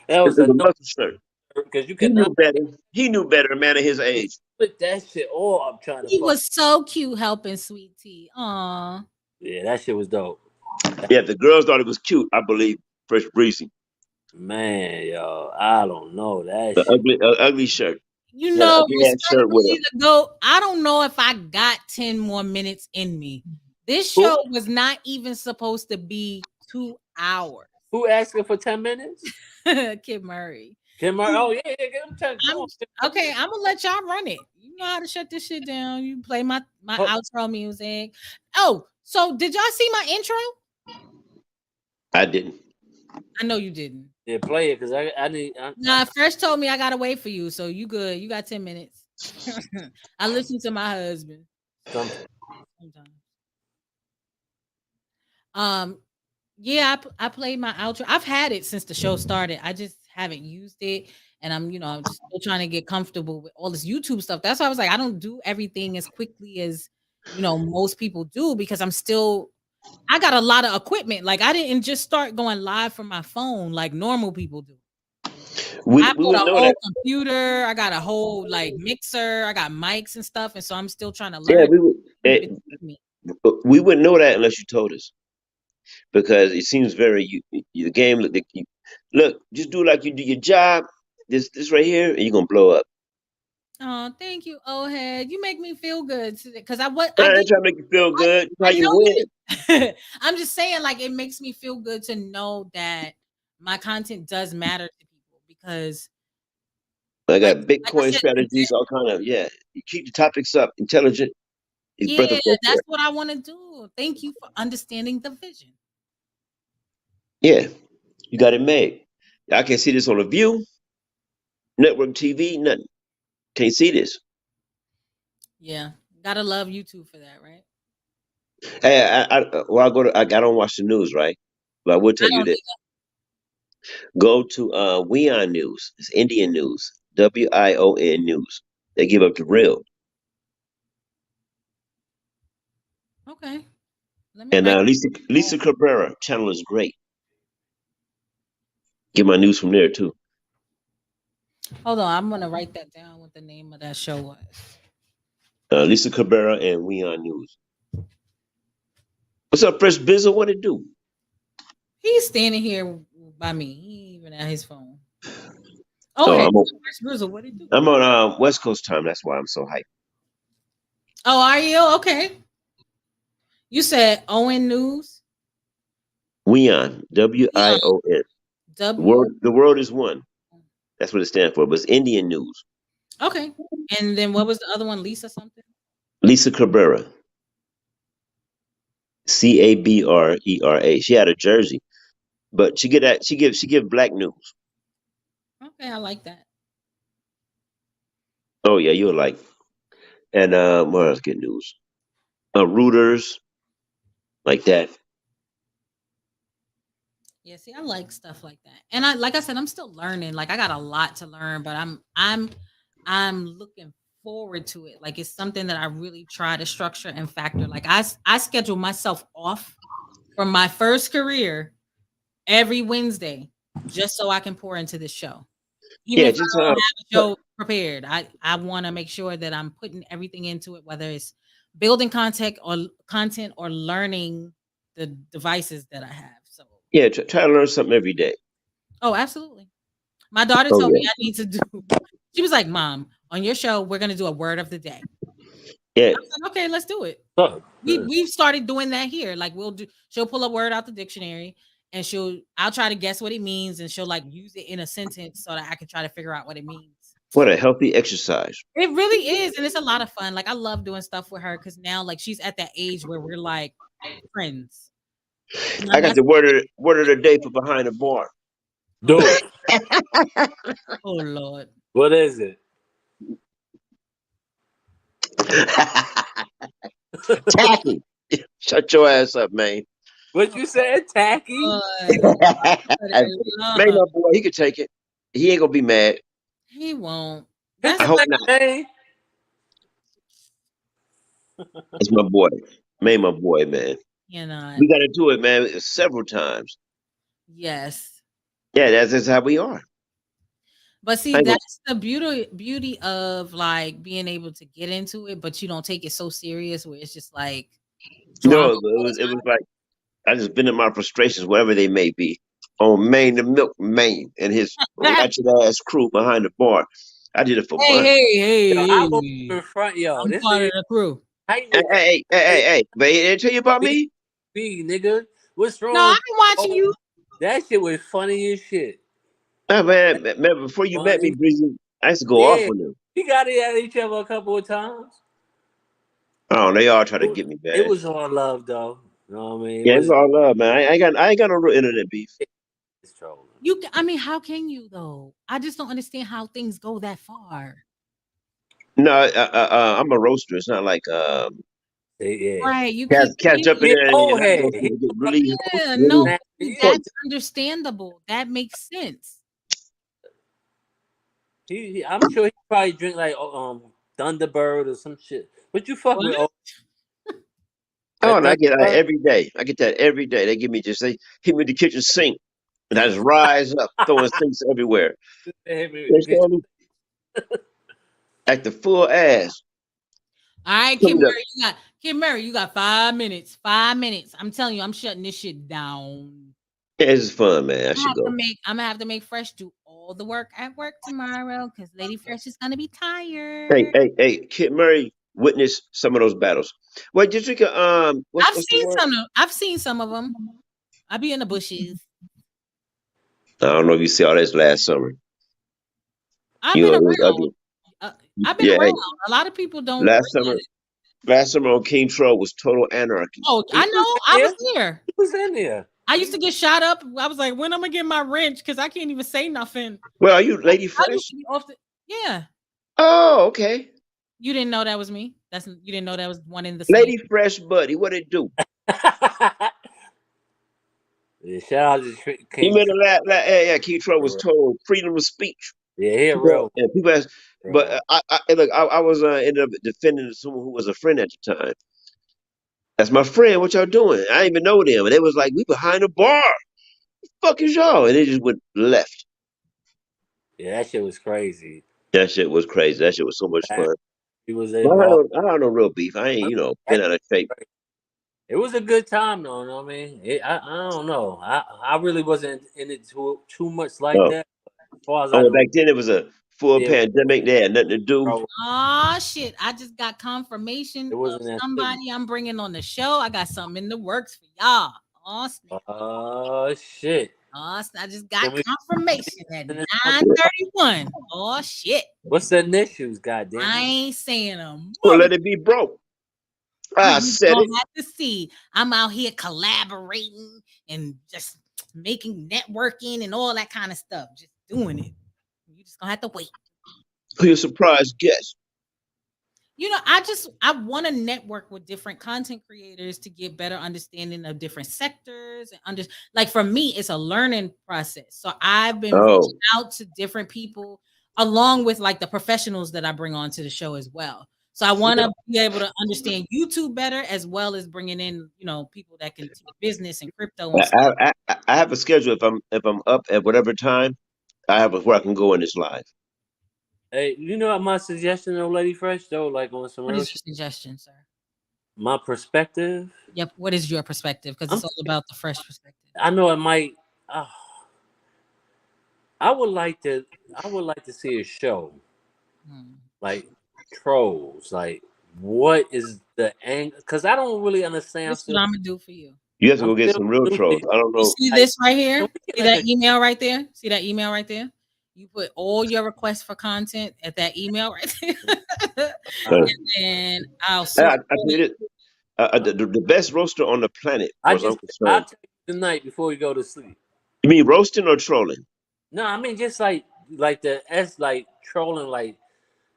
G: that
O: It
G: was
O: was
G: a
O: a
G: no
O: muscle shirt.
G: because you
O: He knew
G: cannot
O: better. He knew better, a man of his age.
G: put that shit all up trying to
F: He
G: fuck.
F: was so cute helping Sweet Tea. Aw.
G: Yeah, that shit was dope.
O: Yeah, the girls thought it was cute. I believe Fresh Breezy,
G: Man, yo, I don't know that
O: the
G: shit.
O: ugly shirt.
F: You
O: He had
F: know,
O: an ugly ass shirt with
F: respectfully
O: him.
F: to go, I don't know if I got 10 more minutes in me. This
G: Who
F: show was not even supposed to be 2 hours.
G: who asking for 10 minutes?
F: Kid Murray.
G: Kim Murray. Oh yeah, yeah, give him 10. Come on.
F: Okay, I'm gonna let y'all run it. You know how to shut this shit down. You play my
G: Oh.
F: outro music. Oh, so did y'all see my intro?
O: I didn't.
F: I know you didn't.
G: Yeah, play it because I need.
F: Nah, first told me I gotta wait for you, so you good. You got 10 minutes. I listen to my husband.
G: Sometimes.
F: Yeah, I played my outro. I've had it since the show started. I just haven't used it, and I'm still trying to get comfortable with all this YouTube stuff. That's why I was like, I don't do everything as quickly as most people do because I got a lot of equipment. Like I didn't just start going live from my phone like normal people do.
O: We
F: I bought
O: would
F: a
O: know
F: whole
O: that.
F: computer. I got a whole like mixer. I got mics and stuff, and so I'm still trying to
O: Yeah,
F: learn.
O: we would.
F: Keep it with me.
O: We wouldn't know that unless you told us, because it seems very the game. Look, just do like you do your job. This right here, and you're gonna blow up.
F: Oh, thank you, old head. You make me feel good because I
O: I
F: did.
O: ain't trying to make you feel good. That's how
F: I
O: you
F: know
O: win.
F: you. I'm just saying, like, it makes me feel good to know that my content does matter to people because,
O: I
F: like,
O: got
F: like I
O: Bitcoin
F: said,
O: strategies, all kind of You keep the topics up, intelligent. It's breath
F: yeah,
O: of fresh
F: that's
O: air.
F: what I want to do. Thank you for understanding the vision.
O: Yeah, you got it made. I can see this on a View network TV. Nothing. Can't see this.
F: Yeah, gotta love YouTube for that, right?
O: Hey, well, I go to. I don't watch the news, right? But I will
F: I
O: tell you
F: don't
O: this: go to Wion News. It's Indian news. WION News. They give up the real.
F: Okay, let me
O: And
F: write.
O: Lisa Cabrera channel is great. Get my news from there too.
F: Hold on, I'm gonna write that down. What the name of that show was?
O: Lisa Cabrera and Wion News. What's up, Fresh Bizzle? What it do?
F: He's standing here by me. He ain't even at his phone. Oh,
O: Oh,
F: hey,
O: I'm on,
F: Bruiser, what did you?
O: I'm on West Coast time. That's why I'm so hyped.
F: Oh, are you okay? You said Owen News.
O: Wion,
F: Leon,
O: WION.
F: W.
O: The world is one. That's what it stands for. But it's Indian news.
F: Okay, and then what was the other one? Lisa something.
O: Lisa Cabrera. Cabrera. She had a jersey, but she give black news.
F: Okay, I like that.
O: Oh yeah, you'll like. And what else get news? Rooters like that.
F: Yeah, see, I like stuff like that, and like I said, I'm still learning. Like I got a lot to learn, but I'm looking forward to it. Like it's something that I really try to structure and factor. Like I schedule myself off from my first career every Wednesday just so I can pour into this show. Even
O: Yeah,
F: if
O: just
F: I don't have a show prepared, I want to make sure that I'm putting everything into it, whether it's building content or learning the devices that I have. So,
O: yeah, try to learn something every day.
F: oh, absolutely. My daughter
O: Oh
F: told me
O: yeah,
F: I need to do. She was like, "Mom, on your show, we're gonna do a word of the day."
O: yeah.
F: I was like, "Okay, let's do it."
G: Oh,
F: We've started doing that here. Like she'll pull a word out the dictionary and I'll try to guess what it means and she'll like use it in a sentence so that I can try to figure out what it means.
O: What a healthy exercise.
F: It really is, and it's a lot of fun. Like I love doing stuff with her because now like she's at that age where we're like friends.
O: I got the word of the day for behind the bar.
G: do it.
F: Oh Lord.
G: What is it?
O: Tacky. Shut your ass up, man.
G: What you said? Tacky?
F: Lord.
O: Man, my boy, he could take it. He ain't gonna be mad.
F: He won't.
G: Hit
O: I
G: the
O: hope
G: next
O: not.
G: day.
O: It's my boy. My boy, man.
F: You're not.
O: We gotta do it, man, several times.
F: Yes.
O: Yeah, that's how we are.
F: But see,
O: I ain't gonna-
F: that's the beauty of like being able to get into it, but you don't take it so serious where it's just like drama
O: no,
F: all the
O: it
F: time.
O: was like I just been in my frustrations, wherever they may be, on Maine the Milk Maine and his ratchet ass crew behind the bar. I did it for
F: Hey,
O: months.
F: hey,
G: Yo,
F: hey,
G: I won't
F: hey.
G: even front, yo.
F: I'm
G: This
F: part of
G: is
F: the crew.
G: how you
O: Hey,
G: know,
O: hey, hey, hey, hey. But they didn't tell you about me?
G: B, nigga. What's
F: No,
G: wrong
F: I've
G: with
F: been watching
G: you?
F: you.
G: That shit was funny as shit.
O: Oh, man, before you met me,
G: Funny.
O: Breezy, I used to go off
G: Yeah.
O: on them.
G: We got it at each other a couple of times.
O: Oh, they all try to
G: It,
O: get me,
G: it
O: man.
G: was all love though. You know what I mean? It
O: Yeah, it's
G: was
O: all love, man. I ain't got no real internet beef.
G: it's trolling.
F: I mean, how can you though? I just don't understand how things go that far.
O: No, I'm a roaster. It's not like
G: Yeah.
F: Right? You
O: cats
F: keep
O: cats
F: saying
O: jump in
G: Yeah,
O: there and
G: old
O: let
G: head.
O: those people get really
F: yeah, no,
O: really
G: Snap it.
F: that's
O: points.
F: understandable. That makes sense.
G: I'm sure he probably drink like Thunderbird or some shit. But you fuck
F: What?
G: with
O: Oh,
G: that
O: and I get that
G: Thunderbird?
O: every day. I get that every day. They give me just they hit me with the kitchen sink, and I just rise up, throwing sinks everywhere.
G: Hit me with
O: You
G: the kitchen.
O: understand me? Act the full ass.
F: All right,
O: Put me up.
F: Kim Murray, you got 5 minutes. 5 minutes. I'm telling you, I'm shutting this shit down.
O: Yeah, this is fun, man. I should go.
F: I'm gonna have to make Fresh do all the work at work tomorrow because Lady Fresh is gonna be
O: Hey,
F: tired.
O: hey, hey, Kid Murray witnessed some of those battles. Wait, did you what's the word?
F: I've seen some of them. I be in the bushes.
O: I don't know if you see all this last summer.
F: I've
O: You
F: been
O: know, it was
F: around.
O: ugly.
F: I've been
O: Yeah,
F: around.
O: hey,
F: A lot of people don't
O: last
F: realize
O: summer,
F: it.
O: last summer on King Troll was total anarchy.
F: Oh, I
G: He was
F: know.
G: in
F: I was
G: there.
F: there.
G: He was in there.
F: I used to get shot up. I was like, when am I getting my wrench? Because I can't even say nothing.
O: Well, are you Lady
F: I used
O: Fresh?
F: to be off the. Yeah,
O: Oh, okay.
F: you didn't know that was me. You didn't know that was one in the same.
O: Lady Fresh, buddy, what it do?
G: Yeah, shout out to
O: You
G: King.
O: remember yeah, King Troll was told freedom of speech.
G: Yeah, he a
O: People,
G: real,
O: and people ask,
G: real
O: but
G: one.
O: I was ended up defending someone who was a friend at the time. That's my friend. What y'all doing? I didn't even know them, and they was like, "We behind the bar. Fuck is y'all?" And they just went left.
G: Yeah, that shit was crazy.
O: That shit was crazy. That shit was so much
G: That-
O: fun.
G: He was
O: But
G: involved.
O: I don't know real beef. I ain't been out of shape.
G: It was a good time though. You know what I mean? I don't know. I really wasn't in it too much like
O: Oh,
G: that. As far as I
O: oh,
G: know,
O: back then it was a full
G: yeah,
O: pandemic. They had nothing to do.
G: bro,
F: Oh shit! I just got confirmation
G: it
F: of
G: wasn't that serious.
F: somebody I'm bringing on the show. I got something in the works for y'all. Oh snap!
G: Oh shit!
F: I just got
G: Can we
F: confirmation at
G: finish talking about
F: 9:31. Oh shit!
G: what's the issues? God damn
F: I
G: it!
F: ain't saying a
O: Well,
F: mother.
O: let it be broke.
F: You
O: I
F: just
O: said
F: gonna
O: it.
F: have to see. I'm out here collaborating and just making networking and all that kind of stuff. Just doing it. You just gonna have to wait.
O: Who your surprise guest?
F: I want to network with different content creators to get better understanding of different sectors and like for me, it's a learning process. So I've been
O: Oh,
F: reaching out to different people along with like the professionals that I bring onto the show as well. So I want
O: yeah.
F: to be able to understand YouTube better as well as bringing in, people that can teach business and crypto and stuff.
O: I have a schedule. If I'm up at whatever time, I have where I can go in this live.
G: Hey, you know what my suggestion though, Lady Fresh though, like on some
F: What
G: real
F: is your
G: shit.
F: suggestion, sir?
G: My perspective.
F: Yep. What is your perspective? Because
G: I'm.
F: it's all about the fresh perspective.
G: I know it might. Uh, I would like to. I would like to see a show
F: Hmm.
G: like trolls. Like, what is the angle? Because I don't really understand.
F: This is what I'm gonna do for you.
O: You have to
G: I'm
O: go get
G: still
O: some real
G: new to
O: trolls.
G: you.
O: I don't
F: You
O: know.
F: see
G: Like,
F: this right
G: can
F: here?
G: we get
F: See
G: like
F: that
G: a
F: email right there? See that email right there? You put all your requests for content at that email right there.
O: Uh,
F: And then I'll
O: I
F: sort
O: tell
F: through
O: you
F: it.
O: this: the best roaster on the planet, as
G: I
O: far as I'm
G: just I'll
O: concerned.
G: tell you tonight before we go to sleep.
O: You mean roasting or trolling?
G: No, I mean just like the S like trolling like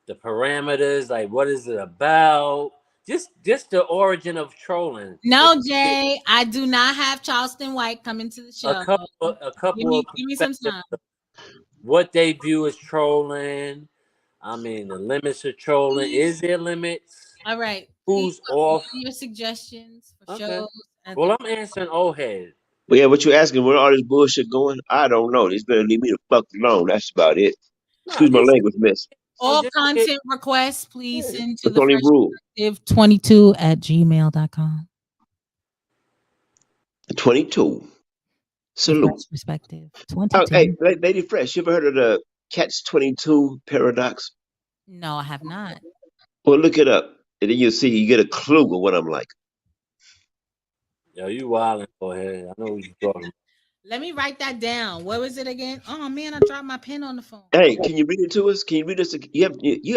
G: the parameters, like what is it about? Just the origin of trolling. If
F: No,
G: you get
F: Jay, I do not have Charleston White coming to the show.
G: a
F: Give
G: couple
F: me
G: of
F: give me some
G: perspectives
F: time.
G: of what they view as trolling. I mean the limits of trolling. Is there limits?
F: All right. Please
G: Who's
F: put all
G: off?
F: your suggestions for
G: Okay.
F: shows at the
G: Well I'm answering old head.
O: But yeah, what you asking? Where all this bullshit going? I don't know. They better leave me the fuck alone. That's about it.
G: Nah,
O: Excuse my
G: just
O: language, miss.
F: all
G: just get
F: content requests, please
G: yeah.
F: send to
O: That's
F: the
O: the only rule.
F: freshperspective22@gmail.com.
O: 22.
F: The
O: Salute.
F: Fresh Perspective
O: Oh, hey,
F: 22.
O: Lady Fresh, you ever heard of the Catch-22 paradox?
F: No, I have not.
O: Well, look it up, and then you'll see. You get a clue of what I'm like.
G: Yo, you wildin'. Go ahead. I know what you're talking about.
F: Let me write that down. What was it again? Oh man, I dropped my pen on the phone.
O: Hey, can you read it to us? Can you read us? You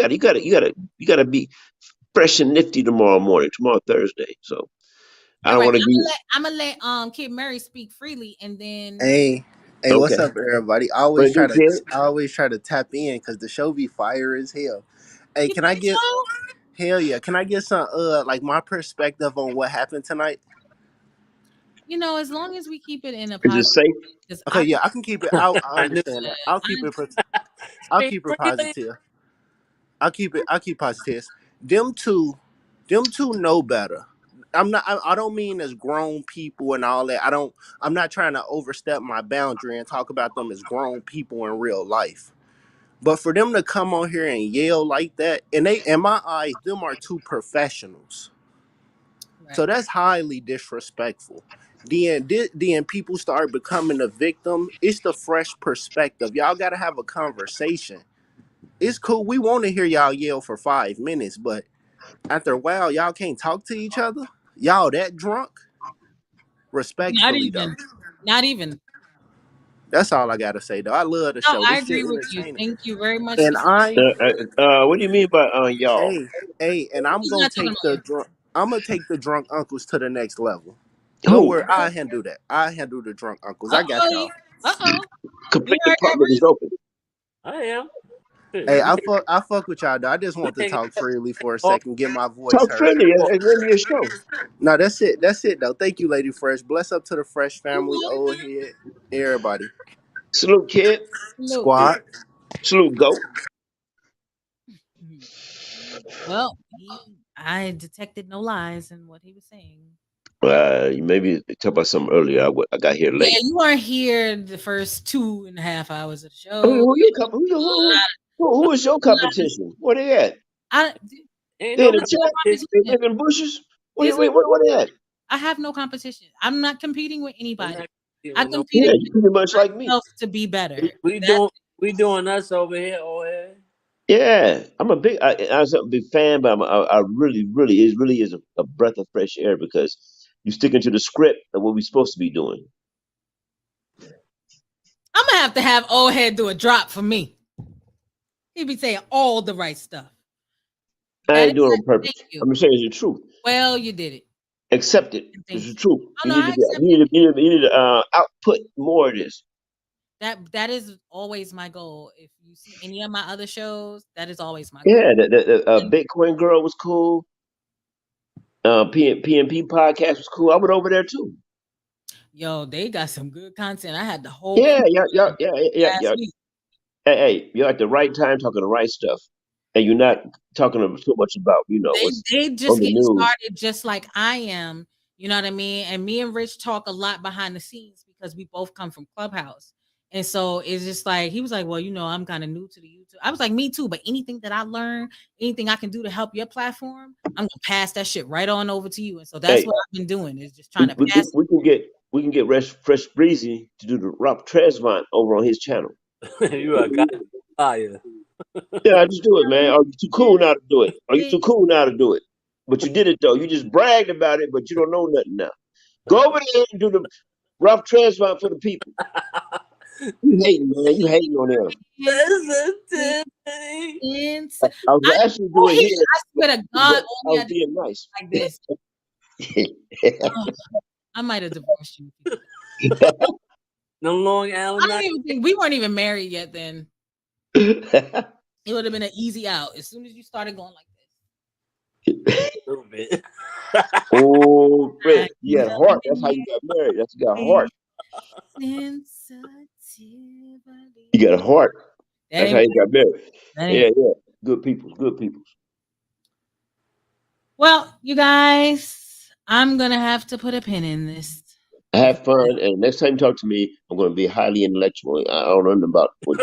O: gotta be fresh and nifty tomorrow morning. Tomorrow Thursday. So I
F: All
O: don't
F: right,
O: want to give.
F: I'm gonna let Kid Mary speak freely, and then
P: Hey,
O: Okay.
P: what's up, everybody?
O: What to do, kid?
P: I always try to tap in because the show be fire as hell. Hey,
F: you
P: can I
F: think
P: get
F: so?
P: hell yeah? Can I get some like my perspective on what happened tonight?
F: You know, as long as we keep it in a
O: Is it
F: positive,
O: safe?
F: because
P: Okay, yeah, I can keep it. I
G: I knew
P: understand that. I'll
G: Speak
P: keep it
G: freely.
P: positive. I'll keep positive. Them two, them two know better. I don't mean as grown people and all that. I'm not trying to overstep my boundary and talk about them as grown people in real life. But for them to come on here and yell like that, and they, in my eyes, them are two professionals. So
F: right.
P: that's highly disrespectful. Then people start becoming a victim. It's the fresh perspective. Y'all got to have a conversation. It's cool. We want to hear y'all yell for 5 minutes, but after a while, y'all can't talk to each other. Y'all that drunk?
F: Not
P: Respectfully, though.
F: even, not even.
P: That's all I got to say, though. I love the
F: No,
P: show.
F: I
P: This shit
F: agree with you.
P: entertaining.
F: Thank you very much
P: And
F: for saying.
P: I
O: What do you mean by y'all?
P: Hey, and I'm
F: He's
P: gonna
F: not talking
P: take
F: about
P: the
F: you.
P: drunk. I'm gonna take the drunk uncles to the next level. Don't
O: Who?
P: worry, I handle that. I handle the drunk uncles. I got y'all.
F: Uh-oh. You
O: Complete
F: heard that,
O: department is open.
G: I am. Shit,
P: Hey,
G: we can,
P: I fuck with y'all though. I just
G: we
P: want to
G: can
P: talk freely for a
G: talk.
P: second, get my voice
O: Talk
P: heard.
O: friendly. It's gonna be a show.
P: No, that's it. That's it though. Thank you, Lady Fresh. Bless up to the Fresh
F: You're
P: family, old
F: welcome.
P: head, everybody.
O: Salute, kid.
F: Look.
P: Squad.
O: Salute, goat.
F: Mhm. Well, I detected no lies in what he was saying.
O: Maybe talk about something earlier. I got here
F: Yeah,
O: late.
F: you weren't here the first 2.5 hours of the
O: I mean,
F: show.
O: who you comp- who is your competition? Where they at?
F: I
G: Ain't
O: They in
G: no
O: the chat?
G: competition.
O: They live in bushes?
F: This is
O: Where they at?
F: I have no competition. I'm not competing with
G: We're
F: anybody.
G: not competing
F: I
G: with no.
O: Yeah,
F: competed
O: you pretty much
F: with
O: like me.
F: myself to be better.
G: We
F: That's
G: doing we doing us over here. Oh yeah.
O: Yeah, I was a big fan, but I really, really, it really is a breath of fresh air because you sticking to the script of what we're supposed to be doing.
F: I'm gonna have to have old head do a drop for me. He be saying all the right stuff.
O: I
F: That
O: ain't
F: is
O: doing it on
F: thank
O: purpose.
F: you.
O: I'm just saying it's the truth.
F: Well, you did it.
O: Accept it.
F: And
O: It's
F: thank
O: the
F: you.
O: truth.
F: Oh no, I accept
O: Output more of this.
F: that is always my goal. If you see any of my other shows, that is always my goal.
O: Yeah, the Bitcoin girl was cool. PNP podcast was cool. I went over there too.
F: Yo, they got some good content. I had the whole
O: Yeah,
F: crew
O: yeah.
F: last week.
O: Hey, you're at the right time talking the right stuff, and you're not talking so much about what's
F: They
O: on
F: just
O: the
F: getting
O: news.
F: started just like I am. You know what I mean? And me and Rich talk a lot behind the scenes because we both come from Clubhouse. And so it's just like he was like, well, I'm kind of new to the YouTube. I was like, me too. But anything that I learn, anything I can do to help your platform, I'm gonna pass that shit right on over to you. And so that's
O: Hey,
F: what I've been doing is just
O: we,
F: trying to
O: we,
F: pass.
O: we can get Fresh Breezy to do the Rob Tresvant over on his channel.
G: You are god fire.
O: Yeah, just do it, man. Are you too cool now to do it? Are you too cool now to do it? But you did it though. You just bragged about it, but you don't know nothing now. Go over there and do the rough transplant for the people. You hating, man. You hating on them.
G: Sensitivity.
O: I was actually doing here,
F: I swear to
O: but
F: God,
O: I
F: only
O: was
F: I did
O: being nice.
F: like this. Oh, I might have divorced you.
G: No long
F: I
G: Allen.
F: don't even think we weren't even married yet then. It would have been an easy out as soon as you started going like
G: A little bit.
O: Oh,
F: this.
O: Fred, you got heart. That's how you got married. That's you got heart.
F: Sensitivity.
O: You got a heart.
F: That
O: That's how
F: ain't
O: you got married.
F: that ain't
O: Yeah, yeah. Good people. Good people.
F: well, you guys, I'm gonna have to put a pin in this. Because
O: Have fun, and next time you talk to me, I'm going to be highly intellectual. I don't know nothing about what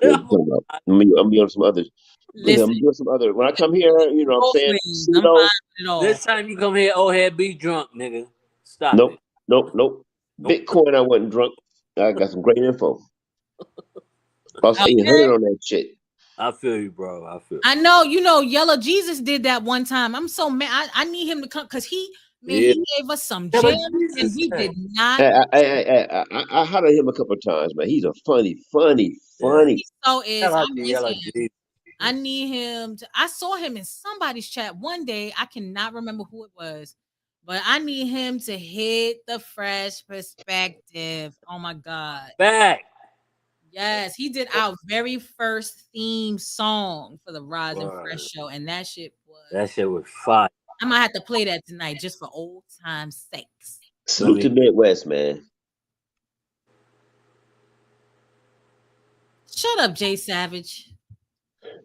O: you're talking about. I'm be on some others.
F: listen,
O: I'm doing some other. When I come here, you know what I'm
F: both
O: saying?
F: ways. I'm fine
O: CeeLo.
F: with it all.
G: This time you come here, old head, be drunk, nigga. Stop
O: Nope,
G: it.
O: nope, nope.
G: Nope.
O: Bitcoin, I wasn't drunk. I got some great info. Lost 800 on that shit.
G: I feel you, bro. I feel.
F: I know, Yellow Jesus did that one time. I'm so mad. I need him to come because he gave us some
G: Yeah, but
F: gems and
G: Jesus,
F: we
G: man.
F: did not.
O: I hollered at him a couple of times, man. He's a funny.
G: Yeah.
F: He so is.
G: Shout
F: I
G: out to
F: miss
G: Yellow
F: him.
G: Jesus.
F: I need him to. I saw him in somebody's chat one day. I cannot remember who it was, but I need him to hit the Fresh Perspective. Oh my God.
G: Back.
F: Yes, he did our very first theme song for the Rise and Fresh
G: Word.
F: show, and that shit
G: That shit was fire.
F: I might have to play that tonight just for old time's sakes.
O: Salute to Midwest, man.
F: Shut up, Jay Savage.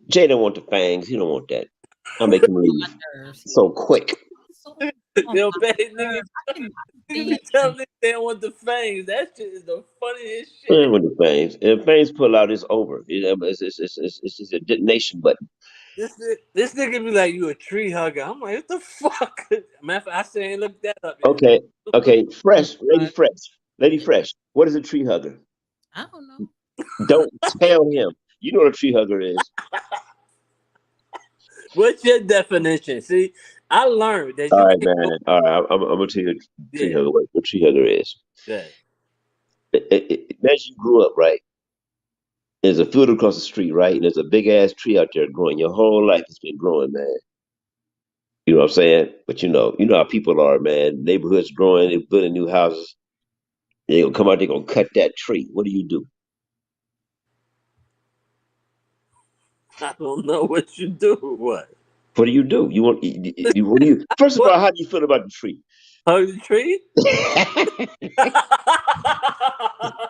O: Jay don't want the fangs. He don't want that. I'll make him leave so quick.
G: Yo, bad niggas be telling niggas they don't want the fangs. That shit is the funniest shit.
O: Man, with the fangs. If fangs pull out, it's over. It's just a detonation button.
G: This nigga be like, you a tree hugger. I'm like, what the fuck? Matter of fact, I still ain't looked that up yet.
O: Okay. Fresh, Lady Fresh. What is a tree hugger?
F: I don't know.
O: Don't tell him. You know what a tree hugger is.
G: What's your definition? See, I learned that
O: All
G: you
O: right,
G: can't
O: man. All right, I'm gonna tell you
G: Yeah.
O: what a tree hugger is.
G: Yeah.
O: Imagine you grew up, right? There's a field across the street, right? And there's a big ass tree out there growing. Your whole life has been growing, man. You know what I'm saying? But you know how people are, man. Neighborhoods growing, they're building new houses. They're gonna come out, they're gonna cut that tree. What do you do?
G: I don't know what you do. What?
O: What do you do? What do you? First of all, how do you feel about the tree?
G: Hug the tree?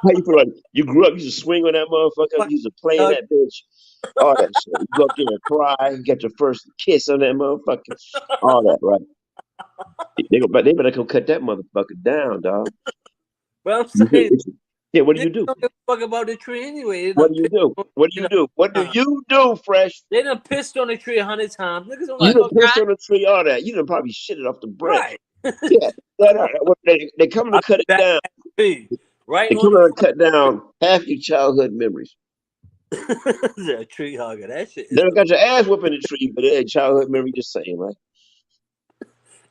O: How you feel about it? You grew up, you used to swing on that motherfucker, you used to play in that bitch, all that shit. You go up there and cry, you get your first kiss on that motherfucker, all that, right? They better come cut that motherfucker down, dog.
G: But I'm saying,
O: yeah, what do you
G: niggas
O: do?
G: don't give a fuck about the tree anyway.
O: What do you do? What do you do? What do you do, Fresh?
G: They done pissed on the tree 100 times. Niggas don't
O: You
G: give a
O: done pissed on the tree, all that. You done probably shit it off the branch.
G: Right.
O: Yeah, they coming to cut it down.
G: Right
O: They
G: on
O: coming to cut down half your childhood memories.
G: a tree hugger. That shit is
O: They done got your ass whooping the tree, but their childhood memory just saying, right?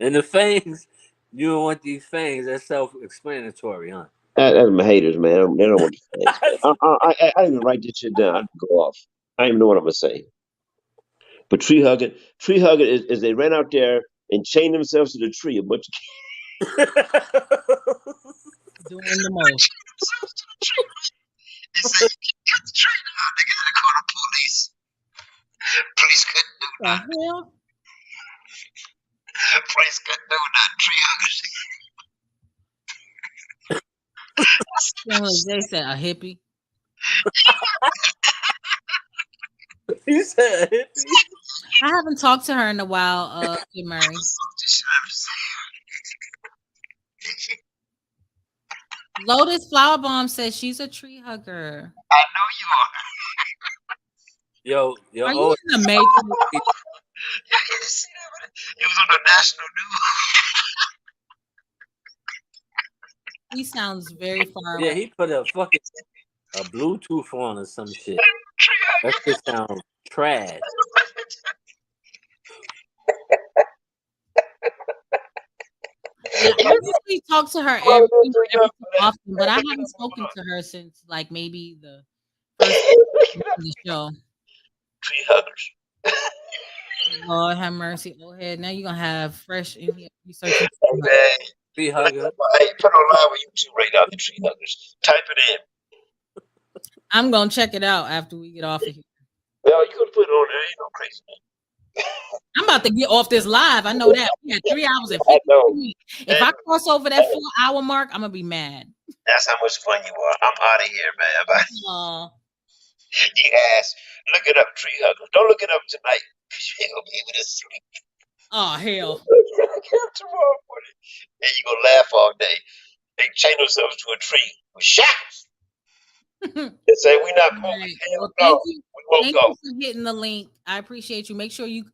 G: And the fangs, you don't want these fangs. That's self-explanatory, huh?
O: That's my haters, man. They don't want the things. I didn't even write this shit down. I go off. I don't even know what I'm gonna say. But tree hugging is they ran out there and chained themselves to the tree. A bunch of
F: doing the most.
O: They say you cut the tree down, they gotta call the police. Police couldn't do nothing. Police couldn't do nothing. Tree huggers.
F: They said a hippie.
G: You said a hippie?
F: I haven't talked to her in a while, Kid Murray. Lotus Flower Bomb says she's a tree hugger.
O: I know
G: you are. Yo,
F: are you in the matrix?
O: It was on the national news.
F: He sounds very far away.
G: Yeah, he put a fucking Bluetooth on or some shit. That shit sounds trash.
F: Yeah, I usually talk to her every so often, but I haven't spoken to her since like maybe the first of the show.
O: Tree huggers.
F: Lord have mercy. Go ahead. Now you're gonna have Fresh in here researching.
G: Tree hugger.
O: Hey, put on live with YouTube right now. The tree huggers. Type it in.
F: I'm gonna check it out after we get off of here.
O: Well, you could put it on there. Ain't no crazy man.
F: I'm about to get off this live. I know that. We had 3 hours and 50 minutes. If I cross over that 4-hour mark, I'm gonna be mad.
O: That's how much fun you are. I'm out of here, man. You ass. Look it up, tree huggers. Don't look it up tonight, because you ain't gonna be able to sleep.
F: Oh hell.
O: Look it up tomorrow morning. And you gonna laugh all day. They chain themselves to a tree with shacks. They say we not moving.
F: Right.
O: Hell
F: Well,
O: no. We won't
F: thank
O: go.
F: you for hitting the link. I appreciate you. Make sure you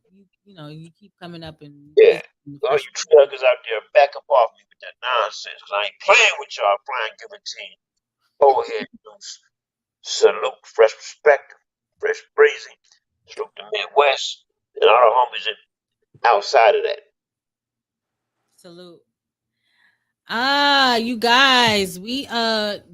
F: keep coming up and
O: Yeah. All you tree huggers out there, back up off me with that nonsense. Cause I ain't playing with y'all. I'm playing give it to you. Go ahead, Deuce. Salute, fresh perspective, fresh breezy. Salute the Midwest and all the homies outside of that.
F: Salute. You guys, we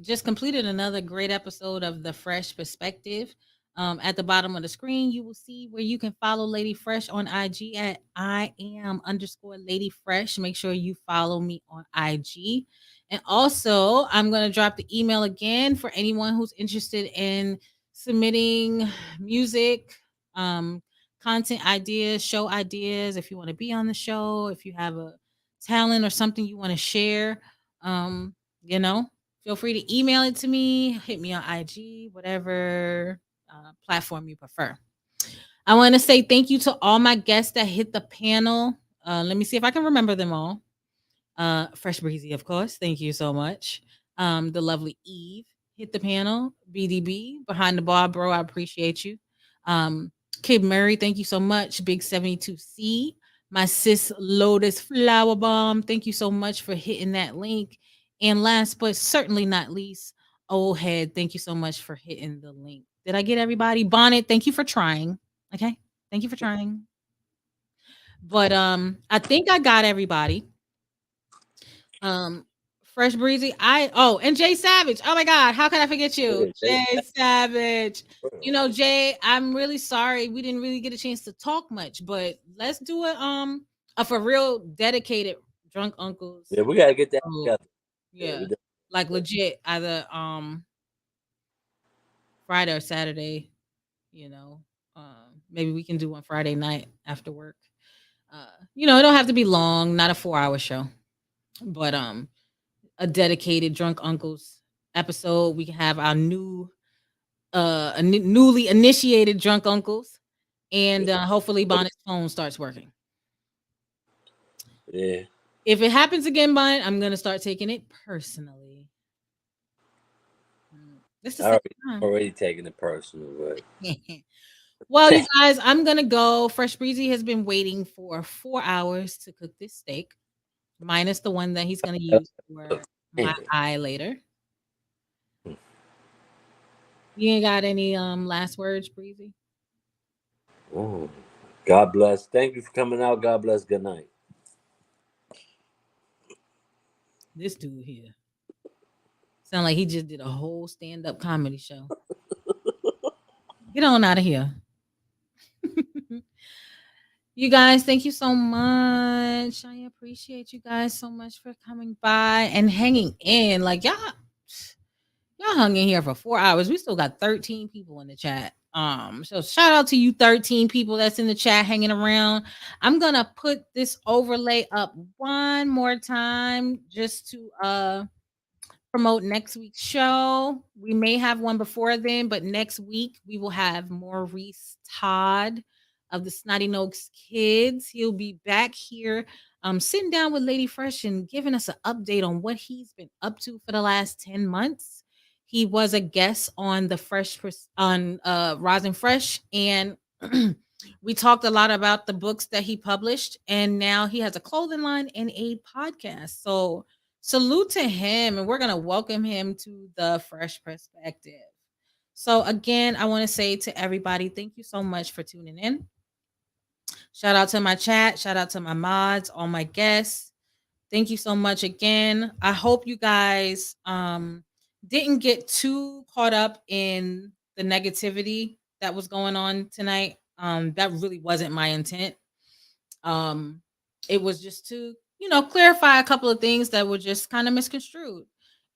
F: just completed another great episode of the Fresh Perspective. At the bottom of the screen, you will see where you can follow Lady Fresh on IG at I am underscore Lady Fresh. Make sure you follow me on IG. And also, I'm going to drop the email again for anyone who's interested in submitting music, um, content ideas, show ideas. If you want to be on the show, if you have a talent or something you want to share, um, you know, feel free to email it to me, hit me on IG, whatever platform you prefer. I want to say thank you to all my guests that hit the panel. Let me see if I can remember them all. Fresh Breezy, of course. Thank you so much. The lovely Eve hit the panel. BDB behind the bar, bro. I appreciate you. Um, Kid Murray, thank you so much. Big 72C. My sis Lotus Flower Bomb, thank you so much for hitting that link. And last but certainly not least, Old Head, thank you so much for hitting the link. Did I get everybody? Bonnet, thank you for trying. Okay. Thank you for trying. But I think I got everybody. Um, Fresh Breezy. And Jay Savage. Oh my God, how can I forget you? Jay Savage. You know, Jay, I'm really sorry. We didn't really get a chance to talk much, but let's do a for real dedicated drunk uncles.
G: Yeah, we gotta get that together.
F: Yeah. Like legit, either Friday or Saturday, you know. Maybe we can do one Friday night after work. You know, it don't have to be long, not a 4-hour show. But a dedicated drunk uncles episode. We can have our newly initiated drunk uncles, and hopefully Bonnet's phone starts working.
G: Yeah.
F: If it happens again, Bonnet, I'm gonna start taking it personally. This is
G: already taking it personal, but
F: well, you guys, I'm gonna go. Fresh Breezy has been waiting for 4 hours to cook this steak, minus the one that he's gonna use for my eye later. You ain't got any last words, Breezy?
G: Oh, God bless. Thank you for coming out. God bless. Good night.
F: This dude here sound like he just did a whole stand-up comedy show. Get on out of here. You guys, thank you so much. I appreciate you guys so much for coming by and hanging in. Like y'all hung in here for 4 hours. We still got 13 people in the chat. So shout out to you 13 people that's in the chat hanging around. I'm gonna put this overlay up one more time just to promote next week's show. We may have one before then, but next week we will have Maurice Todd of the Snotty Noakes Kids. He'll be back here sitting down with Lady Fresh and giving us an update on what he's been up to for the last 10 months. He was a guest on the Rosin Fresh, and we talked a lot about the books that he published, and now he has a clothing line and a podcast. So salute to him, and we're going to welcome him to the Fresh Perspective. So again, I want to say to everybody, thank you so much for tuning in. Shout out to my chat, shout out to my mods, all my guests. Thank you so much again. I hope you guys didn't get too caught up in the negativity that was going on tonight. That really wasn't my intent. It was just to, clarify a couple of things that were just kind of misconstrued.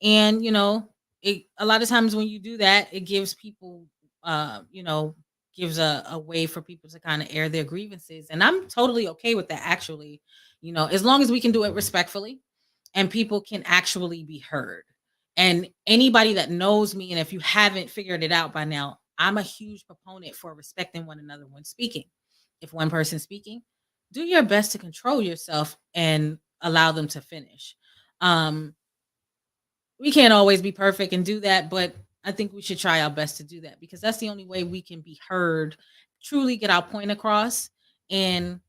F: And, a lot of times when you do that, it gives people, gives a way for people to kind of air their grievances. And I'm totally okay with that, actually, as long as we can do it respectfully and people can actually be heard. And anybody that knows me, and if you haven't figured it out by now, I'm a huge proponent for respecting one another when speaking. If one person's speaking, do your best to control yourself and allow them to finish. We can't always be perfect and do that, but I think we should try our best to do that because that's the only way we can be heard, truly get our point across, and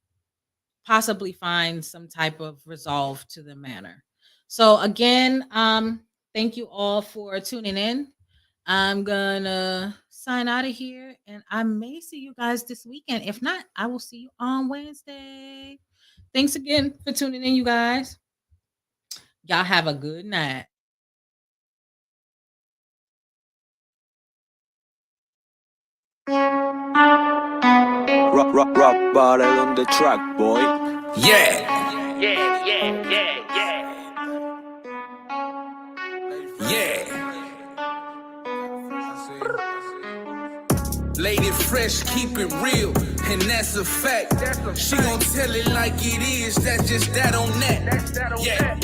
F: possibly find some type of resolve to the matter. So again, thank you all for tuning in. I'm gonna sign out of here, and I may see you guys this weekend. If not, I will see you on Wednesday. Thanks again for tuning in, you guys. Y'all have a good night.
B: Rock bottle on the track, boy.
A: Yeah,
G: Yeah, yeah, yeah, yeah.
A: yeah. Lady fresh, keep it real, and that's a fact. She gon' tell it like it is, that's just that on that. Yeah,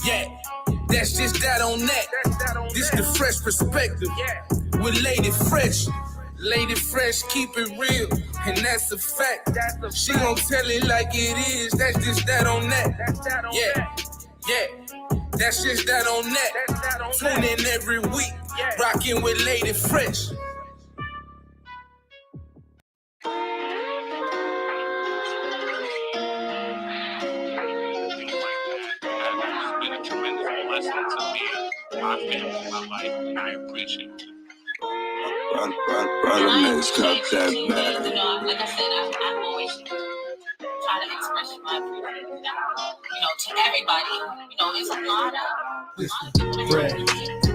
A: yeah, that's just that on that. This the fresh perspective with Lady Fresh. Lady Fresh, keep it real, and that's a fact. She gon' tell it like it is, that's just that on that. Yeah, yeah, that's just that on that. Tune in every week, rockin' with Lady Fresh.
C: It's been a tremendous blessing to me, my family, my life, and I appreciate it.
B: Let's cut that back.
D: You know, like I said, I always try to express my appreciation, to everybody. It's a lot of
E: Fresh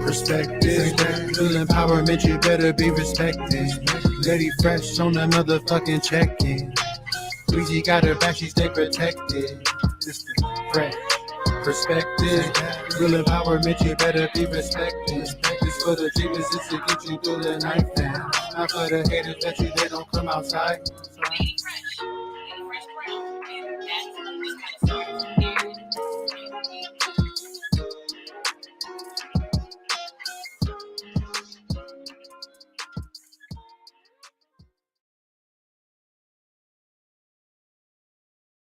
E: perspective, real empowerment, you better be respected. Lady Fresh on the motherfucking check-in. Weezy got her back, she stay protected. This the fresh perspective, real empowerment, you better be respected. This for the dreamers, this to get you through the night now. Not for the haters that they don't come outside.
D: Lady Fresh.